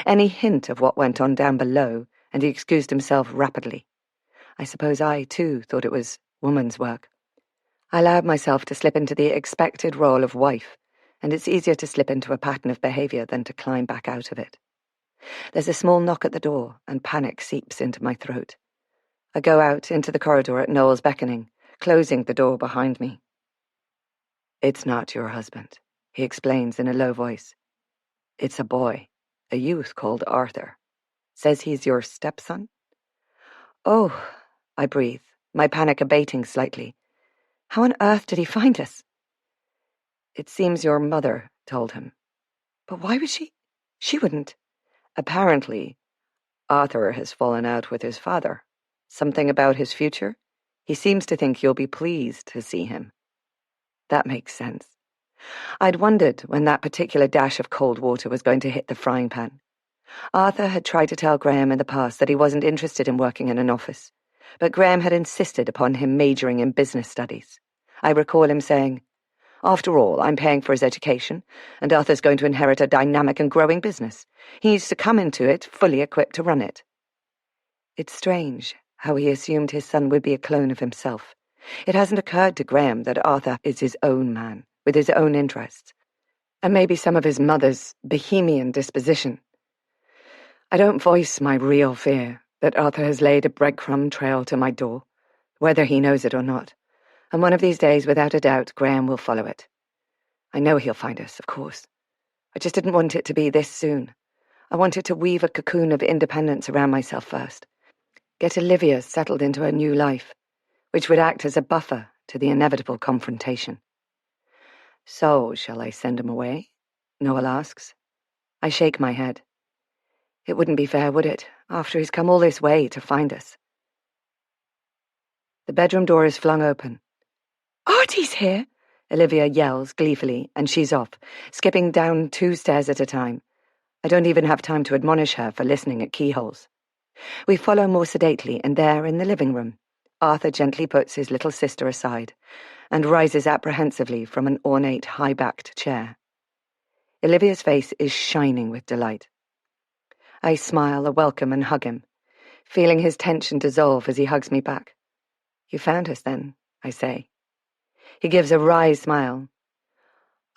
Any hint of what went on down below, and he excused himself rapidly. I suppose I, too, thought it was woman's work. I allowed myself to slip into the expected role of wife, and it's easier to slip into a pattern of behaviour than to climb back out of it. There's a small knock at the door, and panic seeps into my throat. I go out into the corridor at Noel's beckoning, closing the door behind me. It's not your husband, he explains in a low voice. It's a boy, a youth called Arthur. Says he's your stepson? Oh, I breathe, my panic abating slightly. How on earth did he find us? It seems your mother told him. But why would she? She wouldn't. Apparently, Arthur has fallen out with his father. Something about his future? He seems to think you'll be pleased to see him. That makes sense. I'd wondered when that particular dash of cold water was going to hit the frying pan. Arthur had tried to tell Graham in the past that he wasn't interested in working in an office, but Graham had insisted upon him majoring in business studies. I recall him saying, "After all, I'm paying for his education, and Arthur's going to inherit a dynamic and growing business. He needs to come into it fully equipped to run it." It's strange how he assumed his son would be a clone of himself. It hasn't occurred to Graham that Arthur is his own man, with his own interests, and maybe some of his mother's bohemian disposition. I don't voice my real fear that Arthur has laid a breadcrumb trail to my door, whether he knows it or not, and one of these days, without a doubt, Graham will follow it. I know he'll find us, of course. I just didn't want it to be this soon. I wanted to weave a cocoon of independence around myself first, get Olivia settled into her new life, which would act as a buffer to the inevitable confrontation. So, shall I send him away? Noel asks. I shake my head. It wouldn't be fair, would it, after he's come all this way to find us? The bedroom door is flung open. "Artie's here!" Olivia yells gleefully, and she's off, skipping down 2 stairs at a time. I don't even have time to admonish her for listening at keyholes. We follow more sedately, and there, in the living room, Arthur gently puts his little sister aside and rises apprehensively from an ornate, high-backed chair. Olivia's face is shining with delight. I smile a welcome and hug him, feeling his tension dissolve as he hugs me back. "You found us, then," I say. He gives a wry smile.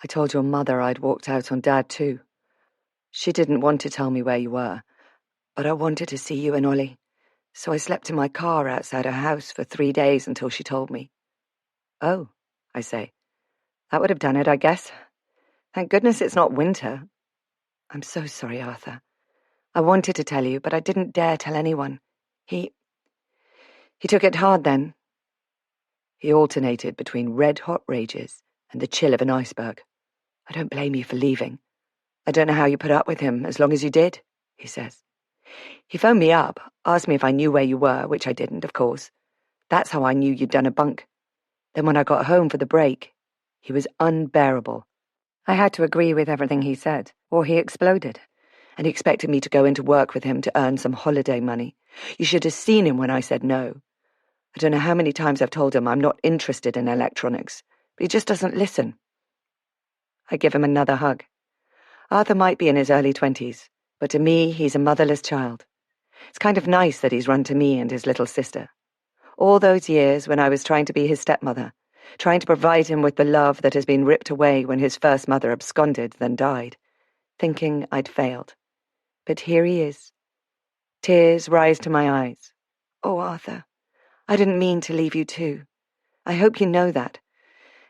"I told your mother I'd walked out on Dad, too. She didn't want to tell me where you were, but I wanted to see you and Ollie, so I slept in my car outside her house for 3 days until she told me." "Oh," I say. "That would have done it, I guess. Thank goodness it's not winter." "I'm so sorry, Arthur. I wanted to tell you, but I didn't dare tell anyone. He took it hard then." He alternated between red-hot rages and the chill of an iceberg. "I don't blame you for leaving. I don't know how you put up with him as long as you did," he says. He phoned me up, asked me if I knew where you were, which I didn't, of course. That's how I knew you'd done a bunk. Then when I got home for the break, he was unbearable. I had to agree with everything he said, or he exploded. And he expected me to go into work with him to earn some holiday money. You should have seen him when I said no. I don't know how many times I've told him I'm not interested in electronics, but he just doesn't listen. I give him another hug. Arthur might be in his early 20s, but to me, he's a motherless child. It's kind of nice that he's run to me and his little sister. All those years when I was trying to be his stepmother, trying to provide him with the love that has been ripped away when his first mother absconded, then died, thinking I'd failed. But here he is. Tears rise to my eyes. Oh, Arthur, I didn't mean to leave you too. I hope you know that.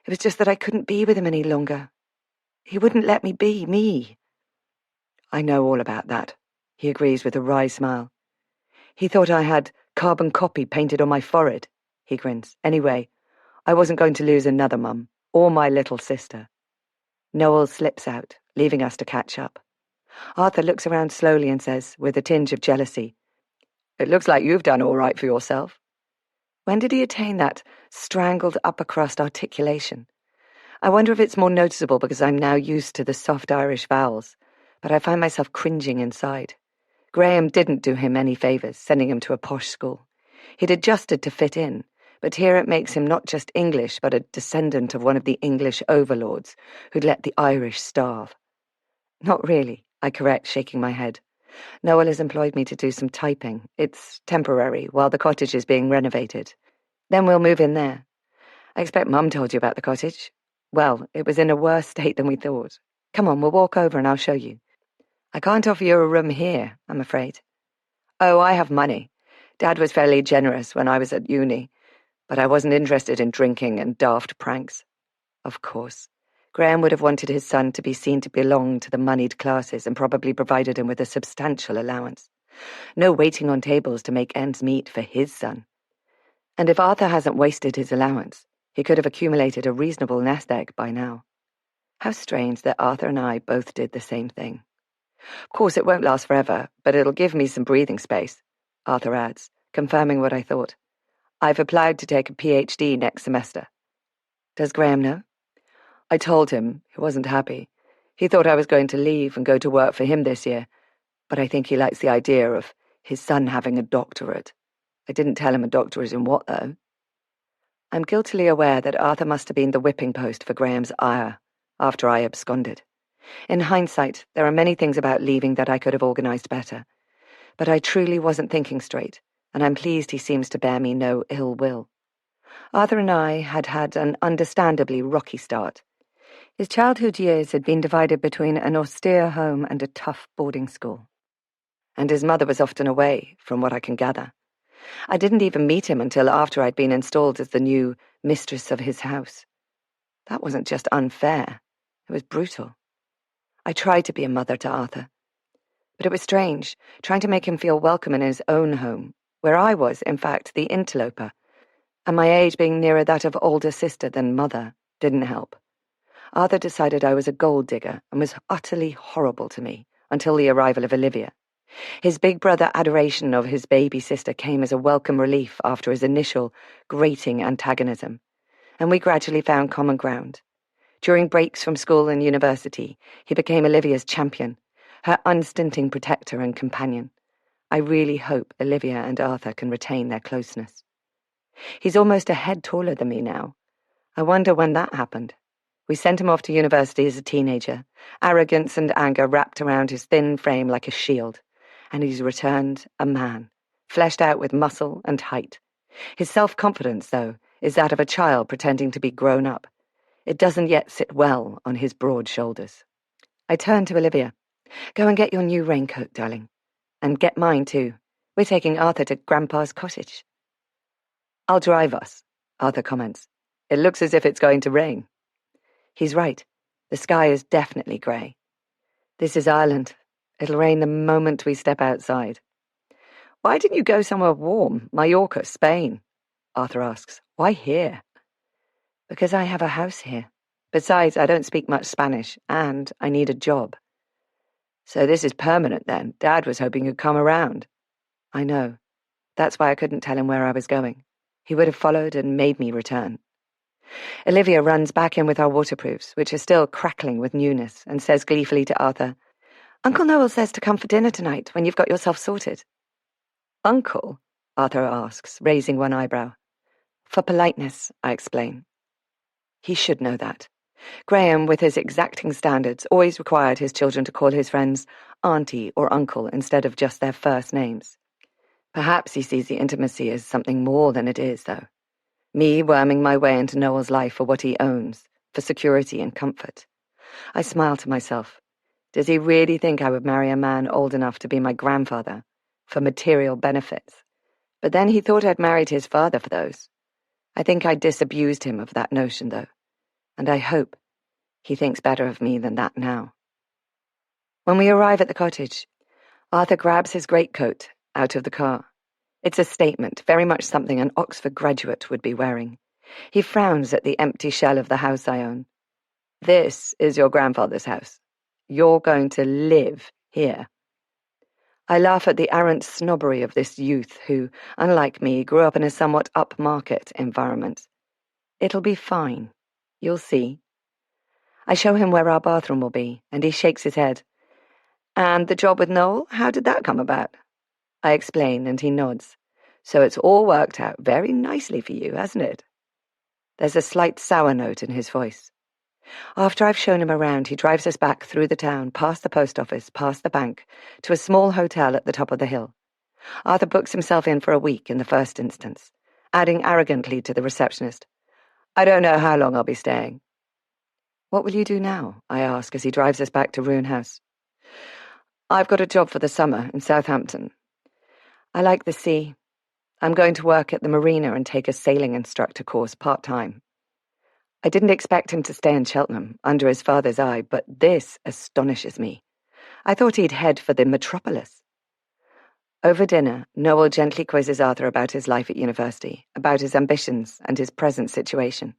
It was just that I couldn't be with him any longer. He wouldn't let me be me. I know all about that, he agrees with a wry smile. He thought I had carbon copy painted on my forehead, he grins. Anyway, I wasn't going to lose another mum, or my little sister. Noel slips out, leaving us to catch up. Arthur looks around slowly and says, with a tinge of jealousy, "It looks like you've done all right for yourself." When did he attain that strangled upper-crust articulation? I wonder if it's more noticeable because I'm now used to the soft Irish vowels, but I find myself cringing inside. Graham didn't do him any favours, sending him to a posh school. He'd adjusted to fit in, but here it makes him not just English, but a descendant of one of the English overlords who'd let the Irish starve. Not really, I correct, shaking my head. Noel has employed me to do some typing. It's temporary, while the cottage is being renovated. Then we'll move in there. I expect Mum told you about the cottage. Well, it was in a worse state than we thought. Come on, we'll walk over and I'll show you. I can't offer you a room here, I'm afraid. Oh, I have money. Dad was fairly generous when I was at uni, but I wasn't interested in drinking and daft pranks. Of course. Graham would have wanted his son to be seen to belong to the moneyed classes and probably provided him with a substantial allowance. No waiting on tables to make ends meet for his son. And if Arthur hasn't wasted his allowance, he could have accumulated a reasonable nest egg by now. How strange that Arthur and I both did the same thing. Of course, it won't last forever, but it'll give me some breathing space, Arthur adds, confirming what I thought. I've applied to take a PhD next semester. Does Graham know? I told him. He wasn't happy. He thought I was going to leave and go to work for him this year, but I think he likes the idea of his son having a doctorate. I didn't tell him a doctorate in what, though. I'm guiltily aware that Arthur must have been the whipping post for Graham's ire after I absconded. In hindsight, there are many things about leaving that I could have organised better, but I truly wasn't thinking straight, and I'm pleased he seems to bear me no ill will. Arthur and I had had an understandably rocky start. His childhood years had been divided between an austere home and a tough boarding school. And his mother was often away, from what I can gather. I didn't even meet him until after I'd been installed as the new mistress of his house. That wasn't just unfair, it was brutal. I tried to be a mother to Arthur, but it was strange, trying to make him feel welcome in his own home, where I was, in fact, the interloper, and my age being nearer that of older sister than mother didn't help. Arthur decided I was a gold digger and was utterly horrible to me until the arrival of Olivia. His big brother adoration of his baby sister came as a welcome relief after his initial grating antagonism, and we gradually found common ground. During breaks from school and university, he became Olivia's champion, her unstinting protector and companion. I really hope Olivia and Arthur can retain their closeness. He's almost a head taller than me now. I wonder when that happened. We sent him off to university as a teenager, arrogance and anger wrapped around his thin frame like a shield, and he's returned a man, fleshed out with muscle and height. His self-confidence, though, is that of a child pretending to be grown up. It doesn't yet sit well on his broad shoulders. I turn to Olivia. Go and get your new raincoat, darling. And get mine, too. We're taking Arthur to Grandpa's cottage. I'll drive us, Arthur comments. It looks as if it's going to rain. He's right. The sky is definitely grey. This is Ireland. It'll rain the moment we step outside. Why didn't you go somewhere warm? Mallorca, Spain? Arthur asks. Why here? Because I have a house here. Besides, I don't speak much Spanish, and I need a job. So this is permanent then. Dad was hoping you'd come around. I know. That's why I couldn't tell him where I was going. He would have followed and made me return. Olivia runs back in with our waterproofs, which are still crackling with newness, and says gleefully to Arthur, Uncle Noel says to come for dinner tonight when you've got yourself sorted. Uncle? Arthur asks, raising one eyebrow. For politeness, I explain. He should know that. Graham, with his exacting standards, always required his children to call his friends auntie or uncle instead of just their first names. Perhaps he sees the intimacy as something more than it is, though. Me worming my way into Noel's life for what he owns, for security and comfort. I smile to myself. Does he really think I would marry a man old enough to be my grandfather, for material benefits? But then he thought I'd married his father for those. I think I disabused him of that notion, though, and I hope he thinks better of me than that now. When we arrive at the cottage, Arthur grabs his greatcoat out of the car. It's a statement, very much something an Oxford graduate would be wearing. He frowns at the empty shell of the house I own. This is your grandfather's house. You're going to live here. I laugh at the arrant snobbery of this youth who, unlike me, grew up in a somewhat upmarket environment. It'll be fine. You'll see. I show him where our bathroom will be, and he shakes his head. And the job with Noel, how did that come about? I explain, and he nods. So it's all worked out very nicely for you, hasn't it? There's a slight sour note in his voice. After I've shown him around, he drives us back through the town, past the post office, past the bank, to a small hotel at the top of the hill. Arthur books himself in for a week in the first instance, adding arrogantly to the receptionist, I don't know how long I'll be staying. What will you do now? I ask as he drives us back to Roone House. I've got a job for the summer in Southampton. I like the sea. I'm going to work at the marina and take a sailing instructor course part-time. I didn't expect him to stay in Cheltenham, under his father's eye, but this astonishes me. I thought he'd head for the metropolis. Over dinner, Noel gently quizzes Arthur about his life at university, about his ambitions and his present situation.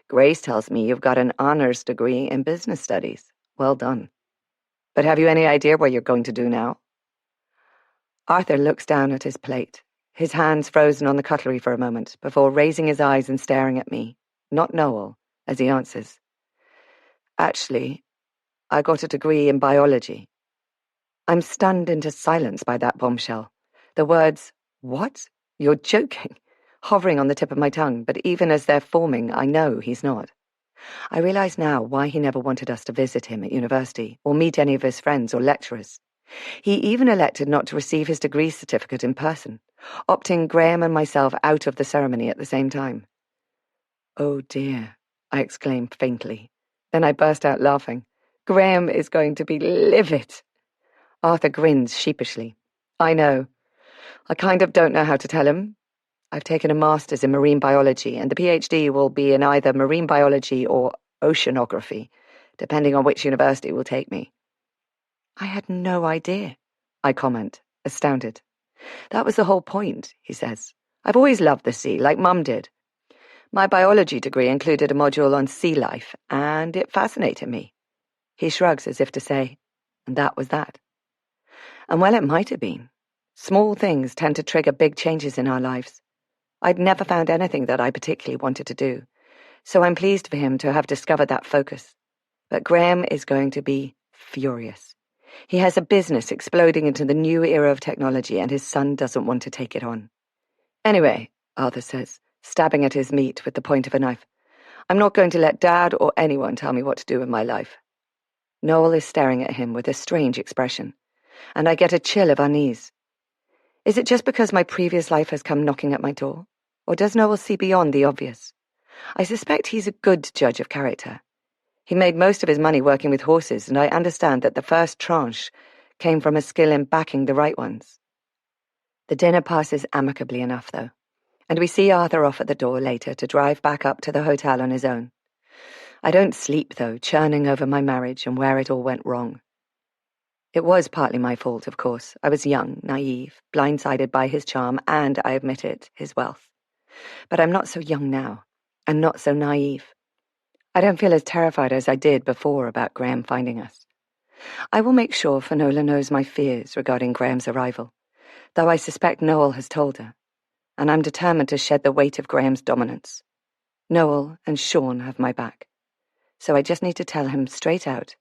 Grace tells me you've got an honours degree in business studies. Well done. But have you any idea what you're going to do now? Arthur looks down at his plate, his hands frozen on the cutlery for a moment, before raising his eyes and staring at me, not Noel, as he answers. Actually, I got a degree in biology. I'm stunned into silence by that bombshell. The words, what? You're joking, hovering on the tip of my tongue, but even as they're forming, I know he's not. I realize now why he never wanted us to visit him at university, or meet any of his friends or lecturers. He even elected not to receive his degree certificate in person, opting Graham and myself out of the ceremony at the same time. Oh dear, I exclaimed faintly. Then I burst out laughing. Graham is going to be livid. Arthur grins sheepishly. I know. I kind of don't know how to tell him. I've taken a master's in marine biology, and the PhD will be in either marine biology or oceanography, depending on which university will take me. I had no idea, I comment, astounded. That was the whole point, he says. I've always loved the sea, like Mum did. My biology degree included a module on sea life, and it fascinated me. He shrugs as if to say, and that was that. And well, it might have been. Small things tend to trigger big changes in our lives. I'd never found anything that I particularly wanted to do, so I'm pleased for him to have discovered that focus. But Graham is going to be furious. He has a business exploding into the new era of technology, and his son doesn't want to take it on. Anyway, Arthur says, stabbing at his meat with the point of a knife, I'm not going to let Dad or anyone tell me what to do with my life. Noel is staring at him with a strange expression, and I get a chill of unease. Is it just because my previous life has come knocking at my door? Or does Noel see beyond the obvious? I suspect he's a good judge of character. He made most of his money working with horses, and I understand that the first tranche came from a skill in backing the right ones. The dinner passes amicably enough, though, and we see Arthur off at the door later to drive back up to the hotel on his own. I don't sleep, though, churning over my marriage and where it all went wrong. It was partly my fault, of course. I was young, naive, blindsided by his charm, and, I admit it, his wealth. But I'm not so young now, and not so naive. I don't feel as terrified as I did before about Graham finding us. I will make sure Finola knows my fears regarding Graham's arrival, though I suspect Noel has told her, and I'm determined to shed the weight of Graham's dominance. Noel and Sean have my back, so I just need to tell him straight out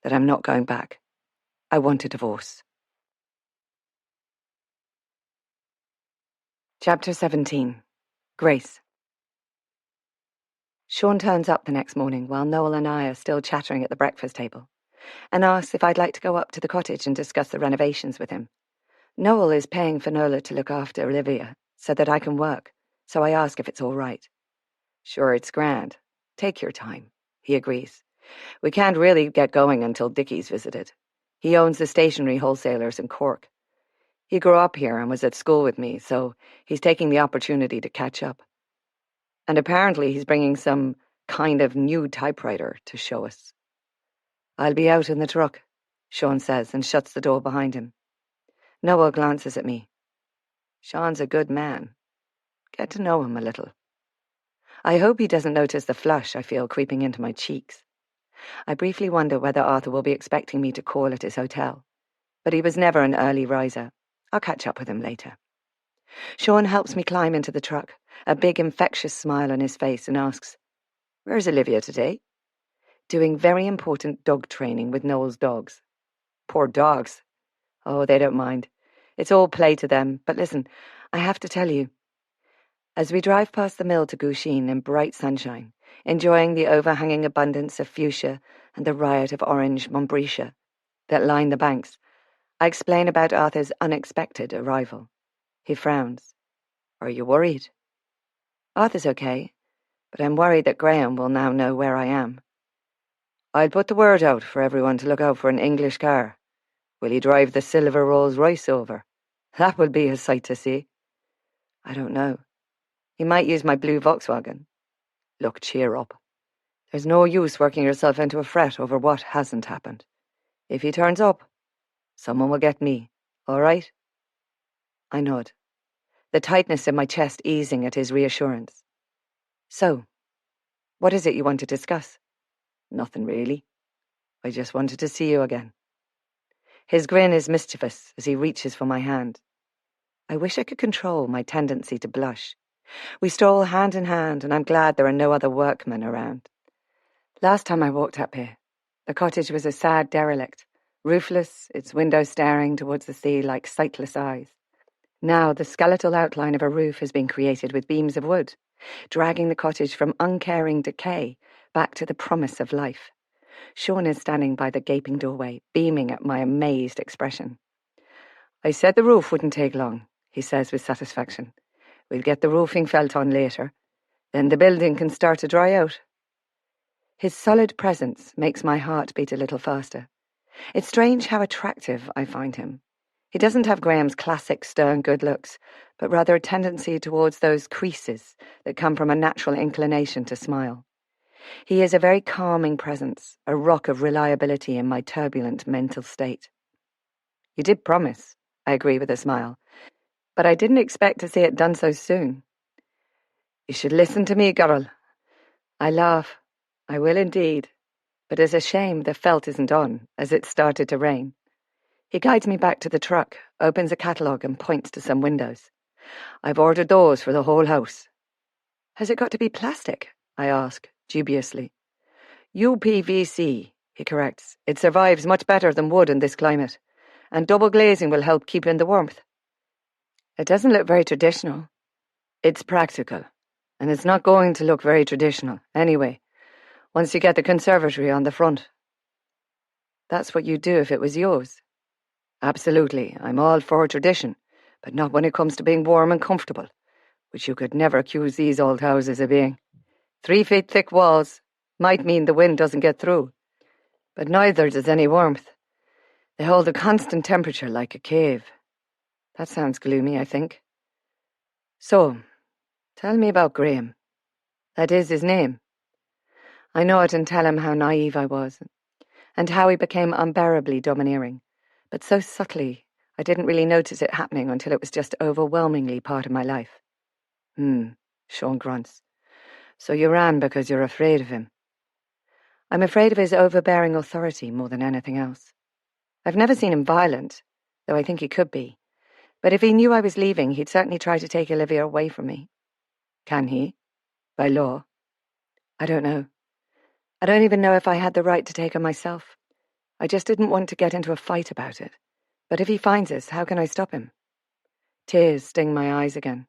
that I'm not going back. I want a divorce. Chapter 17. Grace. Sean turns up the next morning while Noel and I are still chattering at the breakfast table, and asks if I'd like to go up to the cottage and discuss the renovations with him. Noel is paying Finola to look after Olivia so that I can work, so I ask if it's all right. Sure, it's grand. Take your time, he agrees. We can't really get going until Dickie's visited. He owns the stationery wholesalers in Cork. He grew up here and was at school with me, so he's taking the opportunity to catch up. And apparently he's bringing some kind of new typewriter to show us. I'll be out in the truck, Sean says and shuts the door behind him. Noel glances at me. Sean's a good man. Get to know him a little. I hope he doesn't notice the flush I feel creeping into my cheeks. I briefly wonder whether Arthur will be expecting me to call at his hotel, but he was never an early riser. I'll catch up with him later. Sean helps me climb into the truck, a big infectious smile on his face, and asks, "Where's Olivia today?" "Doing very important dog training with Noel's dogs." "Poor dogs." "Oh, they don't mind. It's all play to them, but listen, I have to tell you." As we drive past the mill to Gouchine in bright sunshine, enjoying the overhanging abundance of fuchsia and the riot of orange montbretia that line the banks, I explain about Arthur's unexpected arrival. He frowns. "Are you worried?" "Arthur's okay, but I'm worried that Graham will now know where I am." "I'll put the word out for everyone to look out for an English car. Will he drive the silver Rolls Royce over? That will be a sight to see." "I don't know. He might use my blue Volkswagen." "Look, cheer up. There's no use working yourself into a fret over what hasn't happened. If he turns up, someone will get me, all right?" I nod, the tightness in my chest easing at his reassurance. "So, what is it you want to discuss?" "Nothing really. I just wanted to see you again." His grin is mischievous as he reaches for my hand. I wish I could control my tendency to blush. We stroll hand in hand, and I'm glad there are no other workmen around. Last time I walked up here, the cottage was a sad derelict, roofless, its windows staring towards the sea like sightless eyes. Now the skeletal outline of a roof has been created with beams of wood, dragging the cottage from uncaring decay back to the promise of life. Sean is standing by the gaping doorway, beaming at my amazed expression. "I said the roof wouldn't take long," he says with satisfaction. "We'll get the roofing felt on later. Then the building can start to dry out." His solid presence makes my heart beat a little faster. It's strange how attractive I find him. He doesn't have Graham's classic stern good looks, but rather a tendency towards those creases that come from a natural inclination to smile. He is a very calming presence, a rock of reliability in my turbulent mental state. "You did promise," I agree with a smile, "but I didn't expect to see it done so soon." "You should listen to me, girl." I laugh. "I will indeed, but it's a shame the felt isn't on, as it started to rain." He guides me back to the truck, opens a catalogue and points to some windows. "I've ordered those for the whole house." "Has it got to be plastic?" I ask, dubiously. "UPVC, he corrects. "It survives much better than wood in this climate, and double glazing will help keep in the warmth." "It doesn't look very traditional." "It's practical, and it's not going to look very traditional, anyway, once you get the conservatory on the front." "That's what you'd do if it was yours." "Absolutely, I'm all for tradition, but not when it comes to being warm and comfortable, which you could never accuse these old houses of being. 3 feet thick walls might mean the wind doesn't get through, but neither does any warmth. They hold a constant temperature like a cave." That sounds gloomy, I think. "So, tell me about Graham." "That is his name." I nod and tell him how naive I was, and how he became unbearably domineering, but so subtly I didn't really notice it happening until it was just overwhelmingly part of my life. Sean grunts. "So you ran because you're afraid of him." "I'm afraid of his overbearing authority more than anything else." I've never seen him violent, though I think he could be. But if he knew I was leaving, he'd certainly try to take Olivia away from me. Can he? By law? I don't know. I don't even know if I had the right to take her myself. I just didn't want to get into a fight about it. But if he finds us, how can I stop him? Tears sting my eyes again.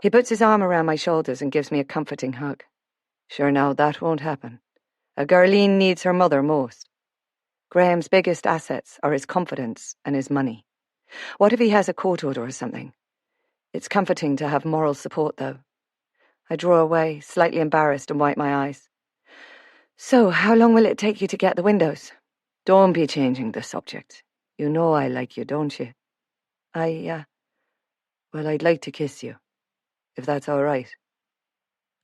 He puts his arm around my shoulders and gives me a comforting hug. Sure now, that won't happen. A girleen needs her mother most. Graham's biggest assets are his confidence and his money. What if he has a court order or something? It's comforting to have moral support, though. I draw away, slightly embarrassed, and wipe my eyes. So, how long will it take you to get the windows? Don't be changing the subject. You know I like you, don't you? Well, I'd like to kiss you, if that's all right.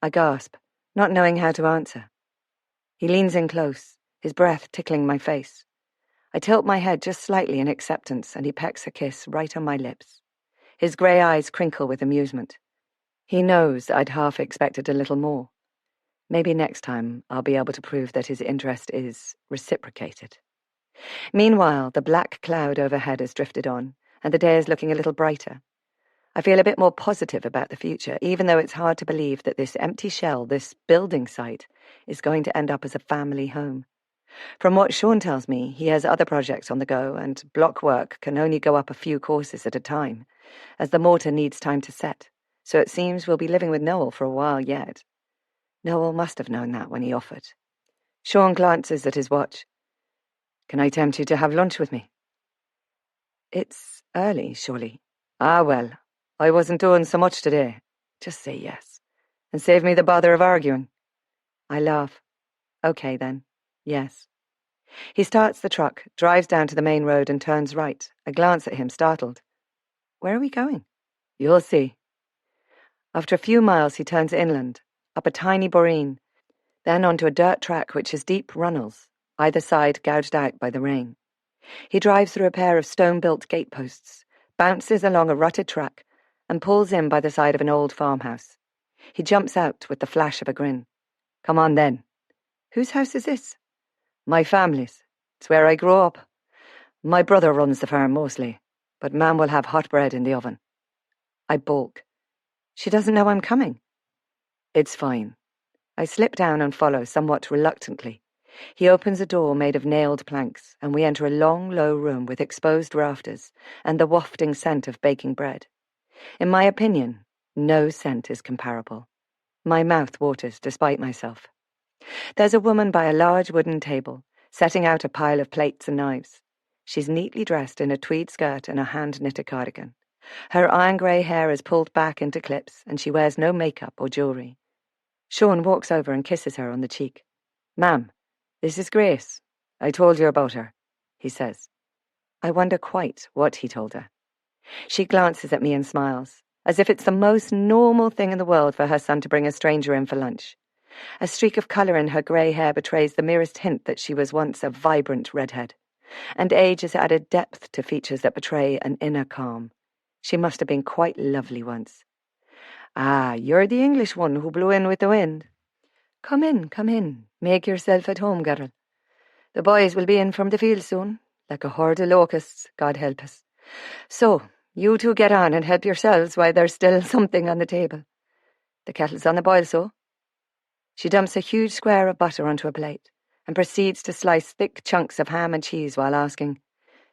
I gasp, not knowing how to answer. He leans in close, his breath tickling my face. I tilt my head just slightly in acceptance, and he pecks a kiss right on my lips. His grey eyes crinkle with amusement. He knows I'd half expected a little more. Maybe next time I'll be able to prove that his interest is reciprocated. Meanwhile, the black cloud overhead has drifted on, and the day is looking a little brighter. I feel a bit more positive about the future, even though it's hard to believe that this empty shell, this building site, is going to end up as a family home. From what Sean tells me, he has other projects on the go, and block work can only go up a few courses at a time, as the mortar needs time to set, so it seems we'll be living with Noel for a while yet. Noel must have known that when he offered. Sean glances at his watch. Can I tempt you to have lunch with me? It's early, surely. Ah, well, I wasn't doing so much today. Just say yes, and save me the bother of arguing. I laugh. Okay, then. Yes. He starts the truck, drives down to the main road and turns right. I glance at him, startled. Where are we going? You'll see. After a few miles, he turns inland, up a tiny boreen, then onto a dirt track which has deep runnels, either side gouged out by the rain. He drives through a pair of stone-built gateposts, bounces along a rutted track, and pulls in by the side of an old farmhouse. He jumps out with the flash of a grin. Come on, then. Whose house is this? My family's. It's where I grew up. My brother runs the farm mostly, but Mam will have hot bread in the oven. I balk. She doesn't know I'm coming. It's fine. I slip down and follow somewhat reluctantly. He opens a door made of nailed planks, and we enter a long, low room with exposed rafters and the wafting scent of baking bread. In my opinion, no scent is comparable. My mouth waters despite myself. There's a woman by a large wooden table, setting out a pile of plates and knives. She's neatly dressed in a tweed skirt and a hand-knitted cardigan. Her iron-grey hair is pulled back into clips, and she wears no makeup or jewellery. Sean walks over and kisses her on the cheek. Ma'am, this is Grace. I told you about her, he says. I wonder quite what he told her. She glances at me and smiles, as if it's the most normal thing in the world for her son to bring a stranger in for lunch. A streak of colour in her grey hair betrays the merest hint that she was once a vibrant redhead, and age has added depth to features that betray an inner calm. She must have been quite lovely once. Ah, you're the English one who blew in with the wind. Come in. Make yourself at home, girl. The boys will be in from the field soon, like a horde of locusts, God help us. So, you two get on and help yourselves while there's still something on the table. The kettle's on the boil, so. She dumps a huge square of butter onto a plate and proceeds to slice thick chunks of ham and cheese while asking,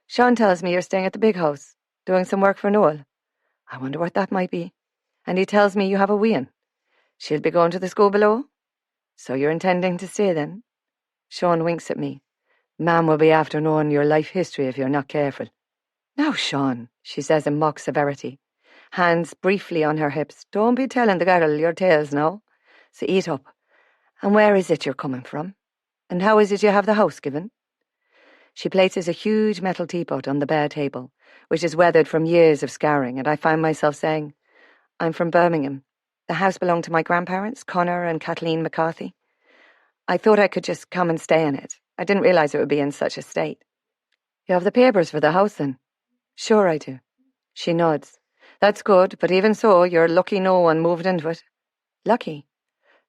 Sean tells me you're staying at the big house, doing some work for Noel. I wonder what that might be. And he tells me you have a wean. She'll be going to the school below? So you're intending to stay then? Sean winks at me. Mam will be after knowing your life history if you're not careful. Now, Sean, she says in mock severity, hands briefly on her hips. Don't be telling the girl your tales now. So eat up. And where is it you're coming from? And how is it you have the house given? She places a huge metal teapot on the bare table, which is weathered from years of scouring, and I find myself saying, I'm from Birmingham. The house belonged to my grandparents, Connor and Kathleen McCarthy. I thought I could just come and stay in it. I didn't realise it would be in such a state. You have the papers for the house, then? Sure I do. She nods. That's good, but even so, you're lucky no one moved into it. Lucky?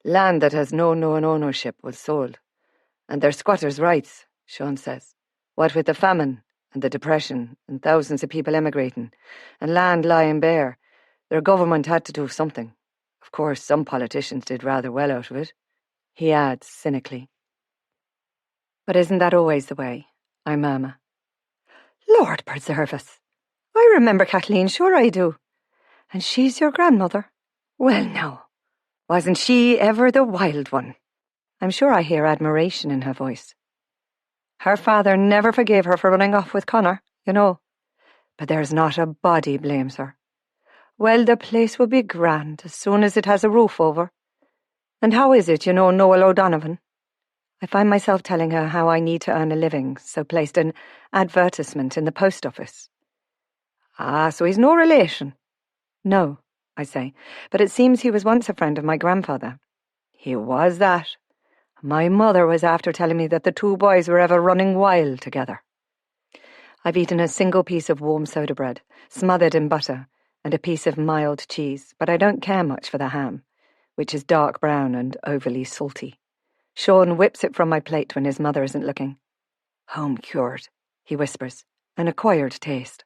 Land that has no known ownership was sold. And they're squatters' rights, Sean says. What with the famine And the Depression, and thousands of people emigrating, and land lying bare. Their government had to do something. Of course, some politicians did rather well out of it," he adds cynically. "But isn't that always the way?" I murmur. "Lord preserve us! I remember Kathleen, sure I do. And she's your grandmother? Well, no. Wasn't she ever the wild one?" I'm sure I hear admiration in her voice. "Her father never forgave her for running off with Connor, you know. But there's not a body blames her. Well, the place will be grand as soon as it has a roof over. And how is it, you know Noel O'Donovan?" I find myself telling her how I need to earn a living, so placed an advertisement in the post office. "Ah, so he's no relation?" "No," I say, "but it seems he was once a friend of my grandfather." "He was that. My mother was after telling me that the two boys were ever running wild together." I've eaten a single piece of warm soda bread, smothered in butter, and a piece of mild cheese, but I don't care much for the ham, which is dark brown and overly salty. Sean whips it from my plate when his mother isn't looking. "Home cured," he whispers, "an acquired taste."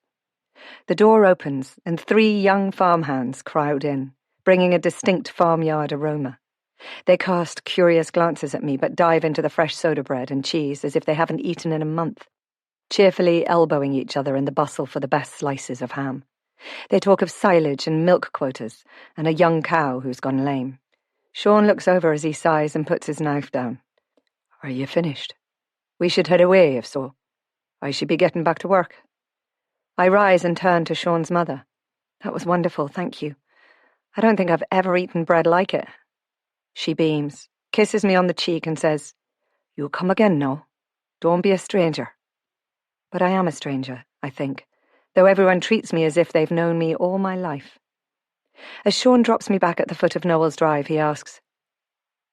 The door opens, and 3 young farmhands crowd in, bringing a distinct farmyard aroma. They cast curious glances at me, but dive into the fresh soda bread and cheese as if they haven't eaten in a month, cheerfully elbowing each other in the bustle for the best slices of ham. They talk of silage and milk quotas, and a young cow who's gone lame. Sean looks over as he sighs and puts his knife down. "Are you finished? We should head away, if so. I should be getting back to work." I rise and turn to Sean's mother. "That was wonderful, thank you. I don't think I've ever eaten bread like it." She beams, kisses me on the cheek and says, "You'll come again now. Don't be a stranger." But I am a stranger, I think, though everyone treats me as if they've known me all my life. As Sean drops me back at the foot of Noel's Drive, he asks,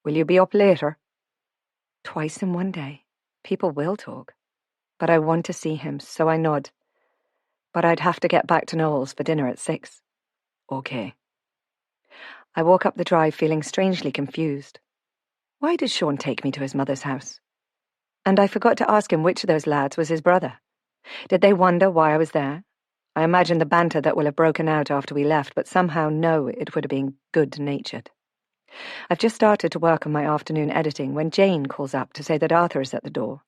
"Will you be up later?" Twice in one day. People will talk. But I want to see him, so I nod. But I'd have to get back to Noel's for dinner at 6. "Okay." I walk up the drive feeling strangely confused. Why did Sean take me to his mother's house? And I forgot to ask him which of those lads was his brother. Did they wonder why I was there? I imagine the banter that will have broken out after we left, but somehow know it would have been good-natured. I've just started to work on my afternoon editing when Jane calls up to say that Arthur is at the door.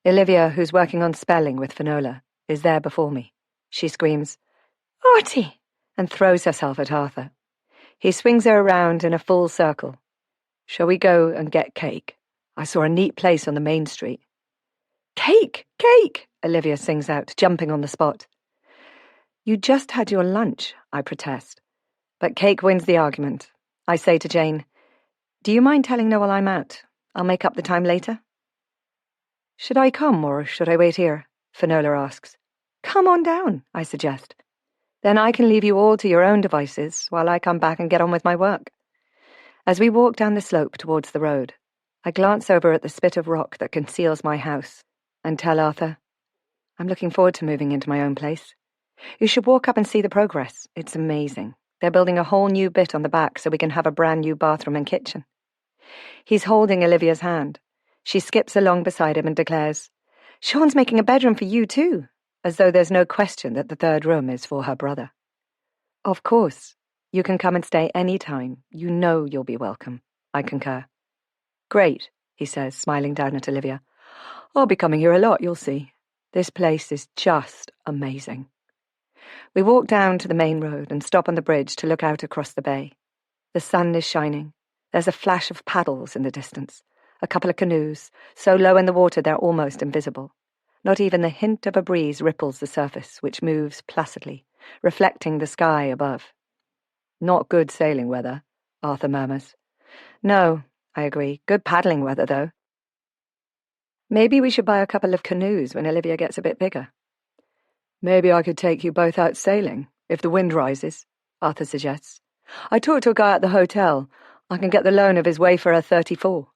Olivia, who's working on spelling with Finola, is there before me. She screams, "Artie!" and throws herself at Arthur. He swings her around in a full circle. "Shall we go and get cake? I saw a neat place on the main street." "Cake! Cake!" Olivia sings out, jumping on the spot. "You just had your lunch," I protest. But cake wins the argument. I say to Jane, "Do you mind telling Noel I'm out? I'll make up the time later." "Should I come or should I wait here?" Finola asks. "Come on down," I suggest. "Then I can leave you all to your own devices while I come back and get on with my work." As we walk down the slope towards the road, I glance over at the spit of rock that conceals my house and tell Arthur, "I'm looking forward to moving into my own place. You should walk up and see the progress. It's amazing. They're building a whole new bit on the back so we can have a brand new bathroom and kitchen." He's holding Olivia's hand. She skips along beside him and declares, "Sean's making a bedroom for you too," as though there's no question that the 3rd room is for her brother. "Of course. You can come and stay any time. You know you'll be welcome," I concur. "Great," he says, smiling down at Olivia. "I'll be coming here a lot, you'll see. This place is just amazing." We walk down to the main road and stop on the bridge to look out across the bay. The sun is shining. There's a flash of paddles in the distance, a couple of canoes, so low in the water they're almost invisible. Not even the hint of a breeze ripples the surface, which moves placidly, reflecting the sky above. "Not good sailing weather," Arthur murmurs. "No," I agree. "Good paddling weather, though." "Maybe we should buy a couple of canoes when Olivia gets a bit bigger." "Maybe I could take you both out sailing, if the wind rises," Arthur suggests. "I talked to a guy at the hotel. I can get the loan of his Wayfarer 34.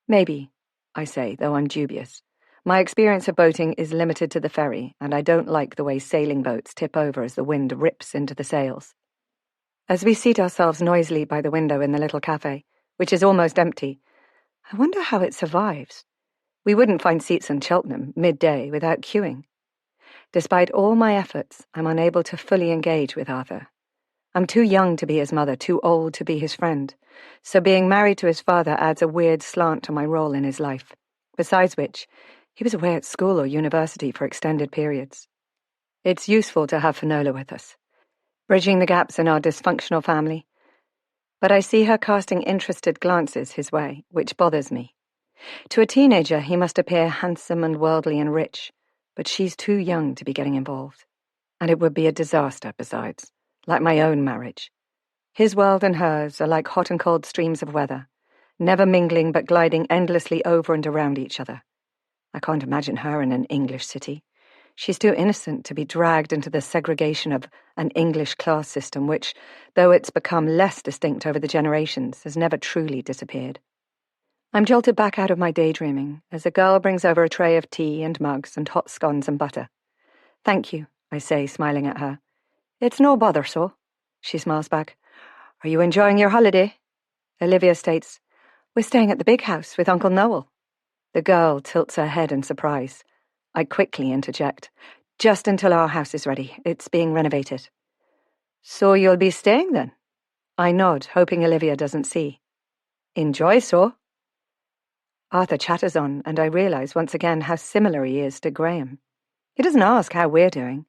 "Maybe," I say, though I'm dubious. My experience of boating is limited to the ferry, and I don't like the way sailing boats tip over as the wind rips into the sails. As we seat ourselves noisily by the window in the little cafe, which is almost empty, I wonder how it survives. We wouldn't find seats in Cheltenham, midday, without queuing. Despite all my efforts, I'm unable to fully engage with Arthur. I'm too young to be his mother, too old to be his friend, so being married to his father adds a weird slant to my role in his life. Besides which, he was away at school or university for extended periods. It's useful to have Finola with us, bridging the gaps in our dysfunctional family, but I see her casting interested glances his way, which bothers me. To a teenager, he must appear handsome and worldly and rich, but she's too young to be getting involved. And it would be a disaster, besides, like my own marriage. His world and hers are like hot and cold streams of weather, never mingling but gliding endlessly over and around each other. I can't imagine her in an English city. She's too innocent to be dragged into the segregation of an English class system which, though it's become less distinct over the generations, has never truly disappeared. I'm jolted back out of my daydreaming as a girl brings over a tray of tea and mugs and hot scones and butter. "Thank you," I say, smiling at her. "It's no bother, so." She smiles back. "Are you enjoying your holiday?" Olivia states, "We're staying at the big house with Uncle Noel." The girl tilts her head in surprise. I quickly interject. "Just until our house is ready. It's being renovated." "So you'll be staying then?" I nod, hoping Olivia doesn't see. "Enjoy, so." Arthur chatters on, and I realise once again how similar he is to Graham. He doesn't ask how we're doing.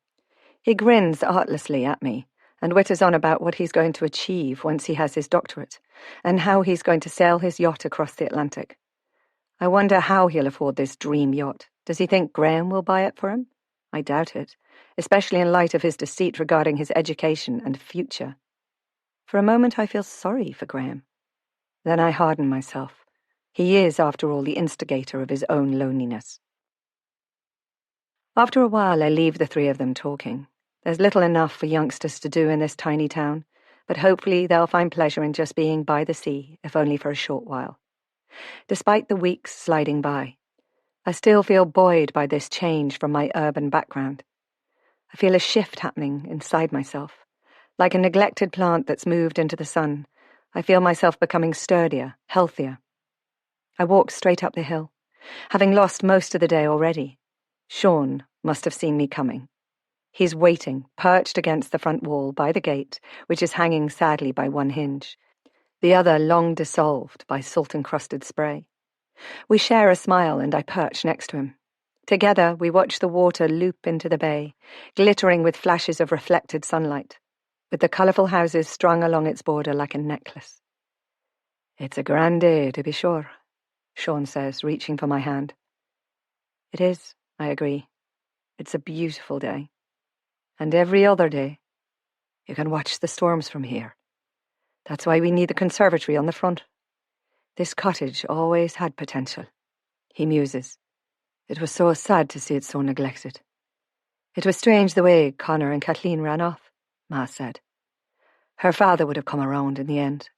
He grins artlessly at me and witters on about what he's going to achieve once he has his doctorate, and how he's going to sail his yacht across the Atlantic. I wonder how he'll afford this dream yacht. Does he think Graham will buy it for him? I doubt it, especially in light of his deceit regarding his education and future. For a moment I feel sorry for Graham. Then I harden myself. He is, after all, the instigator of his own loneliness. After a while I leave the three of them talking. There's little enough for youngsters to do in this tiny town, but hopefully they'll find pleasure in just being by the sea, if only for a short while. Despite the weeks sliding by, I still feel buoyed by this change from my urban background. I feel a shift happening inside myself. Like a neglected plant that's moved into the sun, I feel myself becoming sturdier, healthier. I walk straight up the hill, having lost most of the day already. Sean must have seen me coming. He's waiting, perched against the front wall by the gate, which is hanging sadly by one hinge, the other long dissolved by salt-encrusted spray. We share a smile and I perch next to him. Together we watch the water loop into the bay, glittering with flashes of reflected sunlight, with the colourful houses strung along its border like a necklace. "It's a grand day, to be sure," Sean says, reaching for my hand. "It is," I agree. "It's a beautiful day. And every other day, you can watch the storms from here. That's why we need the conservatory on the front. This cottage always had potential." He muses. "It was so sad to see it so neglected. It was strange the way Connor and Kathleen ran off," Ma said. "Her father would have come around in the end."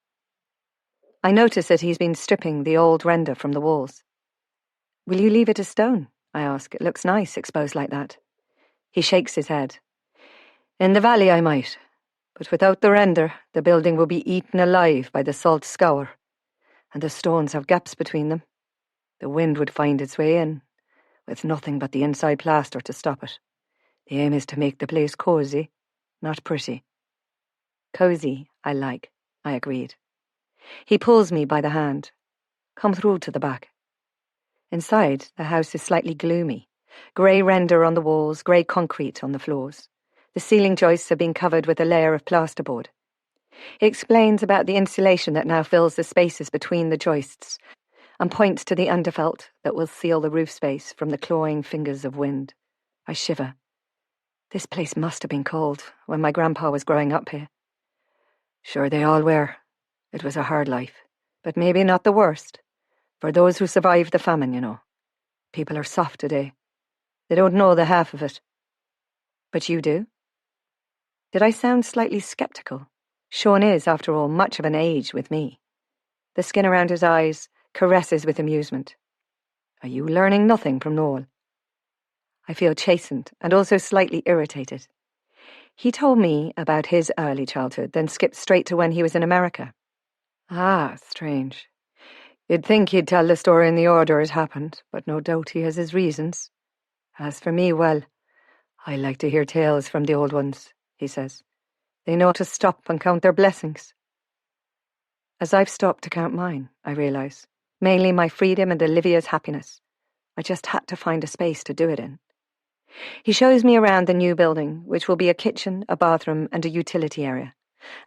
I notice that he's been stripping the old render from the walls. "Will you leave it as stone?" I ask. "It looks nice, exposed like that." He shakes his head. "In the valley I might, but without the render, the building will be eaten alive by the salt scour, and the stones have gaps between them. The wind would find its way in, with nothing but the inside plaster to stop it. The aim is to make the place cosy, not pretty." "Cosy, I like," I agreed. He pulls me by the hand. "Come through to the back." Inside, the house is slightly gloomy. Grey render on the walls, grey concrete on the floors. The ceiling joists have been covered with a layer of plasterboard. He explains about the insulation that now fills the spaces between the joists, and points to the underfelt that will seal the roof space from the clawing fingers of wind. I shiver. This place must have been cold when my grandpa was growing up here. Sure, they all were. It was a hard life, but maybe not the worst. For those who survived the famine, you know. People are soft today. They don't know the half of it. But you do? Did I sound slightly sceptical? Sean is, after all, much of an age with me. The skin around his eyes caresses with amusement. Are you learning nothing from Noel? I feel chastened and also slightly irritated. He told me about his early childhood, then skipped straight to when he was in America. Ah, strange. You'd think he'd tell the story in the order it happened, but no doubt he has his reasons. As for me, well, I like to hear tales from the old ones, he says. They know to stop and count their blessings. As I've stopped to count mine, I realise, mainly my freedom and Olivia's happiness, I just had to find a space to do it in. He shows me around the new building, which will be a kitchen, a bathroom, and a utility area,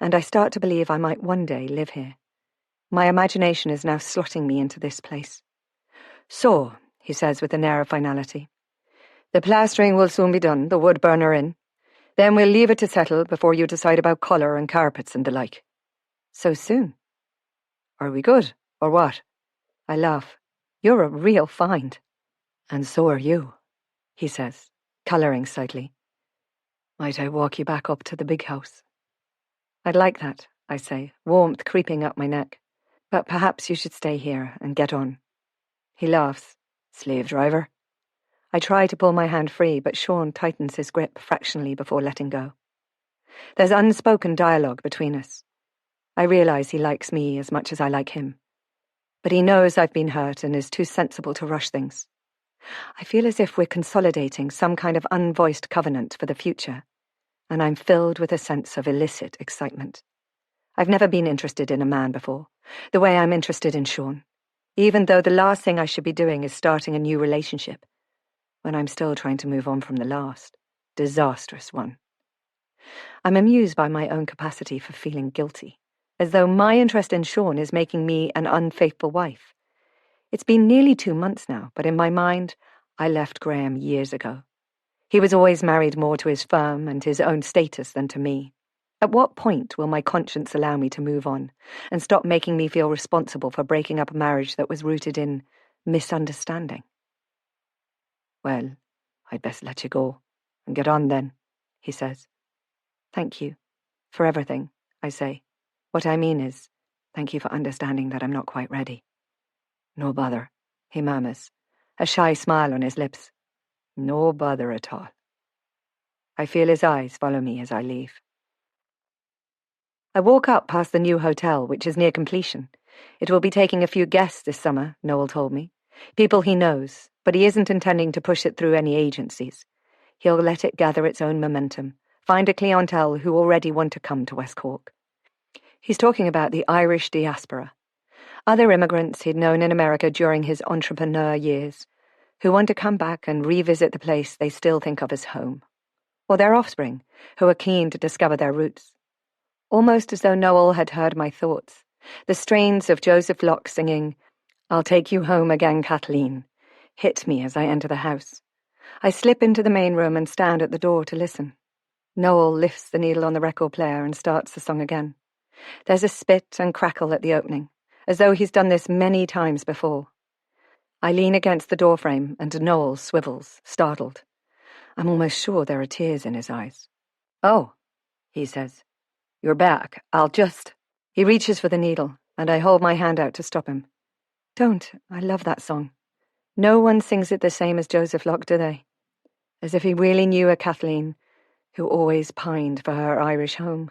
and I start to believe I might one day live here. My imagination is now slotting me into this place. So, he says with an air of finality, the plastering will soon be done, the wood burner in. Then we'll leave it to settle before you decide about colour and carpets and the like. So soon? Are we good, or what? I laugh. You're a real find. And so are you, he says, colouring slightly. Might I walk you back up to the big house? I'd like that, I say, warmth creeping up my neck. But perhaps you should stay here and get on. He laughs. Slave driver? I try to pull my hand free, but Sean tightens his grip fractionally before letting go. There's unspoken dialogue between us. I realise he likes me as much as I like him. But he knows I've been hurt and is too sensible to rush things. I feel as if we're consolidating some kind of unvoiced covenant for the future, and I'm filled with a sense of illicit excitement. I've never been interested in a man before, the way I'm interested in Sean, even though the last thing I should be doing is starting a new relationship, when I'm still trying to move on from the last, disastrous one. I'm amused by my own capacity for feeling guilty, as though my interest in Sean is making me an unfaithful wife. It's been nearly 2 months now, but in my mind, I left Graham years ago. He was always married more to his firm and his own status than to me. At what point will my conscience allow me to move on and stop making me feel responsible for breaking up a marriage that was rooted in misunderstanding? Well, I'd best let you go and get on then, he says. Thank you for everything, I say. What I mean is, thank you for understanding that I'm not quite ready. No bother, he murmurs, a shy smile on his lips. No bother at all. I feel his eyes follow me as I leave. I walk up past the new hotel, which is near completion. It will be taking a few guests this summer, Noel told me. People he knows, but he isn't intending to push it through any agencies. He'll let it gather its own momentum, find a clientele who already want to come to West Cork. He's talking about the Irish diaspora, other immigrants he'd known in America during his entrepreneur years, who want to come back and revisit the place they still think of as home, or their offspring, who are keen to discover their roots. Almost as though Noel had heard my thoughts, the strains of Joseph Locke singing, "I'll take you home again, Kathleen," hit me as I enter the house. I slip into the main room and stand at the door to listen. Noel lifts the needle on the record player and starts the song again. There's a spit and crackle at the opening, as though he's done this many times before. I lean against the doorframe and Noel swivels, startled. I'm almost sure there are tears in his eyes. "Oh," he says. "You're back. I'll just..." He reaches for the needle, and I hold my hand out to stop him. "Don't. I love that song. No one sings it the same as Joseph Locke, do they? As if he really knew a Kathleen who always pined for her Irish home."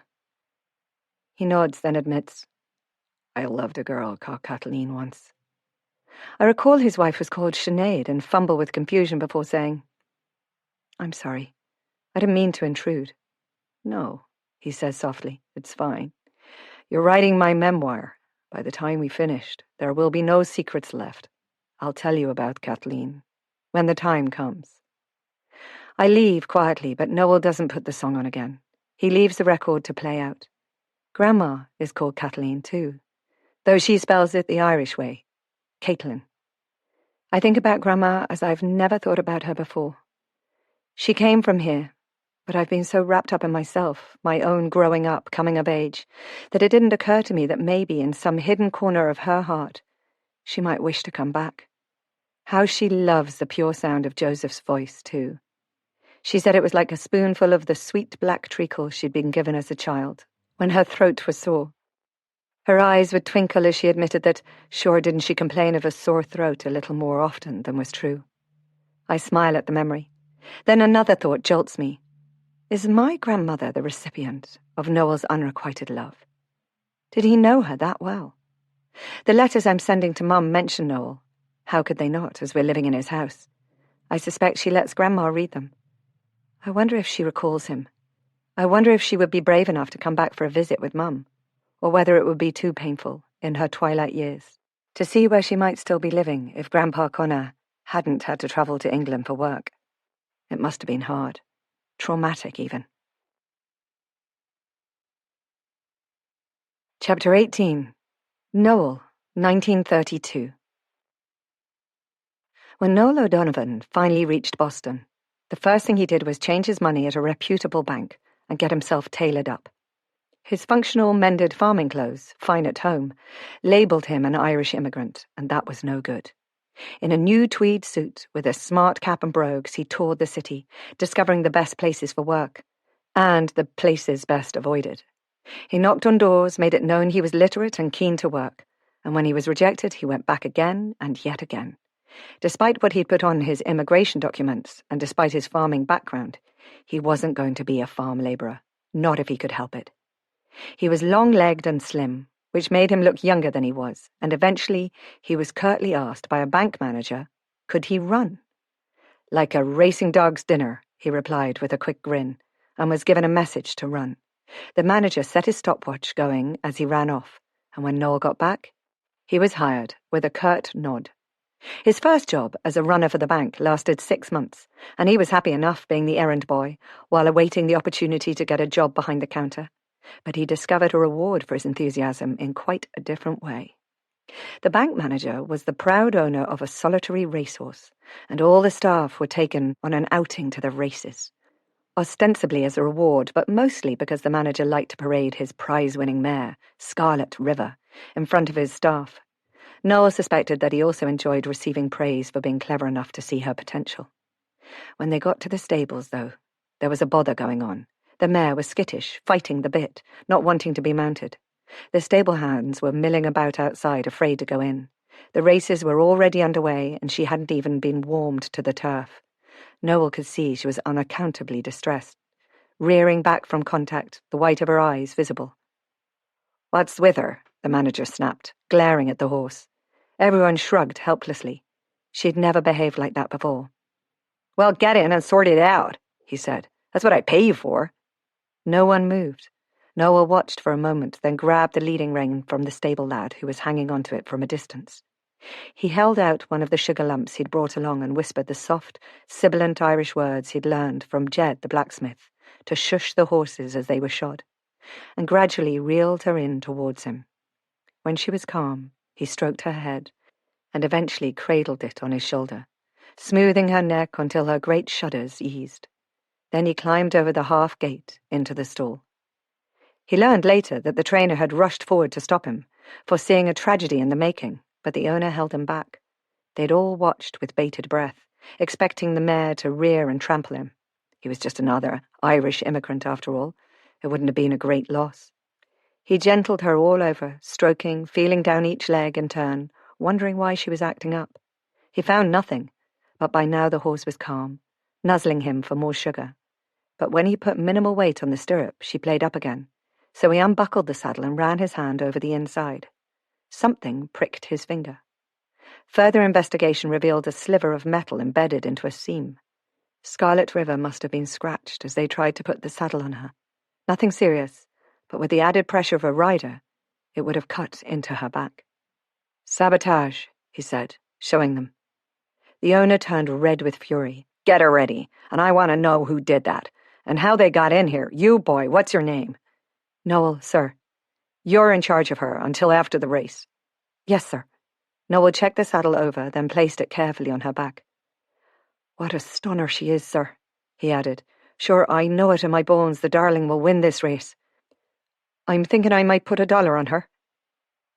He nods, then admits, "I loved a girl called Kathleen once." I recall his wife was called Sinead and fumble with confusion before saying, "I'm sorry. I didn't mean to intrude." "No," he says softly. "It's fine. You're writing my memoir. By the time we finished, there will be no secrets left. I'll tell you about Kathleen when the time comes." I leave quietly, but Noel doesn't put the song on again. He leaves the record to play out. Grandma is called Kathleen too, though she spells it the Irish way, Caitlin. I think about Grandma as I've never thought about her before. She came from here, but I've been so wrapped up in myself, my own growing up, coming of age, that it didn't occur to me that maybe in some hidden corner of her heart, she might wish to come back. How she loves the pure sound of Joseph's voice, too. She said it was like a spoonful of the sweet black treacle she'd been given as a child, when her throat was sore. Her eyes would twinkle as she admitted that, sure didn't she complain of a sore throat a little more often than was true. I smile at the memory. Then another thought jolts me. Is my grandmother the recipient of Noel's unrequited love? Did he know her that well? The letters I'm sending to Mum mention Noel. How could they not, as we're living in his house? I suspect she lets Grandma read them. I wonder if she recalls him. I wonder if she would be brave enough to come back for a visit with Mum, or whether it would be too painful in her twilight years to see where she might still be living if Grandpa Connor hadn't had to travel to England for work. It must have been hard, traumatic even. Chapter 18. Noel, 1932. When Noel O'Donovan finally reached Boston, the first thing he did was change his money at a reputable bank and get himself tailored up. His functional mended farming clothes, fine at home, labelled him an Irish immigrant, and that was no good. In a new tweed suit with a smart cap and brogues, he toured the city, discovering the best places for work, and the places best avoided. He knocked on doors, made it known he was literate and keen to work, and when he was rejected, he went back again and yet again. Despite what he'd put on his immigration documents, and despite his farming background, he wasn't going to be a farm labourer, not if he could help it. He was long-legged and slim, which made him look younger than he was, and eventually he was curtly asked by a bank manager, could he run? Like a racing dog's dinner, he replied with a quick grin, and was given a message to run. The manager set his stopwatch going as he ran off, and when Noel got back, he was hired with a curt nod. His first job as a runner for the bank lasted 6 months, and he was happy enough being the errand boy while awaiting the opportunity to get a job behind the counter. But he discovered a reward for his enthusiasm in quite a different way. The bank manager was the proud owner of a solitary racehorse, and all the staff were taken on an outing to the races. Ostensibly as a reward, but mostly because the manager liked to parade his prize-winning mare, Scarlet River, in front of his staff. Noel suspected that he also enjoyed receiving praise for being clever enough to see her potential. When they got to the stables, though, there was a bother going on. The mare was skittish, fighting the bit, not wanting to be mounted. The stable hands were milling about outside, afraid to go in. The races were already underway, and she hadn't even been warmed to the turf. Noel could see she was unaccountably distressed, rearing back from contact, the white of her eyes visible. "What's with her?" the manager snapped, glaring at the horse. Everyone shrugged helplessly. She'd never behaved like that before. "Well, get in and sort it out," he said. "That's what I pay you for." No one moved. Noel watched for a moment, then grabbed the leading rein from the stable lad who was hanging onto it from a distance. He held out one of the sugar lumps he'd brought along and whispered the soft, sibilant Irish words he'd learned from Jed the blacksmith to shush the horses as they were shod, and gradually reeled her in towards him. When she was calm, he stroked her head and eventually cradled it on his shoulder, smoothing her neck until her great shudders eased. Then he climbed over the half gate into the stall. He learned later that the trainer had rushed forward to stop him, foreseeing a tragedy in the making, but the owner held him back. They'd all watched with bated breath, expecting the mare to rear and trample him. He was just another Irish immigrant after all. It wouldn't have been a great loss. He gentled her all over, stroking, feeling down each leg in turn, wondering why she was acting up. He found nothing, but by now the horse was calm, nuzzling him for more sugar. But when he put minimal weight on the stirrup, she played up again, so he unbuckled the saddle and ran his hand over the inside. Something pricked his finger. Further investigation revealed a sliver of metal embedded into a seam. Scarlet River must have been scratched as they tried to put the saddle on her. Nothing serious, but with the added pressure of a rider, it would have cut into her back. "Sabotage," he said, showing them. The owner turned red with fury. "Get her ready, and I want to know who did that, and how they got in here. You, boy, what's your name?" "Noel, sir." "You're in charge of her until after the race." "Yes, sir." Noel checked the saddle over, then placed it carefully on her back. "What a stunner she is, sir," he added. "Sure, I know it in my bones the darling will win this race. I'm thinking I might put $1 on her."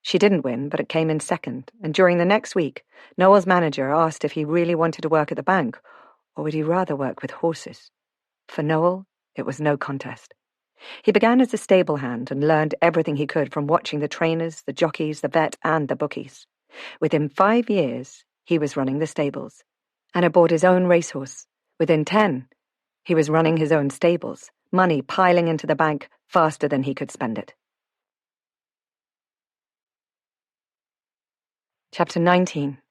She didn't win, but it came in second, and during the next week, Noel's manager asked if he really wanted to work at the bank, or would he rather work with horses. For Noel, it was no contest. He began as a stable hand and learned everything he could from watching the trainers, the jockeys, the vet, and the bookies. Within 5 years, he was running the stables, and had bought his own racehorse. Within 10, he was running his own stables, money piling into the bank faster than he could spend it. Chapter 19.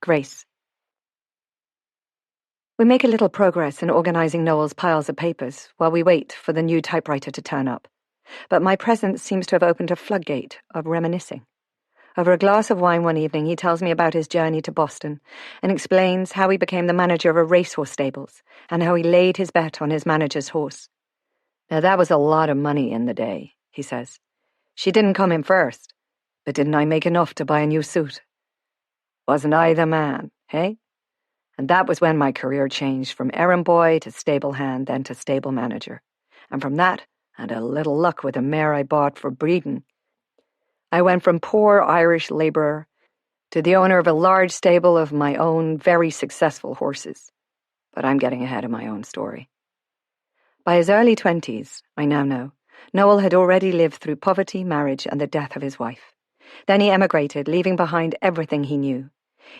Grace. We make a little progress in organising Noel's piles of papers while we wait for the new typewriter to turn up. But my presence seems to have opened a floodgate of reminiscing. Over a glass of wine one evening, he tells me about his journey to Boston and explains how he became the manager of a racehorse stables and how he laid his bet on his manager's horse. Now, that was a lot of money in the day, he says. She didn't come in first, but didn't I make enough to buy a new suit? Wasn't I the man, hey? And that was when my career changed from errand boy to stable hand, then to stable manager. And from that, and a little luck with a mare I bought for breeding, I went from poor Irish labourer to the owner of a large stable of my own very successful horses. But I'm getting ahead of my own story. By his early 20s, I now know, Noel had already lived through poverty, marriage, and the death of his wife. Then he emigrated, leaving behind everything he knew.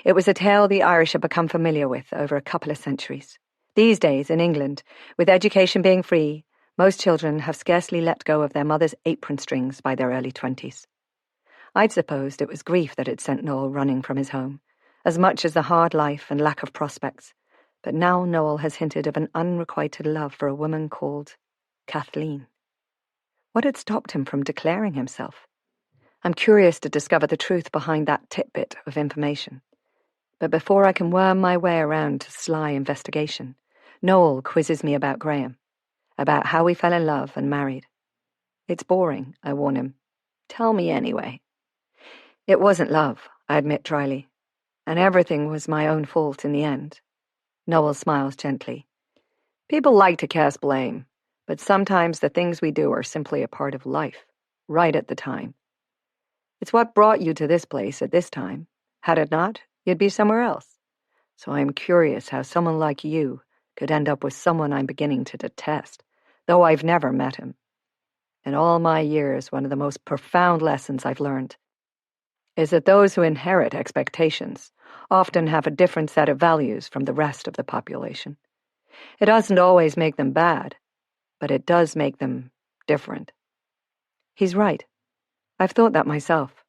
It was a tale the Irish had become familiar with over a couple of centuries. These days, in England, with education being free, most children have scarcely let go of their mother's apron strings by their early 20s. I'd supposed it was grief that had sent Noel running from his home, as much as the hard life and lack of prospects. But now Noel has hinted of an unrequited love for a woman called Kathleen. What had stopped him from declaring himself? I'm curious to discover the truth behind that tidbit of information. But before I can worm my way around to sly investigation, Noel quizzes me about Graham, about how we fell in love and married. It's boring, I warn him. Tell me anyway. It wasn't love, I admit dryly, and everything was my own fault in the end. Noel smiles gently. People like to cast blame, but sometimes the things we do are simply a part of life, right at the time. It's what brought you to this place at this time. Had it not, you'd be somewhere else. So I'm curious how someone like you could end up with someone I'm beginning to detest, though I've never met him. In all my years, one of the most profound lessons I've learned is that those who inherit expectations often have a different set of values from the rest of the population. It doesn't always make them bad, but it does make them different. He's right. I've thought that myself.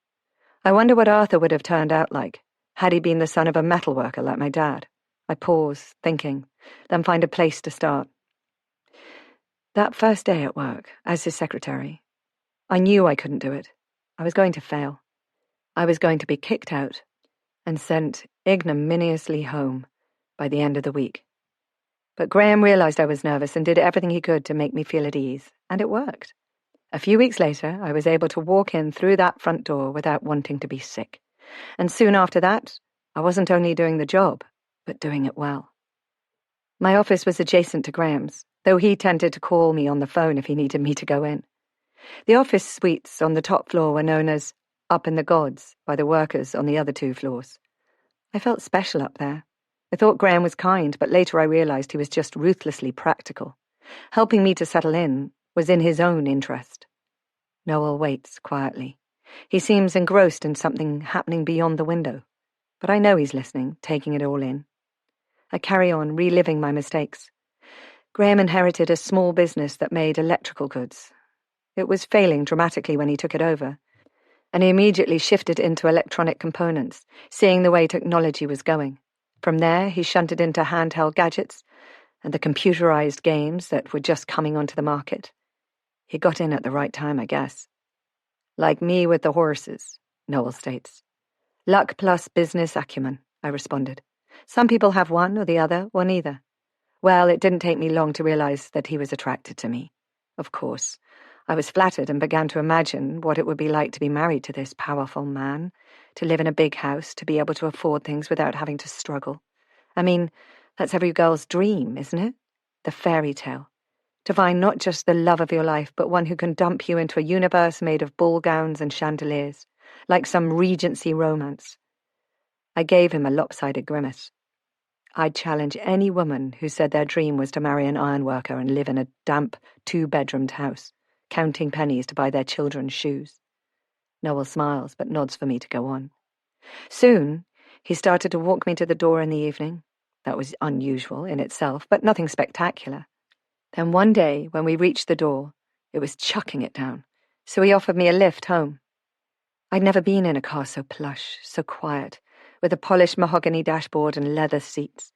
I wonder what Arthur would have turned out like, had he been the son of a metalworker like my dad. I pause, thinking, then find a place to start. That first day at work, as his secretary, I knew I couldn't do it. I was going to fail. I was going to be kicked out and sent ignominiously home by the end of the week. But Graham realized I was nervous and did everything he could to make me feel at ease, and it worked. A few weeks later, I was able to walk in through that front door without wanting to be sick. And soon after that, I wasn't only doing the job, but doing it well. My office was adjacent to Graham's, though he tended to call me on the phone if he needed me to go in. The office suites on the top floor were known as Up in the Gods by the workers on the other 2 floors. I felt special up there. I thought Graham was kind, but later I realized he was just ruthlessly practical. Helping me to settle in was in his own interest. Noel waits quietly. He seems engrossed in something happening beyond the window, but I know he's listening, taking it all in. I carry on, reliving my mistakes. Graham inherited a small business that made electrical goods. It was failing dramatically when he took it over, and he immediately shifted into electronic components, seeing the way technology was going. From there, he shunted into handheld gadgets and the computerized games that were just coming onto the market. He got in at the right time, I guess. Like me with the horses, Noel states. Luck plus business acumen, I responded. Some people have one or the other, or neither. Well, it didn't take me long to realize that he was attracted to me. Of course, I was flattered and began to imagine what it would be like to be married to this powerful man, to live in a big house, to be able to afford things without having to struggle. I mean, that's every girl's dream, isn't it? The fairy tale. To find not just the love of your life, but one who can dump you into a universe made of ball gowns and chandeliers, like some Regency romance. I gave him a lopsided grimace. I'd challenge any woman who said their dream was to marry an ironworker and live in a damp, 2-bedroomed house, counting pennies to buy their children's shoes. Noel smiles, but nods for me to go on. Soon, he started to walk me to the door in the evening. That was unusual in itself, but nothing spectacular. Then one day, when we reached the door, it was chucking it down, so he offered me a lift home. I'd never been in a car so plush, so quiet, with a polished mahogany dashboard and leather seats.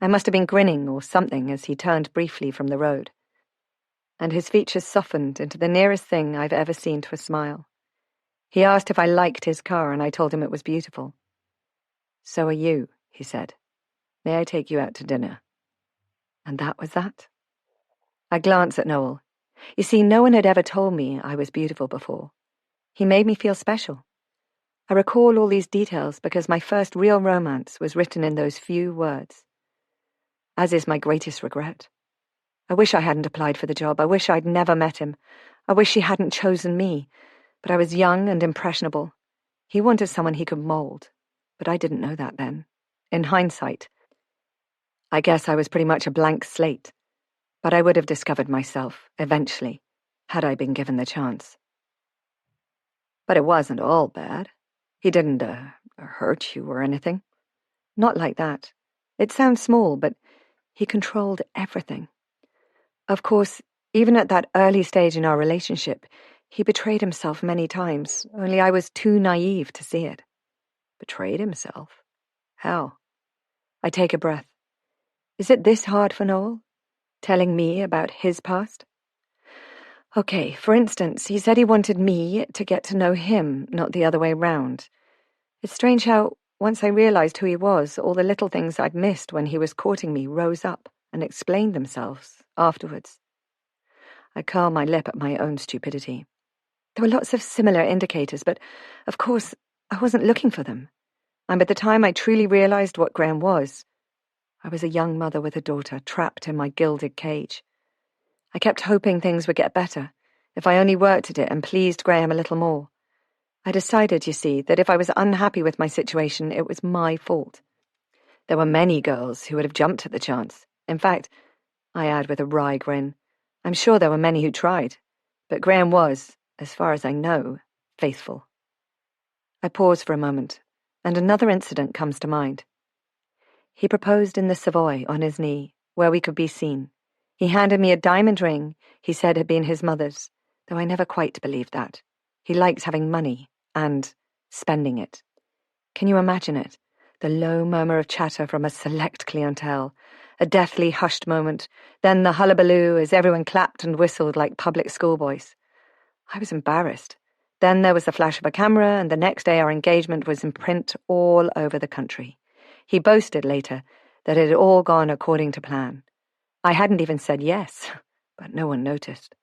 I must have been grinning or something as he turned briefly from the road, and his features softened into the nearest thing I've ever seen to a smile. He asked if I liked his car, and I told him it was beautiful. "So are you," he said. "May I take you out to dinner?" And that was that. I glanced at Noel. You see, no one had ever told me I was beautiful before. He made me feel special. I recall all these details because my first real romance was written in those few words. As is my greatest regret. I wish I hadn't applied for the job. I wish I'd never met him. I wish he hadn't chosen me. But I was young and impressionable. He wanted someone he could mold. But I didn't know that then. In hindsight, I guess I was pretty much a blank slate. But I would have discovered myself, eventually, had I been given the chance. But it wasn't all bad. He didn't hurt you or anything. Not like that. It sounds small, but he controlled everything. Of course, even at that early stage in our relationship, he betrayed himself many times, only I was too naive to see it. Betrayed himself? How? I take a breath. Is it this hard for Noel? Telling me about his past? Okay, for instance, he said he wanted me to get to know him, not the other way round. It's strange how, once I realized who he was, all the little things I'd missed when he was courting me rose up and explained themselves afterwards. I curled my lip at my own stupidity. There were lots of similar indicators, but, of course, I wasn't looking for them. And by the time I truly realized what Graham was, I was a young mother with a daughter trapped in my gilded cage. I kept hoping things would get better, if I only worked at it and pleased Graham a little more. I decided, you see, that if I was unhappy with my situation, it was my fault. There were many girls who would have jumped at the chance. In fact, I add with a wry grin, I'm sure there were many who tried, but Graham was, as far as I know, faithful. I pause for a moment, and another incident comes to mind. He proposed in the Savoy on his knee, where we could be seen. He handed me a diamond ring he said had been his mother's, though I never quite believed that. He likes having money and spending it. Can you imagine it? The low murmur of chatter from a select clientele, a deathly hushed moment, then the hullabaloo as everyone clapped and whistled like public schoolboys. I was embarrassed. Then there was the flash of a camera, and the next day our engagement was in print all over the country. He boasted later that it had all gone according to plan. I hadn't even said yes, but no one noticed.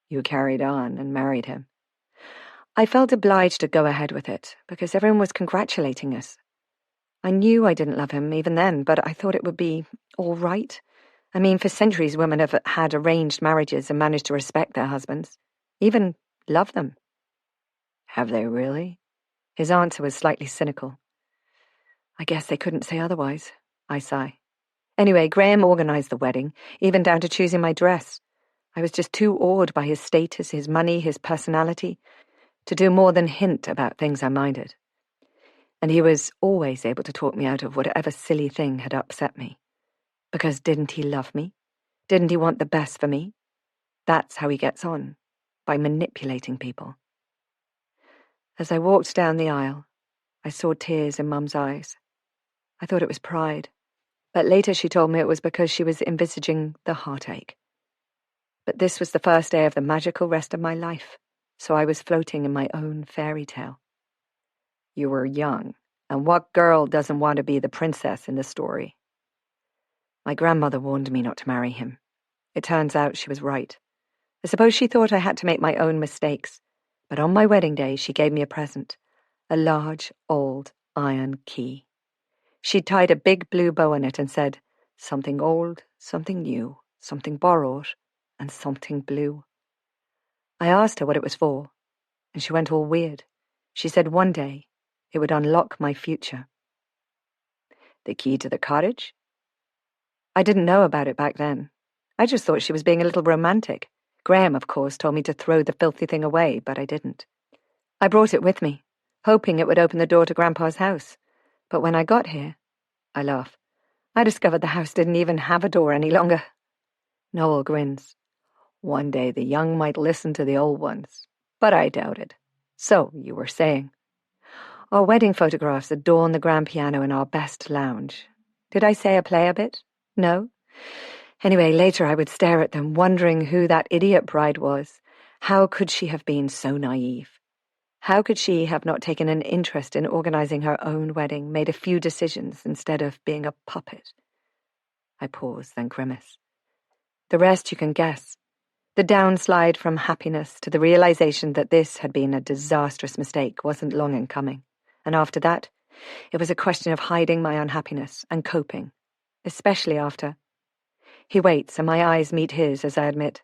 You carried on and married him. I felt obliged to go ahead with it, because everyone was congratulating us. I knew I didn't love him even then, but I thought it would be all right. I mean, for centuries women have had arranged marriages and managed to respect their husbands, even love them. Have they really? His answer was slightly cynical. I guess they couldn't say otherwise, I sigh. Anyway, Graham organized the wedding, even down to choosing my dress. I was just too awed by his status, his money, his personality, to do more than hint about things I minded. And he was always able to talk me out of whatever silly thing had upset me. Because didn't he love me? Didn't he want the best for me? That's how he gets on, by manipulating people. As I walked down the aisle, I saw tears in Mum's eyes. I thought it was pride, but later she told me it was because she was envisaging the heartache. But this was the first day of the magical rest of my life, so I was floating in my own fairy tale. You were young, and what girl doesn't want to be the princess in the story? My grandmother warned me not to marry him. It turns out she was right. I suppose she thought I had to make my own mistakes, but on my wedding day she gave me a present, a large, old iron key. She'd tied a big blue bow on it and said, something old, something new, something borrowed, and something blue. I asked her what it was for, and she went all weird. She said one day it would unlock my future. The key to the cottage? I didn't know about it back then. I just thought she was being a little romantic. Graham, of course, told me to throw the filthy thing away, but I didn't. I brought it with me, hoping it would open the door to Grandpa's house. But when I got here, I laugh, I discovered the house didn't even have a door any longer. Noel grins. One day the young might listen to the old ones, but I doubt it. So, you were saying. Our wedding photographs adorn the grand piano in our best lounge. Did I say a play a bit? No? Anyway, later I would stare at them, wondering who that idiot bride was. How could she have been so naive? How could she have not taken an interest in organizing her own wedding, made a few decisions instead of being a puppet? I pause, then grimace. The rest you can guess. The downslide from happiness to the realization that this had been a disastrous mistake wasn't long in coming. And after that, it was a question of hiding my unhappiness and coping, especially after. He waits, and my eyes meet his as I admit.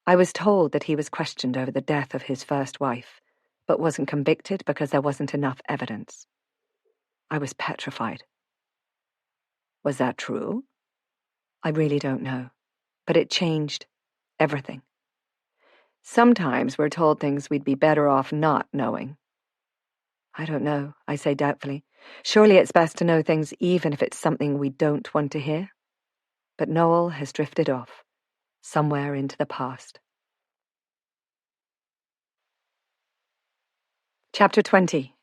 I was told that he was questioned over the death of his first wife, but wasn't convicted because there wasn't enough evidence. I was petrified. Was that true? I really don't know, but it changed everything. Sometimes we're told things we'd be better off not knowing. I don't know, I say doubtfully. Surely it's best to know things even if it's something we don't want to hear. But Noel has drifted off, somewhere into the past. Chapter 20.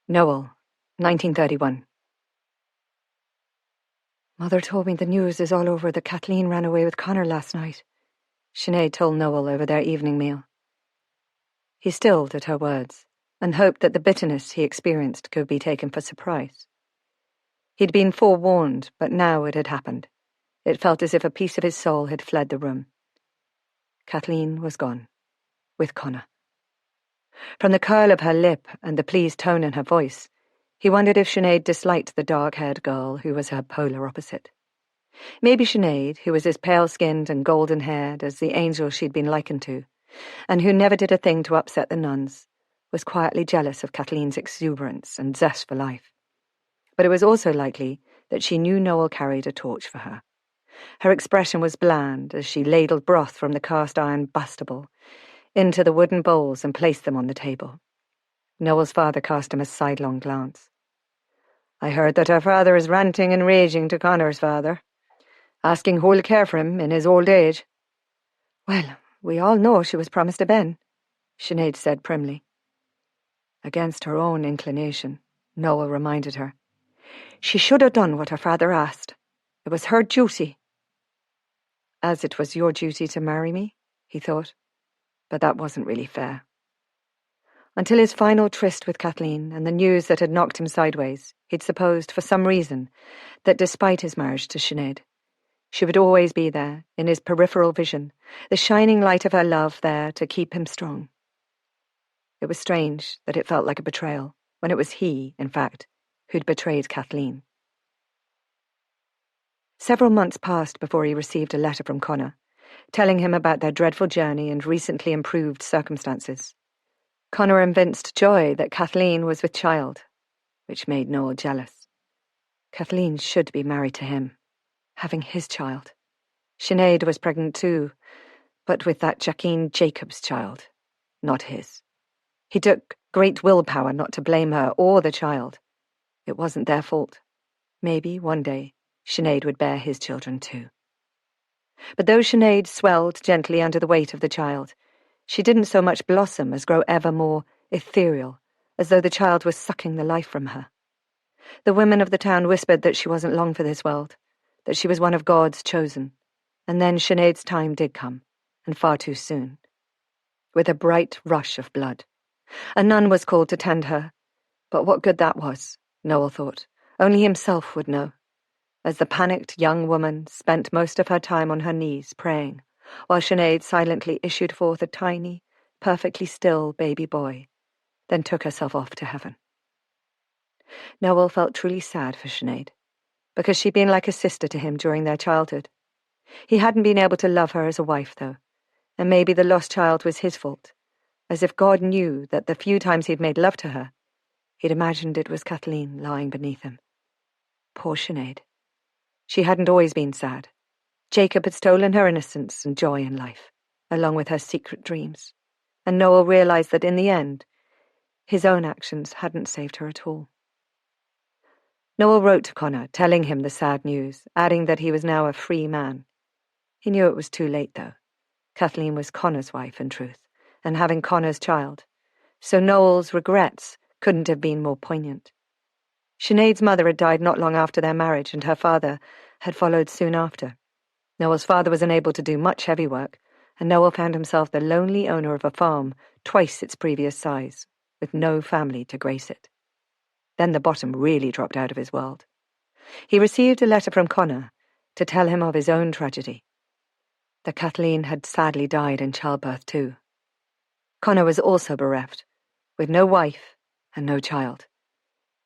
Noel, 1931. Mother told me the news is all over that Kathleen ran away with Connor last night, Sinead told Noel over their evening meal. He stilled at her words, and hoped that the bitterness he experienced could be taken for surprise. He'd been forewarned, but now it had happened. It felt as if a piece of his soul had fled the room. Kathleen was gone, with Connor. From the curl of her lip and the pleased tone in her voice, he wondered if Sinead disliked the dark-haired girl who was her polar opposite. Maybe Sinead, who was as pale-skinned and golden-haired as the angel she'd been likened to, and who never did a thing to upset the nuns, was quietly jealous of Kathleen's exuberance and zest for life. But it was also likely that she knew Noel carried a torch for her. Her expression was bland as she ladled broth from the cast-iron bustable into the wooden bowls and placed them on the table. Noel's father cast him a sidelong glance. I heard that her father is ranting and raging to Connor's father, asking who'll care for him in his old age. Well, we all know she was promised to Ben, Sinead said primly. Against her own inclination, Noel reminded her. She should have done what her father asked. It was her duty. As it was your duty to marry me, he thought. But that wasn't really fair. Until his final tryst with Kathleen and the news that had knocked him sideways, he'd supposed, for some reason, that despite his marriage to Sinead, she would always be there, in his peripheral vision, the shining light of her love there to keep him strong. It was strange that it felt like a betrayal, when it was he, in fact, who'd betrayed Kathleen. Several months passed before he received a letter from Connor, telling him about their dreadful journey and recently improved circumstances. Connor evinced joy that Kathleen was with child, which made Noel jealous. Kathleen should be married to him, having his child. Sinead was pregnant too, but with that Jacqueline Jacobs child, not his. He took great willpower not to blame her or the child. It wasn't their fault. Maybe, one day, Sinead would bear his children too. But though Sinead swelled gently under the weight of the child, she didn't so much blossom as grow ever more ethereal, as though the child was sucking the life from her. The women of the town whispered that she wasn't long for this world, that she was one of God's chosen, and then Sinead's time did come, and far too soon. With a bright rush of blood. A nun was called to tend her, but what good that was, Noel thought. Only himself would know. As the panicked young woman spent most of her time on her knees praying, while Sinead silently issued forth a tiny, perfectly still baby boy, then took herself off to heaven. Noel felt truly sad for Sinead, because she'd been like a sister to him during their childhood. He hadn't been able to love her as a wife, though, and maybe the lost child was his fault, as if God knew that the few times he'd made love to her, he'd imagined it was Kathleen lying beneath him. Poor Sinead. She hadn't always been sad. Jacob had stolen her innocence and joy in life, along with her secret dreams, and Noel realized that in the end, his own actions hadn't saved her at all. Noel wrote to Connor, telling him the sad news, adding that he was now a free man. He knew it was too late, though. Kathleen was Connor's wife, in truth, and having Connor's child, so Noel's regrets couldn't have been more poignant. Sinead's mother had died not long after their marriage, and her father had followed soon after. Noel's father was unable to do much heavy work, and Noel found himself the lonely owner of a farm twice its previous size, with no family to grace it. Then the bottom really dropped out of his world. He received a letter from Connor to tell him of his own tragedy, that Kathleen had sadly died in childbirth too. Connor was also bereft, with no wife and no child.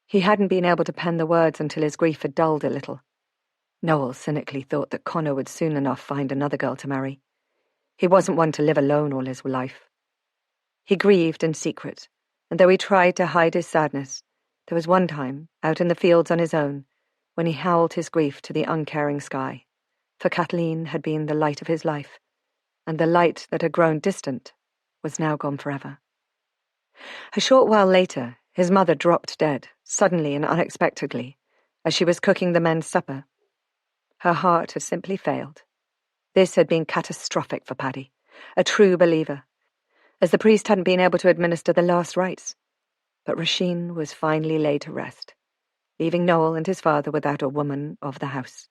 He hadn't been able to pen the words until his grief had dulled a little. Noel cynically thought that Connor would soon enough find another girl to marry. He wasn't one to live alone all his life. He grieved in secret, and though he tried to hide his sadness, there was one time, out in the fields on his own, when he howled his grief to the uncaring sky, for Kathleen had been the light of his life, and the light that had grown distant was now gone forever. A short while later, his mother dropped dead, suddenly and unexpectedly, as she was cooking the men's supper. Her heart had simply failed. This had been catastrophic for Paddy, a true believer, as the priest hadn't been able to administer the last rites. But Roisin was finally laid to rest, leaving Noel and his father without a woman of the house.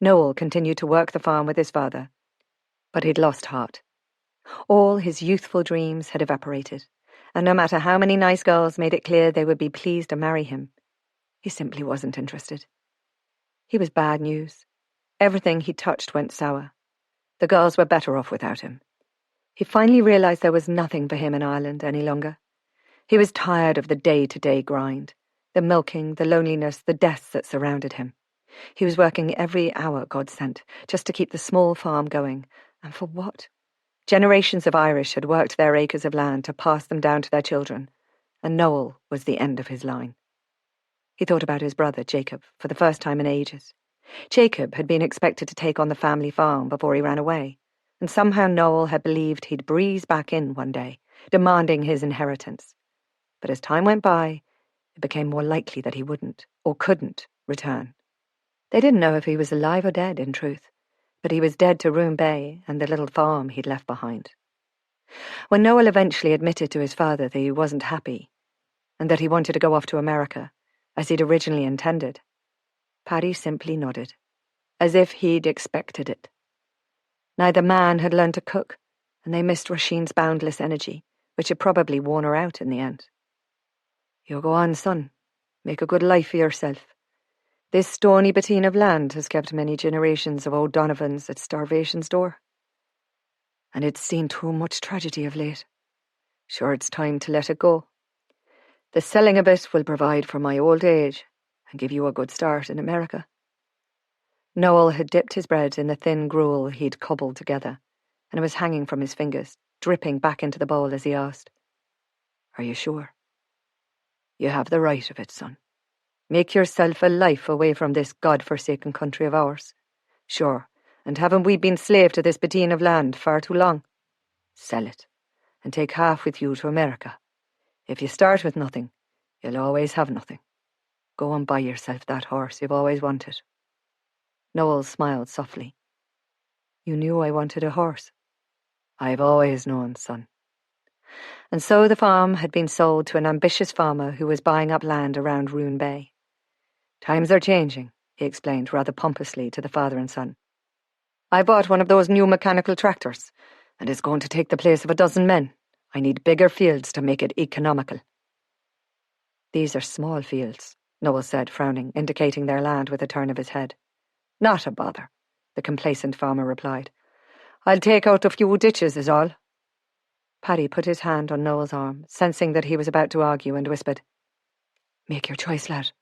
Noel continued to work the farm with his father, but he'd lost heart. All his youthful dreams had evaporated, and no matter how many nice girls made it clear they would be pleased to marry him, he simply wasn't interested. He was bad news. Everything he touched went sour. The girls were better off without him. He finally realized there was nothing for him in Ireland any longer. He was tired of the day-to-day grind, the milking, the loneliness, the deaths that surrounded him. He was working every hour God sent, just to keep the small farm going. And for what? Generations of Irish had worked their acres of land to pass them down to their children, and Noel was the end of his line. He thought about his brother, Jacob, for the first time in ages. Jacob had been expected to take on the family farm before he ran away, and somehow Noel had believed he'd breeze back in one day, demanding his inheritance. But as time went by, it became more likely that he wouldn't, or couldn't, return. They didn't know if he was alive or dead, in truth, but he was dead to Roone Bay and the little farm he'd left behind. When Noel eventually admitted to his father that he wasn't happy, and that he wanted to go off to America, as he'd originally intended, Paddy simply nodded, as if he'd expected it. Neither man had learned to cook, and they missed Roisin's boundless energy, which had probably worn her out in the end. "You go on, son. Make a good life for yourself. This stony bateen of land has kept many generations of O'Donovans at starvation's door. And it's seen too much tragedy of late. Sure, it's time to let it go. The selling of it will provide for my old age and give you a good start in America." Noel had dipped his bread in the thin gruel he'd cobbled together, and it was hanging from his fingers, dripping back into the bowl as he asked, "Are you sure? You have the right of it, son. Make yourself a life away from this God-forsaken country of ours. Sure, and haven't we been slave to this bateen of land far too long? Sell it, and take half with you to America. If you start with nothing, you'll always have nothing. Go and buy yourself that horse you've always wanted." Noel smiled softly. "You knew I wanted a horse." "I've always known, son." And so the farm had been sold to an ambitious farmer who was buying up land around Roone Bay. "Times are changing," he explained rather pompously to the father and son. "I bought one of those new mechanical tractors, and it's going to take the place of a dozen men. I need bigger fields to make it economical." "These are small fields," Noel said, frowning, indicating their land with a turn of his head. "Not a bother," the complacent farmer replied. "I'll take out a few ditches is all." Paddy put his hand on Noel's arm, sensing that he was about to argue, and whispered, "Make your choice, lad.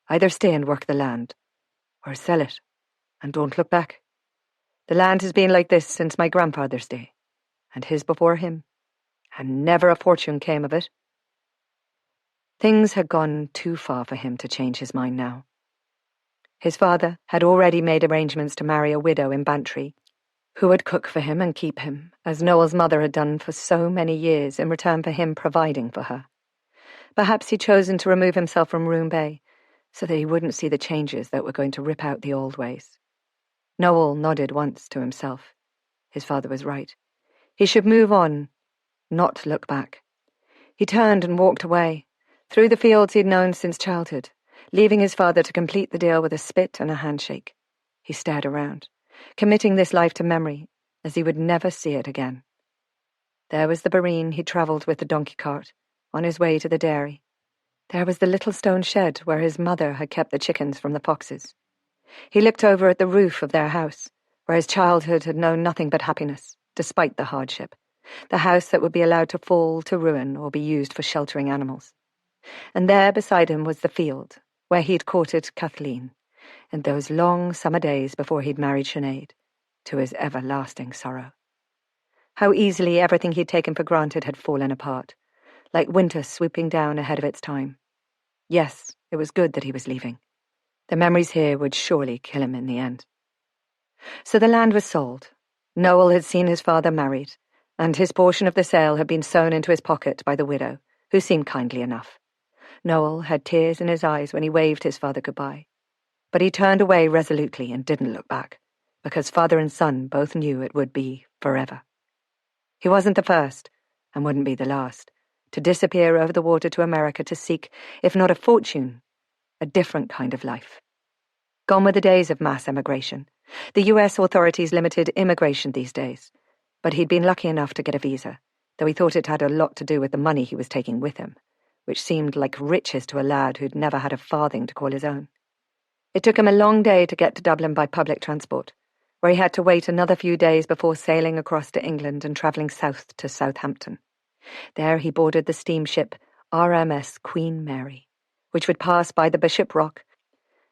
Either stay and work the land, or sell it, and don't look back. The land has been like this since my grandfather's day, and his before him, and never a fortune came of it." Things had gone too far for him to change his mind now. His father had already made arrangements to marry a widow in Bantry, who would cook for him and keep him, as Noel's mother had done for so many years in return for him providing for her. Perhaps he'd chosen to remove himself from Roone Bay, so that he wouldn't see the changes that were going to rip out the old ways. Noel nodded once to himself. His father was right. He should move on, not look back. He turned and walked away, through the fields he'd known since childhood, leaving his father to complete the deal with a spit and a handshake. He stared around, committing this life to memory, as he would never see it again. There was the bareen he'd travelled with the donkey cart, on his way to the dairy. There was the little stone shed where his mother had kept the chickens from the foxes. He looked over at the roof of their house, where his childhood had known nothing but happiness, despite the hardship. The house that would be allowed to fall to ruin or be used for sheltering animals. And there beside him was the field, where he'd courted Kathleen, in those long summer days before he'd married Sinead, to his everlasting sorrow. How easily everything he'd taken for granted had fallen apart, like winter swooping down ahead of its time. Yes, it was good that he was leaving. The memories here would surely kill him in the end. So the land was sold. Noel had seen his father married, and his portion of the sale had been sewn into his pocket by the widow, who seemed kindly enough. Noel had tears in his eyes when he waved his father goodbye, but he turned away resolutely and didn't look back, because father and son both knew it would be forever. He wasn't the first, and wouldn't be the last, to disappear over the water to America to seek, if not a fortune, a different kind of life. Gone were the days of mass emigration. The US authorities limited immigration these days, but he'd been lucky enough to get a visa, though he thought it had a lot to do with the money he was taking with him, which seemed like riches to a lad who'd never had a farthing to call his own. It took him a long day to get to Dublin by public transport, where he had to wait another few days before sailing across to England and travelling south to Southampton. There he boarded the steamship RMS Queen Mary, which would pass by the Bishop Rock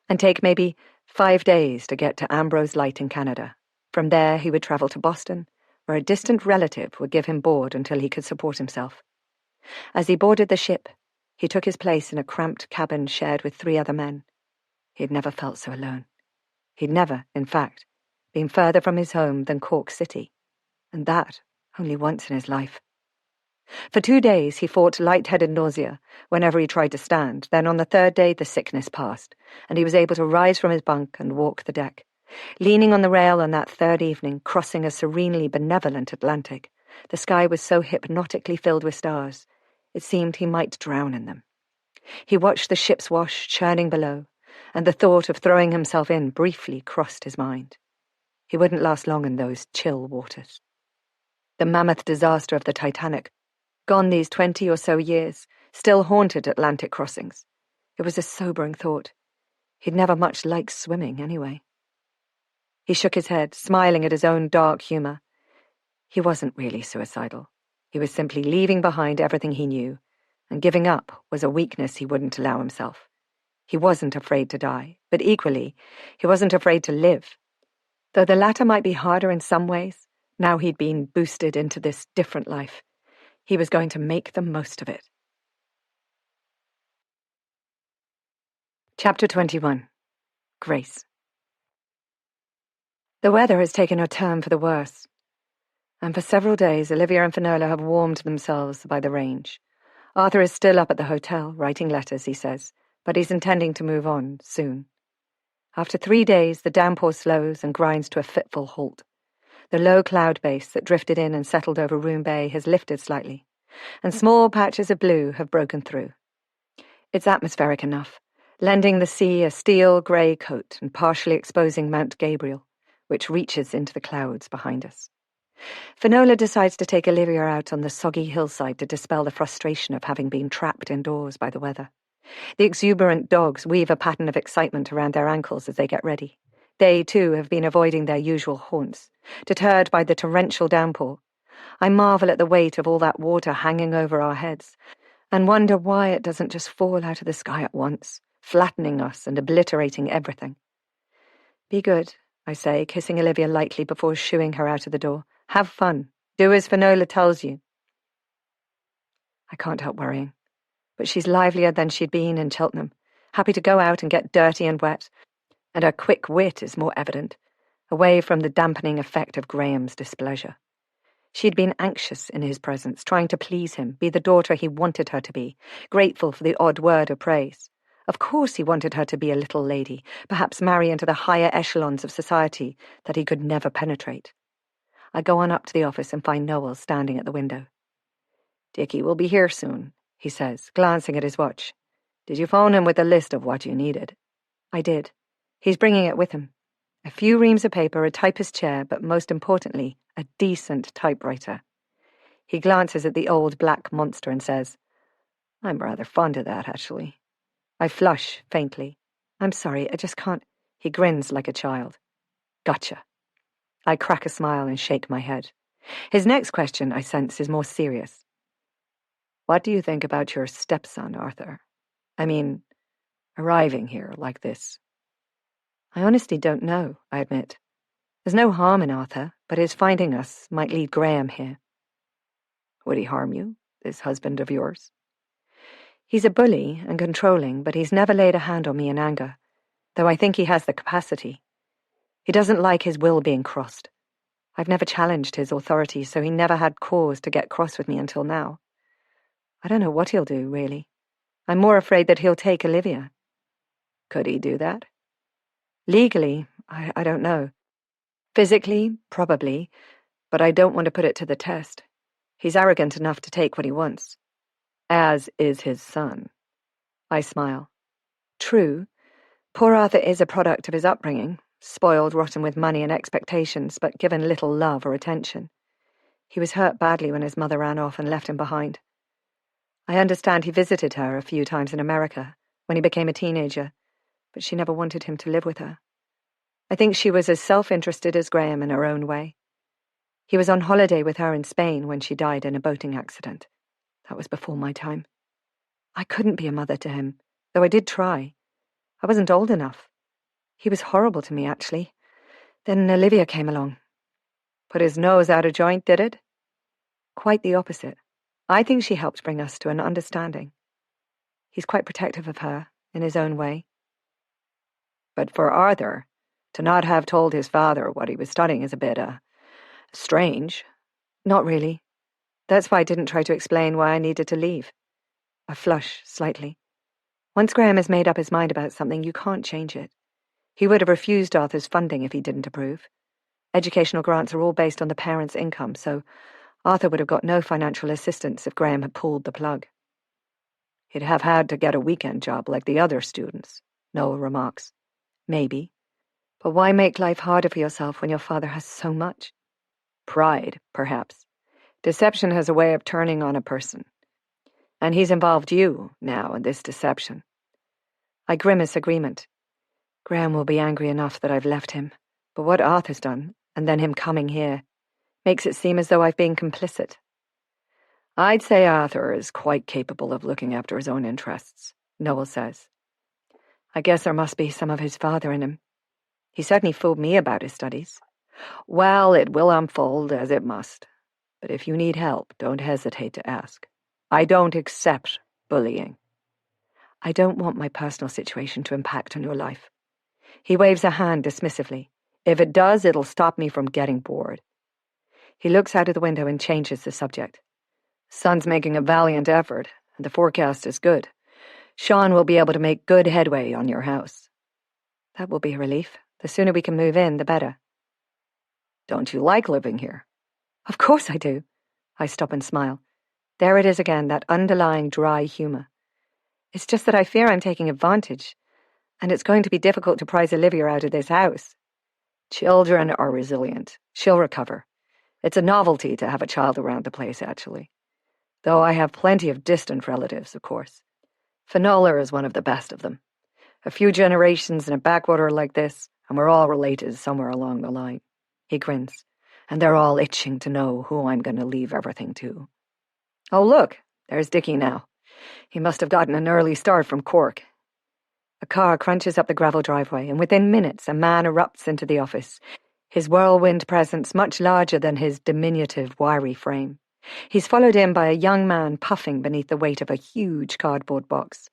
and take maybe 5 days to get to Ambrose Light in Canada. From there he would travel to Boston, where a distant relative would give him board until he could support himself. As he boarded the ship, he took his place in a cramped cabin shared with 3 other men. He had never felt so alone. He'd never, in fact, been further from his home than Cork City, and that only once in his life. For 2 days he fought light-headed nausea whenever he tried to stand. Then on the 3rd day the sickness passed, and he was able to rise from his bunk and walk the deck. Leaning on the rail on that 3rd evening, crossing a serenely benevolent Atlantic, the sky was so hypnotically filled with stars, it seemed he might drown in them. He watched the ship's wash churning below, and the thought of throwing himself in briefly crossed his mind. He wouldn't last long in those chill waters. The mammoth disaster of the Titanic, gone these 20 or so years, still haunted Atlantic crossings. It was a sobering thought. He'd never much liked swimming anyway. He shook his head, smiling at his own dark humour. He wasn't really suicidal. He was simply leaving behind everything he knew, and giving up was a weakness he wouldn't allow himself. He wasn't afraid to die, but equally, he wasn't afraid to live. Though the latter might be harder in some ways, now he'd been boosted into this different life. He was going to make the most of it. Chapter 21. Grace. The weather has taken a turn for the worse, and for several days Olivia and Finola have warmed themselves by the range. Arthur is still up at the hotel, writing letters, he says, but he's intending to move on soon. After 3 days, the downpour slows and grinds to a fitful halt. The low cloud base that drifted in and settled over Roone Bay has lifted slightly, and small patches of blue have broken through. It's atmospheric enough, lending the sea a steel-grey coat and partially exposing Mount Gabriel, which reaches into the clouds behind us. Finola decides to take Olivia out on the soggy hillside to dispel the frustration of having been trapped indoors by the weather. The exuberant dogs weave a pattern of excitement around their ankles as they get ready. They, too, have been avoiding their usual haunts, deterred by the torrential downpour. I marvel at the weight of all that water hanging over our heads, and wonder why it doesn't just fall out of the sky at once, flattening us and obliterating everything. Be good, I say, kissing Olivia lightly before shooing her out of the door. Have fun. Do as Finola tells you. I can't help worrying, but she's livelier than she'd been in Cheltenham, happy to go out and get dirty and wet, and her quick wit is more evident, away from the dampening effect of Graham's displeasure. She'd been anxious in his presence, trying to please him, be the daughter he wanted her to be, grateful for the odd word of praise. Of course he wanted her to be a little lady, perhaps marry into the higher echelons of society that he could never penetrate. I go on up to the office and find Noel standing at the window. "Dickie will be here soon," he says, glancing at his watch. Did you phone him with a list of what you needed? I did. He's bringing it with him. A few reams of paper, a typist's chair, but most importantly, a decent typewriter. He glances at the old black monster and says, I'm rather fond of that, actually. I flush faintly. I'm sorry, I just can't. He grins like a child. Gotcha. I crack a smile and shake my head. His next question, I sense, is more serious. What do you think about your stepson, Arthur? I mean, arriving here like this. I honestly don't know, I admit. There's no harm in Arthur, but his finding us might lead Graham here. Would he harm you, this husband of yours? He's a bully and controlling, but he's never laid a hand on me in anger, though I think he has the capacity. He doesn't like his will being crossed. I've never challenged his authority, so he never had cause to get cross with me until now. I don't know what he'll do, really. I'm more afraid that he'll take Olivia. Could he do that? Legally, I don't know. Physically, probably, but I don't want to put it to the test. He's arrogant enough to take what he wants. As is his son. I smile. True. Poor Arthur is a product of his upbringing, spoiled rotten with money and expectations, but given little love or attention. He was hurt badly when his mother ran off and left him behind. I understand he visited her a few times in America, when he became a teenager, but she never wanted him to live with her. I think she was as self-interested as Graham in her own way. He was on holiday with her in Spain when she died in a boating accident. That was before my time. I couldn't be a mother to him, though I did try. I wasn't old enough. He was horrible to me, actually. Then Olivia came along. Put his nose out of joint, did it? Quite the opposite. I think she helped bring us to an understanding. He's quite protective of her, in his own way. But for Arthur, to not have told his father what he was studying is a bit, strange. Not really. That's why I didn't try to explain why I needed to leave. I flush slightly. Once Graham has made up his mind about something, you can't change it. He would have refused Arthur's funding if he didn't approve. Educational grants are all based on the parents' income, so Arthur would have got no financial assistance if Graham had pulled the plug. He'd have had to get a weekend job like the other students, Noel remarks. Maybe. But why make life harder for yourself when your father has so much? Pride, perhaps. Deception has a way of turning on a person. And he's involved you, now, in this deception. I grimace agreement. Graham will be angry enough that I've left him, but what Arthur's done, and then him coming here, makes it seem as though I've been complicit. I'd say Arthur is quite capable of looking after his own interests, Noel says. I guess there must be some of his father in him. He certainly fooled me about his studies. Well, it will unfold as it must. But if you need help, don't hesitate to ask. I don't accept bullying. I don't want my personal situation to impact on your life. He waves a hand dismissively. If it does, it'll stop me from getting bored. He looks out of the window and changes the subject. Son's making a valiant effort, and the forecast is good. Sean will be able to make good headway on your house. That will be a relief. The sooner we can move in, the better. Don't you like living here? Of course I do. I stop and smile. There it is again, that underlying dry humour. It's just that I fear I'm taking advantage, and it's going to be difficult to prize Olivia out of this house. Children are resilient. She'll recover. It's a novelty to have a child around the place, actually. Though I have plenty of distant relatives, of course. Finola is one of the best of them. A few generations in a backwater like this, and we're all related somewhere along the line. He grins. And they're all itching to know who I'm going to leave everything to. Oh, look, there's Dickie now. He must have gotten an early start from Cork. A car crunches up the gravel driveway, and within minutes a man erupts into the office, his whirlwind presence much larger than his diminutive, wiry frame. He's followed in by a young man puffing beneath the weight of a huge cardboard box.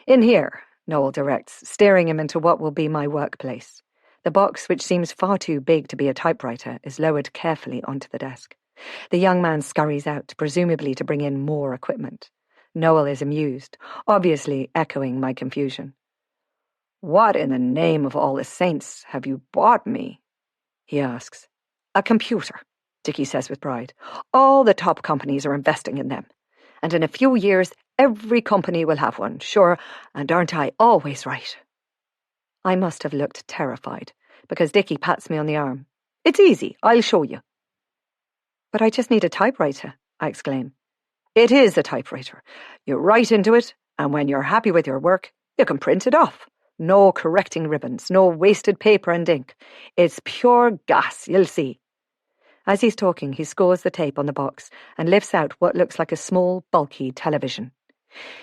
In here, Noel directs, steering him into what will be my workplace. The box, which seems far too big to be a typewriter, is lowered carefully onto the desk. The young man scurries out, presumably to bring in more equipment. Noel is amused, obviously echoing my confusion. What in the name of all the saints have you bought me? He asks. A computer, Dickie says with pride. All the top companies are investing in them, and in a few years Every company will have one, sure, and aren't I always right? I must have looked terrified, because Dickie pats me on the arm. It's easy, I'll show you. But I just need a typewriter, I exclaim. It is a typewriter. You write into it, and when you're happy with your work, you can print it off. No correcting ribbons, no wasted paper and ink. It's pure gas, you'll see. As he's talking, he scores the tape on the box and lifts out what looks like a small, bulky television.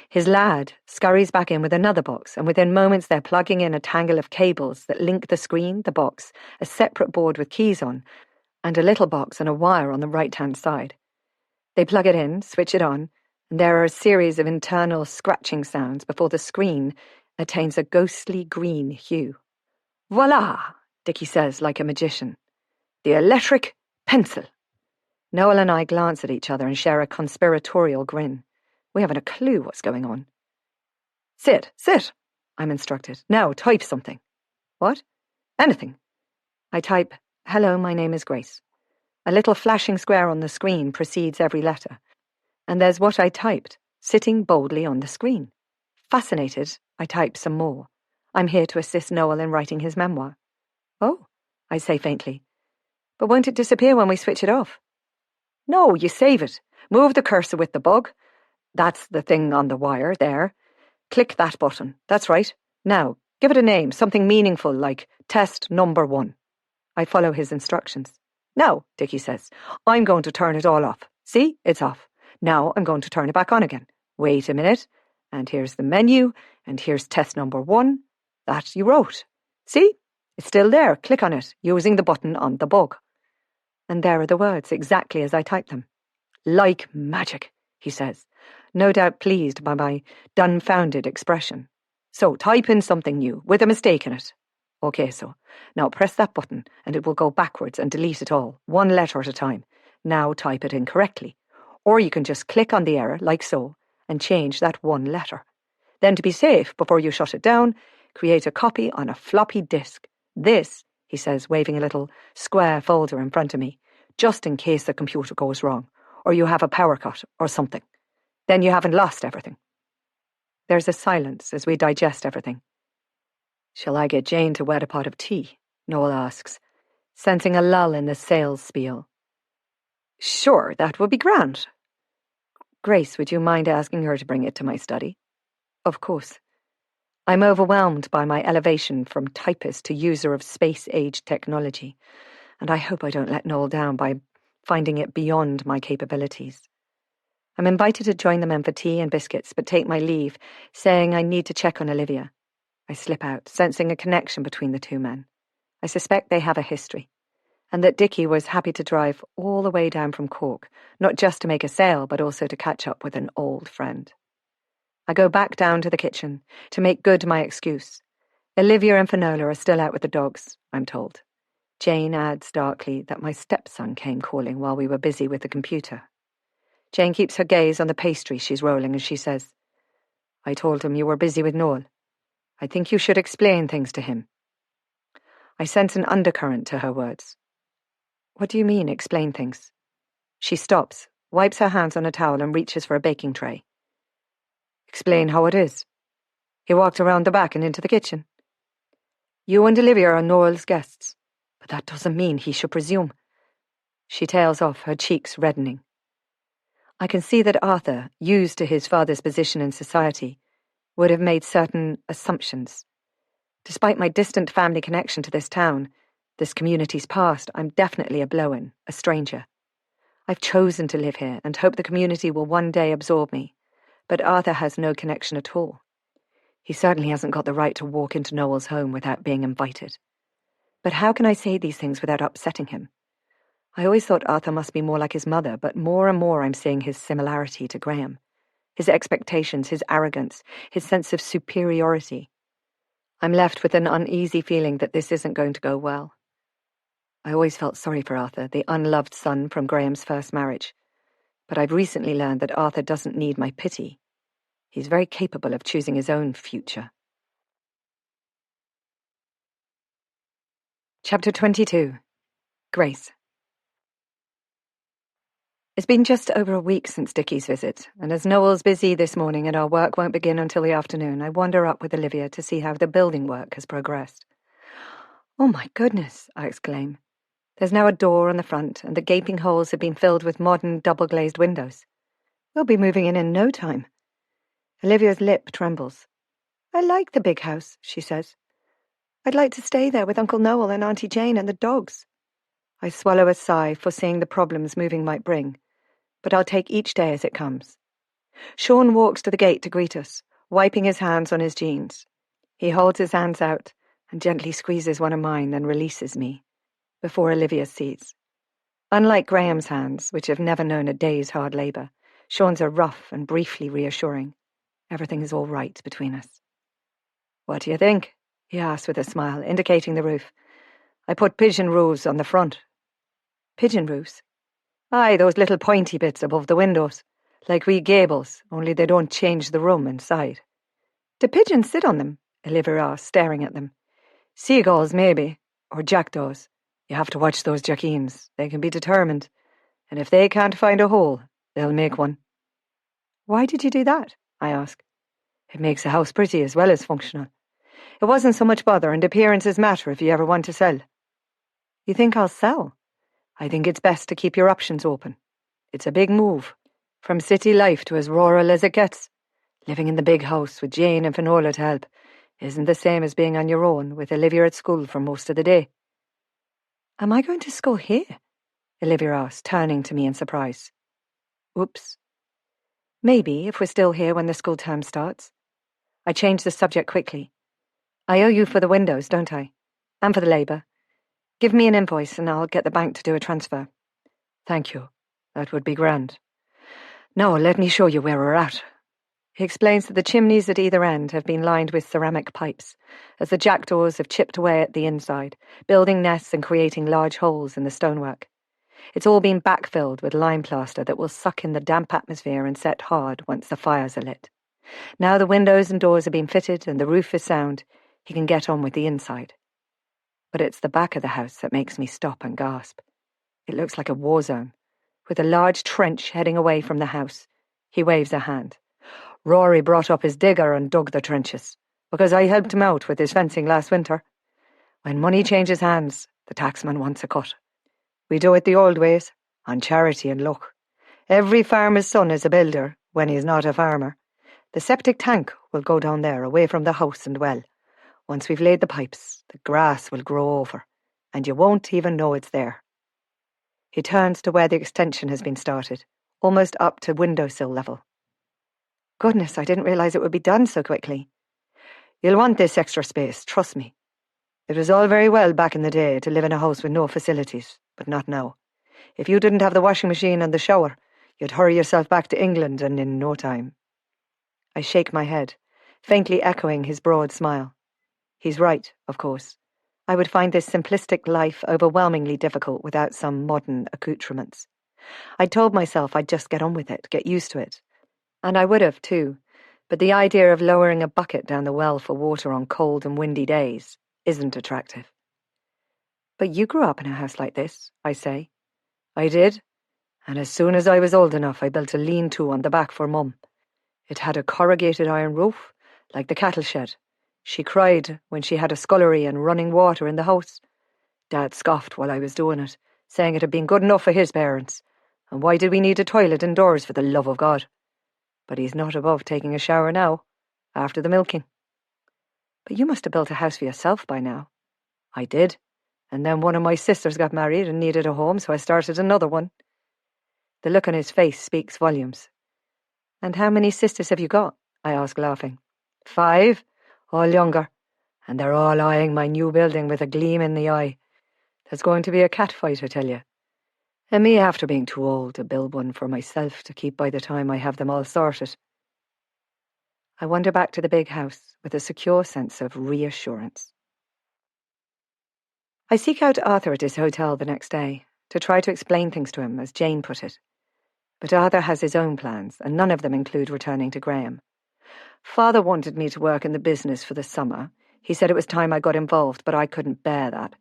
His lad scurries back in with another box, and within moments they're plugging in a tangle of cables that link the screen, the box, a separate board with keys on, and a little box and a wire on the right-hand side. They plug it in, switch it on, and there are a series of internal scratching sounds before the screen attains a ghostly green hue. Voila, Dickie says like a magician. The electric pencil. Noel and I glance at each other and share a conspiratorial grin. We haven't a clue what's going on. Sit, I'm instructed. Now, type something. What? Anything. I type, hello, my name is Grace. A little flashing square on the screen precedes every letter. And there's what I typed, sitting boldly on the screen. Fascinated, I type some more. I'm here to assist Noel in writing his memoir. Oh, I say faintly. But won't it disappear when we switch it off? No, you save it. Move the cursor with the bug. That's the thing on the wire, there. Click that button. That's right. Now, give it a name, something meaningful like test number 1. I follow his instructions. Now, Dickie says, I'm going to turn it all off. See, it's off. Now I'm going to turn it back on again. Wait a minute. And here's the menu, and here's test number 1. That you wrote. See? It's still there. Click on it, using the button on the bug. And there are the words, exactly as I typed them. Like magic, he says, no doubt pleased by my dumbfounded expression. So type in something new, with a mistake in it. Okay, so now press that button, and it will go backwards and delete it all, one letter at a time. Now type it incorrectly. Or you can just click on the error, like so, and change that one letter. Then to be safe, before you shut it down, create a copy on a floppy disk. This, he says, waving a little square folder in front of me, just in case the computer goes wrong, or you have a power cut or something. Then you haven't lost everything. There's a silence as we digest everything. Shall I get Jane to wet a pot of tea? Noel asks, sensing a lull in the sales spiel. Sure, that would be grand. Grace, would you mind asking her to bring it to my study? Of course. I'm overwhelmed by my elevation from typist to user of space-age technology, and I hope I don't let Noel down by finding it beyond my capabilities. I'm invited to join the men for tea and biscuits, but take my leave, saying I need to check on Olivia. I slip out, sensing a connection between the two men. I suspect they have a history, and that Dickie was happy to drive all the way down from Cork, not just to make a sale, but also to catch up with an old friend. I go back down to the kitchen to make good my excuse. Olivia and Finola are still out with the dogs, I'm told. Jane adds darkly that my stepson came calling while we were busy with the computer. Jane keeps her gaze on the pastry she's rolling as she says, I told him you were busy with Noel. I think you should explain things to him. I sense an undercurrent to her words. What do you mean, explain things? She stops, wipes her hands on a towel and reaches for a baking tray. Explain how it is. He walked around the back and into the kitchen. You and Olivia are Noel's guests, but that doesn't mean he should presume. She tails off, her cheeks reddening. I can see that Arthur, used to his father's position in society, would have made certain assumptions. Despite my distant family connection to this town, this community's past, I'm definitely a blow-in, a stranger. I've chosen to live here and hope the community will one day absorb me, but Arthur has no connection at all. He certainly hasn't got the right to walk into Noel's home without being invited. But how can I say these things without upsetting him? I always thought Arthur must be more like his mother, but more and more I'm seeing his similarity to Graham. His expectations, his arrogance, his sense of superiority. I'm left with an uneasy feeling that this isn't going to go well. I always felt sorry for Arthur, the unloved son from Graham's first marriage. But I've recently learned that Arthur doesn't need my pity. He's very capable of choosing his own future. Chapter 22. Grace. It's been just over a week since Dickie's visit, and as Noel's busy this morning and our work won't begin until the afternoon, I wander up with Olivia to see how the building work has progressed. "Oh my goodness," I exclaim. "There's now a door on the front, and the gaping holes have been filled with modern double-glazed windows. We'll be moving in no time." Olivia's lip trembles. "I like the big house," she says. "I'd like to stay there with Uncle Noel and Auntie Jane and the dogs." I swallow a sigh, foreseeing the problems moving might bring, but I'll take each day as it comes. Sean walks to the gate to greet us, wiping his hands on his jeans. He holds his hands out and gently squeezes one of mine, then releases me, before Olivia sees. Unlike Graham's hands, which have never known a day's hard labour, Sean's are rough and briefly reassuring. Everything is all right between us. "What do you think?" he asks with a smile, indicating the roof. "I put pigeon roofs on the front." "Pigeon roofs?" "Aye, those little pointy bits above the windows, like wee gables, only they don't change the room inside." "Do pigeons sit on them?" Olivia asks, staring at them. "Seagulls, maybe, or jackdaws. You have to watch those jackeens. They can be determined, and if they can't find a hole, they'll make one." "Why did you do that?" I ask. "It makes a house pretty as well as functional. It wasn't so much bother, and appearances matter if you ever want to sell." "You think I'll sell?" "I think it's best to keep your options open. It's a big move, from city life to as rural as it gets. Living in the big house with Jane and Finola to help isn't the same as being on your own with Olivia at school for most of the day." "Am I going to school here?" Olivia asks, turning to me in surprise. "Oops." "Maybe, if we're still here when the school term starts." I change the subject quickly. "I owe you for the windows, don't I? And for the labour. Give me an invoice and I'll get the bank to do a transfer." "Thank you. That would be grand. Now let me show you where we're at." He explains that the chimneys at either end have been lined with ceramic pipes, as the jackdaws have chipped away at the inside, building nests and creating large holes in the stonework. It's all been backfilled with lime plaster that will suck in the damp atmosphere and set hard once the fires are lit. Now the windows and doors have been fitted and the roof is sound, he can get on with the inside. But it's the back of the house that makes me stop and gasp. It looks like a war zone, with a large trench heading away from the house. He waves a hand. "Rory brought up his digger and dug the trenches, because I helped him out with his fencing last winter. When money changes hands, the taxman wants a cut. We do it the old ways, on charity and luck. Every farmer's son is a builder when he's not a farmer. The septic tank will go down there, away from the house and well. Once we've laid the pipes, the grass will grow over, and you won't even know it's there." He turns to where the extension has been started, almost up to windowsill level. "Goodness, I didn't realise it would be done so quickly." "You'll want this extra space, trust me. It was all very well back in the day to live in a house with no facilities, but not now. If you didn't have the washing machine and the shower, you'd hurry yourself back to England and in no time." I shake my head, faintly echoing his broad smile. He's right, of course. I would find this simplistic life overwhelmingly difficult without some modern accoutrements. I told myself I'd just get on with it, get used to it. And I would have, too, but the idea of lowering a bucket down the well for water on cold and windy days isn't attractive. "But you grew up in a house like this," I say. "I did, and as soon as I was old enough I built a lean-to on the back for Mum. It had a corrugated iron roof, like the cattle shed. She cried when she had a scullery and running water in the house. Dad scoffed while I was doing it, saying it had been good enough for his parents, and why did we need a toilet indoors for the love of God? But he's not above taking a shower now, after the milking." "But you must have built a house for yourself by now." "I did, and then one of my sisters got married and needed a home, so I started another one." The look on his face speaks volumes. "And how many sisters have you got?" I ask, laughing. 5, all younger, and they're all eyeing my new building with a gleam in the eye. There's going to be a cat fight, I tell you. And me after being too old to build one for myself to keep by the time I have them all sorted. I wander back to the big house with a secure sense of reassurance. I seek out Arthur at his hotel the next day to try to explain things to him, as Jane put it. But Arthur has his own plans, and none of them include returning to Graham. Father wanted me to work in the business for the summer. He said it was time I got involved, but I couldn't bear that.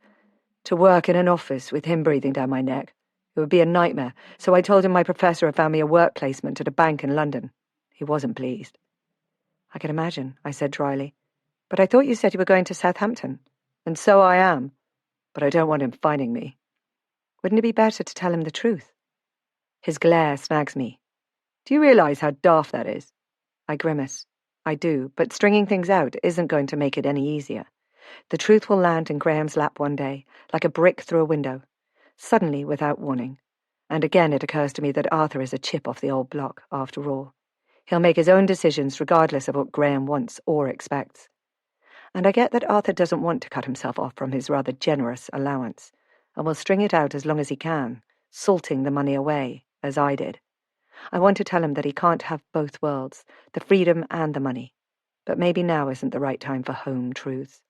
To work in an office with him breathing down my neck, It would be a nightmare, so I told him my professor had found me a work placement at a bank in London. He wasn't pleased. I can imagine, I said dryly. But I thought you said you were going to Southampton. And so I am. But I don't want him finding me. Wouldn't it be better to tell him the truth? His glare snags me. Do you realise how daft that is? I grimace. I do, but stringing things out isn't going to make it any easier. The truth will land in Graham's lap one day, like a brick through a window, suddenly without warning. And again it occurs to me that Arthur is a chip off the old block, after all. He'll make his own decisions regardless of what Graham wants or expects. And I get that Arthur doesn't want to cut himself off from his rather generous allowance, and will string it out as long as he can, salting the money away, as I did. I want to tell him that he can't have both worlds, the freedom and the money, but maybe now isn't the right time for home truths.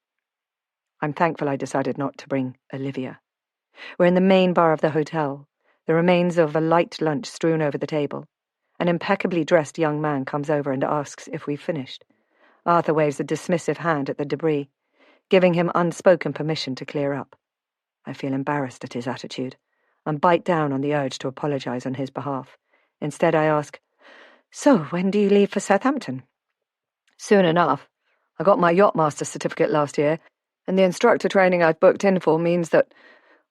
I'm thankful I decided not to bring Olivia. We're in the main bar of the hotel, the remains of a light lunch strewn over the table. An impeccably dressed young man comes over and asks if we've finished. Arthur waves a dismissive hand at the debris, giving him unspoken permission to clear up. I feel embarrassed at his attitude, and bite down on the urge to apologise on his behalf. Instead, I ask, "So, when do you leave for Southampton?" "Soon enough. I got my yachtmaster certificate last year, and the instructor training I've booked in for means that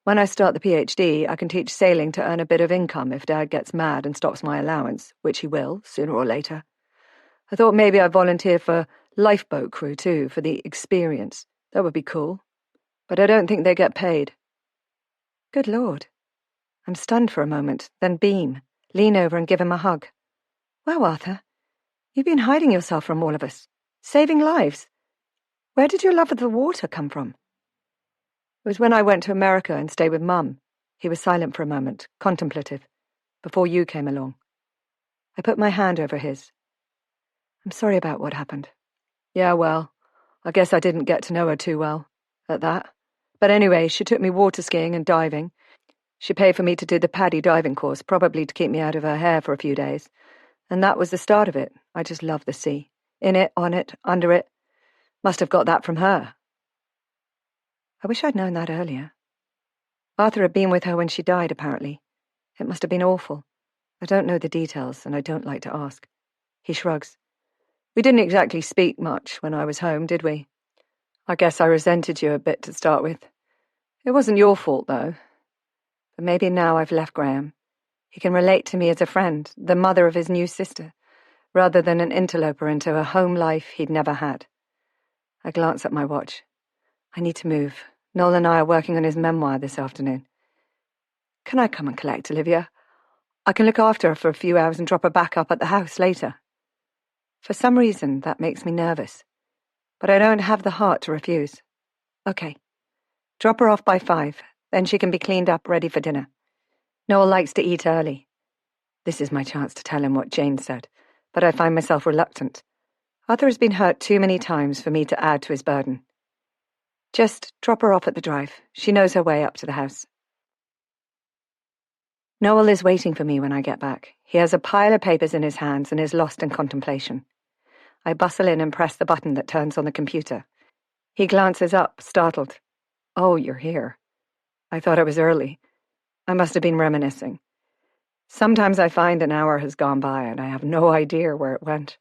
when I start the PhD, I can teach sailing to earn a bit of income if Dad gets mad and stops my allowance, which he will, sooner or later. I thought maybe I'd volunteer for lifeboat crew, too, for the experience. That would be cool. But I don't think they get paid." Good Lord. I'm stunned for a moment, then beam, lean over and give him a hug. Wow, Arthur, you've been hiding yourself from all of us, saving lives. Where did your love of the water come from? It was when I went to America and stayed with Mum. He was silent for a moment, contemplative, before you came along. I put my hand over his. I'm sorry about what happened. Yeah, well, I guess I didn't get to know her too well, at that. But anyway, she took me water skiing and diving. She paid for me to do the PADI diving course, probably to keep me out of her hair for a few days. And that was the start of it. I just love the sea. In it, on it, under it. Must have got that from her. I wish I'd known that earlier. Arthur had been with her when she died, apparently. It must have been awful. I don't know the details, and I don't like to ask. He shrugs. We didn't exactly speak much when I was home, did we? I guess I resented you a bit to start with. It wasn't your fault, though. But maybe now I've left Graham. He can relate to me as a friend, the mother of his new sister, rather than an interloper into a home life he'd never had. I glance at my watch. I need to move. Noel and I are working on his memoir this afternoon. Can I come and collect Olivia? I can look after her for a few hours and drop her back up at the house later. For some reason, that makes me nervous. But I don't have the heart to refuse. Okay. Drop her off by 5. Then she can be cleaned up, ready for dinner. Noel likes to eat early. This is my chance to tell him what Jane said, but I find myself reluctant. Arthur has been hurt too many times for me to add to his burden. Just drop her off at the drive. She knows her way up to the house. Noel is waiting for me when I get back. He has a pile of papers in his hands and is lost in contemplation. I bustle in and press the button that turns on the computer. He glances up, startled. Oh, you're here. I thought I was early. I must have been reminiscing. Sometimes I find an hour has gone by and I have no idea where it went.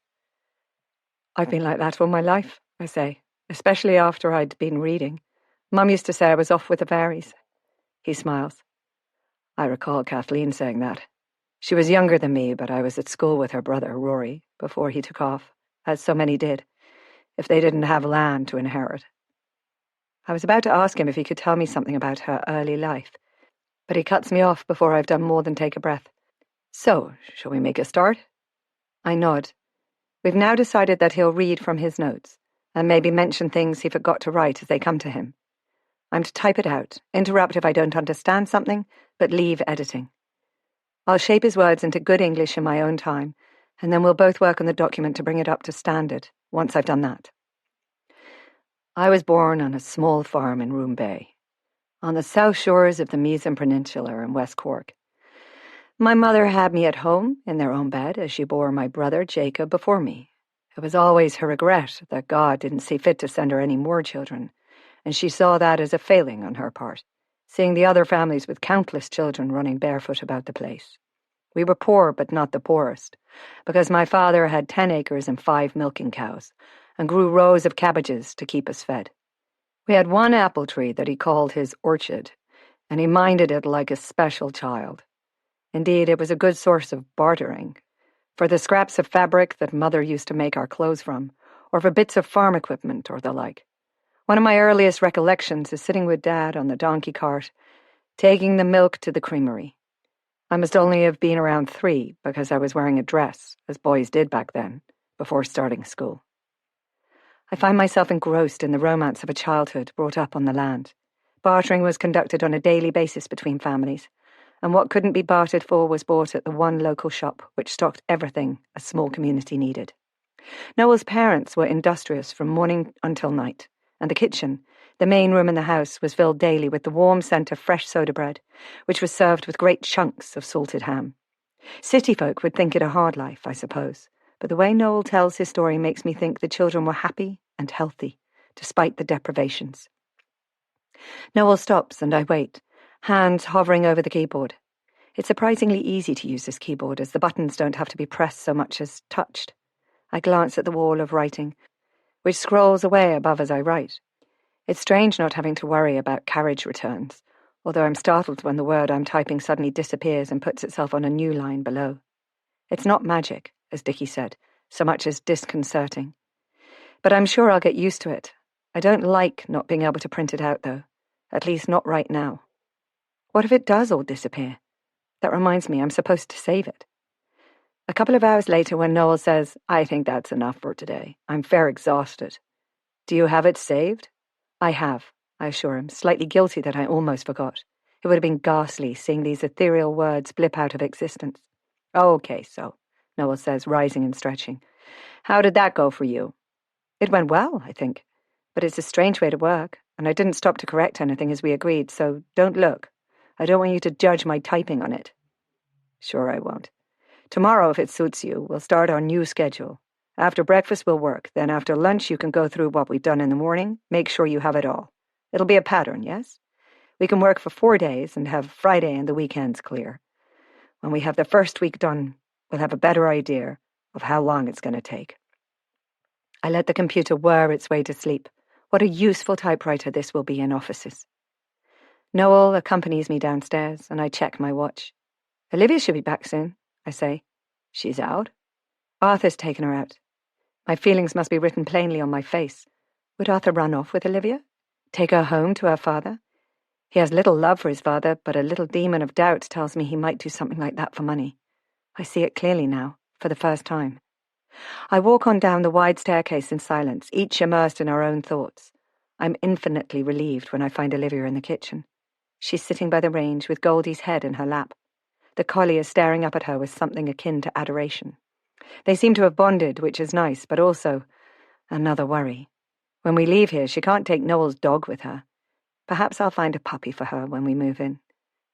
I've been like that all my life, I say, especially after I'd been reading. Mum used to say I was off with the fairies. He smiles. I recall Kathleen saying that. She was younger than me, but I was at school with her brother, Rory, before he took off, as so many did, if they didn't have land to inherit. I was about to ask him if he could tell me something about her early life, but he cuts me off before I've done more than take a breath. So, shall we make a start? I nod. We've now decided that he'll read from his notes, and maybe mention things he forgot to write as they come to him. I'm to type it out, interrupt if I don't understand something, but leave editing. I'll shape his words into good English in my own time, and then we'll both work on the document to bring it up to standard once I've done that. I was born on a small farm in Roone Bay, on the south shores of the Meason Peninsula in West Cork. My mother had me at home in their own bed as she bore my brother Jacob before me. It was always her regret that God didn't see fit to send her any more children, and she saw that as a failing on her part. seeing the other families with countless children running barefoot about the place. We were poor, but not the poorest, because my father had 10 acres and 5 milking cows, and grew rows of cabbages to keep us fed. We had one apple tree that he called his orchard, and he minded it like a special child. Indeed, it was a good source of bartering, for the scraps of fabric that Mother used to make our clothes from, or for bits of farm equipment or the like. One of my earliest recollections is sitting with Dad on the donkey cart, taking the milk to the creamery. I must only have been around 3 because I was wearing a dress, as boys did back then, before starting school. I find myself engrossed in the romance of a childhood brought up on the land. Bartering was conducted on a daily basis between families, and what couldn't be bartered for was bought at the one local shop which stocked everything a small community needed. Noel's parents were industrious from morning until night, and the kitchen, the main room in the house, was filled daily with the warm scent of fresh soda bread, which was served with great chunks of salted ham. City folk would think it a hard life, I suppose, but the way Noel tells his story makes me think the children were happy and healthy, despite the deprivations. Noel stops and I wait, hands hovering over the keyboard. It's surprisingly easy to use this keyboard, as the buttons don't have to be pressed so much as touched. I glance at the wall of writing, which scrolls away above as I write. It's strange not having to worry about carriage returns, although I'm startled when the word I'm typing suddenly disappears and puts itself on a new line below. It's not magic, as Dickie said, so much as disconcerting. But I'm sure I'll get used to it. I don't like not being able to print it out, though. At least not right now. What if it does all disappear? That reminds me, I'm supposed to save it. A couple of hours later, when Noel says, "I think that's enough for today. I'm fair exhausted." "Do you have it saved?" "I have," I assure him, slightly guilty that I almost forgot. It would have been ghastly seeing these ethereal words blip out of existence. "Oh, okay, so," Noel says, rising and stretching. "How did that go for you?" "It went well, I think. But it's a strange way to work, and I didn't stop to correct anything as we agreed, so don't look. I don't want you to judge my typing on it." "Sure I won't. Tomorrow, if it suits you, we'll start our new schedule. After breakfast we'll work, then after lunch you can go through what we've done in the morning, make sure you have it all. It'll be a pattern, yes? We can work for 4 days and have Friday and the weekends clear. When we have the first week done, we'll have a better idea of how long it's going to take." I let the computer whir its way to sleep. What a useful typewriter this will be in offices. Noel accompanies me downstairs, and I check my watch. "Olivia should be back soon," I say. "She's out?" "Arthur's taken her out." My feelings must be written plainly on my face. Would Arthur run off with Olivia? Take her home to her father? He has little love for his father, but a little demon of doubt tells me he might do something like that for money. I see it clearly now, for the first time. I walk on down the wide staircase in silence, each immersed in our own thoughts. I'm infinitely relieved when I find Olivia in the kitchen. She's sitting by the range with Goldie's head in her lap. The collie is staring up at her with something akin to adoration. They seem to have bonded, which is nice, but also another worry. When we leave here, she can't take Noel's dog with her. Perhaps I'll find a puppy for her when we move in.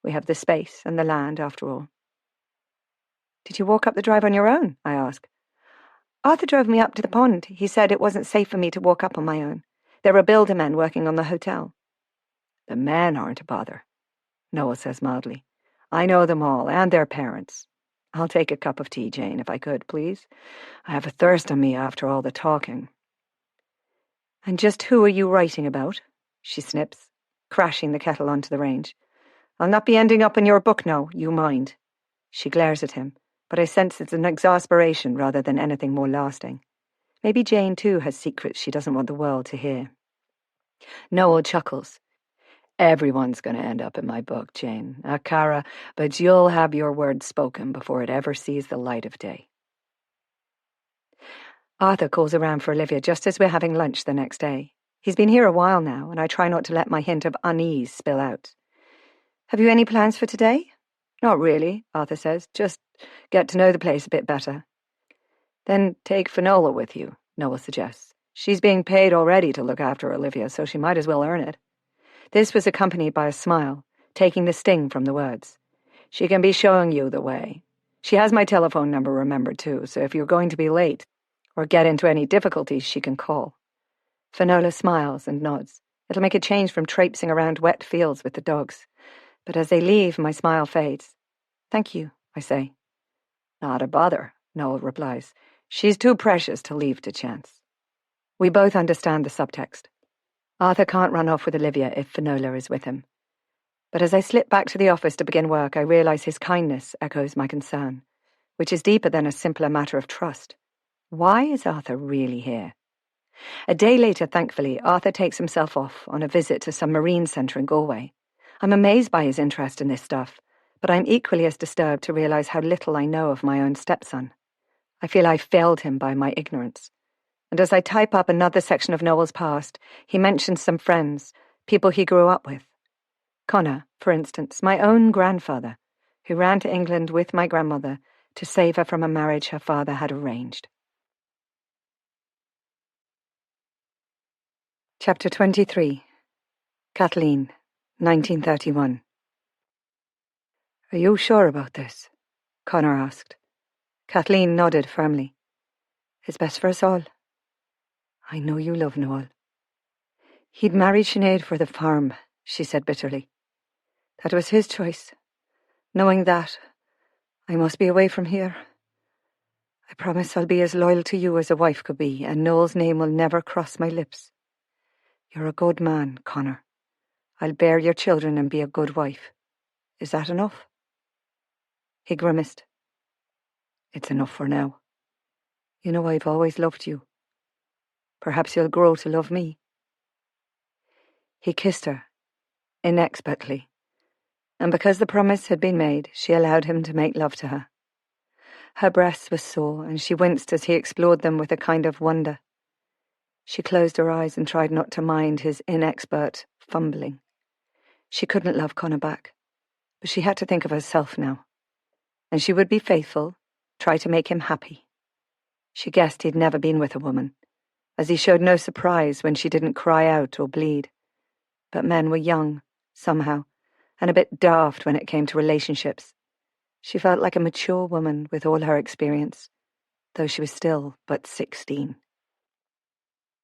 We have the space and the land, after all. "Did you walk up the drive on your own?" I ask. "Arthur drove me up to the pond. He said it wasn't safe for me to walk up on my own. There are builder men working on the hotel." "The men aren't a bother," Noel says mildly. "I know them all, and their parents. I'll take a cup of tea, Jane, if I could, please. I have a thirst on me after all the talking." "And just who are you writing about?" she snips, crashing the kettle onto the range. "I'll not be ending up in your book now, you mind." She glares at him, but I sense it's an exasperation rather than anything more lasting. Maybe Jane, too, has secrets she doesn't want the world to hear. Noel chuckles. "Everyone's going to end up in my book, Jane. Cara, but you'll have your word spoken before it ever sees the light of day." Arthur calls around for Olivia just as we're having lunch the next day. He's been here a while now, and I try not to let my hint of unease spill out. "Have you any plans for today?" "Not really," Arthur says. "Just get to know the place a bit better." "Then take Finola with you," Noel suggests. "She's being paid already to look after Olivia, so she might as well earn it." This was accompanied by a smile, taking the sting from the words. "She can be showing you the way. She has my telephone number remembered, too, so if you're going to be late or get into any difficulties, she can call." Finola smiles and nods. It'll make a change from traipsing around wet fields with the dogs. But as they leave, my smile fades. Thank you, I say. Not a bother, Noel replies. She's too precious to leave to chance. We both understand the subtext. Arthur can't run off with Olivia if Finola is with him. But as I slip back to the office to begin work, I realise his kindness echoes my concern, which is deeper than a simpler matter of trust. Why is Arthur really here? A day later, thankfully, Arthur takes himself off on a visit to some marine centre in Galway. I'm amazed by his interest in this stuff, but I'm equally as disturbed to realise how little I know of my own stepson. I feel I failed him by my ignorance. And as I type up another section of Noel's past, he mentions some friends, people he grew up with. Connor, for instance, my own grandfather, who ran to England with my grandmother to save her from a marriage her father had arranged. Chapter 23. Kathleen, 1931. Are you sure about this? Connor asked. Kathleen nodded firmly. It's best for us all. I know you love Noel. He'd married Sinead for the farm, she said bitterly. That was his choice. Knowing that, I must be away from here. I promise I'll be as loyal to you as a wife could be, and Noel's name will never cross my lips. You're a good man, Connor. I'll bear your children and be a good wife. Is that enough? He grimaced. It's enough for now. You know I've always loved you. Perhaps you'll grow to love me. He kissed her, inexpertly, and because the promise had been made, she allowed him to make love to her. Her breasts were sore, and she winced as he explored them with a kind of wonder. She closed her eyes and tried not to mind his inexpert fumbling. She couldn't love Connor back, but she had to think of herself now. And she would be faithful, try to make him happy. She guessed he'd never been with a woman, as he showed no surprise when she didn't cry out or bleed. But men were young, somehow, and a bit daft when it came to relationships. She felt like a mature woman with all her experience, though she was still but 16.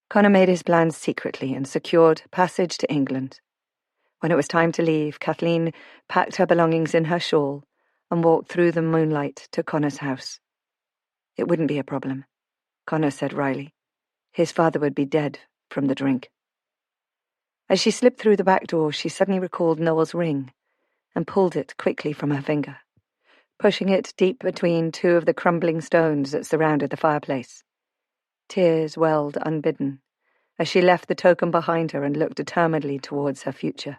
Connor made his plans secretly and secured passage to England. When it was time to leave, Kathleen packed her belongings in her shawl and walked through the moonlight to Connor's house. It wouldn't be a problem, Connor said wryly. His father would be dead from the drink. As she slipped through the back door, she suddenly recalled Noel's ring and pulled it quickly from her finger, pushing it deep between two of the crumbling stones that surrounded the fireplace. Tears welled unbidden as she left the token behind her and looked determinedly towards her future.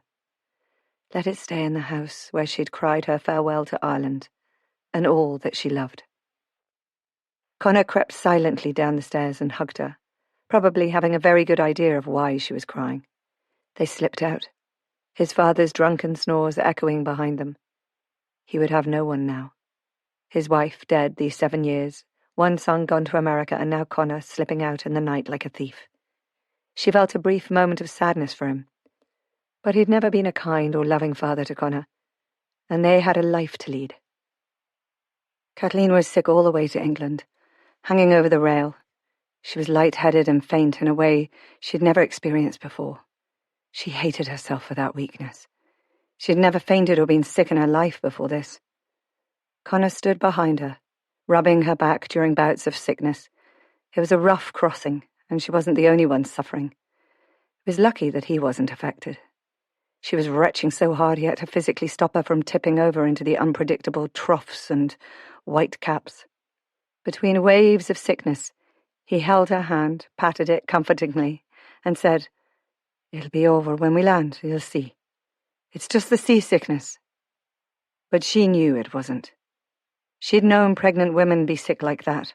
Let it stay in the house where she'd cried her farewell to Ireland and all that she loved. Connor crept silently down the stairs and hugged her, probably having a very good idea of why she was crying. They slipped out, his father's drunken snores echoing behind them. He would have no one now. His wife dead these 7 years, one son gone to America, and now Connor slipping out in the night like a thief. She felt a brief moment of sadness for him. But he'd never been a kind or loving father to Connor, and they had a life to lead. Kathleen was sick all the way to England, hanging over the rail. She was light-headed and faint in a way she'd never experienced before. She hated herself for that weakness. She'd never fainted or been sick in her life before this. Connor stood behind her, rubbing her back during bouts of sickness. It was a rough crossing, and she wasn't the only one suffering. It was lucky that he wasn't affected. She was retching so hard he had to physically stop her from tipping over into the unpredictable troughs and white caps. Between waves of sickness, he held her hand, patted it comfortingly, and said, "It'll be over when we land, you'll see. It's just the seasickness." But she knew it wasn't. She'd known pregnant women be sick like that,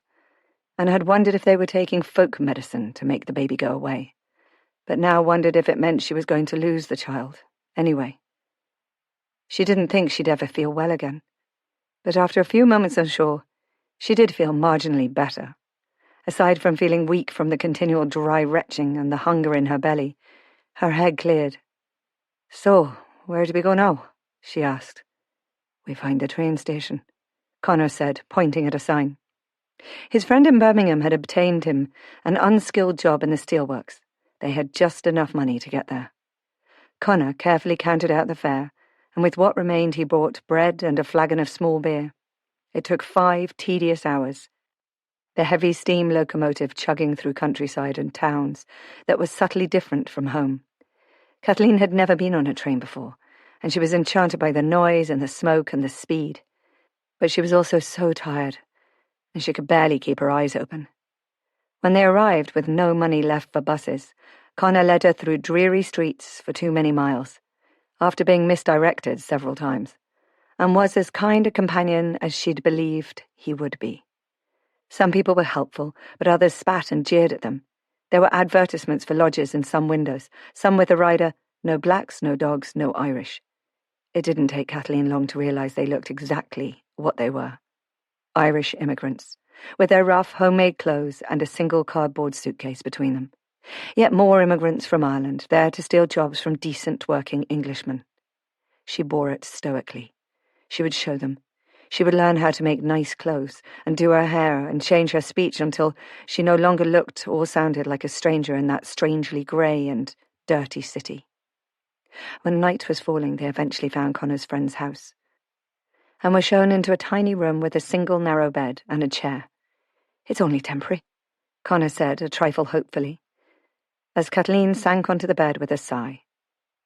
and had wondered if they were taking folk medicine to make the baby go away, but now wondered if it meant she was going to lose the child, anyway. She didn't think she'd ever feel well again, but after a few moments on shore, she did feel marginally better. Aside from feeling weak from the continual dry retching and the hunger in her belly, her head cleared. "So, where do we go now?" she asked. "We find the train station," Connor said, pointing at a sign. His friend in Birmingham had obtained him an unskilled job in the steelworks. They had just enough money to get there. Connor carefully counted out the fare, and with what remained he bought bread and a flagon of small beer. It took 5 tedious hours, the heavy steam locomotive chugging through countryside and towns that was subtly different from home. Kathleen had never been on a train before, and she was enchanted by the noise and the smoke and the speed. But she was also so tired, and she could barely keep her eyes open. When they arrived with no money left for buses, Connor led her through dreary streets for too many miles, after being misdirected several times, and was as kind a companion as she'd believed he would be. Some people were helpful, but others spat and jeered at them. There were advertisements for lodges in some windows, some with the rider, "No blacks, no dogs, no Irish." It didn't take Kathleen long to realise they looked exactly what they were. Irish immigrants, with their rough, homemade clothes and a single cardboard suitcase between them. Yet more immigrants from Ireland, there to steal jobs from decent working Englishmen. She bore it stoically. She would show them. She would learn how to make nice clothes and do her hair and change her speech until she no longer looked or sounded like a stranger in that strangely grey and dirty city. When night was falling, they eventually found Connor's friend's house and were shown into a tiny room with a single narrow bed and a chair. "It's only temporary," Connor said, a trifle hopefully, as Kathleen sank onto the bed with a sigh.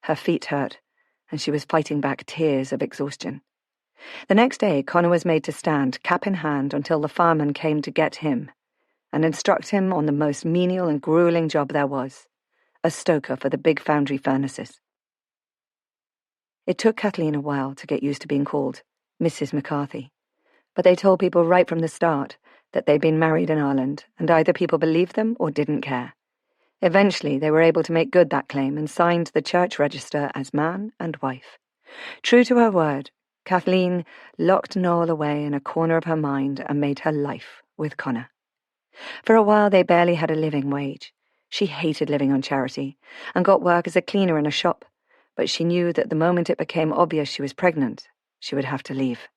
Her feet hurt, and she was fighting back tears of exhaustion. The next day, Connor was made to stand, cap in hand, until the fireman came to get him and instruct him on the most menial and grueling job there was, a stoker for the big foundry furnaces. It took Kathleen a while to get used to being called Mrs. McCarthy, but they told people right from the start that they'd been married in Ireland, and either people believed them or didn't care. Eventually, they were able to make good that claim and signed the church register as man and wife. True to her word, Kathleen locked Noel away in a corner of her mind and made her life with Connor. For a while, they barely had a living wage. She hated living on charity and got work as a cleaner in a shop, but she knew that the moment it became obvious she was pregnant, she would have to leave.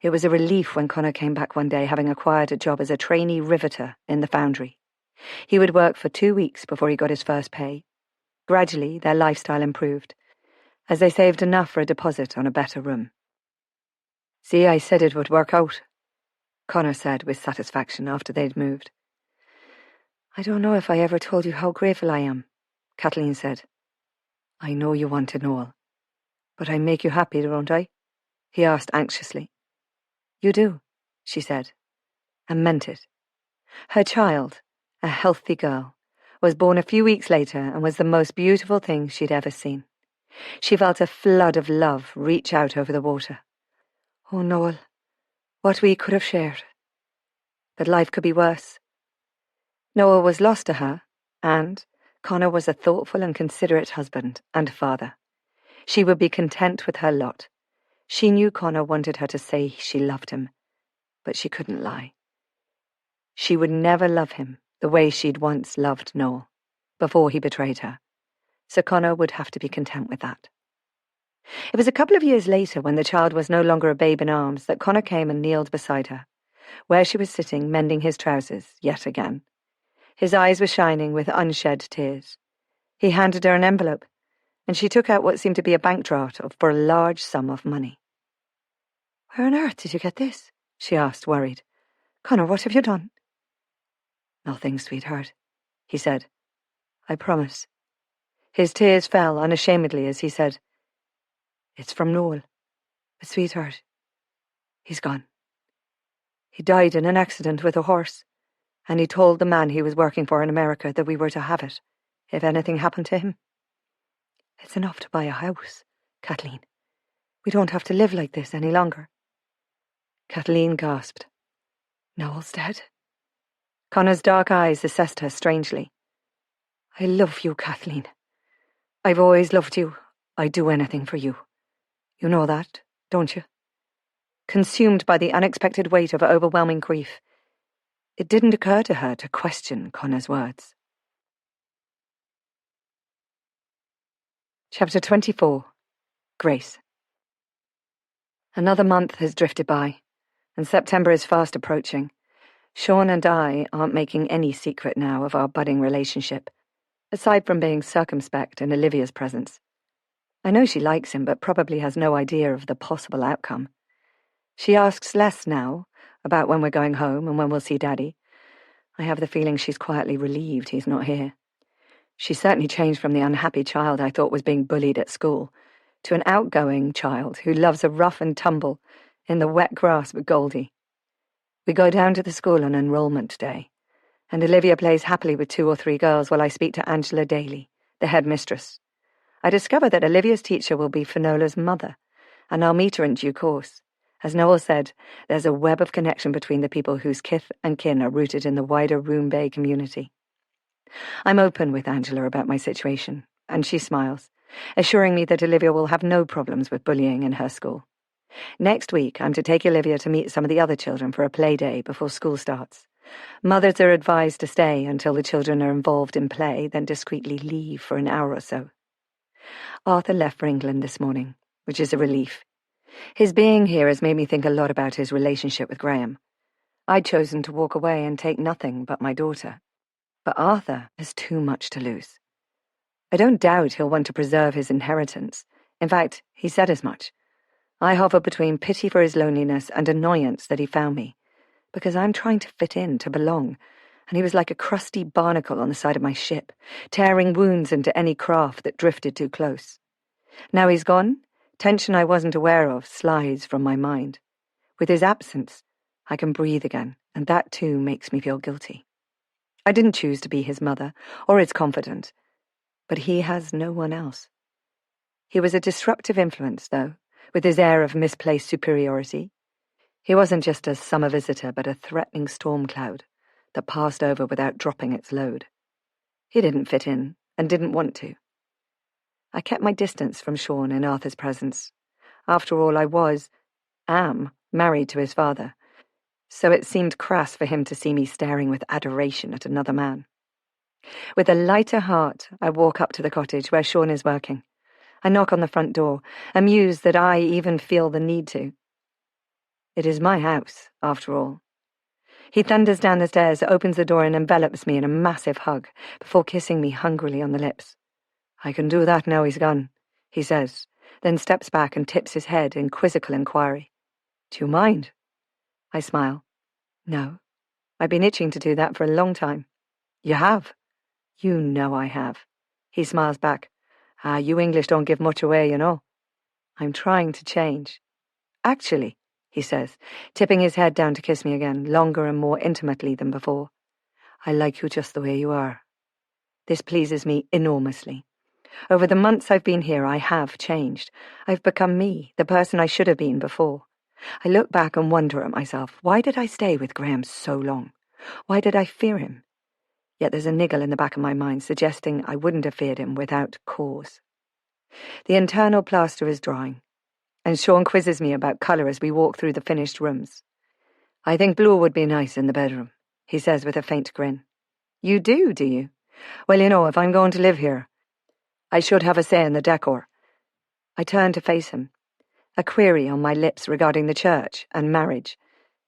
It was a relief when Connor came back one day, having acquired a job as a trainee riveter in the foundry. He would work for 2 weeks before he got his first pay. Gradually, their lifestyle improved, as they saved enough for a deposit on a better room. "See, I said it would work out," Connor said with satisfaction after they'd moved. "I don't know if I ever told you how grateful I am," Kathleen said. "I know you wanted Noel, but I make you happy, don't I?" he asked anxiously. "You do," she said, and meant it. Her child, a healthy girl, was born a few weeks later and was the most beautiful thing she'd ever seen. She felt a flood of love reach out over the water. Oh, Noel, what we could have shared. But life could be worse. Noel was lost to her, and Connor was a thoughtful and considerate husband and father. She would be content with her lot. She knew Connor wanted her to say she loved him, but she couldn't lie. She would never love him the way she'd once loved Noel, before he betrayed her, so Connor would have to be content with that. It was a couple of years later, when the child was no longer a babe in arms, that Connor came and kneeled beside her, where she was sitting mending his trousers yet again. His eyes were shining with unshed tears. He handed her an envelope, and she took out what seemed to be a bank draft for a large sum of money. "Where on earth did you get this?" she asked, worried. "Connor, what have you done?" "Nothing, sweetheart," he said. "I promise." His tears fell unashamedly as he said, "It's from Noel, but sweetheart, he's gone. He died in an accident with a horse, and he told the man he was working for in America that we were to have it, if anything happened to him. It's enough to buy a house, Kathleen. We don't have to live like this any longer." Kathleen gasped. "Noel's dead?" Connor's dark eyes assessed her strangely. "I love you, Kathleen. I've always loved you. I'd do anything for you. You know that, don't you?" Consumed by the unexpected weight of overwhelming grief, it didn't occur to her to question Connor's words. Chapter 24. Grace. Another month has drifted by, and September is fast approaching. Sean and I aren't making any secret now of our budding relationship, aside from being circumspect in Olivia's presence. I know she likes him, but probably has no idea of the possible outcome. She asks less now about when we're going home and when we'll see Daddy. I have the feeling she's quietly relieved he's not here. She certainly changed from the unhappy child I thought was being bullied at school to an outgoing child who loves a rough and tumble in the wet grass with Goldie. We go down to the school on enrollment day, and Olivia plays happily with 2 or 3 girls while I speak to Angela Daly, the headmistress. I discover that Olivia's teacher will be Finola's mother, and I'll meet her in due course. As Noel said, there's a web of connection between the people whose kith and kin are rooted in the wider Roone Bay community. I'm open with Angela about my situation, and she smiles, assuring me that Olivia will have no problems with bullying in her school. Next week, I'm to take Olivia to meet some of the other children for a play day before school starts. Mothers are advised to stay until the children are involved in play, then discreetly leave for an hour or so. Arthur left for England this morning, which is a relief. His being here has made me think a lot about his relationship with Graham. I'd chosen to walk away and take nothing but my daughter. But Arthur has too much to lose. I don't doubt he'll want to preserve his inheritance. In fact, he said as much. I hover between pity for his loneliness and annoyance that he found me, because I'm trying to fit in, to belong, and he was like a crusty barnacle on the side of my ship, tearing wounds into any craft that drifted too close. Now he's gone, tension I wasn't aware of slides from my mind. With his absence, I can breathe again, and that too makes me feel guilty. I didn't choose to be his mother, or his confidant, but he has no one else. He was a disruptive influence, though, with his air of misplaced superiority. He wasn't just a summer visitor, but a threatening storm cloud that passed over without dropping its load. He didn't fit in, and didn't want to. I kept my distance from Sean in Arthur's presence. After all, I am, married to his father, so it seemed crass for him to see me staring with adoration at another man. With a lighter heart, I walk up to the cottage where Sean is working. I knock on the front door, amused that I even feel the need to. It is my house, after all. He thunders down the stairs, opens the door and envelops me in a massive hug, before kissing me hungrily on the lips. I can do that now he's gone, he says, then steps back and tips his head in quizzical inquiry. Do you mind? I smile. No, I've been itching to do that for a long time. You have? You know I have. He smiles back. You English don't give much away, you know. I'm trying to change. Actually, he says, tipping his head down to kiss me again, longer and more intimately than before. I like you just the way you are. This pleases me enormously. Over the months I've been here, I have changed. I've become me, the person I should have been before. I look back and wonder at myself. Why did I stay with Graham so long? Why did I fear him? Yet there's a niggle in the back of my mind suggesting I wouldn't have feared him without cause. The internal plaster is drying, and Sean quizzes me about colour as we walk through the finished rooms. I think blue would be nice in the bedroom, he says with a faint grin. You do you? Well, you know, if I'm going to live here, I should have a say in the decor. I turn to face him, a query on my lips regarding the church and marriage,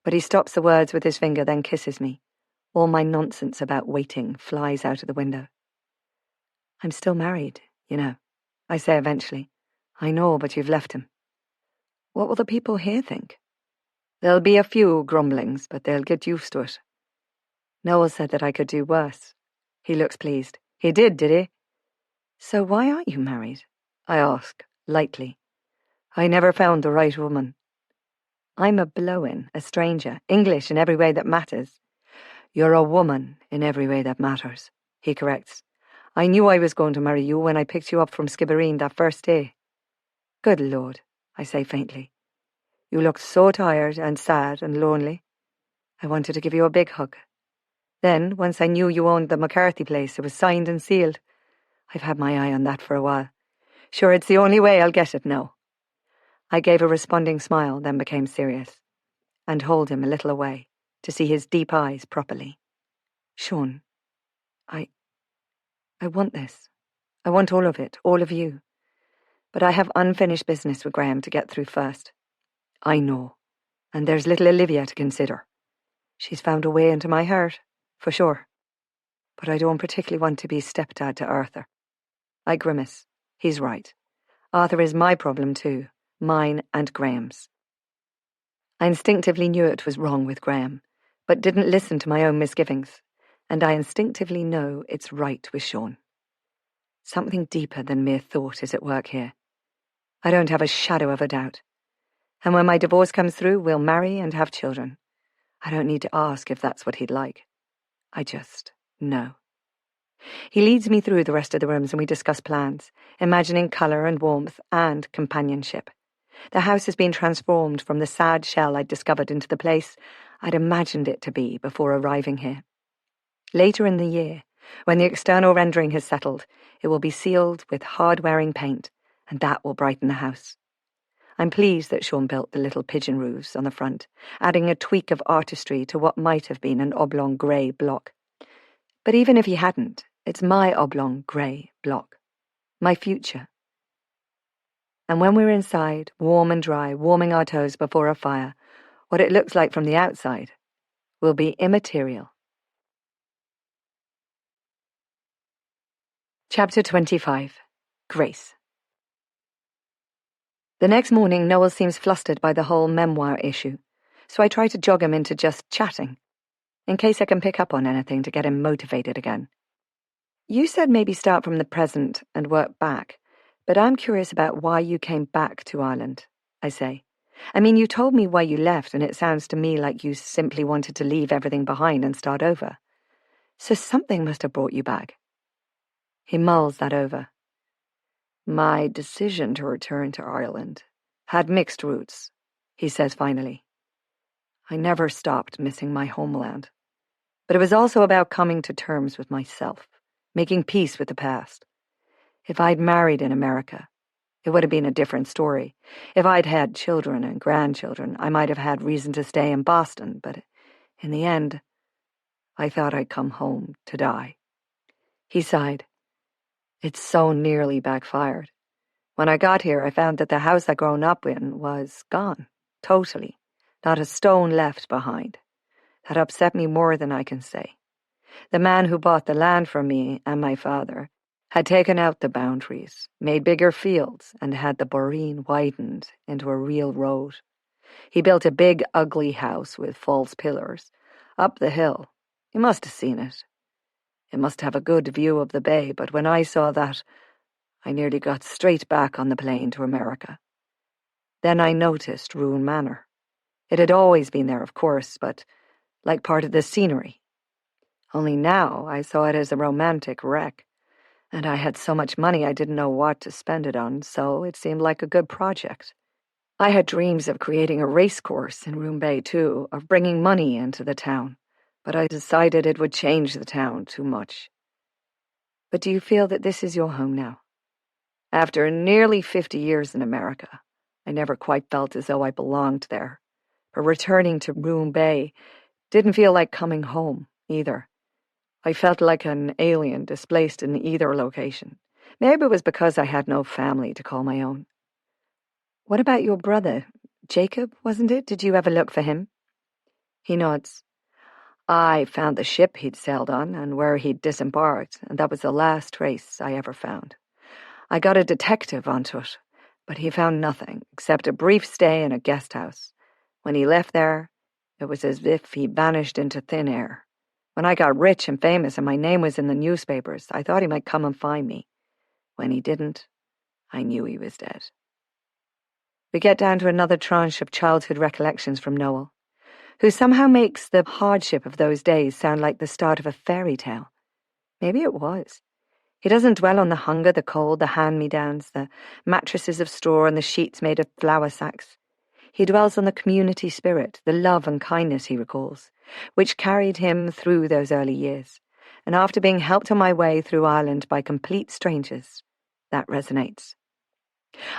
but he stops the words with his finger, then kisses me. All my nonsense about waiting flies out of the window. I'm still married, you know, I say eventually. I know, but you've left him. What will the people here think? There'll be a few grumblings, but they'll get used to it. Noel said that I could do worse. He looks pleased. He did he? So why aren't you married? I ask, lightly. I never found the right woman. I'm a blow-in, a stranger, English in every way that matters. You're a woman in every way that matters, he corrects. I knew I was going to marry you when I picked you up from Skibbereen that first day. Good Lord, I say faintly. You looked so tired and sad and lonely. I wanted to give you a big hug. Then, once I knew you owned the McCarthy place, it was signed and sealed. I've had my eye on that for a while. Sure, it's the only way I'll get it now. I gave a responding smile, then became serious, and hold him a little away to see his deep eyes properly. Sean, I want this. I want all of it, all of you. But I have unfinished business with Graham to get through first. I know, and there's little Olivia to consider. She's found a way into my heart, for sure. But I don't particularly want to be stepdad to Arthur. I grimace. He's right. Arthur is my problem too, mine and Graham's. I instinctively knew it was wrong with Graham, but didn't listen to my own misgivings, and I instinctively know it's right with Sean. Something deeper than mere thought is at work here. I don't have a shadow of a doubt. And when my divorce comes through, we'll marry and have children. I don't need to ask if that's what he'd like. I just know. He leads me through the rest of the rooms and we discuss plans, imagining colour and warmth and companionship. The house has been transformed from the sad shell I'd discovered into the place I'd imagined it to be before arriving here. Later in the year, when the external rendering has settled, it will be sealed with hard-wearing paint, and that will brighten the house. I'm pleased that Sean built the little pigeon roofs on the front, adding a tweak of artistry to what might have been an oblong grey block. But even if he hadn't, it's my oblong grey block. My future. And when we're inside, warm and dry, warming our toes before a fire, what it looks like from the outside will be immaterial. Chapter 25. Grace. The next morning, Noel seems flustered by the whole memoir issue, so I try to jog him into just chatting, in case I can pick up on anything to get him motivated again. You said maybe start from the present and work back, but I'm curious about why you came back to Ireland, I say. I mean, you told me why you left, and it sounds to me like you simply wanted to leave everything behind and start over. So something must have brought you back. He mulls that over. My decision to return to Ireland had mixed roots, he says finally. I never stopped missing my homeland, but it was also about coming to terms with myself, making peace with the past. If I'd married in America, it would have been a different story. If I'd had children and grandchildren, I might have had reason to stay in Boston, but in the end, I thought I'd come home to die. He sighed. It so nearly backfired. When I got here, I found that the house I'd grown up in was gone, totally, not a stone left behind. That upset me more than I can say. The man who bought the land from me and my father had taken out the boundaries, made bigger fields, and had the boreen widened into a real road. He built a big, ugly house with false pillars, up the hill. You must have seen it. It must have a good view of the bay, but when I saw that, I nearly got straight back on the plane to America. Then I noticed Roone Manor. It had always been there, of course, but like part of the scenery. Only now I saw it as a romantic wreck, and I had so much money I didn't know what to spend it on, so it seemed like a good project. I had dreams of creating a race course in Roone Bay, too, of bringing money into the town, but I decided it would change the town too much. But do you feel that this is your home now? After nearly 50 years in America, I never quite felt as though I belonged there. But returning to Roone Bay didn't feel like coming home, either. I felt like an alien displaced in either location. Maybe it was because I had no family to call my own. What about your brother? Jacob, wasn't it? Did you ever look for him? He nods. I found the ship he'd sailed on and where he'd disembarked, and that was the last trace I ever found. I got a detective onto it, but he found nothing except a brief stay in a guest house. When he left there, it was as if he vanished into thin air. When I got rich and famous and my name was in the newspapers, I thought he might come and find me. When he didn't, I knew he was dead. We get down to another tranche of childhood recollections from Noel, who somehow makes the hardship of those days sound like the start of a fairy tale. Maybe it was. He doesn't dwell on the hunger, the cold, the hand-me-downs, the mattresses of straw and the sheets made of flour sacks. He dwells on the community spirit, the love and kindness he recalls, which carried him through those early years. And after being helped on my way through Ireland by complete strangers, that resonates.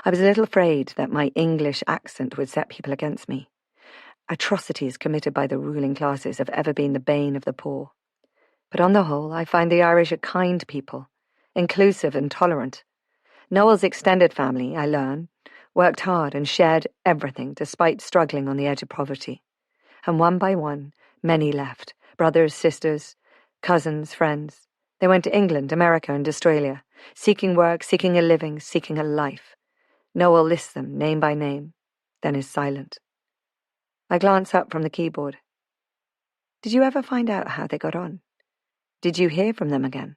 I was a little afraid that my English accent would set people against me. Atrocities committed by the ruling classes have ever been the bane of the poor. But on the whole, I find the Irish a kind people, inclusive and tolerant. Noel's extended family, I learn, worked hard and shared everything despite struggling on the edge of poverty. And one by one, many left, brothers, sisters, cousins, friends. They went to England, America, and Australia, seeking work, seeking a living, seeking a life. Noel lists them, name by name, then is silent. I glance up from the keyboard. Did you ever find out how they got on? Did you hear from them again?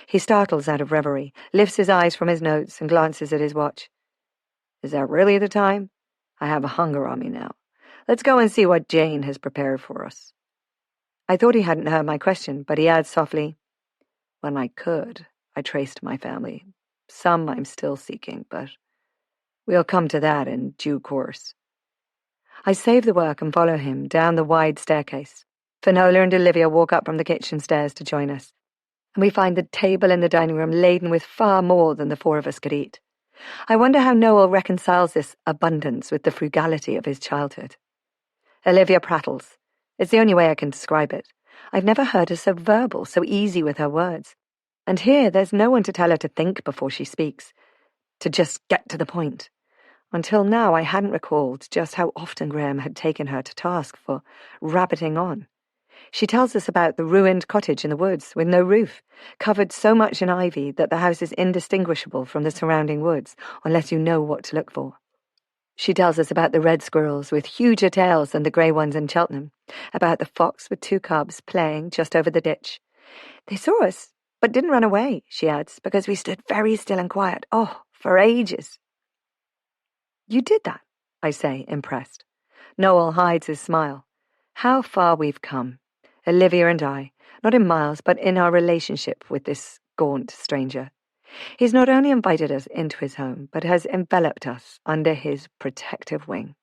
He startles out of reverie, lifts his eyes from his notes, and glances at his watch. Is that really the time? I have a hunger on me now. Let's go and see what Jane has prepared for us. I thought he hadn't heard my question, but he adds softly, When I could, I traced my family. Some I'm still seeking, but we'll come to that in due course. I save the work and follow him down the wide staircase. Finola and Olivia walk up from the kitchen stairs to join us, and we find the table in the dining room laden with far more than the four of us could eat. I wonder how Noel reconciles this abundance with the frugality of his childhood. Olivia prattles. It's the only way I can describe it. I've never heard her so verbal, so easy with her words. And here there's no one to tell her to think before she speaks, to just get to the point. Until now I hadn't recalled just how often Graham had taken her to task for rabbiting on. She tells us about the ruined cottage in the woods with no roof, covered so much in ivy that the house is indistinguishable from the surrounding woods unless you know what to look for. She tells us about the red squirrels with huger tails than the grey ones in Cheltenham, about the fox with 2 cubs playing just over the ditch. They saw us, but didn't run away, she adds, because we stood very still and quiet, for ages. You did that, I say, impressed. Noel hides his smile. How far we've come, Olivia and I, not in miles, but in our relationship with this gaunt stranger. He's not only invited us into his home, but has enveloped us under his protective wing.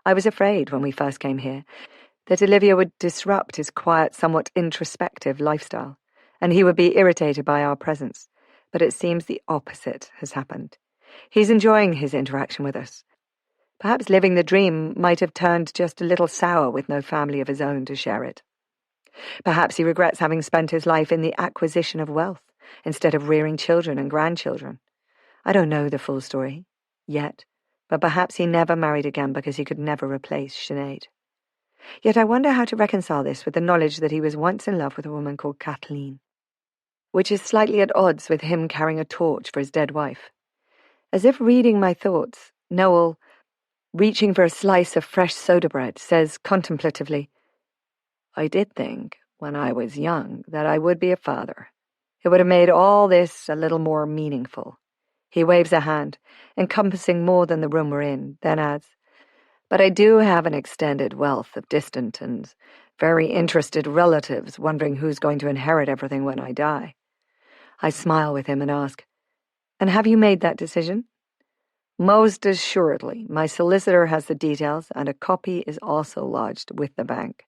I was afraid when we first came here that Olivia would disrupt his quiet, somewhat introspective lifestyle, and he would be irritated by our presence, but it seems the opposite has happened. He's enjoying his interaction with us. Perhaps living the dream might have turned just a little sour with no family of his own to share it. Perhaps he regrets having spent his life in the acquisition of wealth instead of rearing children and grandchildren. I don't know the full story yet, but perhaps he never married again because he could never replace Sinead. Yet I wonder how to reconcile this with the knowledge that he was once in love with a woman called Kathleen, which is slightly at odds with him carrying a torch for his dead wife. As if reading my thoughts, Noel, reaching for a slice of fresh soda bread, says contemplatively, I did think, when I was young, that I would be a father. It would have made all this a little more meaningful. He waves a hand, encompassing more than the room we're in, then adds, But I do have an extended wealth of distant and very interested relatives wondering who's going to inherit everything when I die. I smile with him and ask, And have you made that decision? Most assuredly. My solicitor has the details, and a copy is also lodged with the bank.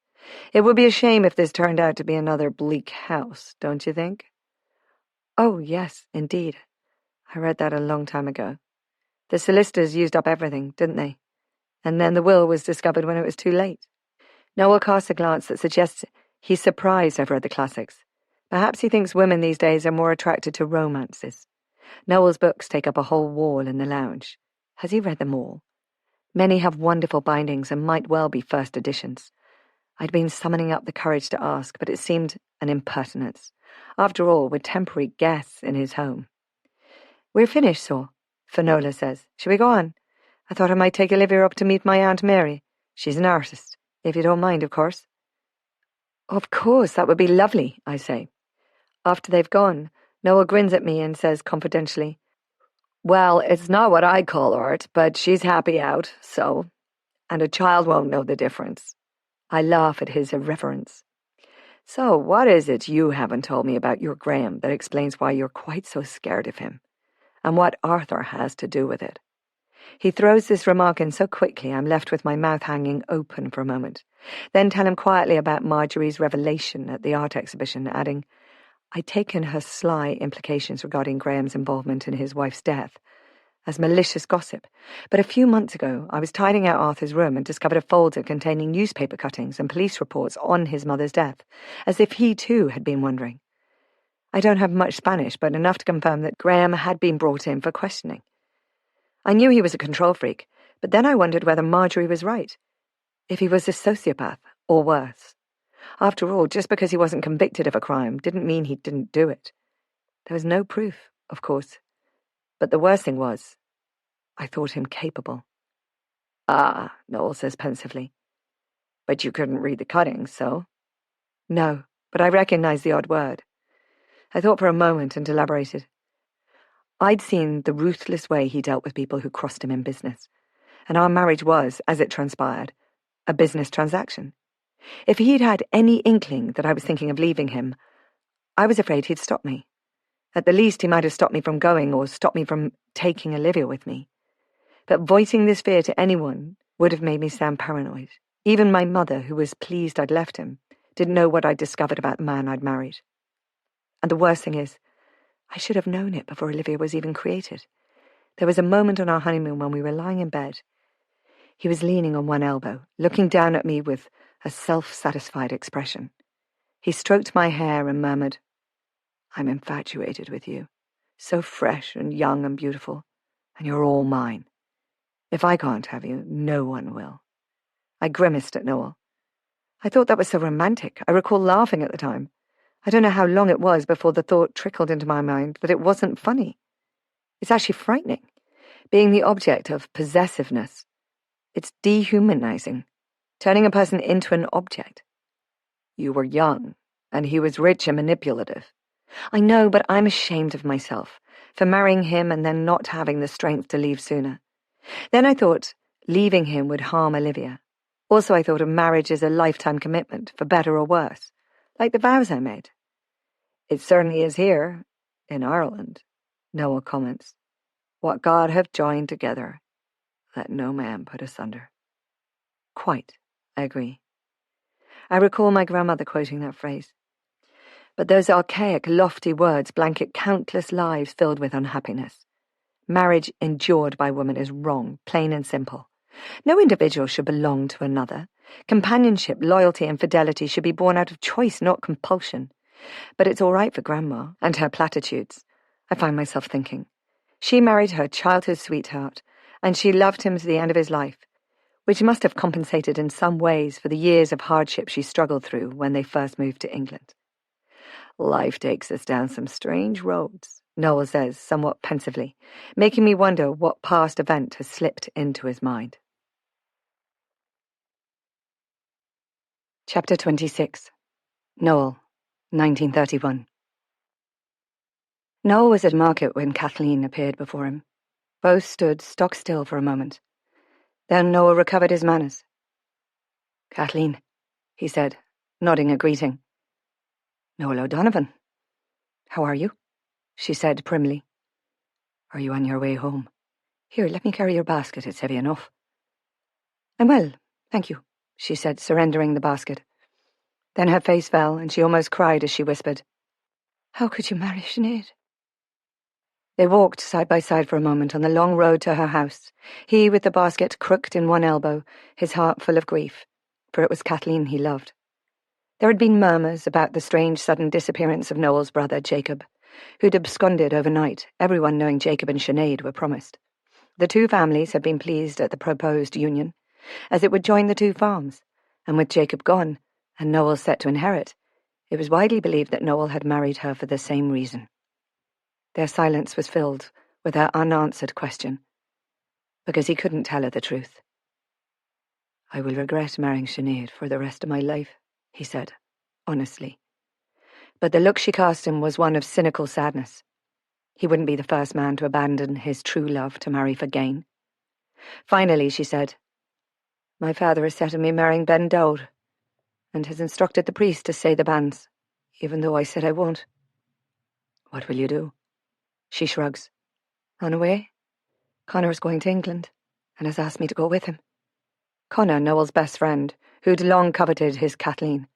It would be a shame if this turned out to be another Bleak House, don't you think? Oh, yes, indeed. I read that a long time ago. The solicitors used up everything, didn't they? And then the will was discovered when it was too late. Noel casts a glance that suggests he's surprised I've read the classics. Perhaps he thinks women these days are more attracted to romances. Noel's books take up a whole wall in the lounge. Has he read them all? Many have wonderful bindings and might well be first editions. I'd been summoning up the courage to ask, but it seemed an impertinence. After all, we're temporary guests in his home. We're finished, so, Finola says. Shall we go on? I thought I might take Olivia up to meet my Aunt Mary. She's an artist, if you don't mind, of course. Of course, that would be lovely, I say. After they've gone, Noel grins at me and says confidentially, Well, it's not what I call art, but she's happy out, so. And a child won't know the difference. I laugh at his irreverence. So, what is it you haven't told me about your Graham that explains why you're quite so scared of him? And what Arthur has to do with it? He throws this remark in so quickly I'm left with my mouth hanging open for a moment, then tell him quietly about Marjorie's revelation at the art exhibition, adding, I'd taken her sly implications regarding Graham's involvement in his wife's death as malicious gossip, but a few months ago I was tidying out Arthur's room and discovered a folder containing newspaper cuttings and police reports on his mother's death, as if he too had been wondering. I don't have much Spanish, but enough to confirm that Graham had been brought in for questioning. I knew he was a control freak, but then I wondered whether Marjorie was right, if he was a sociopath, or worse. After all, just because he wasn't convicted of a crime didn't mean he didn't do it. There was no proof, of course. But the worst thing was, I thought him capable. "Ah," Noel says pensively. "But you couldn't read the cuttings, so?" "No, but I recognized the odd word." I thought for a moment and elaborated. I'd seen the ruthless way he dealt with people who crossed him in business, and our marriage was, as it transpired, a business transaction. If he'd had any inkling that I was thinking of leaving him, I was afraid he'd stop me. At the least, he might have stopped me from going or stopped me from taking Olivia with me. But voicing this fear to anyone would have made me sound paranoid. Even my mother, who was pleased I'd left him, didn't know what I'd discovered about the man I'd married. And the worst thing is, I should have known it before Olivia was even created. There was a moment on our honeymoon when we were lying in bed. He was leaning on one elbow, looking down at me with a self-satisfied expression. He stroked my hair and murmured, "I'm infatuated with you. So fresh and young and beautiful, and you're all mine. If I can't have you, no one will." I grimaced at Noel. I thought that was so romantic. I recall laughing at the time. I don't know how long it was before the thought trickled into my mind that it wasn't funny. It's actually frightening, being the object of possessiveness. It's dehumanizing, turning a person into an object. You were young, and he was rich and manipulative. I know, but I'm ashamed of myself for marrying him and then not having the strength to leave sooner. Then I thought leaving him would harm Olivia. Also, I thought of marriage as a lifetime commitment, for better or worse, like the vows I made. "It certainly is here, in Ireland," Noel comments. "What God hath joined together, let no man put asunder." Quite, I agree. I recall my grandmother quoting that phrase. But those archaic, lofty words blanket countless lives filled with unhappiness. Marriage endured by women is wrong, plain and simple. No individual should belong to another. Companionship, loyalty, and fidelity should be born out of choice, not compulsion. But it's all right for Grandma and her platitudes, I find myself thinking. She married her childhood sweetheart, and she loved him to the end of his life, which must have compensated in some ways for the years of hardship she struggled through when they first moved to England. "Life takes us down some strange roads," Noel says, somewhat pensively, making me wonder what past event has slipped into his mind. Chapter 26. Noel, 1931. Noel was at market when Kathleen appeared before him. Both stood stock still for a moment. Then Noel recovered his manners. "Kathleen," he said, nodding a greeting. "Noel O'Donovan. How are you?" she said primly. "Are you on your way home? Here, let me carry your basket, it's heavy enough." "I'm well, thank you," she said, surrendering the basket. Then her face fell, and she almost cried as she whispered, "How could you marry Sinead?" They walked side by side for a moment on the long road to her house, he with the basket crooked in one elbow, his heart full of grief, for it was Kathleen he loved. There had been murmurs about the strange sudden disappearance of Noel's brother, Jacob, who'd absconded overnight, everyone knowing Jacob and Sinead were promised. The two families had been pleased at the proposed union, as it would join the two farms, and with Jacob gone, and Noel set to inherit, it was widely believed that Noel had married her for the same reason. Their silence was filled with her unanswered question, because he couldn't tell her the truth. "I will regret marrying Sinead for the rest of my life," he said, honestly. But the look she cast him was one of cynical sadness. He wouldn't be the first man to abandon his true love to marry for gain. Finally, she said, "My father has set on me marrying Ben Dowd, and has instructed the priest to say the banns, even though I said I won't." "What will you do?" She shrugs. "On away. Connor's going to England, and has asked me to go with him." Connor, Noel's best friend, who'd long coveted his Kathleen.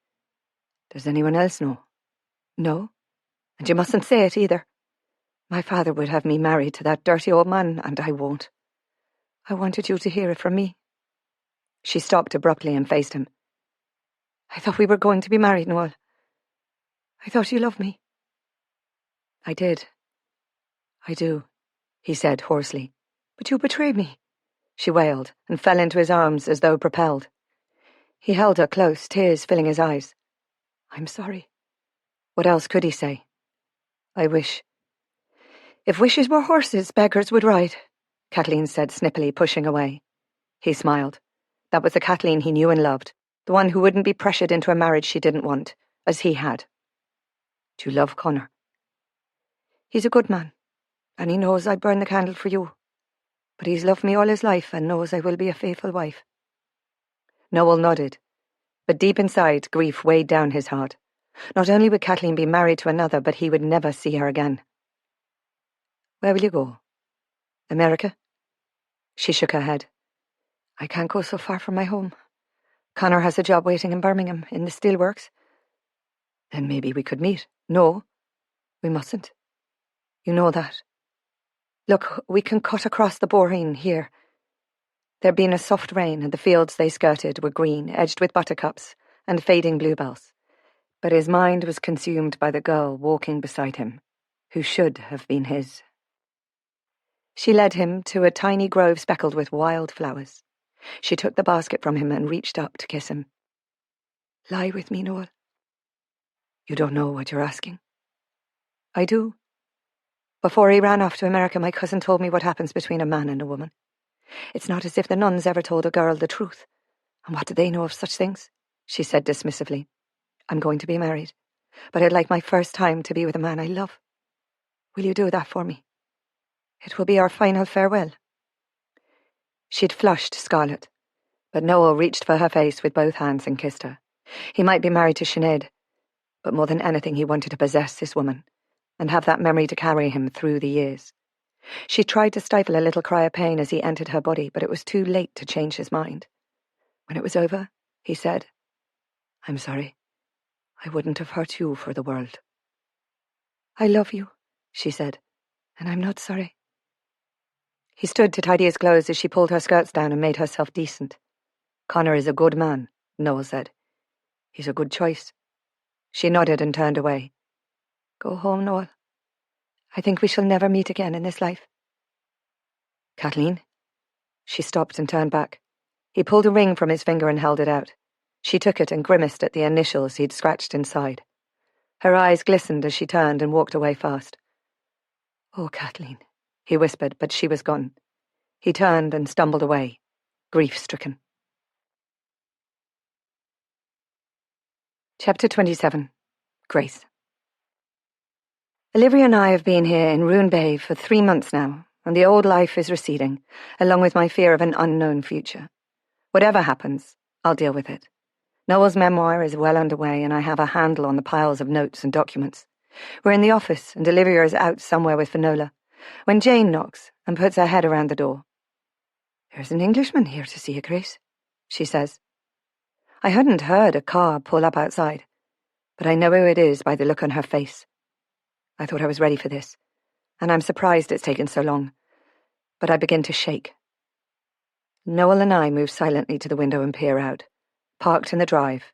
"Does anyone else know?" "No, and you mustn't say it either. My father would have me married to that dirty old man, and I won't. I wanted you to hear it from me." She stopped abruptly and faced him. "I thought we were going to be married, Noel. I thought you loved me." "I did. I do," he said hoarsely. "But you betrayed me," she wailed, and fell into his arms as though propelled. He held her close, tears filling his eyes. "I'm sorry." What else could he say? "I wish. If wishes were horses, beggars would ride. Kathleen said snippily, pushing away. He smiled. That was the Kathleen he knew and loved, the one who wouldn't be pressured into a marriage she didn't want, as he had. Do you love Connor? He's a good man, and he knows I'd burn the candle for you. But he's loved me all his life and knows I will be a faithful wife. Noel nodded, but deep inside, grief weighed down his heart. Not only would Kathleen be married to another, but he would never see her again. Where will you go? America? She shook her head. I can't go so far from my home. Connor has a job waiting in Birmingham, in the steelworks. Then maybe we could meet. No, we mustn't. You know that. Look, we can cut across the boreen here. There'd been a soft rain, and the fields they skirted were green, edged with buttercups and fading bluebells. But his mind was consumed by the girl walking beside him, who should have been his. She led him to a tiny grove speckled with wild flowers. She took the basket from him and reached up to kiss him. Lie with me, Noel. You don't know what you're asking. I do. Before he ran off to America, my cousin told me what happens between a man and a woman. It's not as if the nuns ever told a girl the truth. And what do they know of such things? She said dismissively. I'm going to be married, but I'd like my first time to be with a man I love. Will you do that for me? It will be our final farewell. She'd flushed scarlet, but Noel reached for her face with both hands and kissed her. He might be married to Sinead, but more than anything he wanted to possess this woman, and have that memory to carry him through the years. She tried to stifle a little cry of pain as he entered her body, but it was too late to change his mind. When it was over, he said, I'm sorry. I wouldn't have hurt you for the world. I love you, she said, and I'm not sorry. He stood to tidy his clothes as she pulled her skirts down and made herself decent. Connor is a good man, Noel said. He's a good choice. She nodded and turned away. Go home, Noel. I think we shall never meet again in this life. Kathleen? She stopped and turned back. He pulled a ring from his finger and held it out. She took it and grimaced at the initials he'd scratched inside. Her eyes glistened as she turned and walked away fast. Oh, Kathleen, he whispered, but she was gone. He turned and stumbled away, grief-stricken. Chapter 27. Grace. Olivia and I have been here in Roone Bay for 3 months now, and the old life is receding, along with my fear of an unknown future. Whatever happens, I'll deal with it. Noel's memoir is well underway, and I have a handle on the piles of notes and documents. We're in the office, and Olivia is out somewhere with Finola, when Jane knocks and puts her head around the door. There's an Englishman here to see you, Grace, she says. I hadn't heard a car pull up outside, but I know who it is by the look on her face. I thought I was ready for this, and I'm surprised it's taken so long, but I begin to shake. Noel and I move silently to the window and peer out. Parked in the drive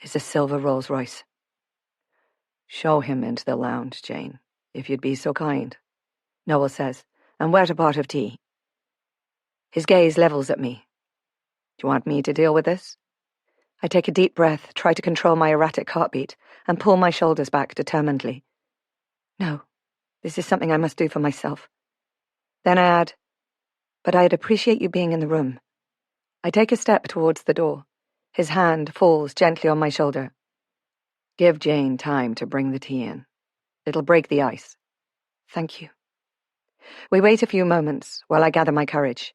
is a silver Rolls-Royce. Show him into the lounge, Jane, if you'd be so kind, Noel says, and wet a pot of tea. His gaze levels at me. Do you want me to deal with this? I take a deep breath, try to control my erratic heartbeat, and pull my shoulders back determinedly. No, this is something I must do for myself. Then I add, but I'd appreciate you being in the room. I take a step towards the door. His hand falls gently on my shoulder. Give Jane time to bring the tea in. It'll break the ice. Thank you. We wait a few moments while I gather my courage.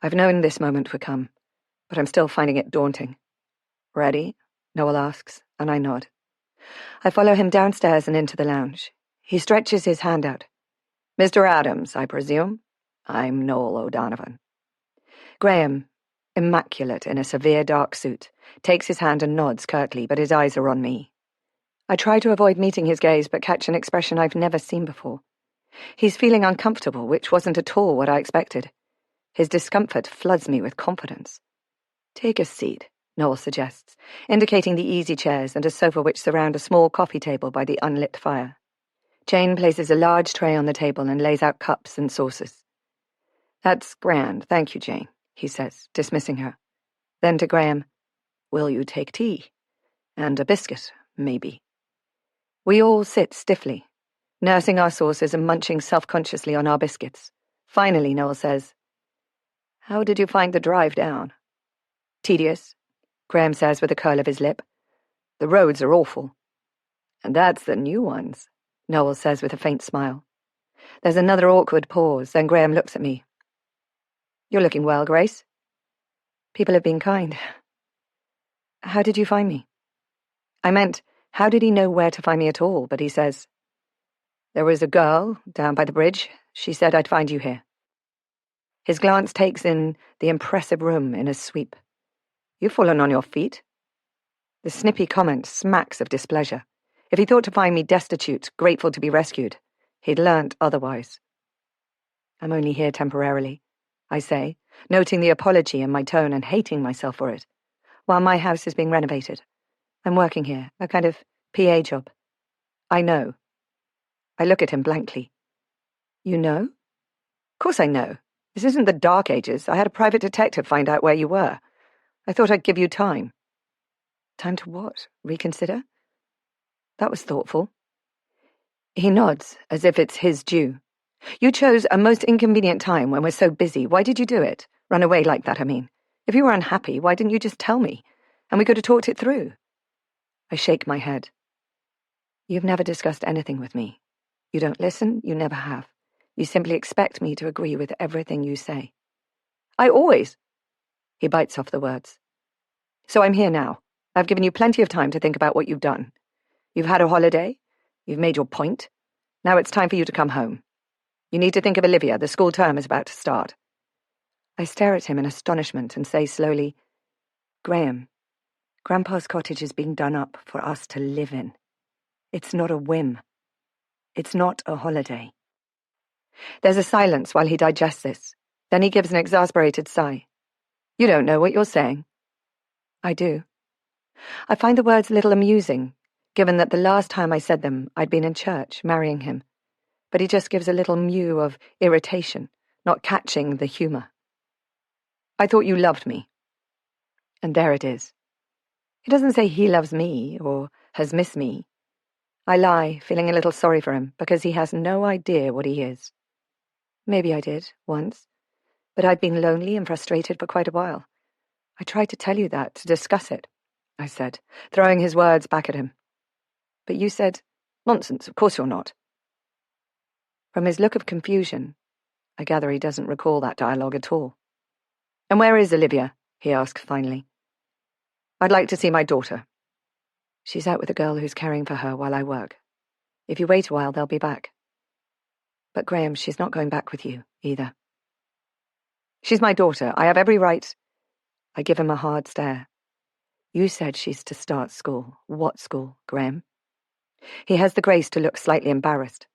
I've known this moment would come, but I'm still finding it daunting. Ready? Noel asks, and I nod. I follow him downstairs and into the lounge. He stretches his hand out. Mr. Adams, I presume? I'm Noel O'Donovan. Graham, immaculate in a severe dark suit, takes his hand and nods curtly, but his eyes are on me. I try to avoid meeting his gaze, but catch an expression I've never seen before. He's feeling uncomfortable, which wasn't at all what I expected. His discomfort floods me with confidence. Take a seat, Noel suggests, indicating the easy chairs and a sofa which surround a small coffee table by the unlit fire. Jane places a large tray on the table and lays out cups and saucers. That's grand, thank you, Jane, he says, dismissing her. Then to Graham, will you take tea? And a biscuit, maybe. We all sit stiffly, nursing our saucers and munching self-consciously on our biscuits. Finally, Noel says, How did you find the drive down? Tedious, Graham says with a curl of his lip. The roads are awful. And that's the new ones, Noel says with a faint smile. There's another awkward pause, then Graham looks at me. You're looking well, Grace. People have been kind. How did you find me? I meant, how did he know where to find me at all? But he says, there was a girl down by the bridge. She said I'd find you here. His glance takes in the impressive room in a sweep. You've fallen on your feet. The snippy comment smacks of displeasure. If he thought to find me destitute, grateful to be rescued, he'd learnt otherwise. I'm only here temporarily, I say, noting the apology in my tone and hating myself for it. While my house is being renovated, I'm working here, a kind of PA job. I know. I look at him blankly. You know? Of course I know. This isn't the Dark Ages. I had a private detective find out where you were. I thought I'd give you time. Time to what? Reconsider? That was thoughtful. He nods, as if it's his due. You chose a most inconvenient time when we're so busy. Why did you do it? Run away like that, I mean. If you were unhappy, why didn't you just tell me? And we could have talked it through. I shake my head. You've never discussed anything with me. You don't listen, you never have. You simply expect me to agree with everything you say. I always... He bites off the words. So I'm here now. I've given you plenty of time to think about what you've done. You've had a holiday. You've made your point. Now it's time for you to come home. You need to think of Olivia. The school term is about to start. I stare at him in astonishment and say slowly, Graham, Grandpa's cottage is being done up for us to live in. It's not a whim. It's not a holiday. There's a silence while he digests this. Then he gives an exasperated sigh. You don't know what you're saying. I do. I find the words a little amusing, given that the last time I said them, I'd been in church, marrying him. But he just gives a little mew of irritation, not catching the humour. I thought you loved me. And there it is. He doesn't say he loves me or has missed me. I lie, feeling a little sorry for him, because he has no idea what he is. Maybe I did, once, but I'd been lonely and frustrated for quite a while. I tried to tell you that, to discuss it, I said, throwing his words back at him. But you said, nonsense, of course you're not. From his look of confusion, I gather he doesn't recall that dialogue at all. And where is Olivia? He asks finally. I'd like to see my daughter. She's out with a girl who's caring for her while I work. If you wait a while, they'll be back. But Graham, she's not going back with you, either. She's my daughter. I have every right. I give him a hard stare. You said she's to start school. What school, Graham? He has the grace to look slightly embarrassed.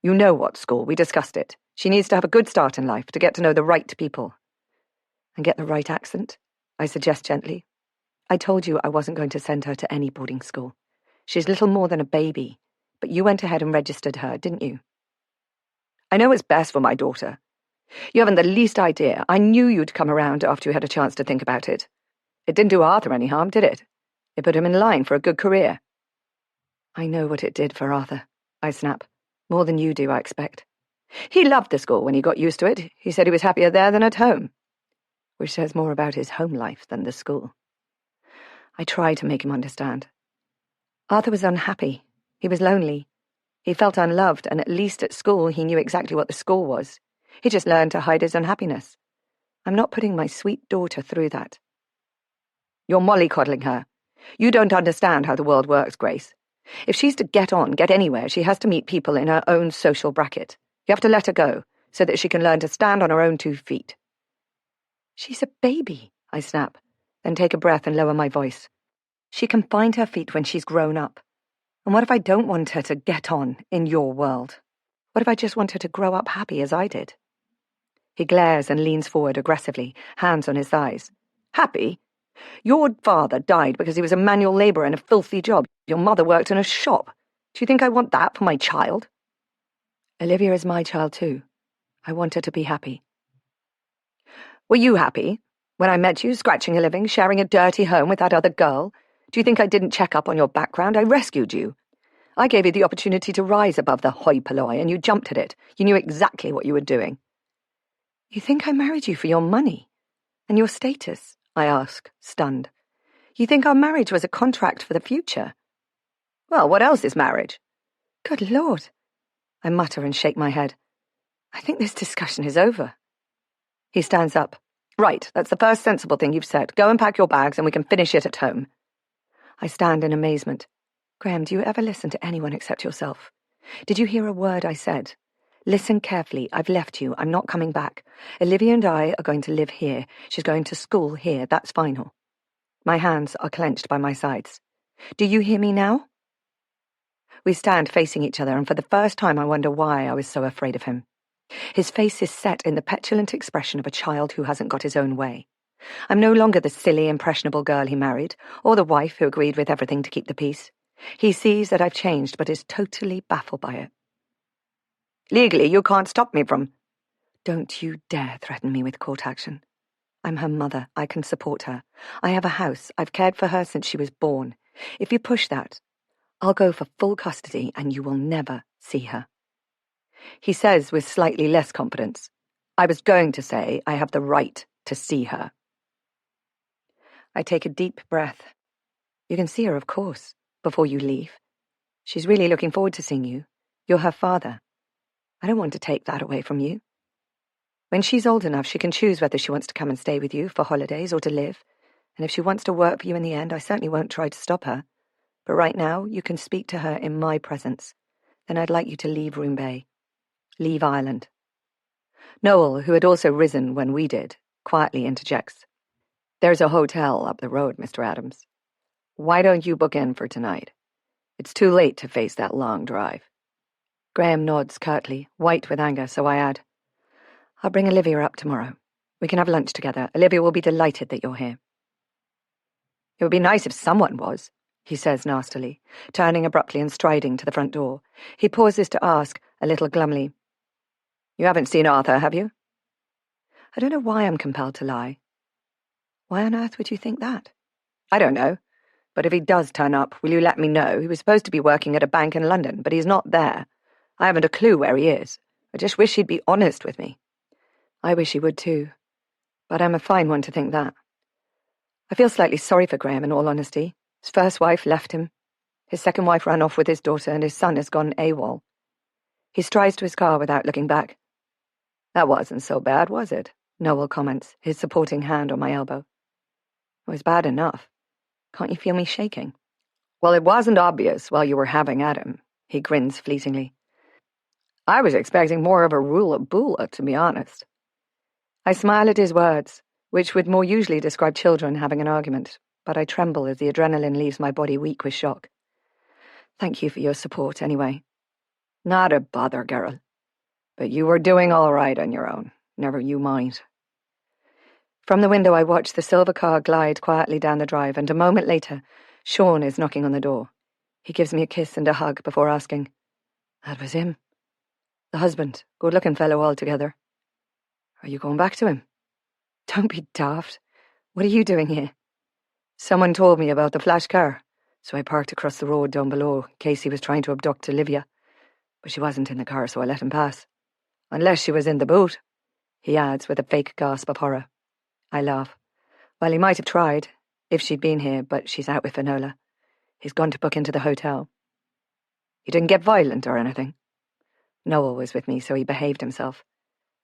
You know what school. We discussed it. She needs to have a good start in life, to get to know the right people. And get the right accent, I suggest gently. I told you I wasn't going to send her to any boarding school. She's little more than a baby, but you went ahead and registered her, didn't you? I know what's best for my daughter. You haven't the least idea. I knew you'd come around after you had a chance to think about it. It didn't do Arthur any harm, did it? It put him in line for a good career. I know what it did for Arthur, I snap. More than you do, I expect. He loved the school when he got used to it. He said he was happier there than at home. Which says more about his home life than the school. I try to make him understand. Arthur was unhappy. He was lonely. He felt unloved, and at least at school he knew exactly what the score was. He just learned to hide his unhappiness. I'm not putting my sweet daughter through that. You're mollycoddling her. You don't understand how the world works, Grace. If she's to get on, get anywhere, she has to meet people in her own social bracket. You have to let her go, so that she can learn to stand on her own 2 feet. She's a baby, I snap, then take a breath and lower my voice. She can find her feet when she's grown up. And what if I don't want her to get on in your world? What if I just want her to grow up happy as I did? He glares and leans forward aggressively, hands on his thighs. Happy? Your father died because he was a manual labourer in a filthy job. Your mother worked in a shop. Do you think I want that for my child? Olivia is my child too. I want her to be happy. Were you happy? When I met you, scratching a living, sharing a dirty home with that other girl? Do you think I didn't check up on your background? I rescued you. I gave you the opportunity to rise above the hoi polloi, and you jumped at it. You knew exactly what you were doing. You think I married you for your money? And your status? I ask, stunned. You think our marriage was a contract for the future? Well, what else is marriage? Good Lord. I mutter and shake my head. I think this discussion is over. He stands up. Right, that's the first sensible thing you've said. Go and pack your bags and we can finish it at home. I stand in amazement. Graham, do you ever listen to anyone except yourself? Did you hear a word I said? Listen carefully. I've left you. I'm not coming back. Olivia and I are going to live here. She's going to school here. That's final. My hands are clenched by my sides. Do you hear me now? We stand facing each other, and for the first time I wonder why I was so afraid of him. His face is set in the petulant expression of a child who hasn't got his own way. I'm no longer the silly, impressionable girl he married, or the wife who agreed with everything to keep the peace. He sees that I've changed, but is totally baffled by it. Legally, you can't stop me from... Don't you dare threaten me with court action. I'm her mother. I can support her. I have a house. I've cared for her since she was born. If you push that, I'll go for full custody and you will never see her. He says with slightly less confidence, I was going to say I have the right to see her. I take a deep breath. You can see her, of course, before you leave. She's really looking forward to seeing you. You're her father. I don't want to take that away from you. When she's old enough, she can choose whether she wants to come and stay with you for holidays or to live. And if she wants to work for you in the end, I certainly won't try to stop her. But right now, you can speak to her in my presence. Then I'd like you to leave Roone Bay. Leave Ireland. Noel, who had also risen when we did, quietly interjects. There's a hotel up the road, Mr. Adams. Why don't you book in for tonight? It's too late to face that long drive. Graham nods curtly, white with anger, so I add, I'll bring Olivia up tomorrow. We can have lunch together. Olivia will be delighted that you're here. It would be nice if someone was, he says nastily, turning abruptly and striding to the front door. He pauses to ask, a little glumly, You haven't seen Arthur, have you? I don't know why I'm compelled to lie. Why on earth would you think that? I don't know. But if he does turn up, will you let me know? He was supposed to be working at a bank in London, but he's not there. I haven't a clue where he is. I just wish he'd be honest with me. I wish he would too. But I'm a fine one to think that. I feel slightly sorry for Graham, in all honesty. His first wife left him. His second wife ran off with his daughter, and his son has gone AWOL. He strides to his car without looking back. That wasn't so bad, was it? Noel comments, his supporting hand on my elbow. It was bad enough. Can't you feel me shaking? Well, it wasn't obvious while you were having at him, he grins fleetingly. I was expecting more of a rule of Bula, to be honest. I smile at his words, which would more usually describe children having an argument, but I tremble as the adrenaline leaves my body weak with shock. Thank you for your support, anyway. Not a bother, girl. But you were doing all right on your own. Never you mind. From the window I watch the silver car glide quietly down the drive, and a moment later, Sean is knocking on the door. He gives me a kiss and a hug before asking, That was him. The husband, good-looking fellow altogether. Are you going back to him? Don't be daft. What are you doing here? Someone told me about the flash car, so I parked across the road down below in case he was trying to abduct Olivia. But she wasn't in the car, so I let him pass. Unless she was in the boot, he adds with a fake gasp of horror. I laugh. Well, he might have tried, if she'd been here, but she's out with Finola. He's gone to book into the hotel. He didn't get violent or anything? Noel was with me, so he behaved himself.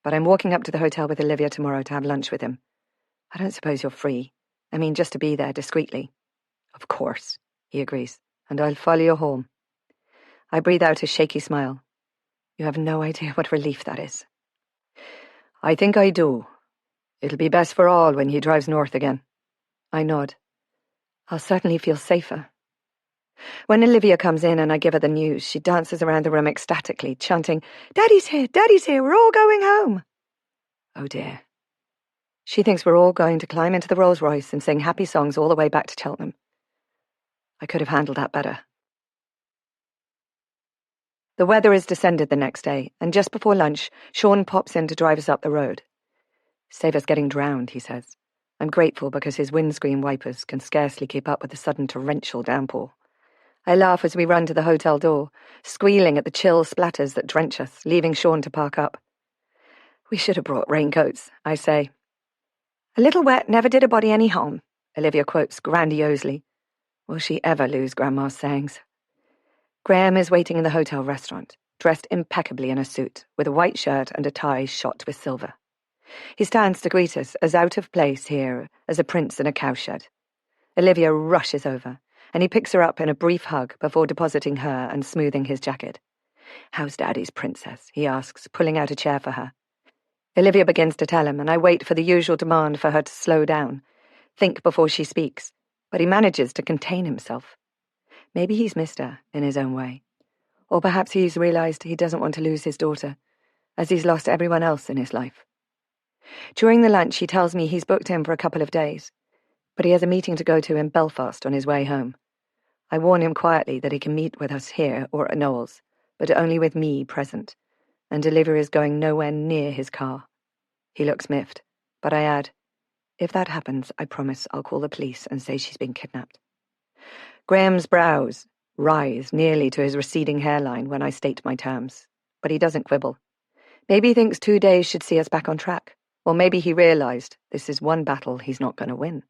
But I'm walking up to the hotel with Olivia tomorrow to have lunch with him. I don't suppose you're free. I mean, just to be there discreetly. Of course, he agrees. And I'll follow you home. I breathe out a shaky smile. You have no idea what relief that is. I think I do. It'll be best for all when he drives north again. I nod. I'll certainly feel safer. When Olivia comes in and I give her the news, she dances around the room ecstatically, chanting, Daddy's here, we're all going home. Oh dear. She thinks we're all going to climb into the Rolls Royce and sing happy songs all the way back to Cheltenham. I could have handled that better. The weather is descended the next day, and just before lunch, Sean pops in to drive us up the road. Save us getting drowned, he says. I'm grateful because his windscreen wipers can scarcely keep up with the sudden torrential downpour. I laugh as we run to the hotel door, squealing at the chill splatters that drench us, leaving Sean to park up. We should have brought raincoats, I say. A little wet never did a body any harm, Olivia quotes grandiosely. Will she ever lose Grandma's sayings? Graham is waiting in the hotel restaurant, dressed impeccably in a suit, with a white shirt and a tie shot with silver. He stands to greet us, as out of place here as a prince in a cowshed. Olivia rushes over, and he picks her up in a brief hug before depositing her and smoothing his jacket. "How's Daddy's princess?" he asks, pulling out a chair for her. Olivia begins to tell him, and I wait for the usual demand for her to slow down, think before she speaks, but he manages to contain himself. Maybe he's missed her in his own way. Or perhaps he's realised he doesn't want to lose his daughter, as he's lost everyone else in his life. During the lunch, he tells me he's booked in for a couple of days, but he has a meeting to go to in Belfast on his way home. I warn him quietly that he can meet with us here or at Noel's, but only with me present, and Olivia is going nowhere near his car. He looks miffed, but I add, if that happens, I promise I'll call the police and say she's been kidnapped. Graham's brows rise nearly to his receding hairline when I state my terms, but he doesn't quibble. Maybe he thinks 2 days should see us back on track, or maybe he realised this is one battle he's not going to win.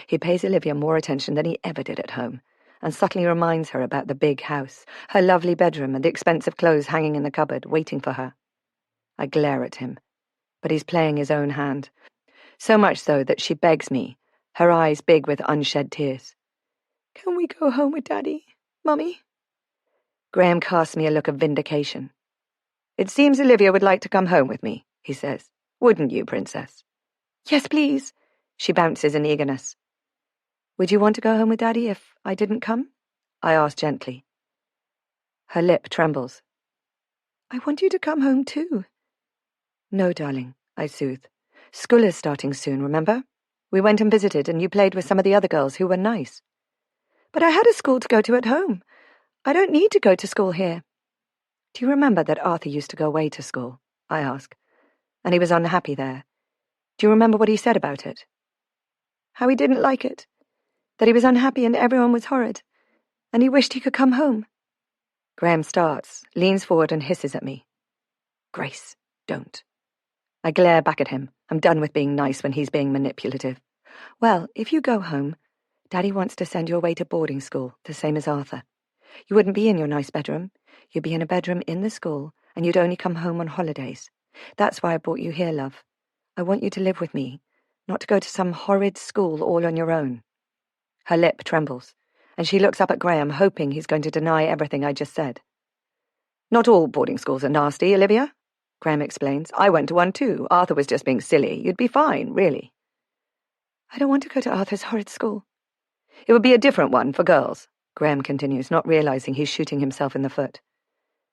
He pays Olivia more attention than he ever did at home, and subtly reminds her about the big house, her lovely bedroom, and the expensive clothes hanging in the cupboard, waiting for her. I glare at him, but he's playing his own hand, so much so that she begs me, her eyes big with unshed tears. "Can we go home with Daddy, Mummy?" Graham casts me a look of vindication. "It seems Olivia would like to come home with me," he says. "Wouldn't you, Princess?" "Yes, please," she bounces in eagerness. "Would you want to go home with Daddy if I didn't come?" I ask gently. Her lip trembles. "I want you to come home too." "No, darling," I soothe. "School is starting soon, remember? We went and visited, and you played with some of the other girls who were nice." "But I had a school to go to at home. I don't need to go to school here." "Do you remember that Arthur used to go away to school?" I ask. "And he was unhappy there. Do you remember what he said about it?" "How he didn't like it. That he was unhappy and everyone was horrid. And he wished he could come home." Graham starts, leans forward and hisses at me. "Grace, don't." I glare back at him. I'm done with being nice when he's being manipulative. "Well, if you go home, Daddy wants to send you away to boarding school, the same as Arthur. You wouldn't be in your nice bedroom. You'd be in a bedroom in the school, and you'd only come home on holidays. That's why I brought you here, love. I want you to live with me, not to go to some horrid school all on your own." Her lip trembles, and she looks up at Graham, hoping he's going to deny everything I just said. "Not all boarding schools are nasty, Olivia," Graham explains. "I went to one too. Arthur was just being silly. You'd be fine, really." "I don't want to go to Arthur's horrid school." "It would be a different one for girls," Graham continues, not realising he's shooting himself in the foot.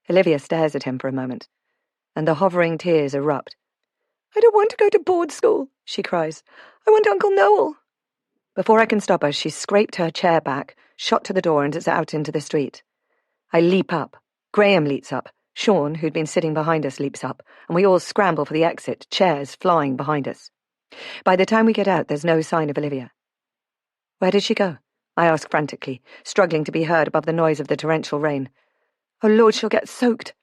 Olivia stares at him for a moment, and the hovering tears erupt. "I don't want to go to board school," she cries. "I want Uncle Noel." Before I can stop her, she's scraped her chair back, shot to the door, and is out into the street. I leap up. Graham leaps up. Sean, who'd been sitting behind us, leaps up, and we all scramble for the exit, chairs flying behind us. By the time we get out, there's no sign of Olivia. "Where did she go?" I ask frantically, struggling to be heard above the noise of the torrential rain. "Oh, Lord, she'll get soaked."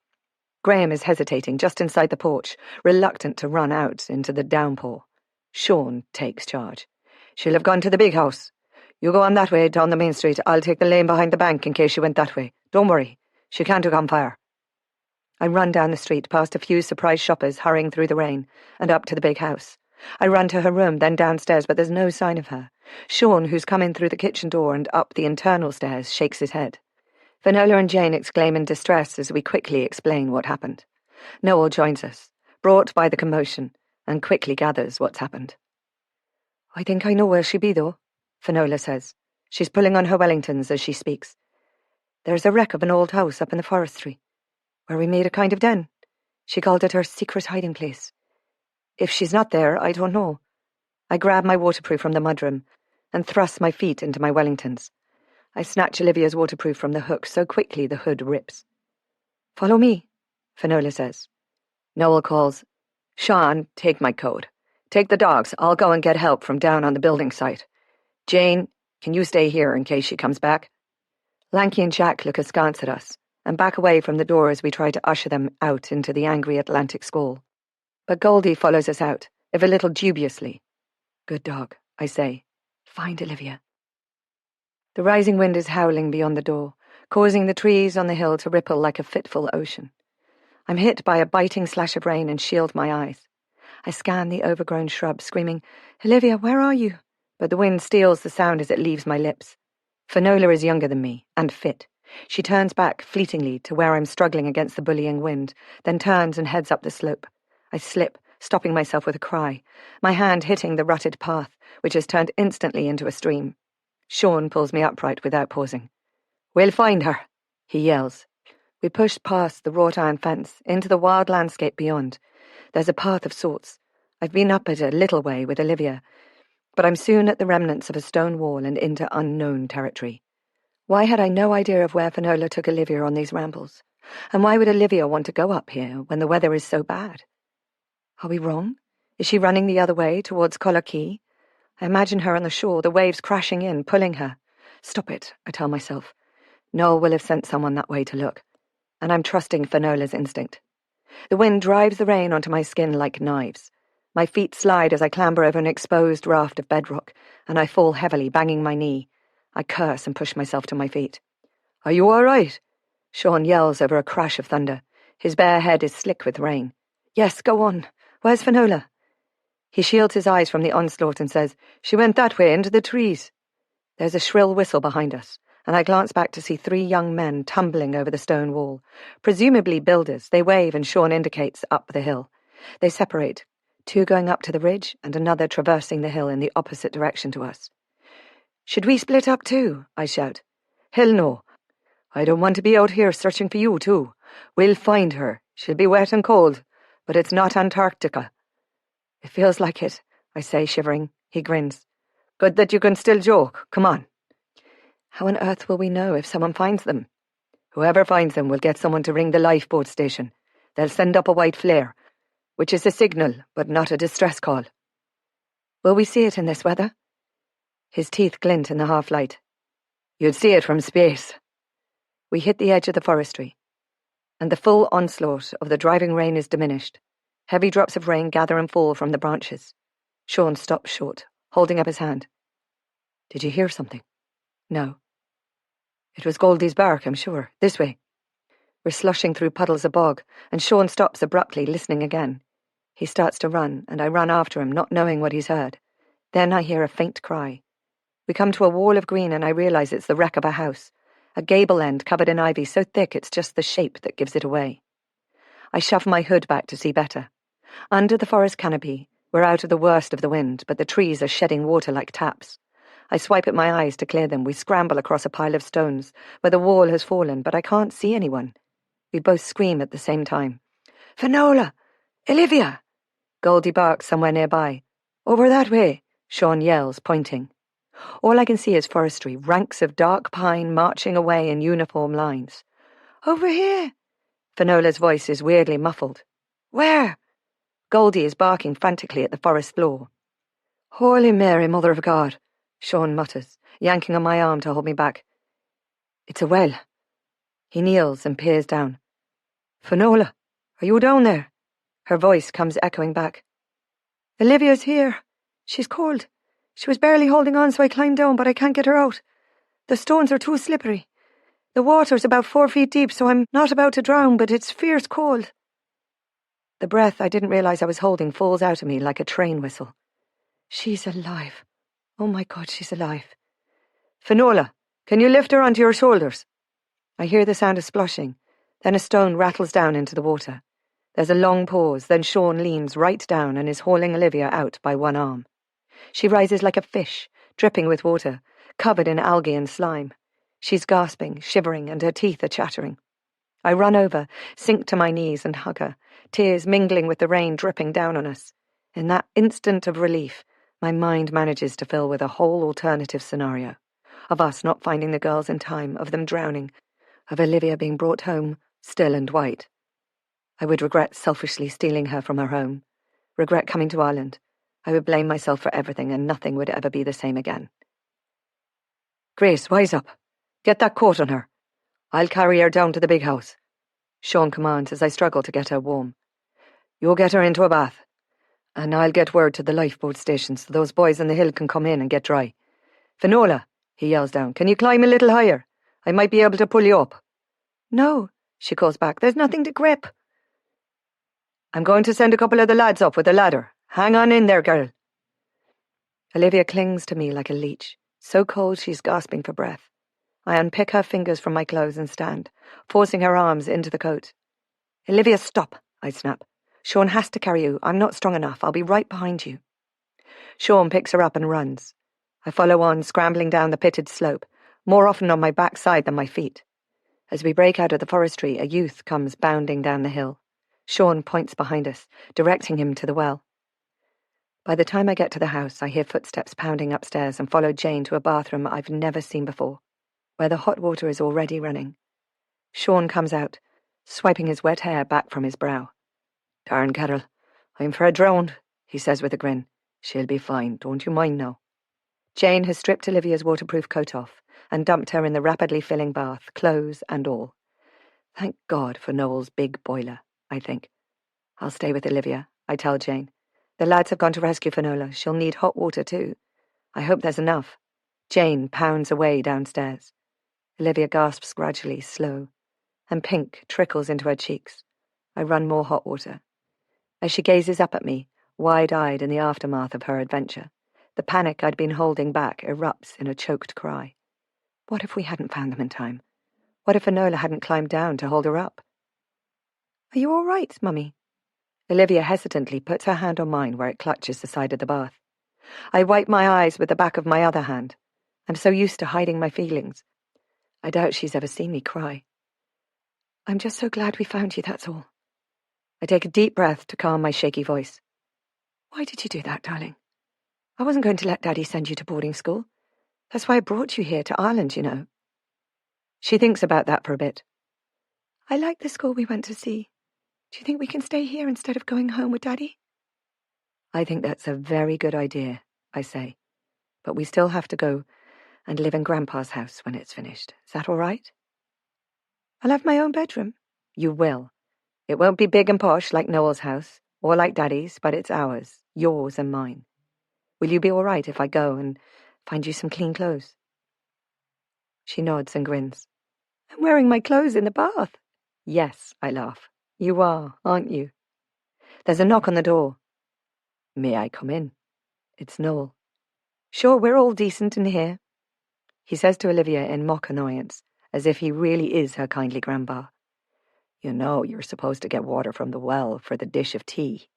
Graham is hesitating just inside the porch, reluctant to run out into the downpour. Sean takes charge. "She'll have gone to the big house. You go on that way, down the main street. I'll take the lane behind the bank in case she went that way. Don't worry. She can't have gone far." I run down the street, past a few surprised shoppers hurrying through the rain, and up to the big house. I run to her room, then downstairs, but there's no sign of her. Sean, who's come in through the kitchen door and up the internal stairs, shakes his head. Finola and Jane exclaim in distress as we quickly explain what happened. Noel joins us, brought by the commotion, and quickly gathers what's happened. "I think I know where she be, though," Finola says. She's pulling on her Wellingtons as she speaks. "There's a wreck of an old house up in the forestry, where we made a kind of den. She called it her secret hiding place. If she's not there, I don't know." I grab my waterproof from the mudroom and thrust my feet into my Wellingtons. I snatch Olivia's waterproof from the hook so quickly the hood rips. "Follow me," Finola says. Noel calls, "Sean, take my coat. Take the dogs. I'll go and get help from down on the building site. Jane, can you stay here in case she comes back?" Lanky and Jack look askance at us and back away from the door as we try to usher them out into the angry Atlantic squall. But Goldie follows us out, if a little dubiously. Good dog, I say. Find Olivia. The rising wind is howling beyond the door, causing the trees on the hill to ripple like a fitful ocean. I'm hit by a biting slash of rain and shield my eyes. I scan the overgrown shrubs, screaming, Olivia, where are you? But the wind steals the sound as it leaves my lips. Finola is younger than me, and fit. She turns back fleetingly to where I'm struggling against the bullying wind, then turns and heads up the slope. I slip, stopping myself with a cry, my hand hitting the rutted path, which has turned instantly into a stream. Sean pulls me upright without pausing. We'll find her, he yells. We push past the wrought iron fence, into the wild landscape beyond. There's a path of sorts. I've been up it a little way with Olivia, but I'm soon at the remnants of a stone wall and into unknown territory. Why had I no idea of where Finola took Olivia on these rambles? And why would Olivia want to go up here when the weather is so bad? Are we wrong? Is she running the other way, towards Colloquy? I imagine her on the shore, the waves crashing in, pulling her. Stop it, I tell myself. Noel will have sent someone that way to look, and I'm trusting Finola's instinct. The wind drives the rain onto my skin like knives. My feet slide as I clamber over an exposed raft of bedrock, and I fall heavily, banging my knee. I curse and push myself to my feet. Are you all right? Sean yells over a crash of thunder. His bare head is slick with rain. Yes, go on. Where's Finola? He shields his eyes from the onslaught and says, She went that way into the trees. There's a shrill whistle behind us, and I glance back to see 3 young men tumbling over the stone wall. Presumably builders, they wave and Sean indicates up the hill. They separate, 2 going up to the ridge and another traversing the hill in the opposite direction to us. Should we split up too? I shout. Hell no. I don't want to be out here searching for you too. We'll find her. She'll be wet and cold, but it's not Antarctica. It feels like it, I say, shivering. He grins. Good that you can still joke. Come on. How on earth will we know if someone finds them? Whoever finds them will get someone to ring the lifeboat station. They'll send up a white flare, which is a signal, but not a distress call. Will we see it in this weather? His teeth glint in the half-light. You'd see it from space. We hit the edge of the forestry, and the full onslaught of the driving rain is diminished. Heavy drops of rain gather and fall from the branches. Sean stops short, holding up his hand. Did you hear something? No. It was Goldie's bark, I'm sure. This way. We're slushing through puddles of bog, and Sean stops abruptly, listening again. He starts to run, and I run after him, not knowing what he's heard. Then I hear a faint cry. We come to a wall of green, and I realise it's the wreck of a house, a gable end covered in ivy so thick it's just the shape that gives it away. I shove my hood back to see better. Under the forest canopy, we're out of the worst of the wind, but the trees are shedding water like taps. I swipe at my eyes to clear them. We scramble across a pile of stones, where the wall has fallen, but I can't see anyone. We both scream at the same time. Finola! Olivia! Goldie barks somewhere nearby. Over that way, Sean yells, pointing. All I can see is forestry, ranks of dark pine marching away in uniform lines. Over here! Finola's voice is weirdly muffled. Where? Goldie is barking frantically at the forest floor. Holy Mary, Mother of God, Sean mutters, yanking on my arm to hold me back. It's a well. He kneels and peers down. Finola, are you down there? Her voice comes echoing back. Olivia's here. She's cold. She was barely holding on, so I climbed down, but I can't get her out. The stones are too slippery. The water's about 4 feet deep, so I'm not about to drown, but it's fierce cold. The breath I didn't realise I was holding falls out of me like a train whistle. She's alive. Oh my God, she's alive. Finola, can you lift her onto your shoulders? I hear the sound of splashing. Then a stone rattles down into the water. There's a long pause, then Sean leans right down and is hauling Olivia out by one arm. She rises like a fish, dripping with water, covered in algae and slime. She's gasping, shivering, and her teeth are chattering. I run over, sink to my knees and hug her, tears mingling with the rain dripping down on us. In that instant of relief, my mind manages to fill with a whole alternative scenario. Of us not finding the girls in time, of them drowning, of Olivia being brought home, still and white. I would regret selfishly stealing her from her home, regret coming to Ireland. I would blame myself for everything, and nothing would ever be the same again. Grace, wise up. Get that coat on her. I'll carry her down to the big house, Sean commands as I struggle to get her warm. You'll get her into a bath, and I'll get word to the lifeboat station so those boys on the hill can come in and get dry. Finola, he yells down, can you climb a little higher? I might be able to pull you up. No, she calls back. There's nothing to grip. I'm going to send a couple of the lads up with a ladder. Hang on in there, girl. Olivia clings to me like a leech, so cold she's gasping for breath. I unpick her fingers from my clothes and stand, forcing her arms into the coat. Olivia, stop, I snap. Sean has to carry you. I'm not strong enough. I'll be right behind you. Sean picks her up and runs. I follow on, scrambling down the pitted slope, more often on my backside than my feet. As we break out of the forestry, a youth comes bounding down the hill. Sean points behind us, directing him to the well. By the time I get to the house, I hear footsteps pounding upstairs and follow Jane to a bathroom I've never seen before, where the hot water is already running. Sean comes out, swiping his wet hair back from his brow. Darn Carol, I'm fair drowned, he says with a grin. She'll be fine, don't you mind now. Jane has stripped Olivia's waterproof coat off and dumped her in the rapidly filling bath, clothes and all. Thank God for Noel's big boiler, I think. I'll stay with Olivia, I tell Jane. The lads have gone to rescue Finola. She'll need hot water too. I hope there's enough. Jane pounds away downstairs. Olivia gasps gradually, slow, and pink trickles into her cheeks. I run more hot water. As she gazes up at me, wide-eyed in the aftermath of her adventure, the panic I'd been holding back erupts in a choked cry. What if we hadn't found them in time? What if Finola hadn't climbed down to hold her up? Are you all right, Mummy? Olivia hesitantly puts her hand on mine where it clutches the side of the bath. I wipe my eyes with the back of my other hand. I'm so used to hiding my feelings. I doubt she's ever seen me cry. I'm just so glad we found you, that's all. I take a deep breath to calm my shaky voice. Why did you do that, darling? I wasn't going to let Daddy send you to boarding school. That's why I brought you here to Ireland, you know. She thinks about that for a bit. I like the school we went to see. Do you think we can stay here instead of going home with Daddy? I think that's a very good idea, I say. But we still have to go and live in Grandpa's house when it's finished. Is that all right? I'll have my own bedroom. You will. It won't be big and posh like Noel's house, or like Daddy's, but it's ours, yours and mine. Will you be all right if I go and find you some clean clothes? She nods and grins. I'm wearing my clothes in the bath. Yes, I laugh. You are, aren't you? There's a knock on the door. May I come in? It's Noel. Sure, we're all decent in here. He says to Olivia in mock annoyance, as if he really is her kindly grandpa. You know you're supposed to get water from the well for the dish of tea,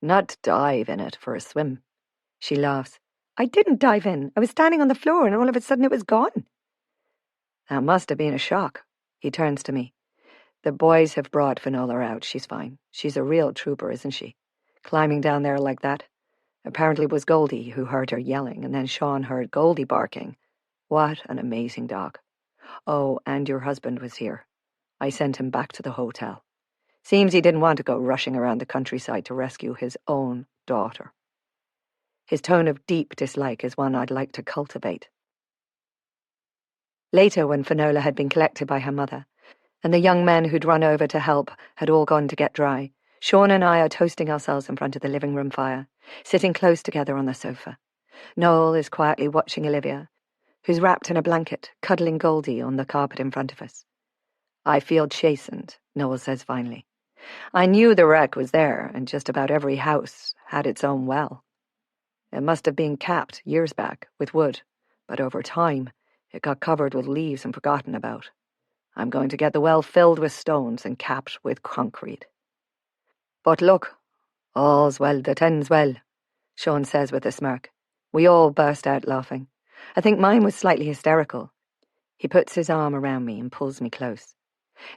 not dive in it for a swim. She laughs. I didn't dive in. I was standing on the floor and all of a sudden it was gone. That must have been a shock. He turns to me. The boys have brought Finola out. She's fine. She's a real trooper, isn't she? Climbing down there like that. Apparently it was Goldie who heard her yelling, and then Sean heard Goldie barking. What an amazing dog. Oh, and your husband was here. I sent him back to the hotel. Seems he didn't want to go rushing around the countryside to rescue his own daughter. His tone of deep dislike is one I'd like to cultivate. Later, when Finola had been collected by her mother, and the young men who'd run over to help had all gone to get dry, Sean and I are toasting ourselves in front of the living room fire, sitting close together on the sofa. Noel is quietly watching Olivia, who's wrapped in a blanket, cuddling Goldie on the carpet in front of us. I feel chastened, Noel says finally. I knew the wreck was there, and just about every house had its own well. It must have been capped years back with wood, but over time it got covered with leaves and forgotten about. I'm going to get the well filled with stones and capped with concrete. But look, all's well that ends well, Sean says with a smirk. We all burst out laughing. I think mine was slightly hysterical. He puts his arm around me and pulls me close.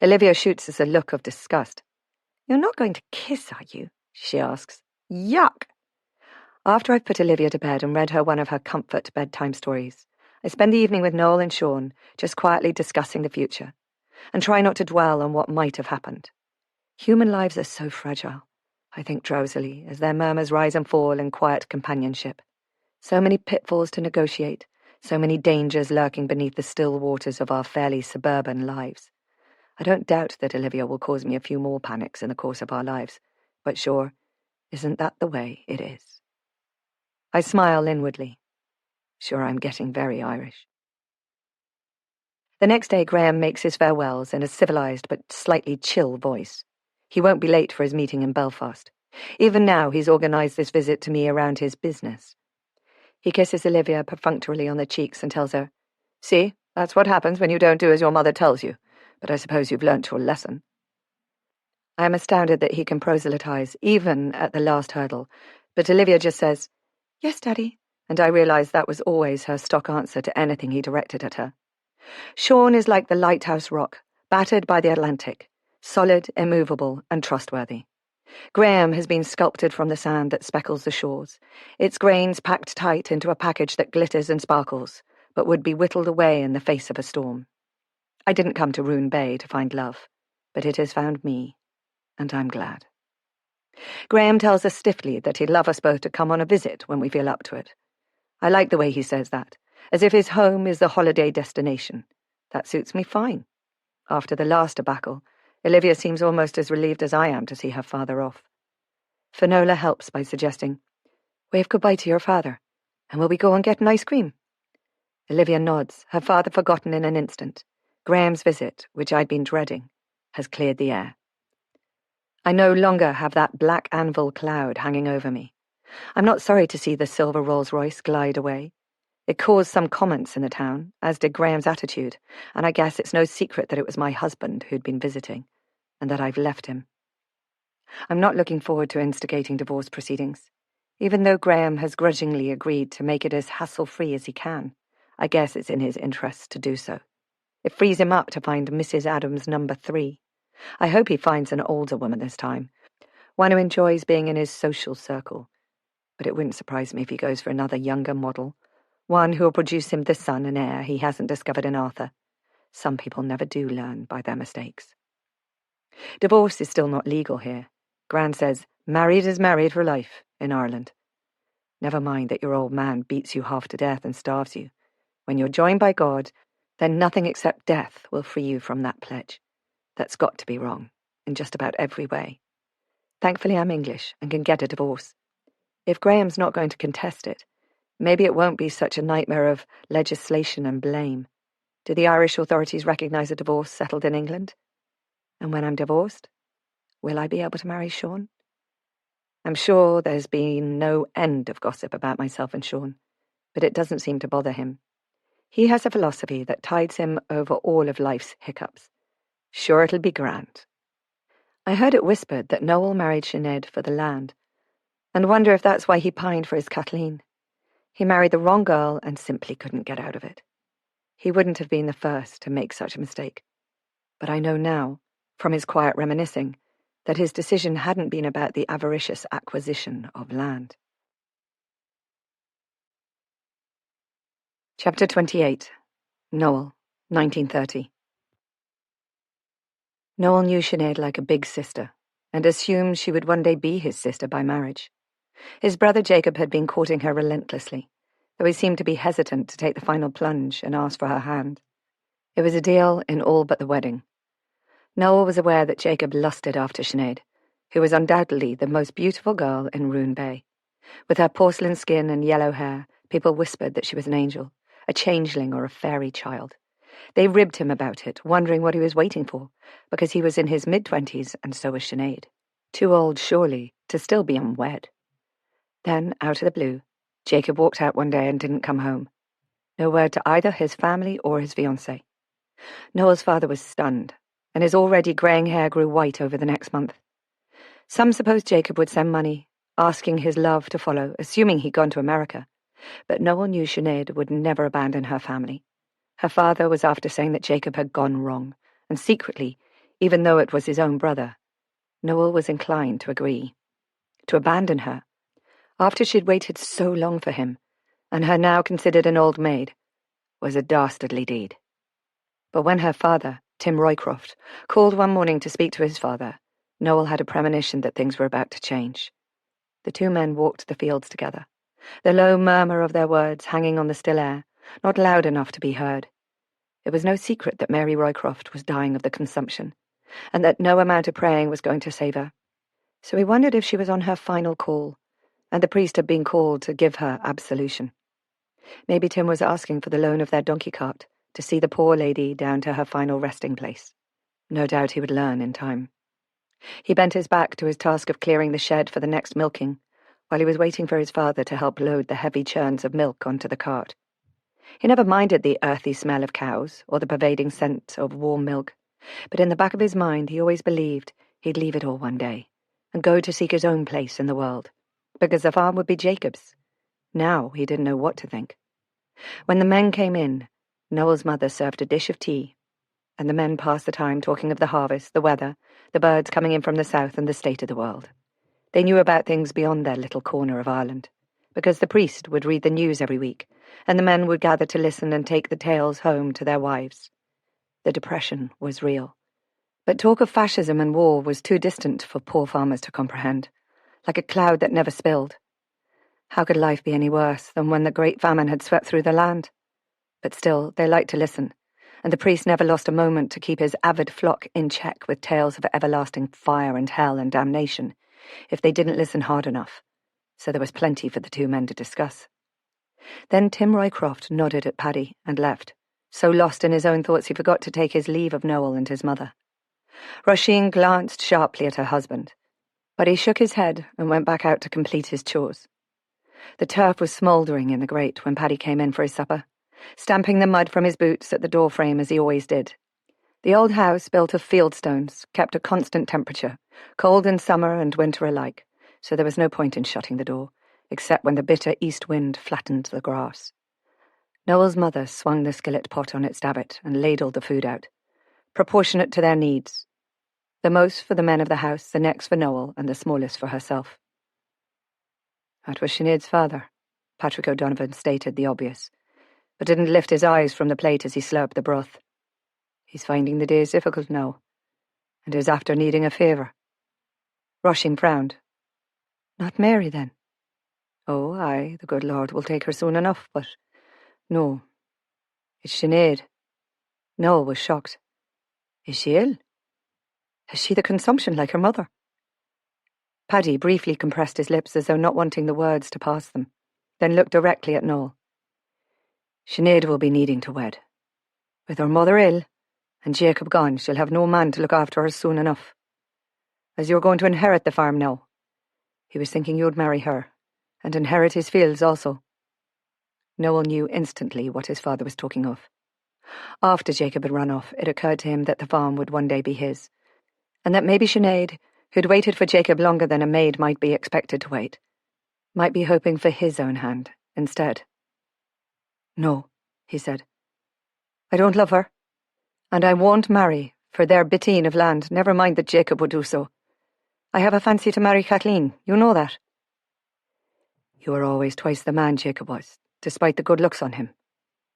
Olivia shoots us a look of disgust. You're not going to kiss, are you? She asks. Yuck! After I've put Olivia to bed and read her one of her comfort bedtime stories, I spend the evening with Noel and Sean, just quietly discussing the future, and try not to dwell on what might have happened. Human lives are so fragile, I think drowsily, as their murmurs rise and fall in quiet companionship. So many pitfalls to negotiate, so many dangers lurking beneath the still waters of our fairly suburban lives. I don't doubt that Olivia will cause me a few more panics in the course of our lives, But sure, isn't that the way it is? I smile inwardly. Sure, I'm getting very Irish. The next day, Graham makes his farewells in a civilized but slightly chill voice. He won't be late for his meeting in Belfast. Even now, he's organised this visit to me around his business. He kisses Olivia perfunctorily on the cheeks and tells her, "See, that's what happens when you don't do as your mother tells you. But I suppose you've learnt your lesson." I am astounded that he can proselytize, even at the last hurdle, but Olivia just says, "Yes, Daddy," and I realise that was always her stock answer to anything he directed at her. Sean is like the lighthouse rock, battered by the Atlantic, solid, immovable, and trustworthy. Graham has been sculpted from the sand that speckles the shores, its grains packed tight into a package that glitters and sparkles, but would be whittled away in the face of a storm. I didn't come to Roone Bay to find love, but it has found me, and I'm glad. Graham tells us stiffly that he'd love us both to come on a visit when we feel up to it. I like the way he says that, as if his home is the holiday destination. That suits me fine. After the last debacle, Olivia seems almost as relieved as I am to see her father off. Finola helps by suggesting, "Wave goodbye to your father, and will we go and get an ice cream?" Olivia nods, her father forgotten in an instant. Graham's visit, which I'd been dreading, has cleared the air. I no longer have that black anvil cloud hanging over me. I'm not sorry to see the silver Rolls-Royce glide away. It caused some comments in the town, as did Graham's attitude, and I guess it's no secret that it was my husband who'd been visiting, and that I've left him. I'm not looking forward to instigating divorce proceedings. Even though Graham has grudgingly agreed to make it as hassle-free as he can, I guess it's in his interest to do so. It frees him up to find Mrs. Adams number 3. I hope he finds an older woman this time, one who enjoys being in his social circle. But it wouldn't surprise me if he goes for another younger model, one who will produce him the son and heir he hasn't discovered in Arthur. Some people never do learn by their mistakes. Divorce is still not legal here. Gran says, married is married for life in Ireland. Never mind that your old man beats you half to death and starves you. When you're joined by God, then nothing except death will free you from that pledge. That's got to be wrong, in just about every way. Thankfully, I'm English and can get a divorce. If Graham's not going to contest it, maybe it won't be such a nightmare of legislation and blame. Do the Irish authorities recognise a divorce settled in England? And when I'm divorced, will I be able to marry Sean? I'm sure there's been no end of gossip about myself and Sean, but it doesn't seem to bother him. He has a philosophy that tides him over all of life's hiccups. Sure, it'll be grand. I heard it whispered that Noel married Sinead for the land, and wonder if that's why he pined for his Kathleen. He married the wrong girl and simply couldn't get out of it. He wouldn't have been the first to make such a mistake. But I know now, from his quiet reminiscing, that his decision hadn't been about the avaricious acquisition of land. Chapter 28. Noel, 1930. Noel knew Sinead like a big sister, and assumed she would one day be his sister by marriage. His brother Jacob had been courting her relentlessly, though he seemed to be hesitant to take the final plunge and ask for her hand. It was a deal in all but the wedding. Noel was aware that Jacob lusted after Sinead, who was undoubtedly the most beautiful girl in Roone Bay. With her porcelain skin and yellow hair, people whispered that she was an angel, a changeling or a fairy child. They ribbed him about it, wondering what he was waiting for, because he was in his mid-20s and so was Sinead. Too old, surely, to still be unwed. Then, out of the blue, Jacob walked out one day and didn't come home. No word to either his family or his fiancée. Noel's father was stunned, and his already greying hair grew white over the next month. Some supposed Jacob would send money, asking his love to follow, assuming he'd gone to America. But Noel knew Sinead would never abandon her family. Her father was after saying that Jacob had gone wrong, and secretly, even though it was his own brother, Noel was inclined to agree. To abandon her, after she'd waited so long for him, and her now considered an old maid, was a dastardly deed. But when her father, Tim Roycroft, called one morning to speak to his father, Noel had a premonition that things were about to change. The two men walked the fields together, the low murmur of their words hanging on the still air, not loud enough to be heard. It was no secret that Mary Roycroft was dying of the consumption, and that no amount of praying was going to save her. So he wondered if she was on her final call, and the priest had been called to give her absolution. Maybe Tim was asking for the loan of their donkey cart to see the poor lady down to her final resting place. No doubt he would learn in time. He bent his back to his task of clearing the shed for the next milking, while he was waiting for his father to help load the heavy churns of milk onto the cart. He never minded the earthy smell of cows or the pervading scent of warm milk, but in the back of his mind he always believed he'd leave it all one day and go to seek his own place in the world, because the farm would be Jacob's. Now he didn't know what to think. When the men came in, Noel's mother served a dish of tea, and the men passed the time talking of the harvest, the weather, the birds coming in from the south, and the state of the world. They knew about things beyond their little corner of Ireland, because the priest would read the news every week, and the men would gather to listen and take the tales home to their wives. The depression was real. But talk of fascism and war was too distant for poor farmers to comprehend, like a cloud that never spilled. How could life be any worse than when the great famine had swept through the land? But still, they liked to listen, and the priest never lost a moment to keep his avid flock in check with tales of everlasting fire and hell and damnation, if they didn't listen hard enough. So there was plenty for the two men to discuss. Then Tim Roycroft nodded at Paddy and left, so lost in his own thoughts he forgot to take his leave of Noel and his mother. Roisin glanced sharply at her husband, but he shook his head and went back out to complete his chores. The turf was smouldering in the grate when Paddy came in for his supper, stamping the mud from his boots at the doorframe as he always did. The old house, built of field stones, kept a constant temperature, cold in summer and winter alike, so there was no point in shutting the door, except when the bitter east wind flattened the grass. Noel's mother swung the skillet pot on its davit and ladled the food out, proportionate to their needs. The most for the men of the house, the next for Noel, and the smallest for herself. That was Sinead's father, Patrick O'Donovan stated the obvious, but didn't lift his eyes from the plate as he slurped the broth. He's finding the days difficult now, and is after needing a favour. Roisin frowned. Not Mary, then? Oh, aye, the good Lord will take her soon enough, but no. It's Sinead. Noel was shocked. Is she ill? Has she the consumption like her mother? Paddy briefly compressed his lips as though not wanting the words to pass them, then looked directly at Noel. Sinead will be needing to wed. With her mother ill, and Jacob gone, she'll have no man to look after her soon enough. As you're going to inherit the farm now, he was thinking you'd marry her, and inherit his fields also. Noel knew instantly what his father was talking of. After Jacob had run off, it occurred to him that the farm would one day be his, and that maybe Sinead, who'd waited for Jacob longer than a maid might be expected to wait, might be hoping for his own hand instead. No, he said. I don't love her, and I won't marry for their bitteen of land, never mind that Jacob would do so. I have a fancy to marry Kathleen, you know that. You were always twice the man Jacob was, despite the good looks on him.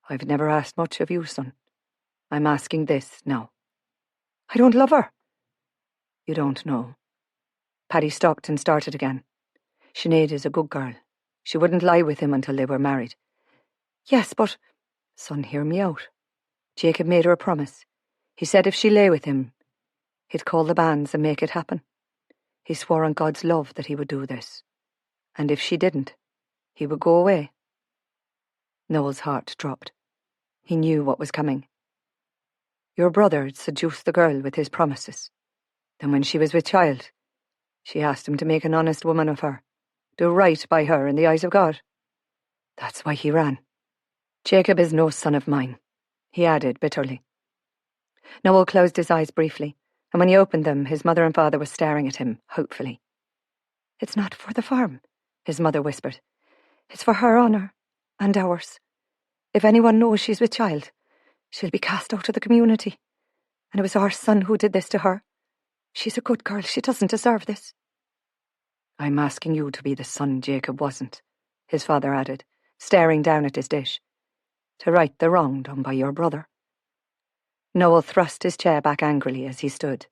I've never asked much of you, son. I'm asking this now. I don't love her. You don't know. Paddy stopped and started again. Sinead is a good girl. She wouldn't lie with him until they were married. Yes, but... Son, hear me out. Jacob made her a promise. He said if she lay with him, he'd call the bands and make it happen. He swore on God's love that he would do this. And if she didn't, he would go away. Noel's heart dropped. He knew what was coming. Your brother had seduced the girl with his promises. Then when she was with child, she asked him to make an honest woman of her, do right by her in the eyes of God. That's why he ran. Jacob is no son of mine, he added bitterly. Noel closed his eyes briefly, and when he opened them, his mother and father were staring at him, hopefully. It's not for the farm, his mother whispered. It's for her honour, and ours. If anyone knows she's with child, she'll be cast out of the community. And it was our son who did this to her. She's a good girl, she doesn't deserve this. I'm asking you to be the son Jacob wasn't, his father added, staring down at his dish. To right the wrong done by your brother. Noel thrust his chair back angrily as he stood,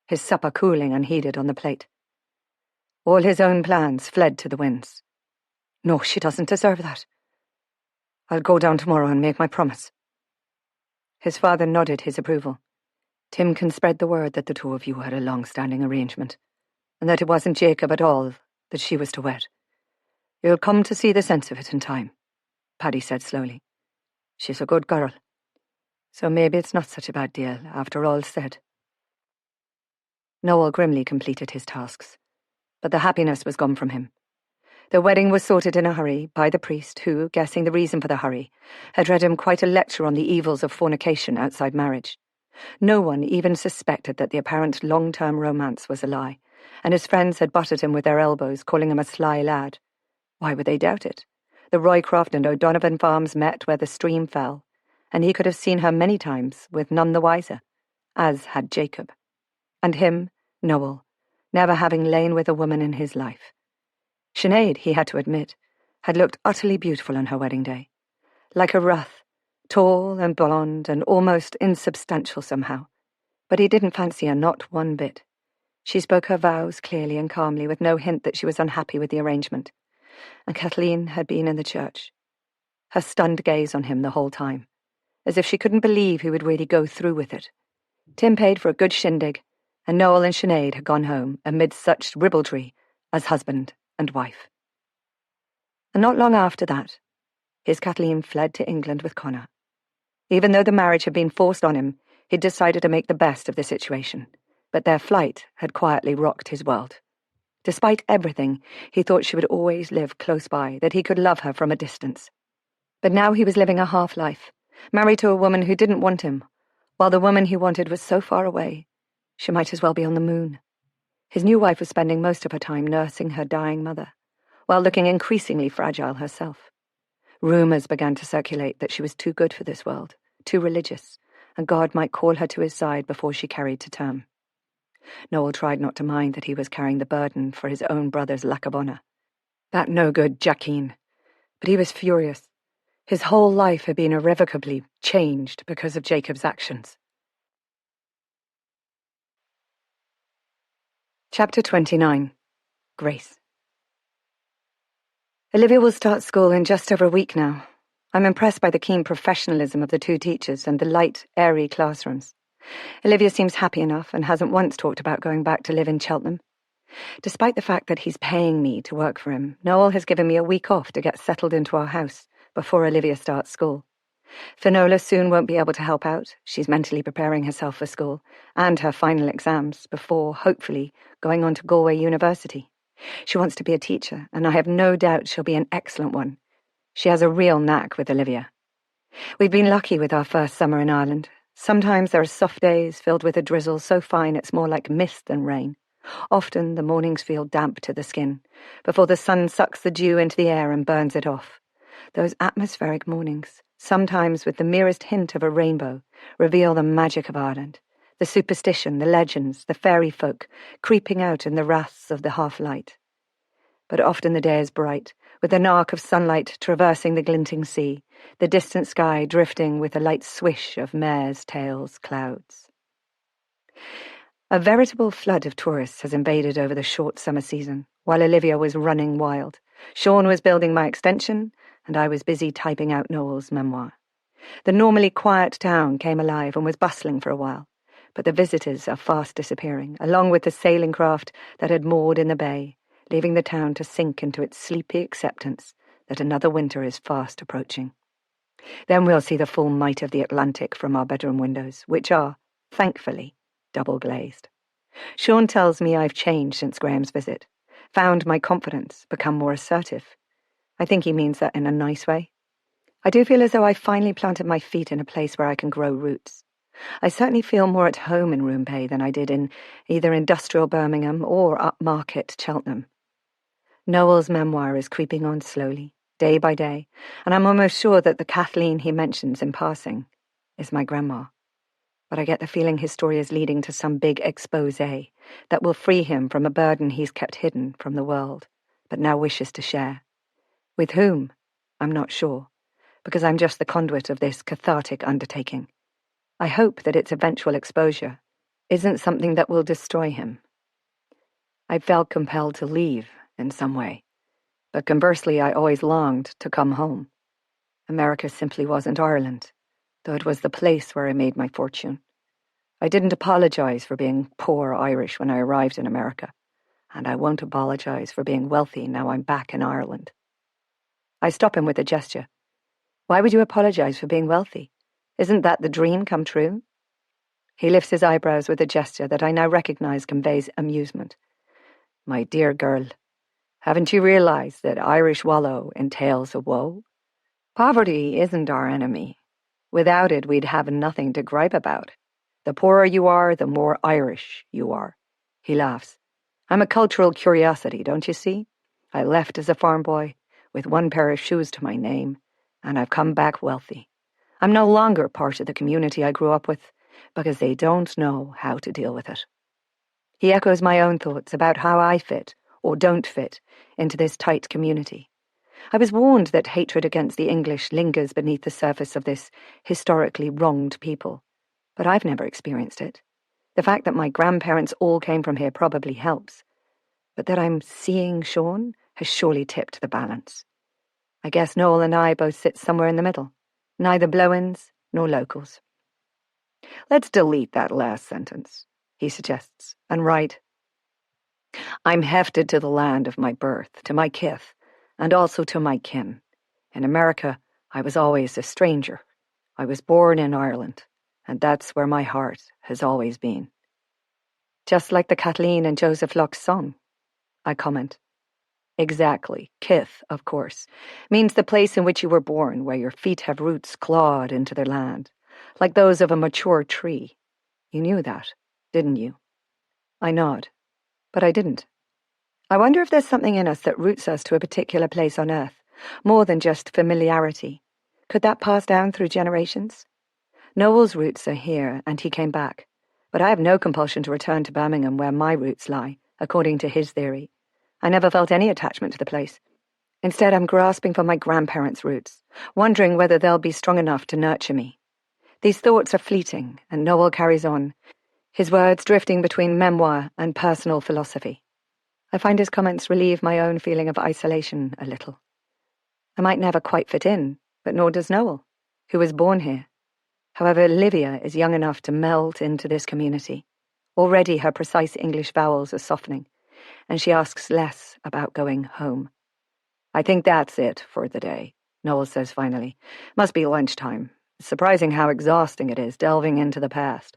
his supper cooling unheeded on the plate. All his own plans fled to the winds. No, she doesn't deserve that. I'll go down tomorrow and make my promise. His father nodded his approval. Tim can spread the word that the two of you had a long-standing arrangement. and that it wasn't Jacob at all that she was to wed. You'll come to see the sense of it in time, Paddy said slowly. She's a good girl. So maybe it's not such a bad deal, after all's said. Noel grimly completed his tasks, but the happiness was gone from him. The wedding was sorted in a hurry by the priest who, guessing the reason for the hurry, had read him quite a lecture on the evils of fornication outside marriage. No one even suspected that the apparent long-term romance was a lie, and his friends had butted him with their elbows, calling him a sly lad. Why would they doubt it? The Roycroft and O'Donovan farms met where the stream fell, and he could have seen her many times, with none the wiser, as had Jacob. And him, Noel, never having lain with a woman in his life. Sinead, he had to admit, had looked utterly beautiful on her wedding day. Like a Ruth, tall and blonde and almost insubstantial somehow. But he didn't fancy her not one bit. She spoke her vows clearly and calmly, with no hint that she was unhappy with the arrangement. And Kathleen had been in the church. Her stunned gaze on him the whole time, as if she couldn't believe he would really go through with it. Tim paid for a good shindig, and Noel and Sinead had gone home amid such ribaldry as husband and wife. And not long after that, his Kathleen fled to England with Connor. Even though the marriage had been forced on him, he'd decided to make the best of the situation, but their flight had quietly rocked his world. Despite everything, he thought she would always live close by, that he could love her from a distance. But now he was living a half-life, married to a woman who didn't want him, while the woman he wanted was so far away, she might as well be on the moon. His new wife was spending most of her time nursing her dying mother, while looking increasingly fragile herself. Rumours began to circulate that she was too good for this world, too religious, and God might call her to his side before she carried to term. Noel tried not to mind that he was carrying the burden for his own brother's lack of honour. That no-good Jacqueline. But he was furious. His whole life had been irrevocably changed because of Jacob's actions. Chapter 29. Grace. Olivia will start school in just over a week now. I'm impressed by the keen professionalism of the two teachers and the light, airy classrooms. Olivia seems happy enough and hasn't once talked about going back to live in Cheltenham. Despite the fact that he's paying me to work for him, Noel has given me a week off to get settled into our house before Olivia starts school. Finola soon won't be able to help out. She's mentally preparing herself for school and her final exams before, hopefully, going on to Galway University. She wants to be a teacher, and I have no doubt she'll be an excellent one. She has a real knack with Olivia. We've been lucky with our first summer in Ireland. Sometimes there are soft days filled with a drizzle so fine it's more like mist than rain. Often the mornings feel damp to the skin, before the sun sucks the dew into the air and burns it off. Those atmospheric mornings, sometimes with the merest hint of a rainbow, reveal the magic of Ireland, the superstition, the legends, the fairy folk, creeping out in the wraths of the half-light. But often the day is bright, with an arc of sunlight traversing the glinting sea, the distant sky drifting with a light swish of mare's tails clouds. A veritable flood of tourists has invaded over the short summer season, while Olivia was running wild. Sean was building my extension, and I was busy typing out Noel's memoir. The normally quiet town came alive and was bustling for a while, but the visitors are fast disappearing, along with the sailing craft that had moored in the bay, leaving the town to sink into its sleepy acceptance that another winter is fast approaching. Then we'll see the full might of the Atlantic from our bedroom windows, which are, thankfully, double-glazed. Sean tells me I've changed since Graham's visit, found my confidence, become more assertive. I think he means that in a nice way. I do feel as though I've finally planted my feet in a place where I can grow roots. I certainly feel more at home in Roone Bay than I did in either industrial Birmingham or upmarket Cheltenham. Noel's memoir is creeping on slowly, day by day, and I'm almost sure that the Kathleen he mentions in passing is my grandma. But I get the feeling his story is leading to some big exposé that will free him from a burden he's kept hidden from the world, but now wishes to share. With whom? I'm not sure, because I'm just the conduit of this cathartic undertaking. I hope that its eventual exposure isn't something that will destroy him. I felt compelled to leave in some way, but conversely I always longed to come home. America simply wasn't Ireland, though it was the place where I made my fortune. I didn't apologize for being poor Irish when I arrived in America, and I won't apologize for being wealthy now I'm back in Ireland. I stop him with a gesture. Why would you apologize for being wealthy? Isn't that the dream come true? He lifts his eyebrows with a gesture that I now recognize conveys amusement. My dear girl, haven't you realized that Irish wallow entails a woe? Poverty isn't our enemy. Without it, we'd have nothing to gripe about. The poorer you are, the more Irish you are. He laughs. I'm a cultural curiosity, don't you see? I left as a farm boy, with one pair of shoes to my name, and I've come back wealthy. I'm no longer part of the community I grew up with, because they don't know how to deal with it. He echoes my own thoughts about how I fit, or don't fit, into this tight community. I was warned that hatred against the English lingers beneath the surface of this historically wronged people, but I've never experienced it. The fact that my grandparents all came from here probably helps, but that I'm seeing Sean has surely tipped the balance. I guess Noel and I both sit somewhere in the middle, neither blow-ins nor locals. Let's delete that last sentence, he suggests, and write, I'm hefted to the land of my birth, to my kith, and also to my kin. In America, I was always a stranger. I was born in Ireland, and that's where my heart has always been. Just like the Kathleen and Joseph Locke's song, I comment. Exactly. Kith, of course, means the place in which you were born, where your feet have roots clawed into the land, like those of a mature tree. You knew that, didn't you? I nod, but I didn't. I wonder if there's something in us that roots us to a particular place on Earth, more than just familiarity. Could that pass down through generations? Noel's roots are here, and he came back, but I have no compulsion to return to Birmingham where my roots lie, according to his theory. I never felt any attachment to the place. Instead, I'm grasping for my grandparents' roots, wondering whether they'll be strong enough to nurture me. These thoughts are fleeting, and Noel carries on, his words drifting between memoir and personal philosophy. I find his comments relieve my own feeling of isolation a little. I might never quite fit in, but nor does Noel, who was born here. However, Olivia is young enough to melt into this community. Already her precise English vowels are softening, and she asks less about going home. I think that's it for the day, Noel says finally. Must be lunchtime. It's surprising how exhausting it is, delving into the past.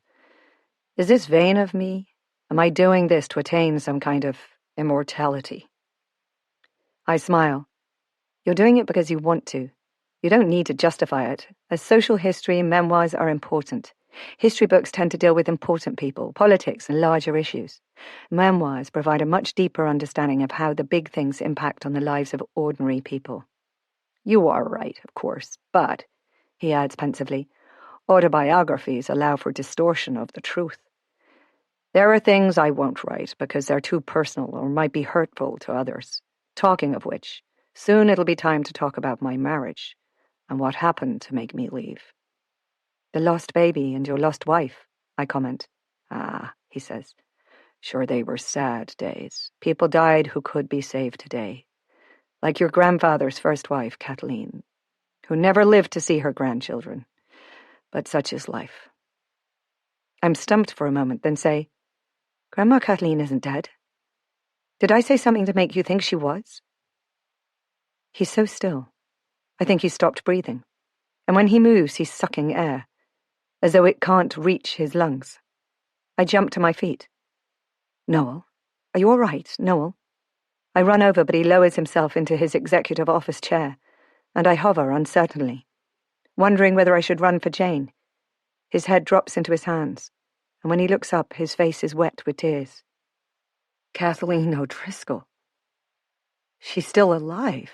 Is this vain of me? Am I doing this to attain some kind of immortality? I smile. You're doing it because you want to. You don't need to justify it, as social history and memoirs are important. History books tend to deal with important people, politics, and larger issues. Memoirs provide a much deeper understanding of how the big things impact on the lives of ordinary people. You are right, of course, but, he adds pensively, autobiographies allow for distortion of the truth. There are things I won't write because they're too personal or might be hurtful to others. Talking of which, soon it'll be time to talk about my marriage and what happened to make me leave. The lost baby and your lost wife, I comment. Ah, he says. Sure, they were sad days. People died who could be saved today. Like your grandfather's first wife, Kathleen, who never lived to see her grandchildren. But such is life. I'm stumped for a moment, then say, Grandma Kathleen isn't dead. Did I say something to make you think she was? He's so still. I think he stopped breathing. And when he moves, he's sucking air, as though it can't reach his lungs. I jump to my feet. Noel? Are you all right, Noel? I run over, but he lowers himself into his executive office chair, and I hover uncertainly, wondering whether I should run for Jane. His head drops into his hands, and when he looks up, his face is wet with tears. Kathleen O'Driscoll. She's still alive.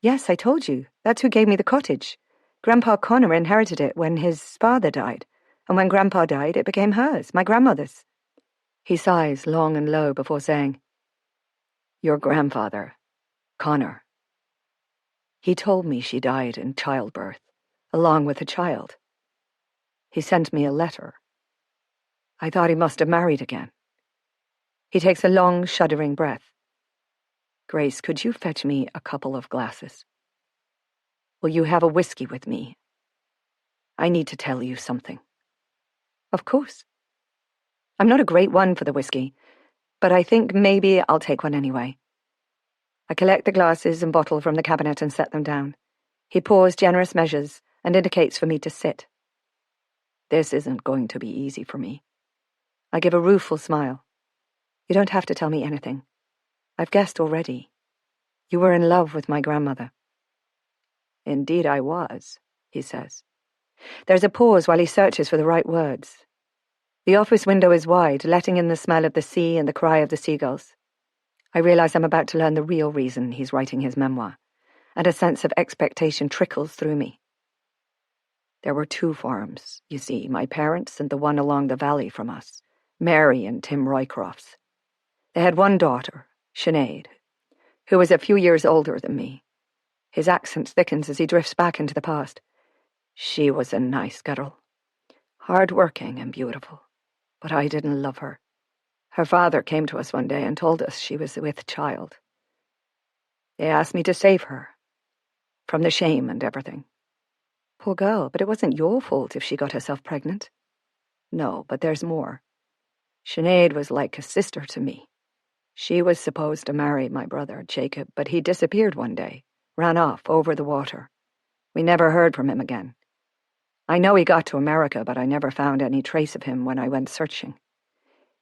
Yes, I told you. That's who gave me the cottage. Grandpa Connor inherited it when his father died, and when Grandpa died, it became hers, my grandmother's. He sighs long and low before saying, Your grandfather, Connor. He told me she died in childbirth, along with a child. He sent me a letter. I thought he must have married again. He takes a long, shuddering breath. Grace, could you fetch me a couple of glasses? Will you have a whiskey with me? I need to tell you something. Of course. I'm not a great one for the whiskey, but I think maybe I'll take one anyway. I collect the glasses and bottle from the cabinet and set them down. He pours generous measures and indicates for me to sit. This isn't going to be easy for me. I give a rueful smile. You don't have to tell me anything. I've guessed already. You were in love with my grandmother. Indeed I was, he says. There's a pause while he searches for the right words. The office window is wide, letting in the smell of the sea and the cry of the seagulls. I realize I'm about to learn the real reason he's writing his memoir, and a sense of expectation trickles through me. There were 2 farms, you see, my parents' and the one along the valley from us, Mary and Tim Roycroft's. They had one daughter, Sinead, who was a few years older than me. His accent thickens as he drifts back into the past. She was a nice girl, hard-working and beautiful, but I didn't love her. Her father came to us one day and told us she was with child. They asked me to save her, from the shame and everything. Poor girl, but it wasn't your fault if she got herself pregnant. No, but there's more. Sinead was like a sister to me. She was supposed to marry my brother, Jacob, but he disappeared one day, ran off over the water. We never heard from him again. I know he got to America, but I never found any trace of him when I went searching.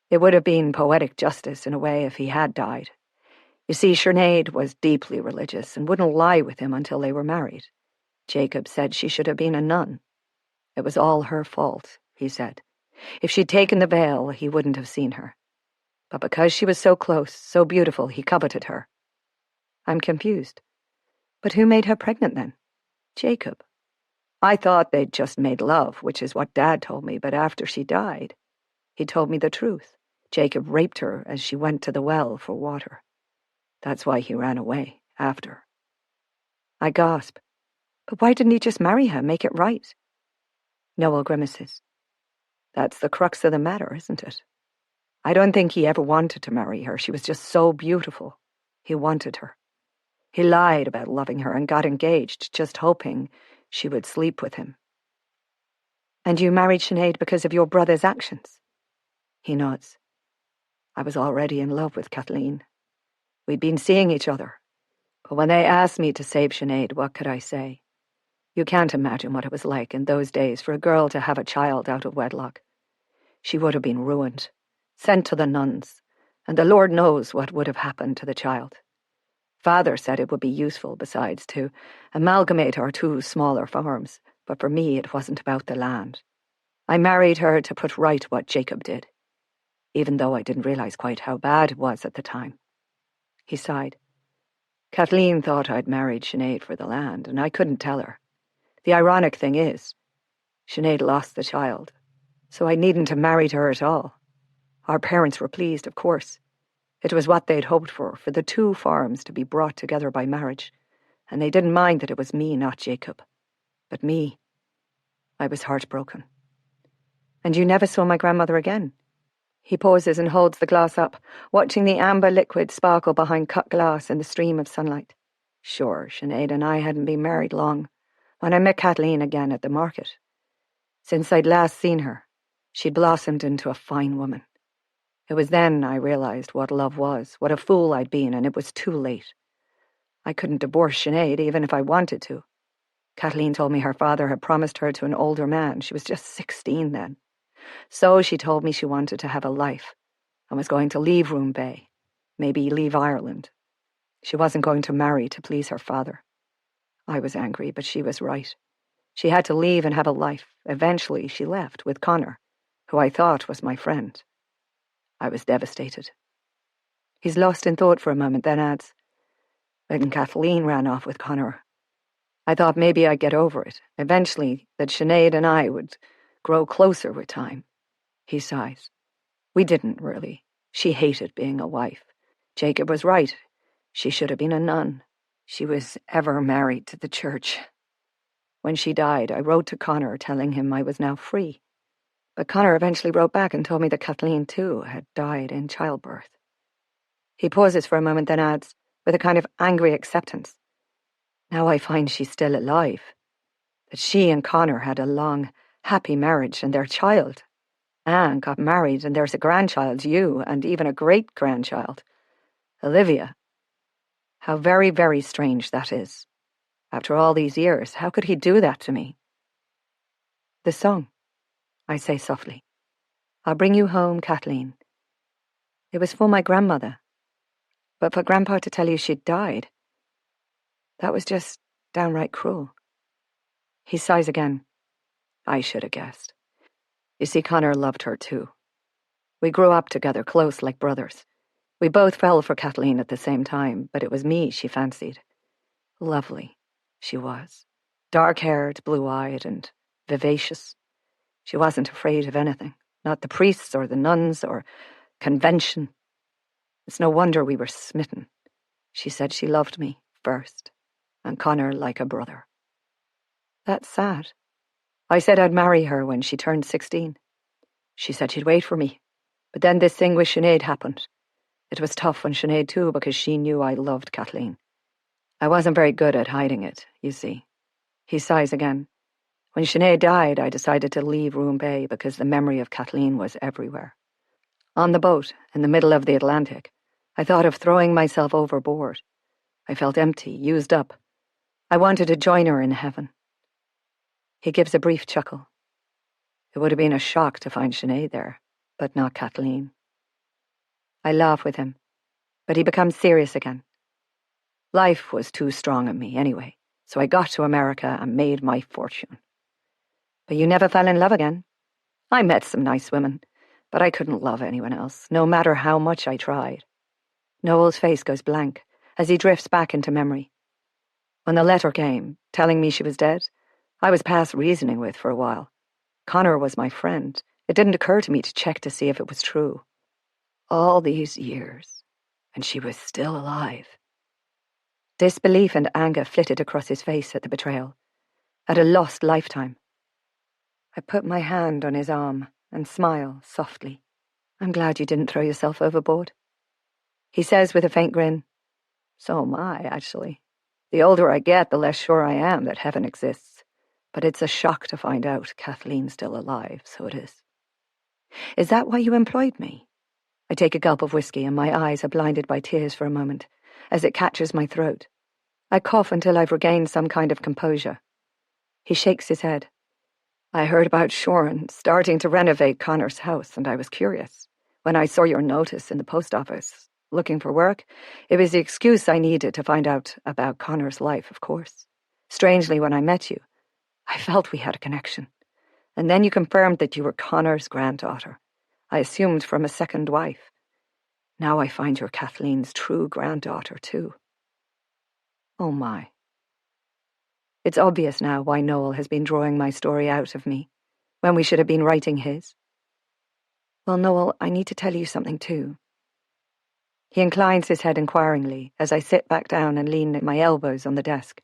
It would have been poetic justice in a way if he had died. You see, Sinead was deeply religious and wouldn't lie with him until they were married. Jacob said she should have been a nun. It was all her fault, he said. If she'd taken the veil, he wouldn't have seen her. But because she was so close, so beautiful, he coveted her. I'm confused. But who made her pregnant then? Jacob. I thought they'd just made love, which is what Dad told me, but after she died, he told me the truth. Jacob raped her as she went to the well for water. That's why he ran away, after. I gasp. But why didn't he just marry her, make it right? Noel grimaces. That's the crux of the matter, isn't it? I don't think he ever wanted to marry her. She was just so beautiful. He wanted her. He lied about loving her and got engaged, just hoping she would sleep with him. And you married Sinead because of your brother's actions? He nods. I was already in love with Kathleen. We'd been seeing each other. But when they asked me to save Sinead, what could I say? You can't imagine what it was like in those days for a girl to have a child out of wedlock. She would have been ruined, sent to the nuns, and the Lord knows what would have happened to the child. Father said it would be useful, besides, to amalgamate our 2 smaller farms, but for me it wasn't about the land. I married her to put right what Jacob did, even though I didn't realize quite how bad it was at the time. He sighed. Kathleen thought I'd married Sinead for the land, and I couldn't tell her. The ironic thing is, Sinead lost the child, so I needn't have married her at all. Our parents were pleased, of course. It was what they'd hoped for the 2 farms to be brought together by marriage, and they didn't mind that it was me, not Jacob. But me, I was heartbroken. And you never saw my grandmother again? He pauses and holds the glass up, watching the amber liquid sparkle behind cut glass in the stream of sunlight. Sure, Sinead and I hadn't been married long, when I met Kathleen again at the market. Since I'd last seen her, she'd blossomed into a fine woman. It was then I realized what love was, what a fool I'd been, and it was too late. I couldn't divorce Sinead even if I wanted to. Kathleen told me her father had promised her to an older man. She was just 16 then. So she told me she wanted to have a life and was going to leave Roone Bay, maybe leave Ireland. She wasn't going to marry to please her father. I was angry, but she was right. She had to leave and have a life. Eventually she left with Connor, who I thought was my friend. I was devastated. He's lost in thought for a moment, then adds, when Kathleen ran off with Connor, I thought maybe I'd get over it. Eventually, that Sinead and I would grow closer with time. He sighs. We didn't, really. She hated being a wife. Jacob was right. She should have been a nun. She was ever married to the church. When she died, I wrote to Connor telling him I was now free. But Connor eventually wrote back and told me that Kathleen, too, had died in childbirth. He pauses for a moment, then adds, with a kind of angry acceptance, now I find she's still alive. That she and Connor had a long, happy marriage and their child Anne got married, and there's a grandchild, you, and even a great-grandchild. Olivia. How very, very strange that is. After all these years, how could he do that to me? The song, I say softly. I'll bring you home, Kathleen. It was for my grandmother. But for Grandpa to tell you she'd died, that was just downright cruel. He sighs again. I should have guessed. You see, Connor loved her too. We grew up together, close like brothers. We both fell for Kathleen at the same time, but it was me she fancied. Lovely, she was. Dark-haired, blue-eyed, and vivacious. She wasn't afraid of anything. Not the priests or the nuns or convention. It's no wonder we were smitten. She said she loved me first, and Connor like a brother. That's sad. I said I'd marry her when she turned 16. She said she'd wait for me. But then this thing with Sinead happened. It was tough on Sinead too, because she knew I loved Kathleen. I wasn't very good at hiding it, you see. He sighs again. When Sinead died, I decided to leave Roone Bay because the memory of Kathleen was everywhere. On the boat, in the middle of the Atlantic, I thought of throwing myself overboard. I felt empty, used up. I wanted to join her in heaven. He gives a brief chuckle. It would have been a shock to find Sinead there, but not Kathleen. I laugh with him, but he becomes serious again. Life was too strong on me anyway, so I got to America and made my fortune. But you never fell in love again. I met some nice women, but I couldn't love anyone else, no matter how much I tried. Noel's face goes blank as he drifts back into memory. When the letter came, telling me she was dead, I was past reasoning with for a while. Connor was my friend. It didn't occur to me to check to see if it was true. All these years, and she was still alive. Disbelief and anger flitted across his face at the betrayal, at a lost lifetime. I put my hand on his arm and smile softly. I'm glad you didn't throw yourself overboard. He says with a faint grin, so am I, actually. The older I get, the less sure I am that heaven exists. But it's a shock to find out Kathleen's still alive, so it is. Is that why you employed me? I take a gulp of whiskey and my eyes are blinded by tears for a moment, as it catches my throat. I cough until I've regained some kind of composure. He shakes his head. I heard about Shoren starting to renovate Connor's house, and I was curious. When I saw your notice in the post office, looking for work, it was the excuse I needed to find out about Connor's life, of course. Strangely, when I met you, I felt we had a connection. And then you confirmed that you were Connor's granddaughter. I assumed from a second wife. Now I find you're Kathleen's true granddaughter, too. Oh my. It's obvious now why Noel has been drawing my story out of me, when we should have been writing his. Well, Noel, I need to tell you something too. He inclines his head inquiringly as I sit back down and lean my elbows on the desk.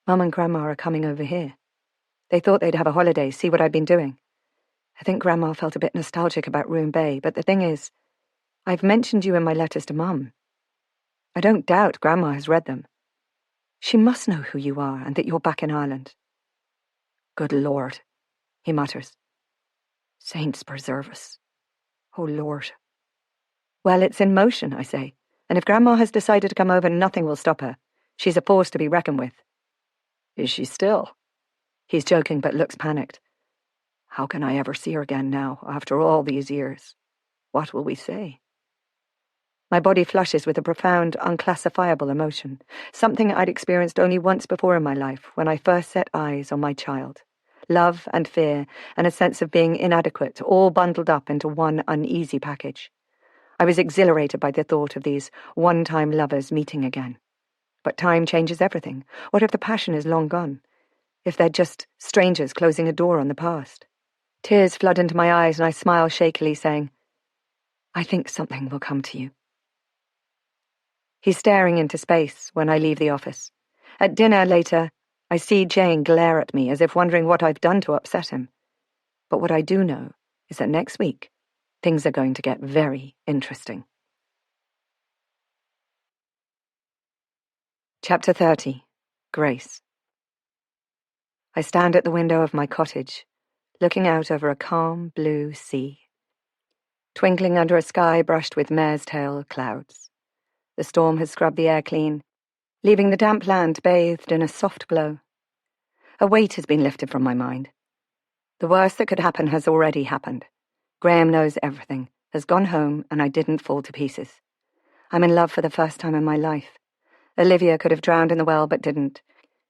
Mum and Grandma are coming over here. They thought they'd have a holiday, see what I've been doing. I think Grandma felt a bit nostalgic about Roone Bay, but the thing is, I've mentioned you in my letters to Mum. I don't doubt Grandma has read them. She must know who you are and that you're back in Ireland. Good Lord, he mutters. Saints preserve us. Oh, Lord. Well, it's in motion, I say, and if Grandma has decided to come over, nothing will stop her. She's a force to be reckoned with. Is she still? He's joking but looks panicked. How can I ever see her again now, after all these years? What will we say? My body flushes with a profound, unclassifiable emotion, something I'd experienced only once before in my life, when I first set eyes on my child. Love and fear, and a sense of being inadequate, all bundled up into one uneasy package. I was exhilarated by the thought of these one-time lovers meeting again. But time changes everything. What if the passion is long gone? If they're just strangers closing a door on the past? Tears flood into my eyes and I smile shakily, saying, I think something will come to you. He's staring into space when I leave the office. At dinner later, I see Jane glare at me as if wondering what I've done to upset him. But what I do know is that next week, things are going to get very interesting. Chapter 30. Grace. I stand at the window of my cottage, looking out over a calm blue sea, twinkling under a sky brushed with mare's tail clouds. The storm has scrubbed the air clean, leaving the damp land bathed in a soft glow. A weight has been lifted from my mind. The worst that could happen has already happened. Graham knows everything, has gone home, and I didn't fall to pieces. I'm in love for the first time in my life. Olivia could have drowned in the well, but didn't.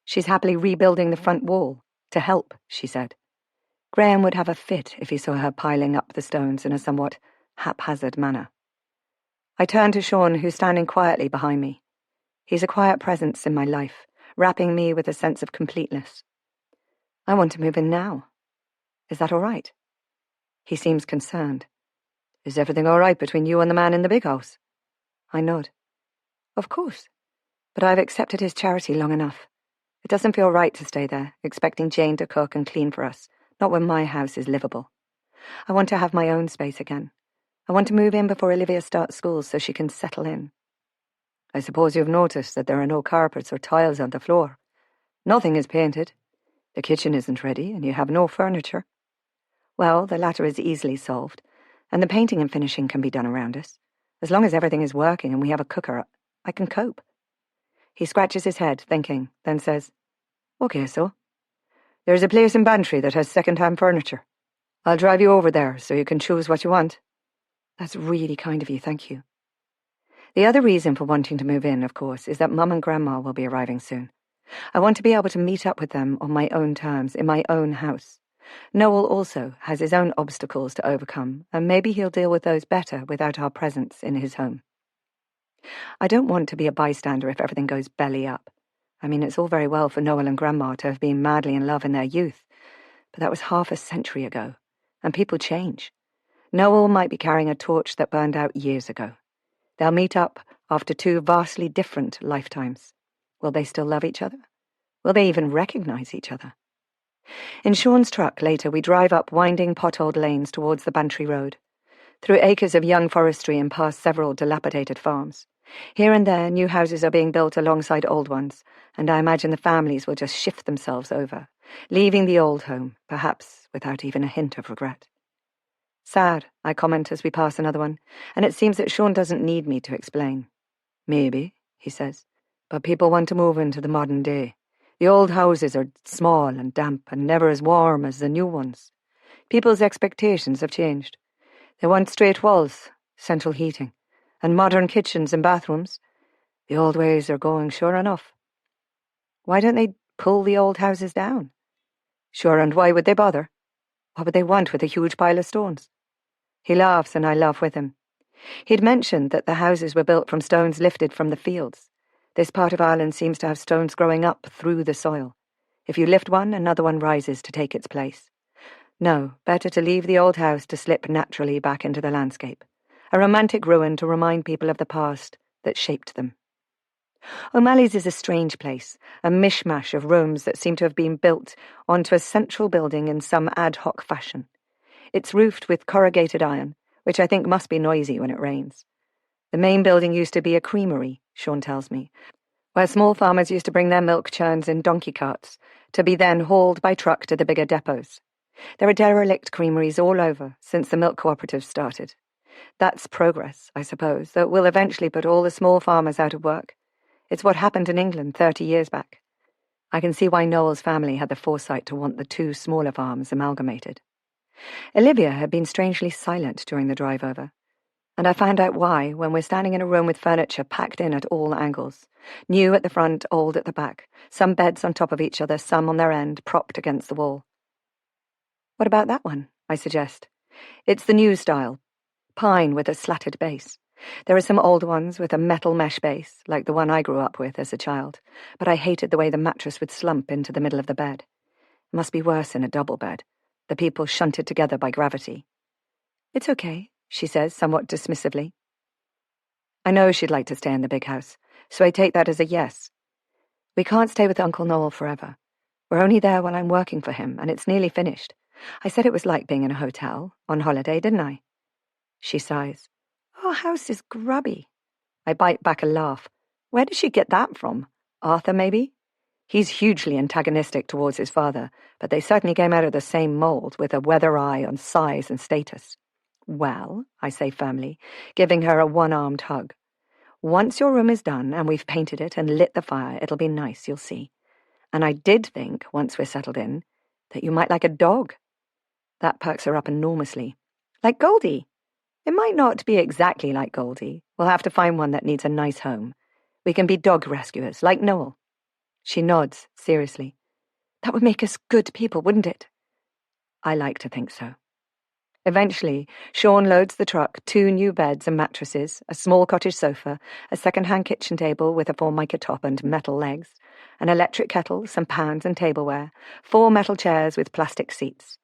She's happily rebuilding the front wall. To help, she said. Graham would have a fit if he saw her piling up the stones in a somewhat haphazard manner. I turned to Sean, who's standing quietly behind me. He's a quiet presence in my life, wrapping me with a sense of completeness. I want to move in now. Is that all right? He seems concerned. Is everything all right between you and the man in the big house? I nod. Of course. But I've accepted his charity long enough. It doesn't feel right to stay there, expecting Jane to cook and clean for us, not when my house is livable. I want to have my own space again. I want to move in before Olivia starts school so she can settle in. I suppose you've noticed that there are no carpets or tiles on the floor. Nothing is painted. The kitchen isn't ready, and you have no furniture. Well, the latter is easily solved, and the painting and finishing can be done around us. As long as everything is working and we have a cooker, I can cope. He scratches his head, thinking, then says, Okay, so. There's a place in Bantry that has second-hand furniture. I'll drive you over there so you can choose what you want. That's really kind of you, thank you. The other reason for wanting to move in, of course, is that Mum and Grandma will be arriving soon. I want to be able to meet up with them on my own terms, in my own house. Noel also has his own obstacles to overcome, and maybe he'll deal with those better without our presence in his home. I don't want to be a bystander if everything goes belly up. I mean, it's all very well for Noel and Grandma to have been madly in love in their youth, but that was half a century ago, and people change. Noel might be carrying a torch that burned out years ago. They'll meet up after 2 vastly different lifetimes. Will they still love each other? Will they even recognize each other? In Sean's truck later, we drive up winding potholed lanes towards the Bantry Road, through acres of young forestry and past several dilapidated farms. Here and there, new houses are being built alongside old ones, and I imagine the families will just shift themselves over, leaving the old home, perhaps without even a hint of regret. Sad, I comment as we pass another one, and it seems that Sean doesn't need me to explain. Maybe, he says, but people want to move into the modern day. The old houses are small and damp and never as warm as the new ones. People's expectations have changed. They want straight walls, central heating, and modern kitchens and bathrooms. The old ways are going, sure enough. Why don't they pull the old houses down? Sure, and why would they bother? What would they want with a huge pile of stones? He laughs and I laugh with him. He'd mentioned that the houses were built from stones lifted from the fields. This part of Ireland seems to have stones growing up through the soil. If you lift one, another one rises to take its place. No, better to leave the old house to slip naturally back into the landscape. A romantic ruin to remind people of the past that shaped them. O'Malley's is a strange place, a mishmash of rooms that seem to have been built onto a central building in some ad hoc fashion. It's roofed with corrugated iron, which I think must be noisy when it rains. The main building used to be a creamery, Sean tells me, where small farmers used to bring their milk churns in donkey carts, to be then hauled by truck to the bigger depots. There are derelict creameries all over since the milk cooperatives started. That's progress, I suppose, that will eventually put all the small farmers out of work. It's what happened in England 30 years back. I can see why Noel's family had the foresight to want the 2 smaller farms amalgamated. Olivia had been strangely silent during the drive over, and I found out why when we're standing in a room with furniture packed in at all angles, new at the front, old at the back, some beds on top of each other, some on their end, propped against the wall. What about that one? I suggest. It's the new style, pine with a slatted base. There are some old ones with a metal mesh base, like the one I grew up with as a child, but I hated the way the mattress would slump into the middle of the bed. It must be worse in a double bed, the people shunted together by gravity. It's okay, she says, somewhat dismissively. I know she'd like to stay in the big house, so I take that as a yes. We can't stay with Uncle Noel forever. We're only there when I'm working for him, and it's nearly finished. I said it was like being in a hotel, on holiday, didn't I? She sighs. Our house is grubby. I bite back a laugh. Where did she get that from? Arthur, maybe? He's hugely antagonistic towards his father, but they certainly came out of the same mould with a weather eye on size and status. Well, I say firmly, giving her a one-armed hug. Once your room is done and we've painted it and lit the fire, it'll be nice, you'll see. And I did think, once we're settled in, that you might like a dog. That perks her up enormously. Like Goldie. It might not be exactly like Goldie. We'll have to find one that needs a nice home. We can be dog rescuers, like Noel. She nods, seriously. That would make us good people, wouldn't it? I like to think so. Eventually, Sean loads the truck, 2 new beds and mattresses, a small cottage sofa, a second-hand kitchen table with a formica top and metal legs, an electric kettle, some pans and tableware, 4 metal chairs with plastic seats.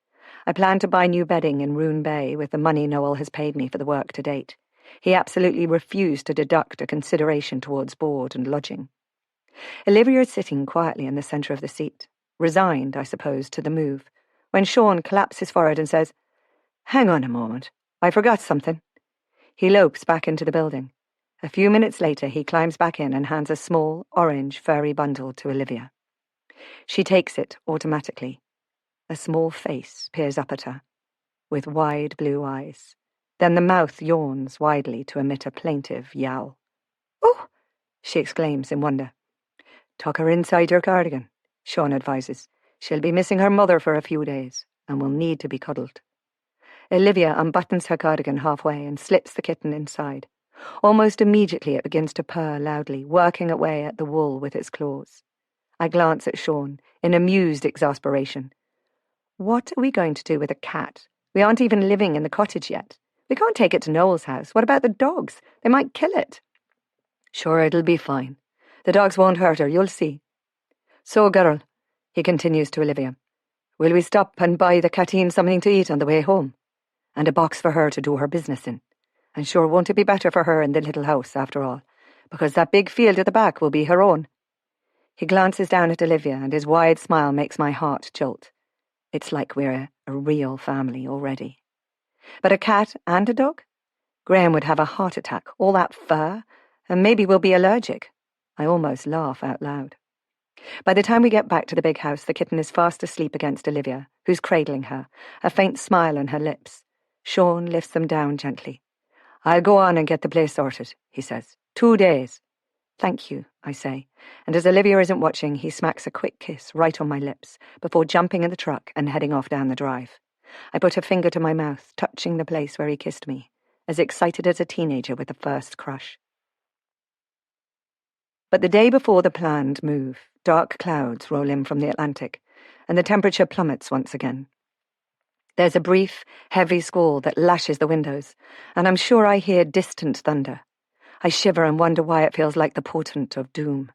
I plan to buy new bedding in Roone Bay with the money Noel has paid me for the work to date. He absolutely refused to deduct a consideration towards board and lodging. Olivia is sitting quietly in the centre of the seat, resigned, I suppose, to the move, when Sean claps his forehead and says, "Hang on a moment. I forgot something." He lopes back into the building. A few minutes later, he climbs back in and hands a small, orange, furry bundle to Olivia. She takes it automatically. A small face peers up at her, with wide blue eyes. Then the mouth yawns widely to emit a plaintive yowl. "Oh!" she exclaims in wonder. "Tuck her inside your cardigan," Sean advises. "She'll be missing her mother for a few days, and will need to be cuddled." Olivia unbuttons her cardigan halfway and slips the kitten inside. Almost immediately it begins to purr loudly, working away at the wool with its claws. I glance at Sean, in amused exasperation. "What are we going to do with a cat? We aren't even living in the cottage yet. We can't take it to Noel's house. What about the dogs? They might kill it." "Sure, it'll be fine. The dogs won't hurt her, you'll see. So, girl," he continues to Olivia, "will we stop and buy the catteen something to eat on the way home? And a box for her to do her business in. And sure, won't it be better for her in the little house, after all? Because that big field at the back will be her own." He glances down at Olivia, and his wide smile makes my heart jolt. It's like we're a real family already. But a cat and a dog? Graham would have a heart attack, all that fur, and maybe we'll be allergic. I almost laugh out loud. By the time we get back to the big house, the kitten is fast asleep against Olivia, who's cradling her, a faint smile on her lips. Sean lifts them down gently. "I'll go on and get the place sorted," he says. 2 days. "Thank you," I say, and as Olivia isn't watching, he smacks a quick kiss right on my lips before jumping in the truck and heading off down the drive. I put a finger to my mouth, touching the place where he kissed me, as excited as a teenager with a first crush. But the day before the planned move, dark clouds roll in from the Atlantic, and the temperature plummets once again. There's a brief, heavy squall that lashes the windows, and I'm sure I hear distant thunder. I shiver and wonder why it feels like the portent of doom.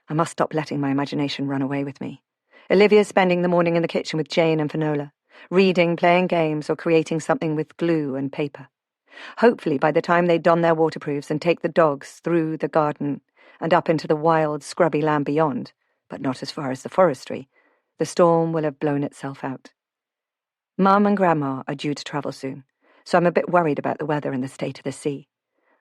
I must stop letting my imagination run away with me. Olivia's spending the morning in the kitchen with Jane and Finola, reading, playing games, or creating something with glue and paper. Hopefully, by the time they don their waterproofs and take the dogs through the garden and up into the wild, scrubby land beyond, but not as far as the forestry, the storm will have blown itself out. Mum and Grandma are due to travel soon, so I'm a bit worried about the weather and the state of the sea.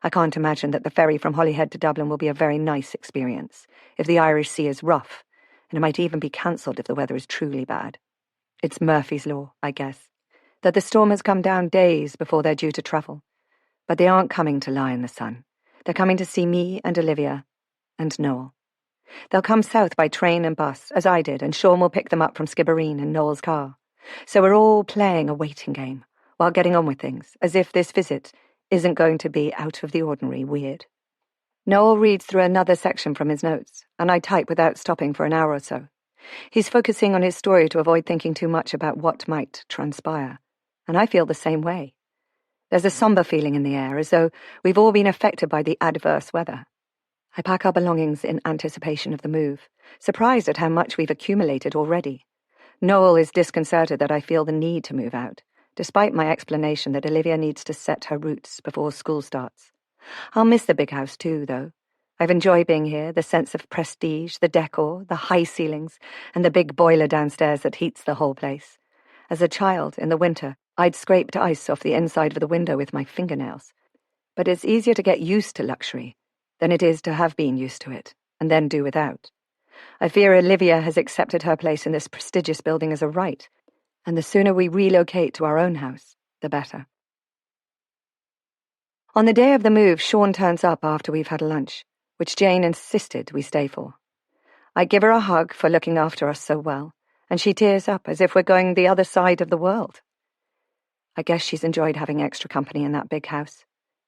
I can't imagine that the ferry from Holyhead to Dublin will be a very nice experience if the Irish Sea is rough, and it might even be cancelled if the weather is truly bad. It's Murphy's Law, I guess, that the storm has come down days before they're due to travel. But they aren't coming to lie in the sun. They're coming to see me and Olivia and Noel. They'll come south by train and bus, as I did, and Sean will pick them up from Skibbereen in Noel's car. So we're all playing a waiting game while getting on with things, as if this visit isn't going to be out of the ordinary weird. Noel reads through another section from his notes, and I type without stopping for an hour or so. He's focusing on his story to avoid thinking too much about what might transpire, and I feel the same way. There's a somber feeling in the air, as though we've all been affected by the adverse weather. I pack our belongings in anticipation of the move, surprised at how much we've accumulated already. Noel is disconcerted that I feel the need to move out, despite my explanation that Olivia needs to set her roots before school starts. I'll miss the big house too, though. I've enjoyed being here, the sense of prestige, the decor, the high ceilings, and the big boiler downstairs that heats the whole place. As a child, in the winter, I'd scraped ice off the inside of the window with my fingernails. But it's easier to get used to luxury than it is to have been used to it, and then do without. I fear Olivia has accepted her place in this prestigious building as a right, and the sooner we relocate to our own house, the better. On the day of the move, Sean turns up after we've had lunch, which Jane insisted we stay for. I give her a hug for looking after us so well, and she tears up as if we're going the other side of the world. I guess she's enjoyed having extra company in that big house.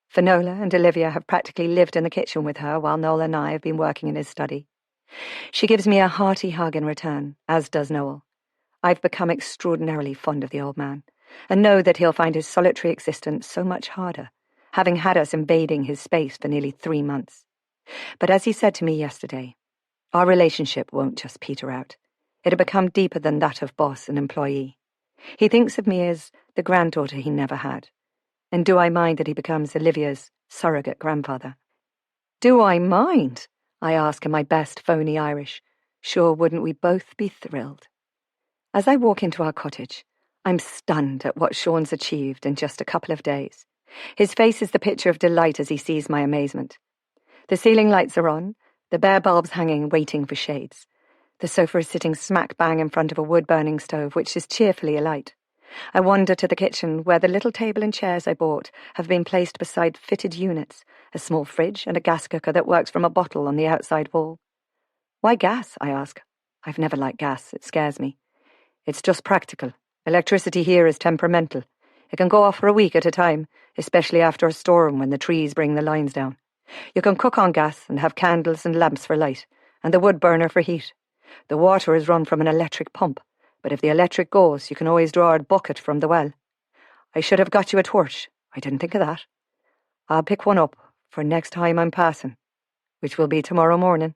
Finola and Olivia have practically lived in the kitchen with her while Noel and I have been working in his study. She gives me a hearty hug in return, as does Noel. I've become extraordinarily fond of the old man, and know that he'll find his solitary existence so much harder, having had us invading his space for nearly 3 months. But as he said to me yesterday, our relationship won't just peter out. It'll become deeper than that of boss and employee. He thinks of me as the granddaughter he never had. And do I mind that he becomes Olivia's surrogate grandfather? Do I mind? I ask in my best phony Irish. Sure, wouldn't we both be thrilled? As I walk into our cottage, I'm stunned at what Sean's achieved in just a couple of days. His face is the picture of delight as he sees my amazement. The ceiling lights are on, the bare bulbs hanging waiting for shades. The sofa is sitting smack bang in front of a wood-burning stove, which is cheerfully alight. I wander to the kitchen, where the little table and chairs I bought have been placed beside fitted units, a small fridge and a gas cooker that works from a bottle on the outside wall. Why gas? I ask. I've never liked gas. It scares me. It's just practical. Electricity here is temperamental. It can go off for a week at a time, especially after a storm when the trees bring the lines down. You can cook on gas and have candles and lamps for light, and the wood burner for heat. The water is run from an electric pump, but if the electric goes, you can always draw a bucket from the well. I should have got you a torch. I didn't think of that. I'll pick one up for next time I'm passing, which will be tomorrow morning.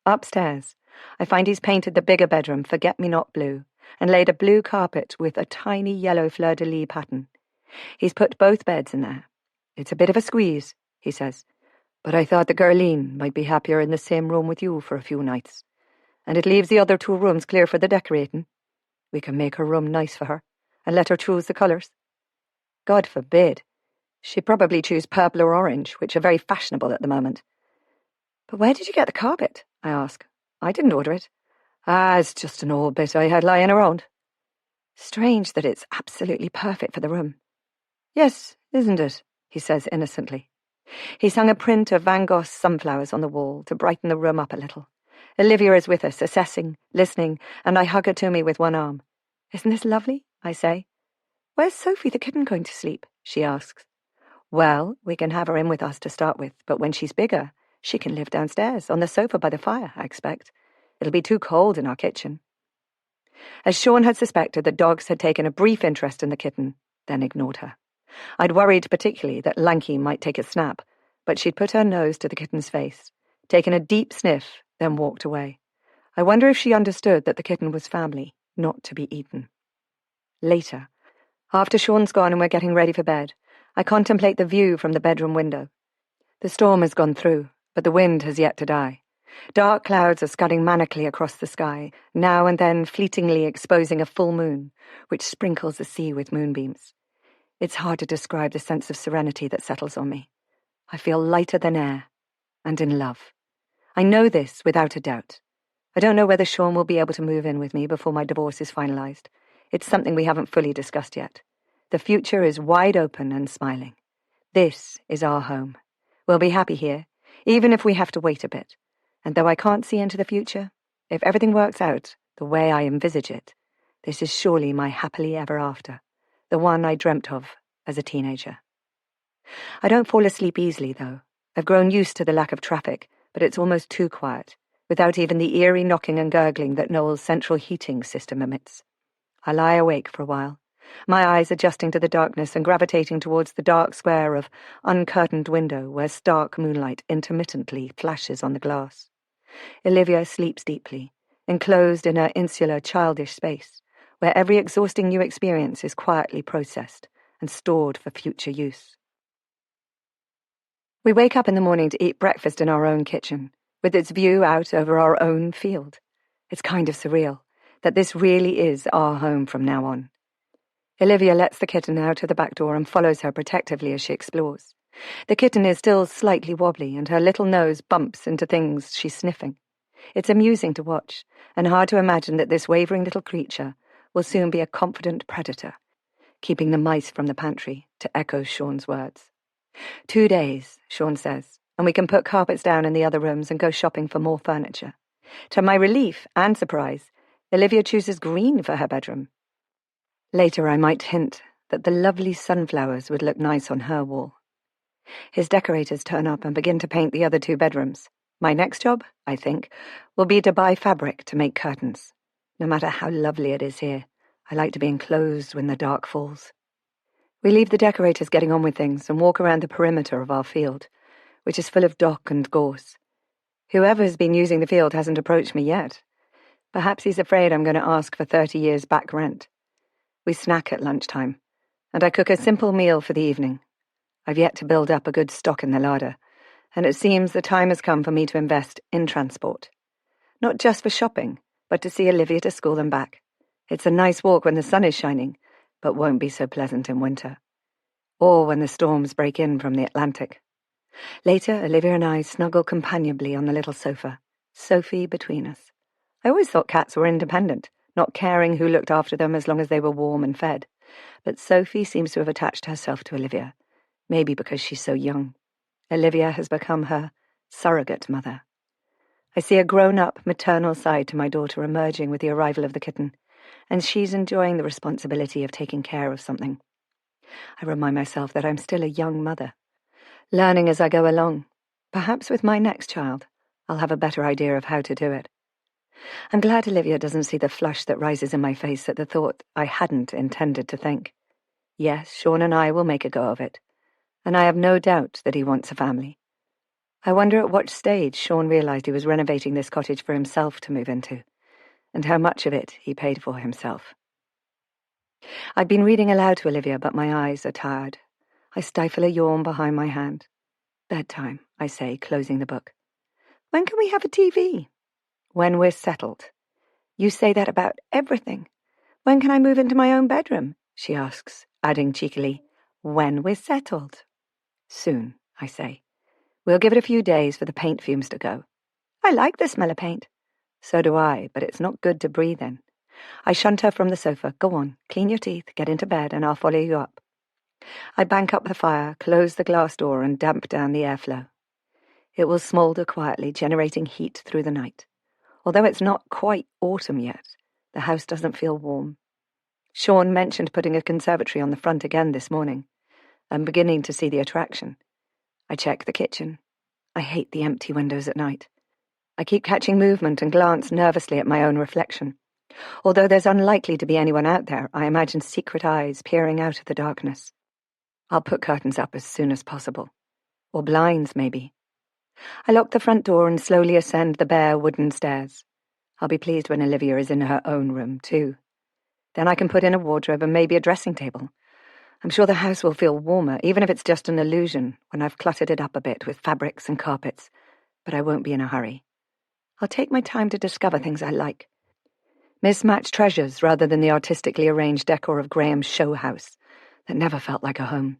Upstairs, I find he's painted the bigger bedroom forget-me-not blue and laid a blue carpet with a tiny yellow fleur-de-lis pattern. He's put both beds in there. It's a bit of a squeeze, he says, but I thought the girleen might be happier in the same room with you for a few nights. And it leaves the other 2 rooms clear for the decorating. We can make her room nice for her, and let her choose the colours. God forbid. She'd probably choose purple or orange, which are very fashionable at the moment. But where did you get the carpet? I ask. I didn't order it. It's just an old bit I had lying around. Strange that it's absolutely perfect for the room. Yes, isn't it? He says innocently. He's hung a print of Van Gogh's sunflowers on the wall to brighten the room up a little. Olivia is with us, assessing, listening, and I hug her to me with one arm. Isn't this lovely? I say. Where's Sophie the kitten going to sleep? She asks. Well, we can have her in with us to start with, but when she's bigger, she can live downstairs, on the sofa by the fire, I expect. It'll be too cold in our kitchen. As Sean had suspected, the dogs had taken a brief interest in the kitten, then ignored her. I'd worried particularly that Lanky might take a snap, but she'd put her nose to the kitten's face, taken a deep sniff, then walked away. I wonder if she understood that the kitten was family, not to be eaten. Later, after Sean's gone and we're getting ready for bed, I contemplate the view from the bedroom window. The storm has gone through, but the wind has yet to die. Dark clouds are scudding manically across the sky, now and then fleetingly exposing a full moon, which sprinkles the sea with moonbeams. It's hard to describe the sense of serenity that settles on me. I feel lighter than air, and in love. I know this without a doubt. I don't know whether Sean will be able to move in with me before my divorce is finalised. It's something we haven't fully discussed yet. The future is wide open and smiling. This is our home. We'll be happy here, even if we have to wait a bit. And though I can't see into the future, if everything works out the way I envisage it, this is surely my happily ever after, the one I dreamt of as a teenager. I don't fall asleep easily, though. I've grown used to the lack of traffic, but it's almost too quiet, without even the eerie knocking and gurgling that Noel's central heating system emits. I lie awake for a while, my eyes adjusting to the darkness and gravitating towards the dark square of uncurtained window where stark moonlight intermittently flashes on the glass. Olivia sleeps deeply, enclosed in her insular, childish space, where every exhausting new experience is quietly processed and stored for future use. We wake up in the morning to eat breakfast in our own kitchen, with its view out over our own field. It's kind of surreal that this really is our home from now on. Olivia lets the kitten out of the back door and follows her protectively as she explores. The kitten is still slightly wobbly, and her little nose bumps into things she's sniffing. It's amusing to watch, and hard to imagine that this wavering little creature will soon be a confident predator, keeping the mice from the pantry, to echo Sean's words. 2 days, Sean says, and we can put carpets down in the other rooms and go shopping for more furniture. To my relief and surprise, Olivia chooses green for her bedroom. Later I might hint that the lovely sunflowers would look nice on her wall. His decorators turn up and begin to paint the other 2 bedrooms. My next job, I think, will be to buy fabric to make curtains. No matter how lovely it is here, I like to be enclosed when the dark falls. We leave the decorators getting on with things and walk around the perimeter of our field, which is full of dock and gorse. Whoever has been using the field hasn't approached me yet. Perhaps he's afraid I'm going to ask for 30 years back rent. We snack at lunchtime, and I cook a simple meal for the evening. I've yet to build up a good stock in the larder, and it seems the time has come for me to invest in transport. Not just for shopping, but to see Olivia to school and back. It's a nice walk when the sun is shining, but won't be so pleasant in winter. Or when the storms break in from the Atlantic. Later, Olivia and I snuggle companionably on the little sofa, Sophie between us. I always thought cats were independent, not caring who looked after them as long as they were warm and fed. But Sophie seems to have attached herself to Olivia, maybe because she's so young. Olivia has become her surrogate mother. I see a grown-up maternal side to my daughter emerging with the arrival of the kitten, and she's enjoying the responsibility of taking care of something. I remind myself that I'm still a young mother, learning as I go along. Perhaps with my next child, I'll have a better idea of how to do it. I'm glad Olivia doesn't see the flush that rises in my face at the thought I hadn't intended to think. Yes, Sean and I will make a go of it, and I have no doubt that he wants a family. I wonder at what stage Sean realised he was renovating this cottage for himself to move into, and how much of it he paid for himself. I've been reading aloud to Olivia, but my eyes are tired. I stifle a yawn behind my hand. Bedtime, I say, closing the book. When can we have a TV? When we're settled. You say that about everything. When can I move into my own bedroom? She asks, adding cheekily, when we're settled. Soon, I say. We'll give it a few days for the paint fumes to go. I like the smell of paint. So do I, but it's not good to breathe in. I shunt her from the sofa. Go on, clean your teeth, get into bed, and I'll follow you up. I bank up the fire, close the glass door, and damp down the airflow. It will smoulder quietly, generating heat through the night. Although it's not quite autumn yet, the house doesn't feel warm. Sean mentioned putting a conservatory on the front again this morning. I'm beginning to see the attraction. I check the kitchen. I hate the empty windows at night. I keep catching movement and glance nervously at my own reflection. Although there's unlikely to be anyone out there, I imagine secret eyes peering out of the darkness. I'll put curtains up as soon as possible. Or blinds, maybe. I lock the front door and slowly ascend the bare wooden stairs. I'll be pleased when Olivia is in her own room, too. Then I can put in a wardrobe and maybe a dressing table. I'm sure the house will feel warmer, even if it's just an illusion, when I've cluttered it up a bit with fabrics and carpets. But I won't be in a hurry. I'll take my time to discover things I like. Mismatched treasures rather than the artistically arranged decor of Graham's show house that never felt like a home.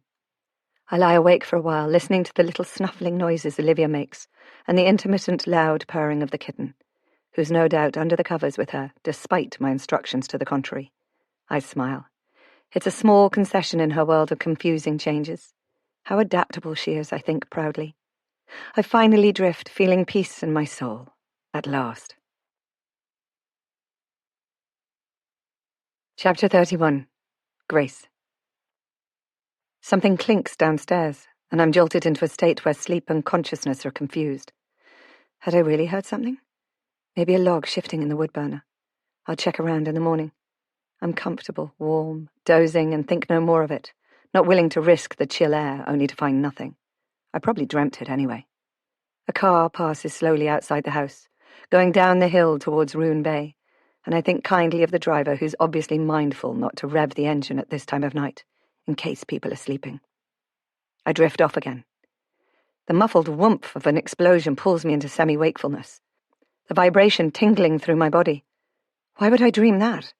I lie awake for a while, listening to the little snuffling noises Olivia makes and the intermittent loud purring of the kitten, who's no doubt under the covers with her, despite my instructions to the contrary. I smile. It's a small concession in her world of confusing changes. How adaptable she is, I think proudly. I finally drift, feeling peace in my soul, at last. Chapter 31. Grace. Something clinks downstairs, and I'm jolted into a state where sleep and consciousness are confused. Had I really heard something? Maybe a log shifting in the wood burner. I'll check around in the morning. I'm comfortable, warm, dozing, and think no more of it, not willing to risk the chill air only to find nothing. I probably dreamt it anyway. A car passes slowly outside the house, going down the hill towards Roone Bay, and I think kindly of the driver who's obviously mindful not to rev the engine at this time of night, in case people are sleeping. I drift off again. The muffled whoomph of an explosion pulls me into semi-wakefulness, the vibration tingling through my body. Why would I dream that?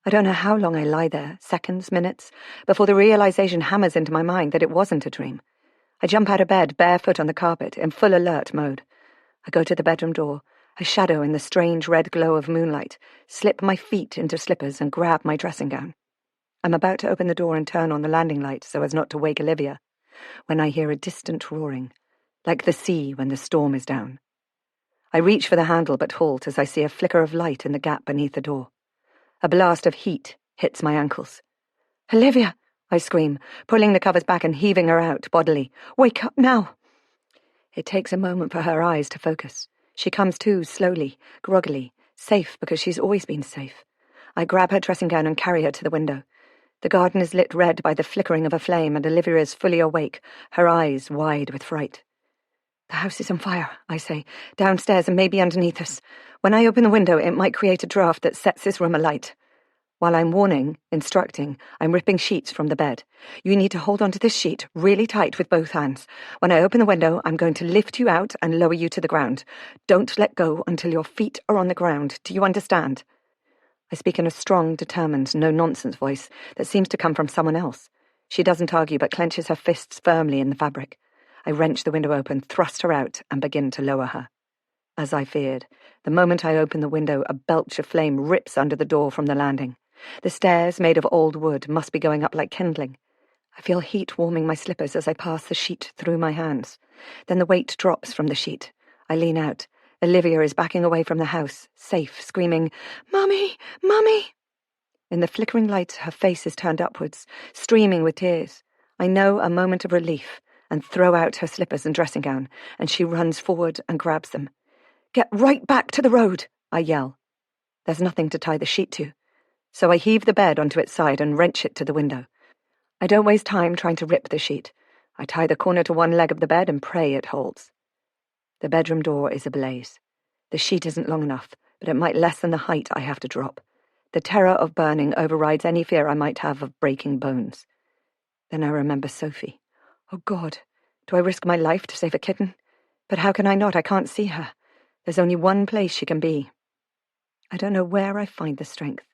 I don't know how long I lie there, seconds, minutes, before the realization hammers into my mind that it wasn't a dream. I jump out of bed, barefoot on the carpet, in full alert mode. I go to the bedroom door, a shadow in the strange red glow of moonlight, slip my feet into slippers and grab my dressing gown. I'm about to open the door and turn on the landing light so as not to wake Olivia, when I hear a distant roaring, like the sea when the storm is down. I reach for the handle but halt as I see a flicker of light in the gap beneath the door. A blast of heat hits my ankles. "Olivia!" I scream, pulling the covers back and heaving her out bodily. "Wake up now!" It takes a moment for her eyes to focus. She comes to slowly, groggily, safe because she's always been safe. I grab her dressing gown and carry her to the window. The garden is lit red by the flickering of a flame, and Olivia is fully awake, her eyes wide with fright. "The house is on fire," I say, "downstairs and maybe underneath us. When I open the window, it might create a draft that sets this room alight." While I'm warning, instructing, I'm ripping sheets from the bed. "You need to hold onto this sheet really tight with both hands. When I open the window, I'm going to lift you out and lower you to the ground. Don't let go until your feet are on the ground. Do you understand?" I speak in a strong, determined, no-nonsense voice that seems to come from someone else. She doesn't argue but clenches her fists firmly in the fabric. I wrench the window open, thrust her out, and begin to lower her. As I feared, the moment I open the window, a belch of flame rips under the door from the landing. The stairs, made of old wood, must be going up like kindling. I feel heat warming my slippers as I pass the sheet through my hands. Then the weight drops from the sheet. I lean out. Olivia is backing away from the house, safe, screaming, "Mummy! Mummy!" In the flickering light, her face is turned upwards, streaming with tears. I know a moment of relief, and throw out her slippers and dressing gown, and she runs forward and grabs them. "Get right back to the road," I yell. There's nothing to tie the sheet to, so I heave the bed onto its side and wrench it to the window. I don't waste time trying to rip the sheet. I tie the corner to one leg of the bed and pray it holds. The bedroom door is ablaze. The sheet isn't long enough, but it might lessen the height I have to drop. The terror of burning overrides any fear I might have of breaking bones. Then I remember Sophie. Oh God, do I risk my life to save a kitten? But how can I not? I can't see her. There's only one place she can be. I don't know where I find the strength.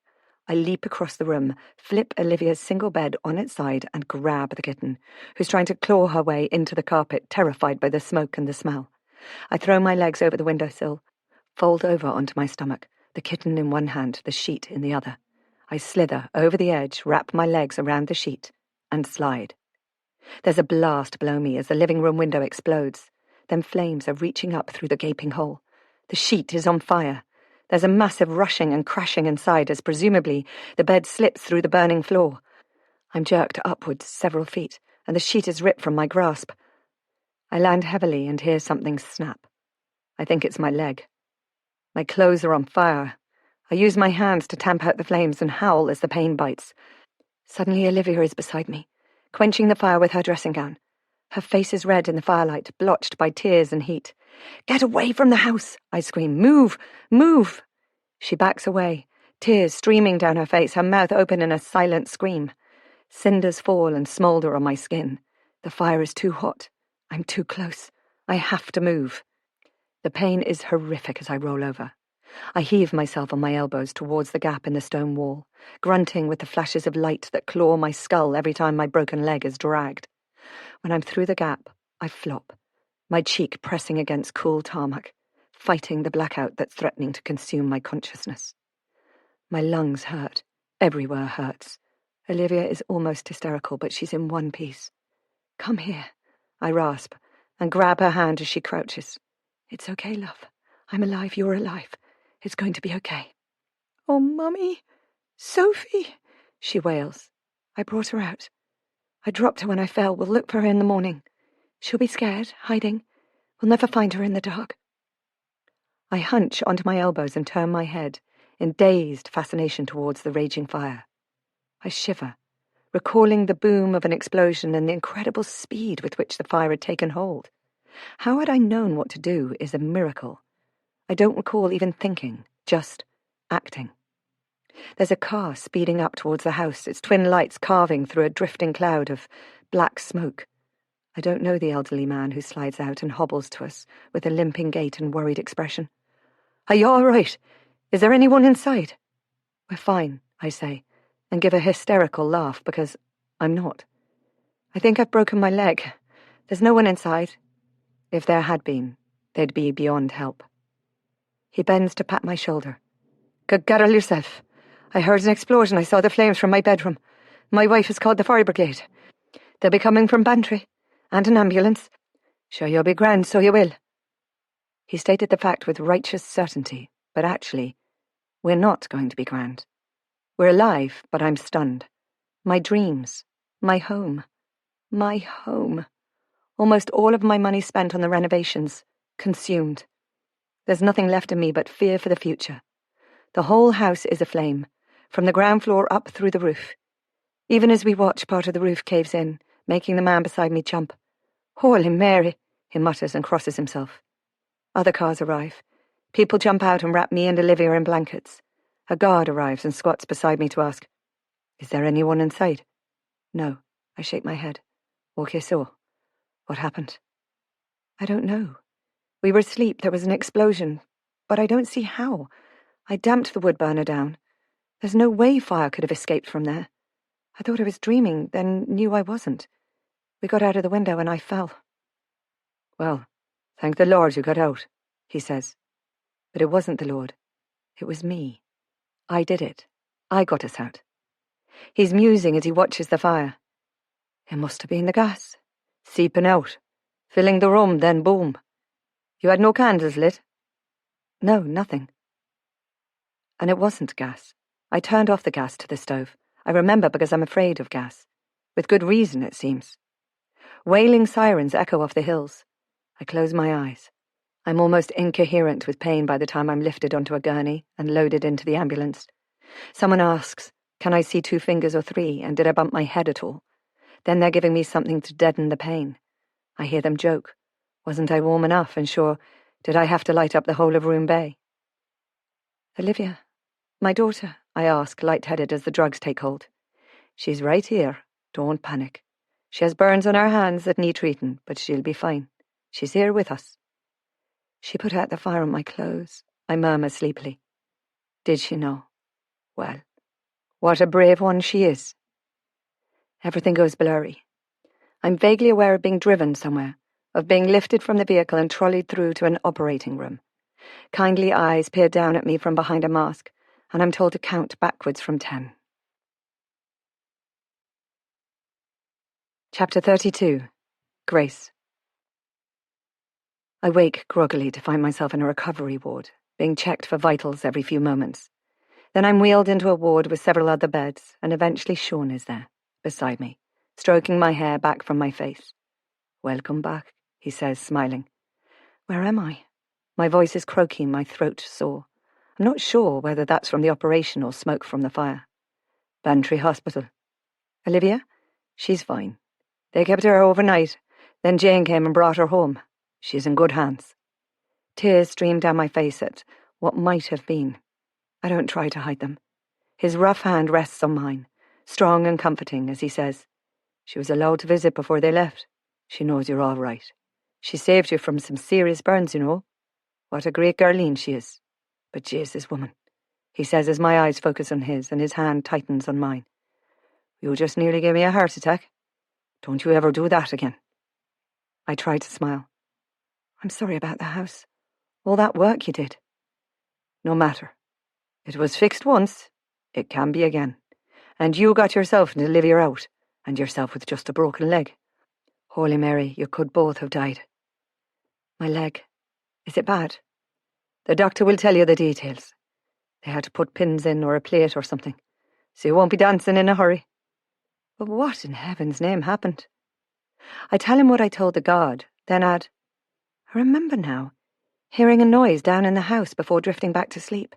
I leap across the room, flip Olivia's single bed on its side, and grab the kitten, who's trying to claw her way into the carpet, terrified by the smoke and the smell. I throw my legs over the windowsill, fold over onto my stomach, the kitten in one hand, the sheet in the other. I slither over the edge, wrap my legs around the sheet, and slide. There's a blast below me as the living room window explodes. Then flames are reaching up through the gaping hole. The sheet is on fire. There's a massive rushing and crashing inside as presumably the bed slips through the burning floor. I'm jerked upwards several feet, and the sheet is ripped from my grasp. I land heavily and hear something snap. I think it's my leg. My clothes are on fire. I use my hands to tamp out the flames and howl as the pain bites. Suddenly Olivia is beside me, quenching the fire with her dressing gown. Her face is red in the firelight, blotched by tears and heat. "Get away from the house!" I scream. "Move! Move!" She backs away, tears streaming down her face, her mouth open in a silent scream. Cinders fall and smoulder on my skin. The fire is too hot. I'm too close. I have to move. The pain is horrific as I roll over. I heave myself on my elbows towards the gap in the stone wall, grunting with the flashes of light that claw my skull every time my broken leg is dragged. When I'm through the gap, I flop, my cheek pressing against cool tarmac, fighting the blackout that's threatening to consume my consciousness. My lungs hurt. Everywhere hurts. Olivia is almost hysterical, but she's in one piece. "Come here," I rasp, and grab her hand as she crouches. "It's okay, love. I'm alive, you're alive. It's going to be okay." "Oh, Mummy! Sophie!" she wails. "I brought her out. I dropped her when I fell. We'll look for her in the morning. She'll be scared, hiding. We'll never find her in the dark." I hunch onto my elbows and turn my head, in dazed fascination towards the raging fire. I shiver, recalling the boom of an explosion and the incredible speed with which the fire had taken hold. How had I known what to do is a miracle. I don't recall even thinking, just acting. There's a car speeding up towards the house, its twin lights carving through a drifting cloud of black smoke. I don't know the elderly man who slides out and hobbles to us with a limping gait and worried expression. "Are you all right? Is there anyone inside?" "We're fine," I say, and give a hysterical laugh because I'm not. "I think I've broken my leg. There's no one inside." If there had been, they'd be beyond help. He bends to pat my shoulder. Good girl yourself. I heard an explosion. I saw the flames from my bedroom. My wife has called the fire brigade. They'll be coming from Bantry. And an ambulance. Sure you'll be grand, so you will. He stated the fact with righteous certainty, but actually, we're not going to be grand. We're alive, but I'm stunned. My dreams. My home. My home. Almost all of my money spent on the renovations. Consumed. There's nothing left in me but fear for the future. The whole house is aflame, from the ground floor up through the roof. Even as we watch, part of the roof caves in, making the man beside me jump. Holy Mary, he mutters and crosses himself. Other cars arrive. People jump out and wrap me and Olivia in blankets. A guard arrives and squats beside me to ask, "Is there anyone inside?" No, I shake my head. Okay, so, what happened? I don't know. We were asleep, there was an explosion, but I don't see how. I damped the wood burner down. There's no way fire could have escaped from there. I thought I was dreaming, then knew I wasn't. We got out of the window and I fell. Well, thank the Lord you got out, he says. But it wasn't the Lord. It was me. I did it. I got us out. He's musing as he watches the fire. It must have been the gas. Seeping out. Filling the room, then boom. You had no candles lit? No, nothing. And it wasn't gas. I turned off the gas to the stove. I remember because I'm afraid of gas. With good reason, it seems. Wailing sirens echo off the hills. I close my eyes. I'm almost incoherent with pain by the time I'm lifted onto a gurney and loaded into the ambulance. Someone asks, can I see 2 fingers or 3, and did I bump my head at all? Then they're giving me something to deaden the pain. I hear them joke. Wasn't I warm enough, and sure, did I have to light up the whole of Roone Bay? Olivia, my daughter, I ask, light-headed as the drugs take hold. She's right here. Don't panic. She has burns on her hands that need treating, but she'll be fine. She's here with us. She put out the fire on my clothes, I murmur sleepily. Did she know? Well, what a brave one she is. Everything goes blurry. I'm vaguely aware of being driven somewhere, of being lifted from the vehicle and trolleyed through to an operating room. Kindly eyes peer down at me from behind a mask, and I'm told to count backwards from 10. Chapter 32. Grace. I wake groggily to find myself in a recovery ward, being checked for vitals every few moments. Then I'm wheeled into a ward with several other beds, and eventually Sean is there, beside me, stroking my hair back from my face. Welcome back, he says, smiling. Where am I? My voice is croaky, my throat sore. I'm not sure whether that's from the operation or smoke from the fire. Bantry Hospital. Olivia? She's fine. They kept her overnight. Then Jane came and brought her home. She's in good hands. Tears stream down my face at what might have been. I don't try to hide them. His rough hand rests on mine, strong and comforting, as he says, She was allowed to visit before they left. She knows you're all right. She saved you from some serious burns, you know. What a great girleen she is. But Jesus, woman, he says as my eyes focus on his and his hand tightens on mine. You just nearly gave me a heart attack. Don't you ever do that again. I try to smile. I'm sorry about the house. All that work you did. No matter. It was fixed once. It can be again. And you got yourself and Olivia out, and yourself with just a broken leg. Holy Mary, you could both have died. My leg. Is it bad? The doctor will tell you the details. They had to put pins in or a plate or something, so you won't be dancing in a hurry. But what in heaven's name happened? I tell him what I told the guard, then add, I remember now, hearing a noise down in the house before drifting back to sleep.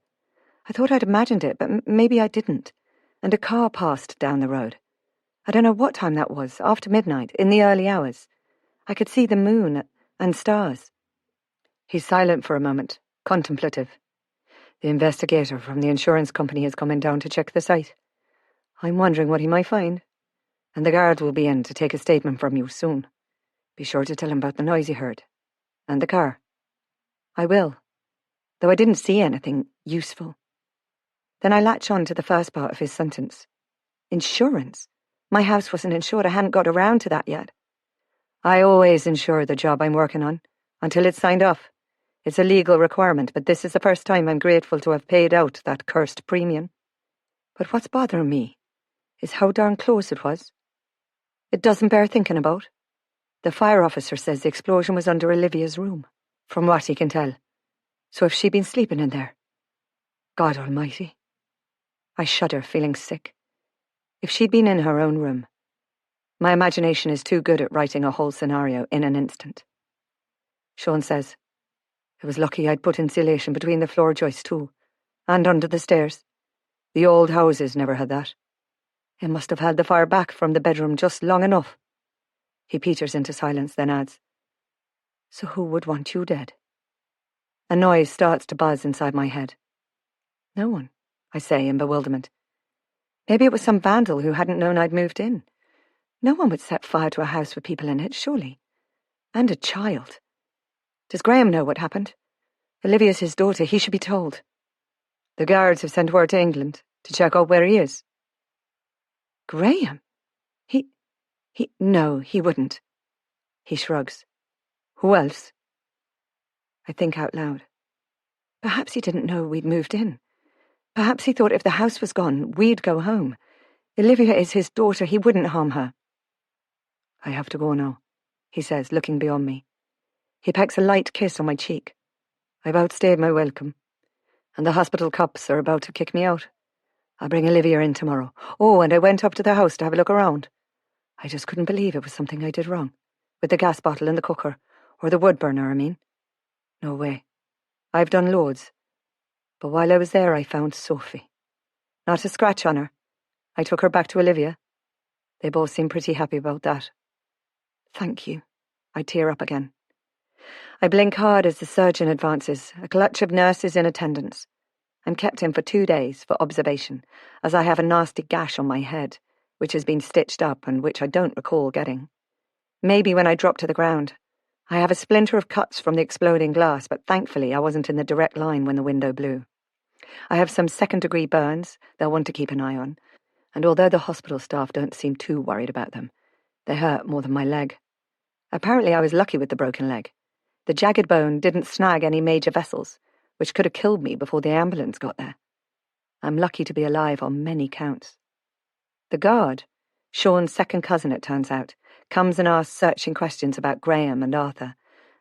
I thought I'd imagined it, but maybe I didn't, and a car passed down the road. I don't know what time that was, after midnight, in the early hours. I could see the moon and stars. He's silent for a moment, contemplative. The investigator from the insurance company is coming down to check the site. I'm wondering what he might find. And the guard will be in to take a statement from you soon. Be sure to tell him about the noise he heard. And the car. I will, though I didn't see anything useful. Then I latch on to the first part of his sentence. Insurance? My house wasn't insured. I hadn't got around to that yet. I always insure the job I'm working on, until it's signed off. It's a legal requirement, but this is the first time I'm grateful to have paid out that cursed premium. But what's bothering me is how darn close it was. It doesn't bear thinking about. The fire officer says the explosion was under Olivia's room, from what he can tell. So if she'd been sleeping in there... God almighty. I shudder, feeling sick. If she'd been in her own room... My imagination is too good at writing a whole scenario in an instant. Sean says, it was lucky I'd put insulation between the floor joists too, and under the stairs. The old houses never had that. It must have held the fire back from the bedroom just long enough. He peters into silence, then adds, so who would want you dead? A noise starts to buzz inside my head. No one, I say in bewilderment. Maybe it was some vandal who hadn't known I'd moved in. No one would set fire to a house with people in it, surely. And a child. Does Graham know what happened? Olivia's his daughter, he should be told. The guards have sent word to England to check out where he is. Graham? No, he wouldn't. He shrugs. Who else? I think out loud. Perhaps he didn't know we'd moved in. Perhaps he thought if the house was gone, we'd go home. Olivia is his daughter, he wouldn't harm her. I have to go now, he says, looking beyond me. He pecks a light kiss on my cheek. I've outstayed my welcome, and the hospital cops are about to kick me out. I'll bring Olivia in tomorrow. Oh, and I went up to the house to have a look around. I just couldn't believe it was something I did wrong, with the gas bottle in the cooker, or the wood burner, I mean. No way. I've done loads. But while I was there, I found Sophie. Not a scratch on her. I took her back to Olivia. They both seemed pretty happy about that. Thank you. I tear up again. I blink hard as the surgeon advances, a clutch of nurses in attendance. I'm kept in for 2 days for observation, as I have a nasty gash on my head, which has been stitched up and which I don't recall getting. Maybe when I drop to the ground. I have a splinter of cuts from the exploding glass, but thankfully I wasn't in the direct line when the window blew. I have some second-degree burns they'll want to keep an eye on, and although the hospital staff don't seem too worried about them, they hurt more than my leg. Apparently I was lucky with the broken leg. The jagged bone didn't snag any major vessels, which could have killed me before the ambulance got there. I'm lucky to be alive on many counts. The guard, Sean's second cousin it turns out, comes and asks searching questions about Graham and Arthur,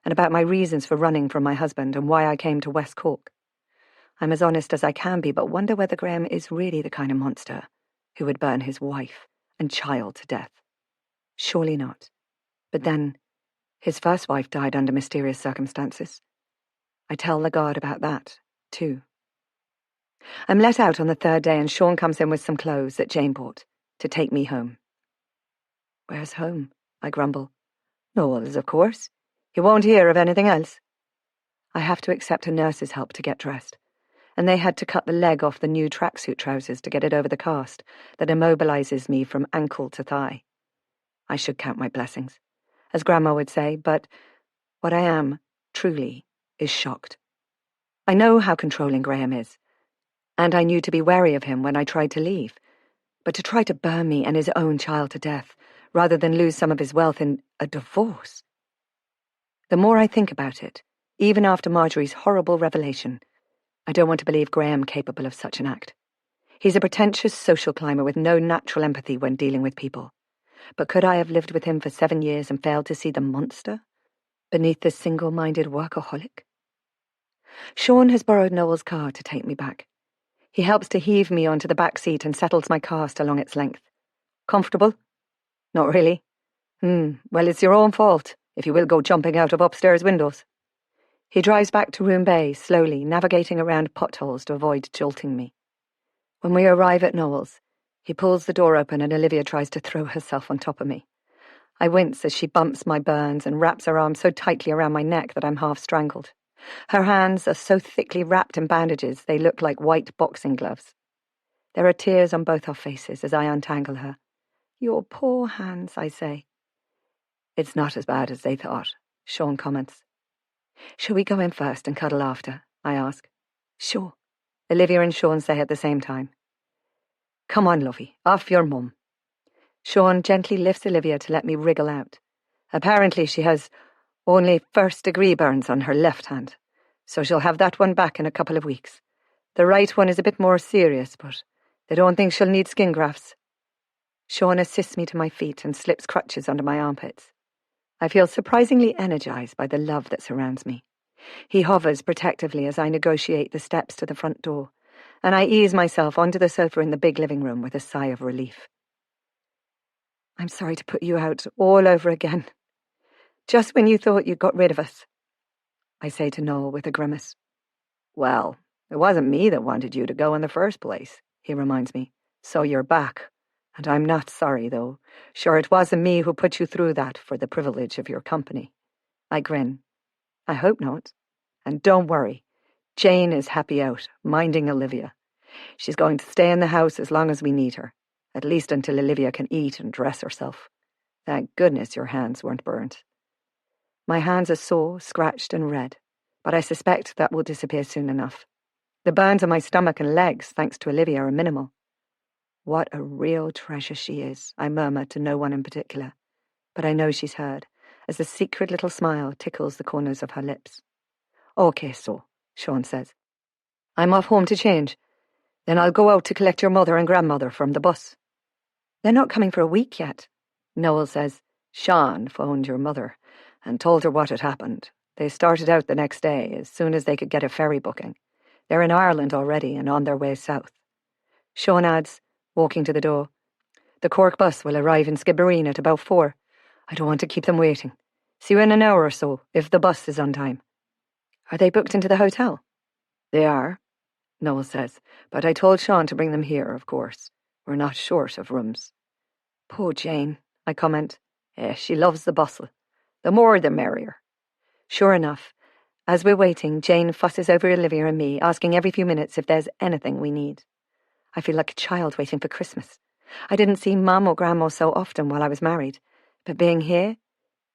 and about my reasons for running from my husband and why I came to West Cork. I'm as honest as I can be, but wonder whether Graham is really the kind of monster who would burn his wife and child to death. Surely not. But then, his first wife died under mysterious circumstances. I tell the guard about that, too. I'm let out on the 3rd day and Sean comes in with some clothes that Jane bought to take me home. Where's home? I grumble. Noel's, of course. He won't hear of anything else. I have to accept a nurse's help to get dressed, and they had to cut the leg off the new tracksuit trousers to get it over the cast that immobilizes me from ankle to thigh. I should count my blessings, as Grandma would say, but what I am, truly, is shocked. I know how controlling Graham is, and I knew to be wary of him when I tried to leave, but to try to burn me and his own child to death, rather than lose some of his wealth in a divorce. The more I think about it, even after Marjorie's horrible revelation, I don't want to believe Graham capable of such an act. He's a pretentious social climber with no natural empathy when dealing with people. But could I have lived with him for 7 years and failed to see the monster beneath the single-minded workaholic? Sean has borrowed Noel's car to take me back. He helps to heave me onto the back seat and settles my cast along its length. Comfortable? Not really. Well, it's your own fault, if you will go jumping out of upstairs windows. He drives back to Roone Bay, slowly, navigating around potholes to avoid jolting me. When we arrive at Noel's, he pulls the door open and Olivia tries to throw herself on top of me. I wince as she bumps my burns and wraps her arms so tightly around my neck that I'm half strangled. Her hands are so thickly wrapped in bandages they look like white boxing gloves. There are tears on both our faces as I untangle her. Your poor hands, I say. It's not as bad as they thought, Sean comments. Shall we go in first and cuddle after? I ask. Sure, Olivia and Sean say at the same time. Come on, lovey, off your mum. Sean gently lifts Olivia to let me wriggle out. Apparently she has only first-degree burns on her left hand, so she'll have that one back in a couple of weeks. The right one is a bit more serious, but they don't think she'll need skin grafts. Sean assists me to my feet and slips crutches under my armpits. I feel surprisingly energized by the love that surrounds me. He hovers protectively as I negotiate the steps to the front door, and I ease myself onto the sofa in the big living room with a sigh of relief. I'm sorry to put you out all over again. Just when you thought you'd got rid of us, I say to Noel with a grimace. Well, it wasn't me that wanted you to go in the first place, he reminds me. So you're back. And I'm not sorry, though. Sure, it wasn't me who put you through that for the privilege of your company. I grin. I hope not. And don't worry. Jane is happy out, minding Olivia. She's going to stay in the house as long as we need her, at least until Olivia can eat and dress herself. Thank goodness your hands weren't burnt. My hands are sore, scratched and red, but I suspect that will disappear soon enough. The burns on my stomach and legs, thanks to Olivia, are minimal. What a real treasure she is, I murmur to no one in particular, but I know she's heard, as a secret little smile tickles the corners of her lips. Okay, so, Sean says. I'm off home to change. Then I'll go out to collect your mother and grandmother from the bus. They're not coming for a week yet. Noel says, Sean phoned your mother and told her what had happened. They started out the next day, as soon as they could get a ferry booking. They're in Ireland already and on their way south. Sean adds, walking to the door, the Cork bus will arrive in Skibbereen at about 4. I don't want to keep them waiting. See you in an hour or so, if the bus is on time. Are they booked into the hotel? They are, Noel says, but I told Sean to bring them here, of course. We're not short of rooms. Poor Jane, I comment. She loves the bustle. The more the merrier. Sure enough, as we're waiting, Jane fusses over Olivia and me, asking every few minutes if there's anything we need. I feel like a child waiting for Christmas. I didn't see Mum or Grandma so often while I was married, but being here,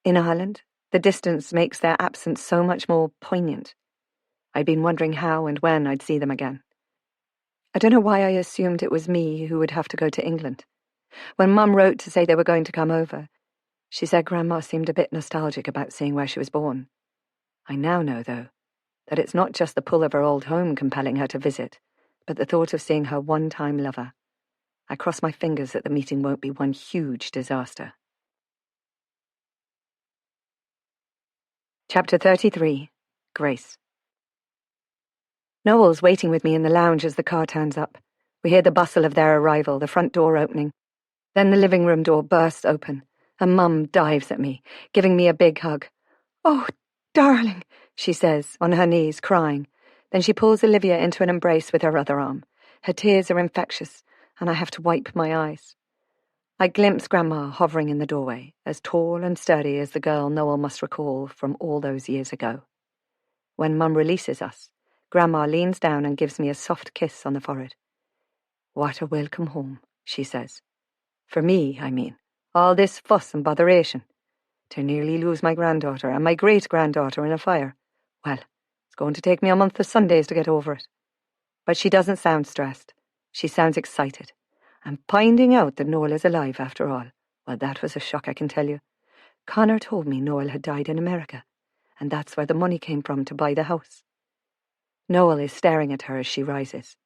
in Ireland, the distance makes their absence so much more poignant. I'd been wondering how and when I'd see them again. I don't know why I assumed it was me who would have to go to England. When Mum wrote to say they were going to come over, she said Grandma seemed a bit nostalgic about seeing where she was born. I now know, though, that it's not just the pull of her old home compelling her to visit, but the thought of seeing her one-time lover. I cross my fingers that the meeting won't be one huge disaster. Chapter 33. Grace. Noel's waiting with me in the lounge as the car turns up. We hear the bustle of their arrival, the front door opening. Then the living room door bursts open, and Mum dives at me, giving me a big hug. Oh, darling, she says, on her knees, crying. Then she pulls Olivia into an embrace with her other arm. Her tears are infectious, and I have to wipe my eyes. I glimpse Grandma hovering in the doorway, as tall and sturdy as the girl Noel must recall from all those years ago. When Mum releases us, Grandma leans down and gives me a soft kiss on the forehead. What a welcome home, she says. For me, I mean. All this fuss and botheration. To nearly lose my granddaughter and my great-granddaughter in a fire. Well, it's going to take me a month of Sundays to get over it. But she doesn't sound stressed. She sounds excited. And finding out that Noel is alive after all, well, that was a shock, I can tell you. Connor told me Noel had died in America, and that's where the money came from to buy the house. Noel is staring at her as she rises,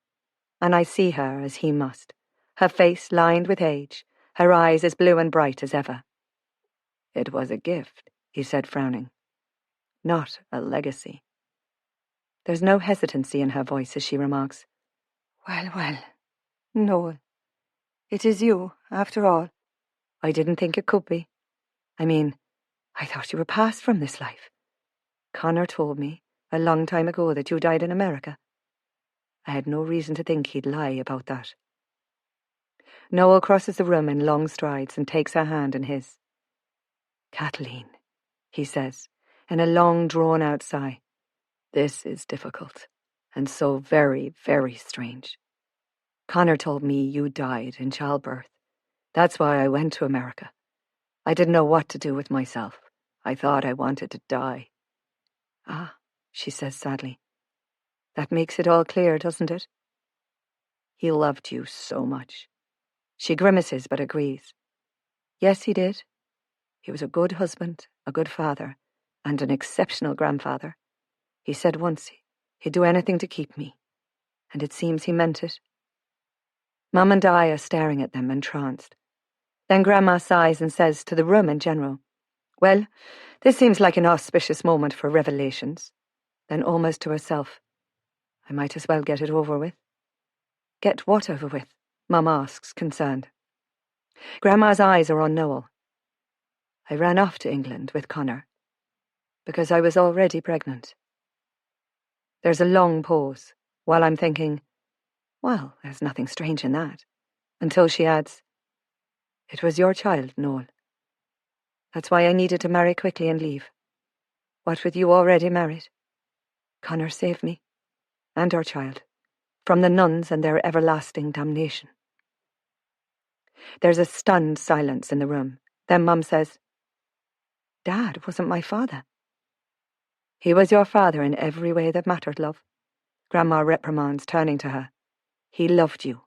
and I see her as he must, her face lined with age, her eyes as blue and bright as ever. It was a gift, he said, frowning. Not a legacy. There's no hesitancy in her voice as she remarks, Well, Noel, it is you, after all. I didn't think it could be. I mean, I thought you were passed from this life. Connor told me a long time ago that you died in America. I had no reason to think he'd lie about that. Noel crosses the room in long strides and takes her hand in his. Kathleen, he says, in a long, drawn-out sigh. This is difficult, and so very, very strange. Connor told me you died in childbirth. That's why I went to America. I didn't know what to do with myself. I thought I wanted to die. Ah, she says sadly. That makes it all clear, doesn't it? He loved you so much. She grimaces but agrees. Yes, he did. He was a good husband, a good father, and an exceptional grandfather. He said once he'd do anything to keep me, and it seems he meant it. Mum and I are staring at them, entranced. Then Grandma sighs and says to the room in general, "Well, this seems like an auspicious moment for revelations." Then almost to herself, "I might as well get it over with." "Get what over with?" Mum asks, concerned. Grandma's eyes are on Noel. "I ran off to England with Connor, because I was already pregnant." There's a long pause, while I'm thinking, well, there's nothing strange in that, until she adds, "It was your child, Noel. That's why I needed to marry quickly and leave. What with you already married? Connor saved me, and our child, from the nuns and their everlasting damnation." There's a stunned silence in the room. Then Mum says, "Dad wasn't my father." "He was your father in every way that mattered, love," Grandma reprimands, turning to her. "He loved you.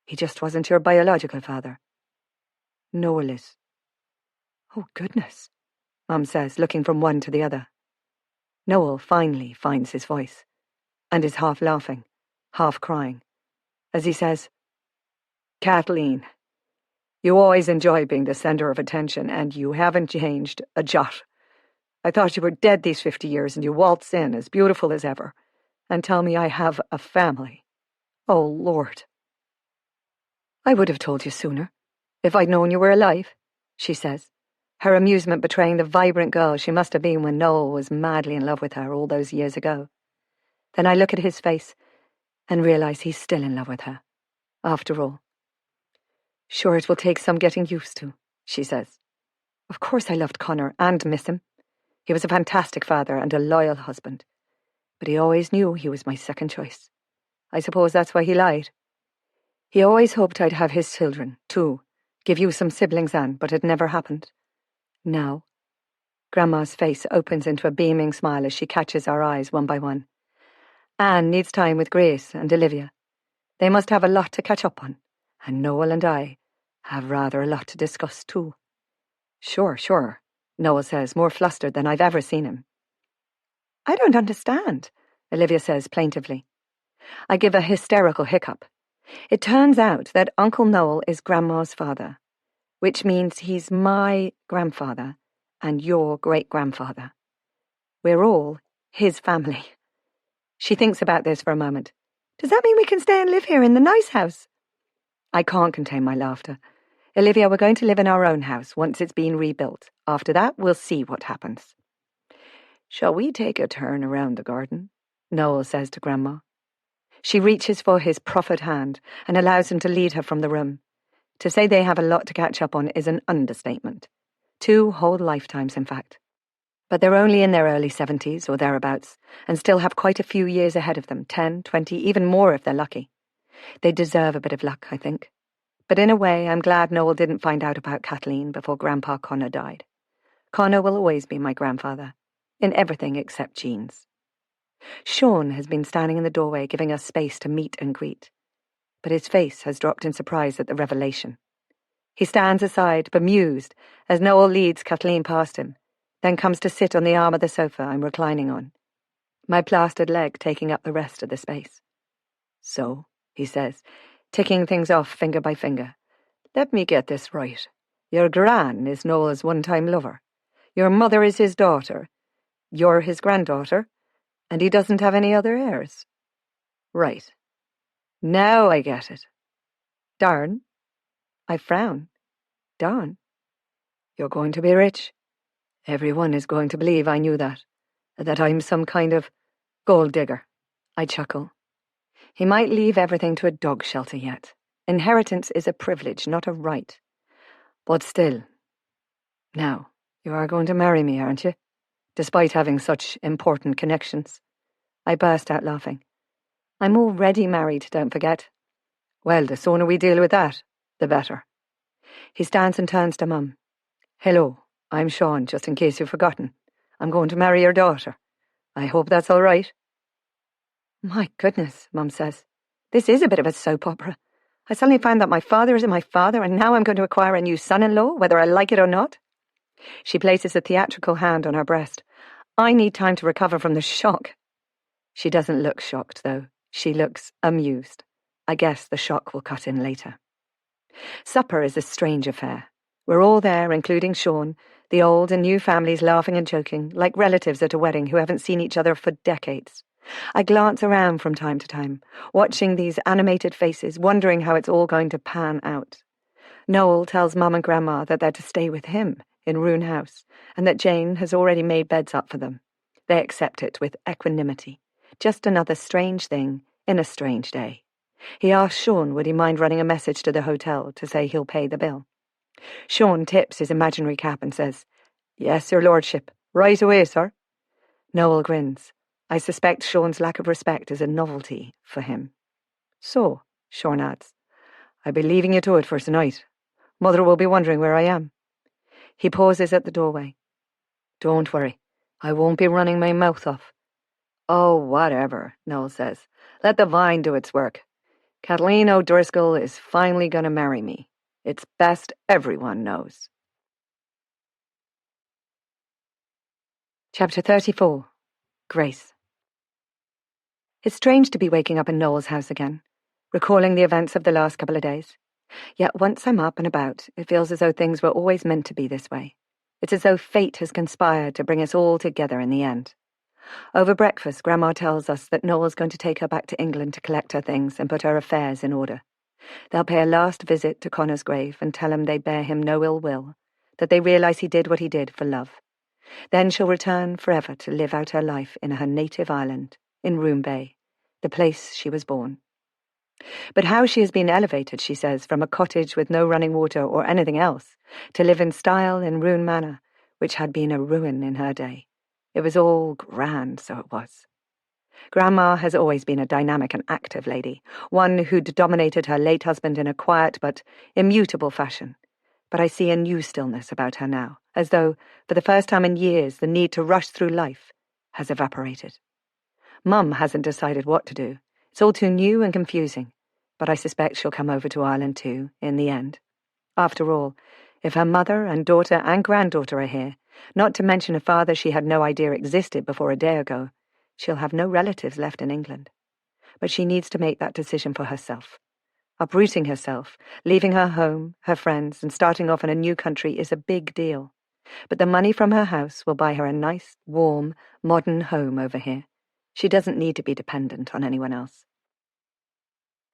He just wasn't your biological father. Noel is." "Oh, goodness," Mum says, looking from one to the other. Noel finally finds his voice, and is half laughing, half crying, as he says, "Kathleen, you always enjoy being the centre of attention, and you haven't changed a jot. I thought you were dead these 50 years, and you waltz in as beautiful as ever, and tell me I have a family. Oh, Lord." "I would have told you sooner, if I'd known you were alive," she says, her amusement betraying the vibrant girl she must have been when Noel was madly in love with her all those years ago. Then I look at his face and realise he's still in love with her, after all. "Sure, it will take some getting used to," she says. "Of course I loved Connor and miss him. He was a fantastic father and a loyal husband. But he always knew he was my second choice. I suppose that's why he lied. He always hoped I'd have his children, too, give you some siblings, Anne, but it never happened. Now," Grandma's face opens into a beaming smile as she catches our eyes one by one, "Anne needs time with Grace and Olivia. They must have a lot to catch up on, and Noel and I have rather a lot to discuss, too." Sure, Noel says, more flustered than I've ever seen him. "I don't understand," Olivia says plaintively. I give a hysterical hiccup. It turns out that Uncle Noel is Grandma's father, which means he's my grandfather and your great-grandfather. We're all his family. She thinks about this for a moment. "Does that mean we can stay and live here in the nice house?" I can't contain my laughter. "Olivia, we're going to live in our own house once it's been rebuilt. After that, we'll see what happens." "Shall we take a turn around the garden?" Noel says to Grandma. She reaches for his proffered hand and allows him to lead her from the room. To say they have a lot to catch up on is an understatement. 2 whole lifetimes, in fact. But they're only in their early 70s or thereabouts, and still have quite a few years ahead of them, 10, 20, even more if they're lucky. They deserve a bit of luck, I think. But in a way, I'm glad Noel didn't find out about Kathleen before Grandpa Connor died. Connor will always be my grandfather, in everything except genes. Sean has been standing in the doorway giving us space to meet and greet, but his face has dropped in surprise at the revelation. He stands aside, bemused, as Noel leads Kathleen past him, then comes to sit on the arm of the sofa I'm reclining on, my plastered leg taking up the rest of the space. "So," he says, ticking things off finger by finger, "let me get this right. Your gran is Noel's one-time lover. Your mother is his daughter. You're his granddaughter. And he doesn't have any other heirs. Right. Now I get it. Darn." I frown. "Darn. You're going to be rich. Everyone is going to believe I knew that I'm some kind of gold digger." I chuckle. He might leave everything to a dog shelter yet. Inheritance is a privilege, not a right. But still. Now, you are going to marry me, aren't you? Despite having such important connections. I burst out laughing. "I'm already married, don't forget." "Well, the sooner we deal with that, the better." He stands and turns to Mum. "Hello, I'm Sean, just in case you've forgotten. I'm going to marry your daughter. I hope that's all right." "My goodness," Mum says. "This is a bit of a soap opera. I suddenly found that my father isn't my father, and now I'm going to acquire a new son-in-law, whether I like it or not." She places a theatrical hand on her breast. I need time to recover from the shock. She doesn't look shocked, though. She looks amused. I guess the shock will cut in later. Supper is a strange affair. We're all there, including Sean, the old and new families laughing and joking, like relatives at a wedding who haven't seen each other for decades. I glance around from time to time, watching these animated faces, wondering how it's all going to pan out. Noel tells Mum and Grandma that they're to stay with him in Roone House, and that Jane has already made beds up for them. They accept it with equanimity. Just another strange thing in a strange day. He asked Sean would he mind running a message to the hotel to say he'll pay the bill. Sean tips his imaginary cap and says, "Yes, your lordship. Right away, sir." Noel grins. I suspect Sean's lack of respect is a novelty for him. "So," Sean adds, "I'll be leaving you to it for tonight. Mother will be wondering where I am." He pauses at the doorway. "Don't worry. I won't be running my mouth off." "Oh, whatever," Noel says. "Let the vine do its work. Kathleen O'Driscoll is finally going to marry me. It's best everyone knows." Chapter 34. Grace. It's strange to be waking up in Noel's house again, recalling the events of the last couple of days. Yet once I'm up and about, it feels as though things were always meant to be this way. It's as though fate has conspired to bring us all together in the end. Over breakfast, Grandma tells us that Noel's going to take her back to England to collect her things and put her affairs in order. They'll pay a last visit to Connor's grave and tell him they bear him no ill will, that they realise he did what he did for love. Then she'll return forever to live out her life in her native island, in Roone Bay, the place she was born. But how she has been elevated, she says, from a cottage with no running water or anything else, to live in style in Roone Manor, which had been a ruin in her day. It was all grand, so it was. Grandma has always been a dynamic and active lady, one who'd dominated her late husband in a quiet but immutable fashion. But I see a new stillness about her now, as though, for the first time in years, the need to rush through life has evaporated. Mum hasn't decided what to do. It's all too new and confusing, but I suspect she'll come over to Ireland too, in the end. After all, if her mother and daughter and granddaughter are here, not to mention a father she had no idea existed before a day ago, she'll have no relatives left in England. But she needs to make that decision for herself. Uprooting herself, leaving her home, her friends, and starting off in a new country is a big deal. But the money from her house will buy her a nice, warm, modern home over here. She doesn't need to be dependent on anyone else.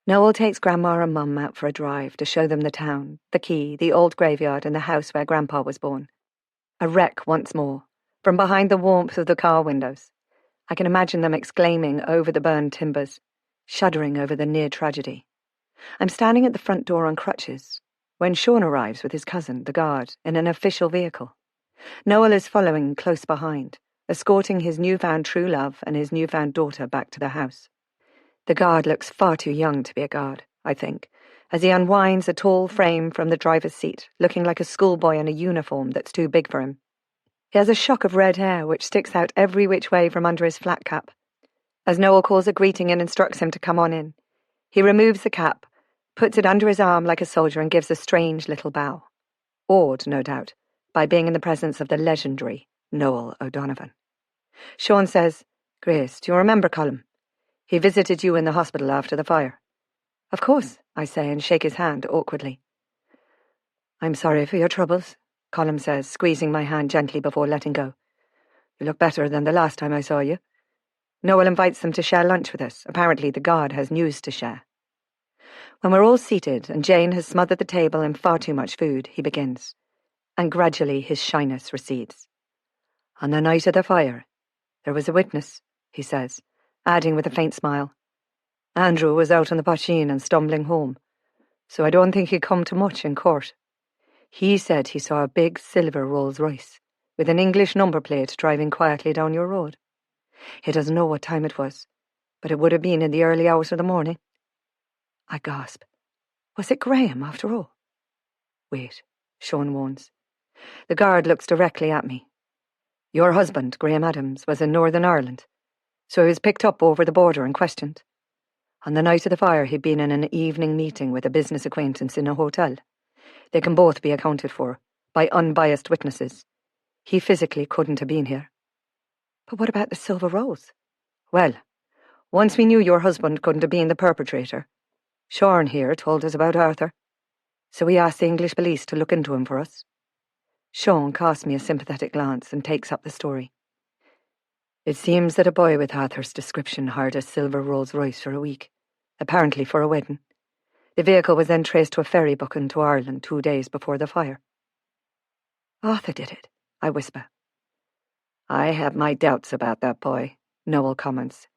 Noel takes Grandma and Mum out for a drive to show them the town, the quay, the old graveyard, and the house where Grandpa was born. A wreck once more, from behind the warmth of the car windows. I can imagine them exclaiming over the burned timbers, shuddering over the near tragedy. I'm standing at the front door on crutches, when Sean arrives with his cousin, the guard, in an official vehicle. Noel is following close behind, escorting his newfound true love and his newfound daughter back to the house. The guard looks far too young to be a guard, I think, as he unwinds a tall frame from the driver's seat, looking like a schoolboy in a uniform that's too big for him. He has a shock of red hair which sticks out every which way from under his flat cap. As Noel calls a greeting and instructs him to come on in, he removes the cap, puts it under his arm like a soldier and gives a strange little bow. Awed, no doubt, by being in the presence of the legendary Noel O'Donovan. Sean says, "Grace, do you remember Colm? He visited you in the hospital after the fire." "Of course," I say, and shake his hand awkwardly. "I'm sorry for your troubles," Colm says, squeezing my hand gently before letting go. "You look better than the last time I saw you." Noel invites them to share lunch with us. Apparently the guard has news to share. When we're all seated and Jane has smothered the table in far too much food, he begins, and gradually his shyness recedes. "On the night of the fire, there was a witness," he says, adding with a faint smile, "Andrew was out on the posheen and stumbling home, so I don't think he'd come to much in court. He said he saw a big silver Rolls Royce with an English number plate driving quietly down your road. He doesn't know what time it was, but it would have been in the early hours of the morning." I gasp. Was it Graham after all? "Wait," Sean warns. The guard looks directly at me. "Your husband, Graham Adams, was in Northern Ireland, so he was picked up over the border and questioned. On the night of the fire, he'd been in an evening meeting with a business acquaintance in a hotel. They can both be accounted for by unbiased witnesses. He physically couldn't have been here." But what about the silver rose? Well, once we knew your husband couldn't have been the perpetrator, Sean here told us about Arthur. So we asked the English police to look into him for us. Sean casts me a sympathetic glance and takes up the story. It seems that a boy with Arthur's description hired a silver Rolls Royce for a week, apparently for a wedding. The vehicle was then traced to a ferry booking to Ireland 2 days before the fire. Arthur did it, I whisper. I have my doubts about that boy, Noel comments,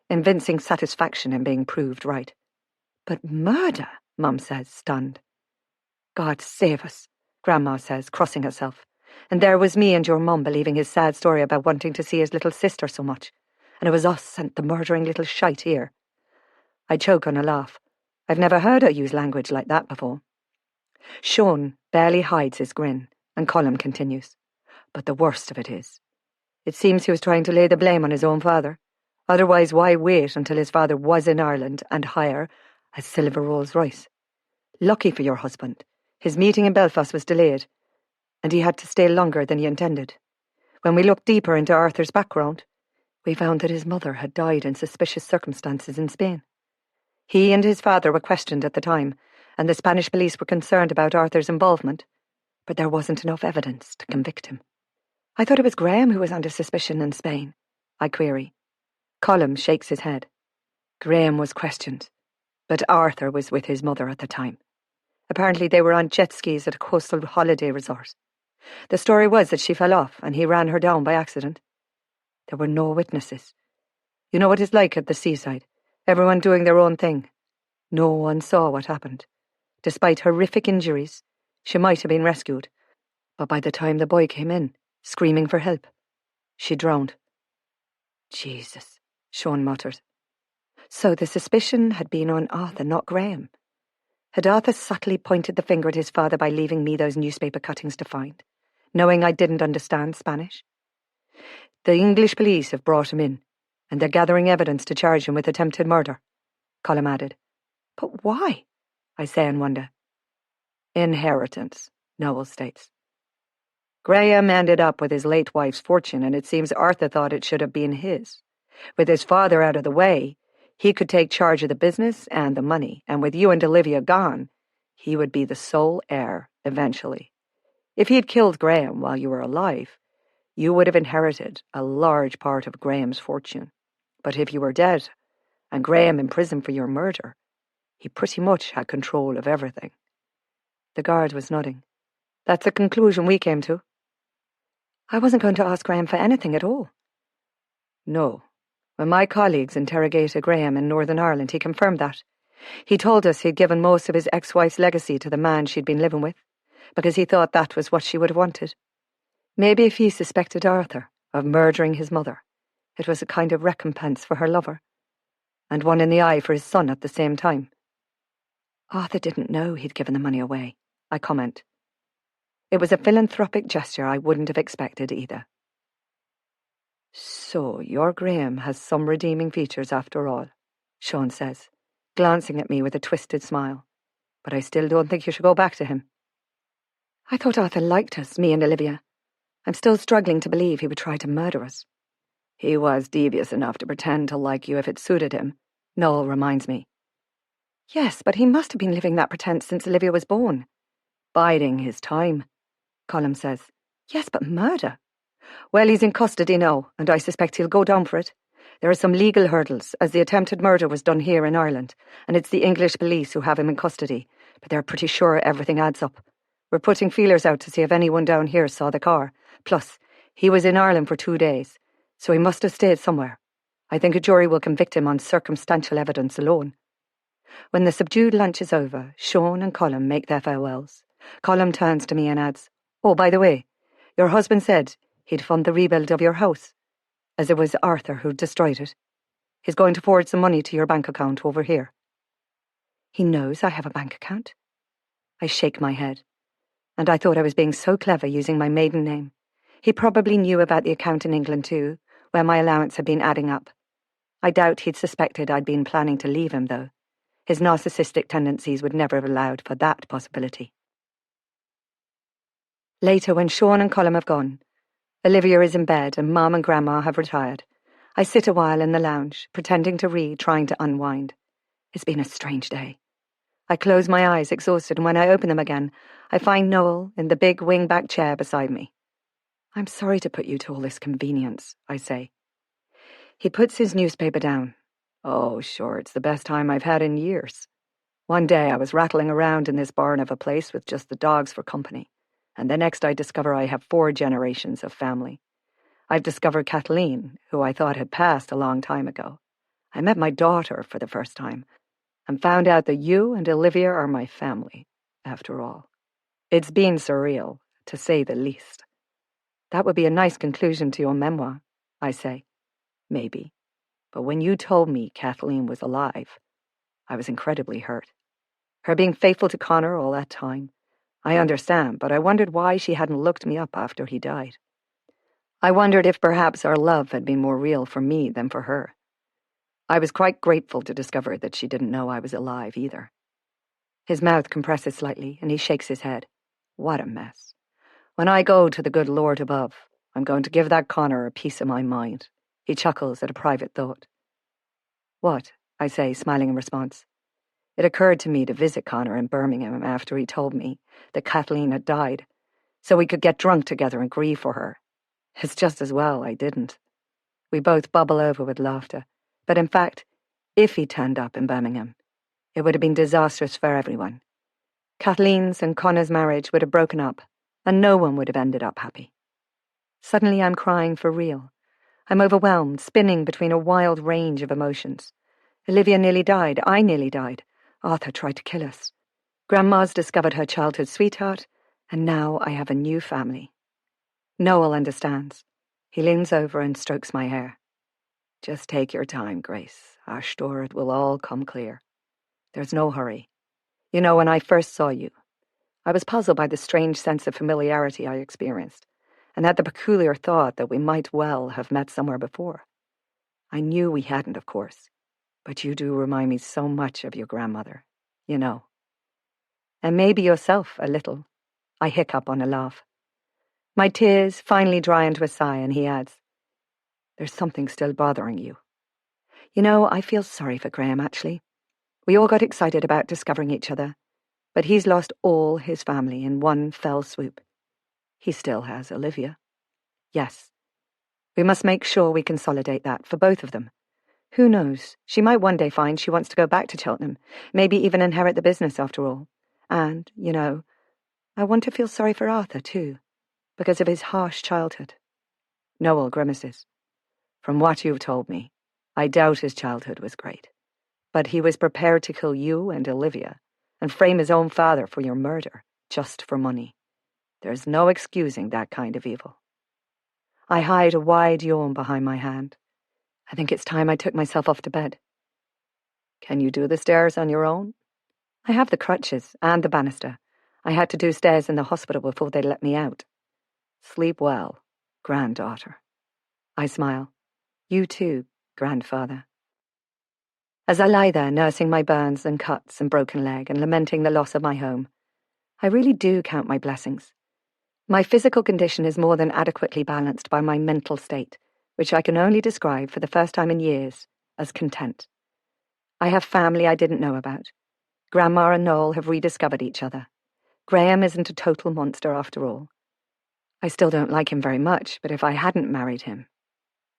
evincing satisfaction in being proved right. But murder, Mum says, stunned. God save us, Grandma says, crossing herself. And there was me and your mum believing his sad story about wanting to see his little sister so much. And it was us sent the murdering little shite here. I choke on a laugh. I've never heard her use language like that before. Sean barely hides his grin, and Colm continues. But the worst of it is, it seems he was trying to lay the blame on his own father. Otherwise, why wait until his father was in Ireland and hire a silver Rolls Royce? Lucky for your husband, his meeting in Belfast was delayed, and he had to stay longer than he intended. When we looked deeper into Arthur's background, we found that his mother had died in suspicious circumstances in Spain. He and his father were questioned at the time, and the Spanish police were concerned about Arthur's involvement, but there wasn't enough evidence to convict him. I thought it was Graham who was under suspicion in Spain, I query. Colm shakes his head. Graham was questioned, but Arthur was with his mother at the time. Apparently they were on jet skis at a coastal holiday resort. The story was that she fell off and he ran her down by accident. There were no witnesses. You know what it's like at the seaside, everyone doing their own thing. No one saw what happened. Despite horrific injuries, she might have been rescued, but by the time the boy came in, screaming for help, she drowned. Jesus, Sean muttered. So the suspicion had been on Arthur, not Graham. Had Arthur subtly pointed the finger at his father by leaving me those newspaper cuttings to find, knowing I didn't understand Spanish? The English police have brought him in, and they're gathering evidence to charge him with attempted murder, Colm added. But why? I say in wonder. Inheritance, Noel states. Graham ended up with his late wife's fortune, and it seems Arthur thought it should have been his. With his father out of the way, he could take charge of the business and the money, and with you and Olivia gone, he would be the sole heir eventually. If he had killed Graham while you were alive, you would have inherited a large part of Graham's fortune. But if you were dead, and Graham in prison for your murder, he pretty much had control of everything. The guard was nodding. That's the conclusion we came to. I wasn't going to ask Graham for anything at all. No. When my colleagues interrogated Graham in Northern Ireland, he confirmed that. He told us he'd given most of his ex-wife's legacy to the man she'd been living with, because he thought that was what she would have wanted. Maybe if he suspected Arthur of murdering his mother, it was a kind of recompense for her lover, and one in the eye for his son at the same time. Arthur didn't know he'd given the money away, I comment. It was a philanthropic gesture I wouldn't have expected either. So your Graham has some redeeming features after all, Sean says, glancing at me with a twisted smile. But I still don't think you should go back to him. I thought Arthur liked us, me and Olivia. I'm still struggling to believe he would try to murder us. He was devious enough to pretend to like you if it suited him, Noel reminds me. Yes, but he must have been living that pretense since Olivia was born. Biding his time, Colm says. Yes, but murder? Well, he's in custody now, and I suspect he'll go down for it. There are some legal hurdles, as the attempted murder was done here in Ireland, and it's the English police who have him in custody, but they're pretty sure everything adds up. We're putting feelers out to see if anyone down here saw the car. Plus, he was in Ireland for 2 days, so he must have stayed somewhere. I think a jury will convict him on circumstantial evidence alone. When the subdued lunch is over, Sean and Colm make their farewells. Colm turns to me and adds, Oh, by the way, your husband said he'd fund the rebuild of your house, as it was Arthur who destroyed it. He's going to forward some money to your bank account over here. He knows I have a bank account? I shake my head, and I thought I was being so clever using my maiden name. He probably knew about the account in England too, where my allowance had been adding up. I doubt he'd suspected I'd been planning to leave him, though. His narcissistic tendencies would never have allowed for that possibility. Later, when Sean and Colm have gone, Olivia is in bed and Mum and Grandma have retired. I sit a while in the lounge, pretending to read, trying to unwind. It's been a strange day. I close my eyes, exhausted, and when I open them again, I find Noel in the big wing-back chair beside me. "I'm sorry to put you to all this convenience," I say. He puts his newspaper down. "Oh, sure, it's the best time I've had in years. One day I was rattling around in this barn of a place with just the dogs for company, and the next I discover I have 4 generations of family. I've discovered Kathleen, who I thought had passed a long time ago. I met my daughter for the first time, and found out that you and Olivia are my family, after all. It's been surreal, to say the least." "That would be a nice conclusion to your memoir," I say. "Maybe. But when you told me Kathleen was alive, I was incredibly hurt. Her being faithful to Connor all that time, I understand, but I wondered why she hadn't looked me up after he died. I wondered if perhaps our love had been more real for me than for her. I was quite grateful to discover that she didn't know I was alive either." His mouth compresses slightly, and he shakes his head. "What a mess. When I go to the good Lord above, I'm going to give that Connor a piece of my mind." He chuckles at a private thought. "What?" I say, smiling in response. It occurred to me to visit Connor in Birmingham after he told me that Kathleen had died, so we could get drunk together and grieve for her. It's just as well I didn't. We both bubble over with laughter, but in fact, if he turned up in Birmingham, it would have been disastrous for everyone. Kathleen's and Connor's marriage would have broken up, and no one would have ended up happy. Suddenly I'm crying for real. I'm overwhelmed, spinning between a wild range of emotions. Olivia nearly died. I nearly died. Arthur tried to kill us. Grandma's discovered her childhood sweetheart, and now I have a new family. Noel understands. He leans over and strokes my hair. "Just take your time, Grace. Ashtor, it will all come clear. There's no hurry. You know, when I first saw you, I was puzzled by the strange sense of familiarity I experienced, and at the peculiar thought that we might well have met somewhere before. I knew we hadn't, of course, but you do remind me so much of your grandmother, you know. And maybe yourself a little." I hiccup on a laugh. My tears finally dry into a sigh, and he adds, "There's something still bothering you." You know, I feel sorry for Graham, actually. We all got excited about discovering each other, but he's lost all his family in one fell swoop. He still has Olivia. Yes. We must make sure we consolidate that for both of them. Who knows? She might one day find she wants to go back to Cheltenham, maybe even inherit the business after all. And, you know, I want to feel sorry for Arthur, too, because of his harsh childhood. Noel grimaces. "From what you've told me, I doubt his childhood was great. But he was prepared to kill you and Olivia and frame his own father for your murder, just for money. There's no excusing that kind of evil." I hide a wide yawn behind my hand. I think it's time I took myself off to bed. "Can you do the stairs on your own?" "I have the crutches and the banister. I had to do stairs in the hospital before they let me out." "Sleep well, granddaughter." I smile. "You too, grandfather." As I lie there nursing my burns and cuts and broken leg and lamenting the loss of my home, I really do count my blessings. My physical condition is more than adequately balanced by my mental state, which I can only describe for the first time in years as content. I have family I didn't know about. Grandma and Noel have rediscovered each other. Graham isn't a total monster after all. I still don't like him very much, but if I hadn't married him,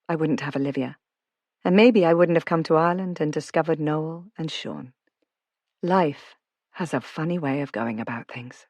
I wouldn't have Olivia. And maybe I wouldn't have come to Ireland and discovered Noel and Sean. Life has a funny way of going about things.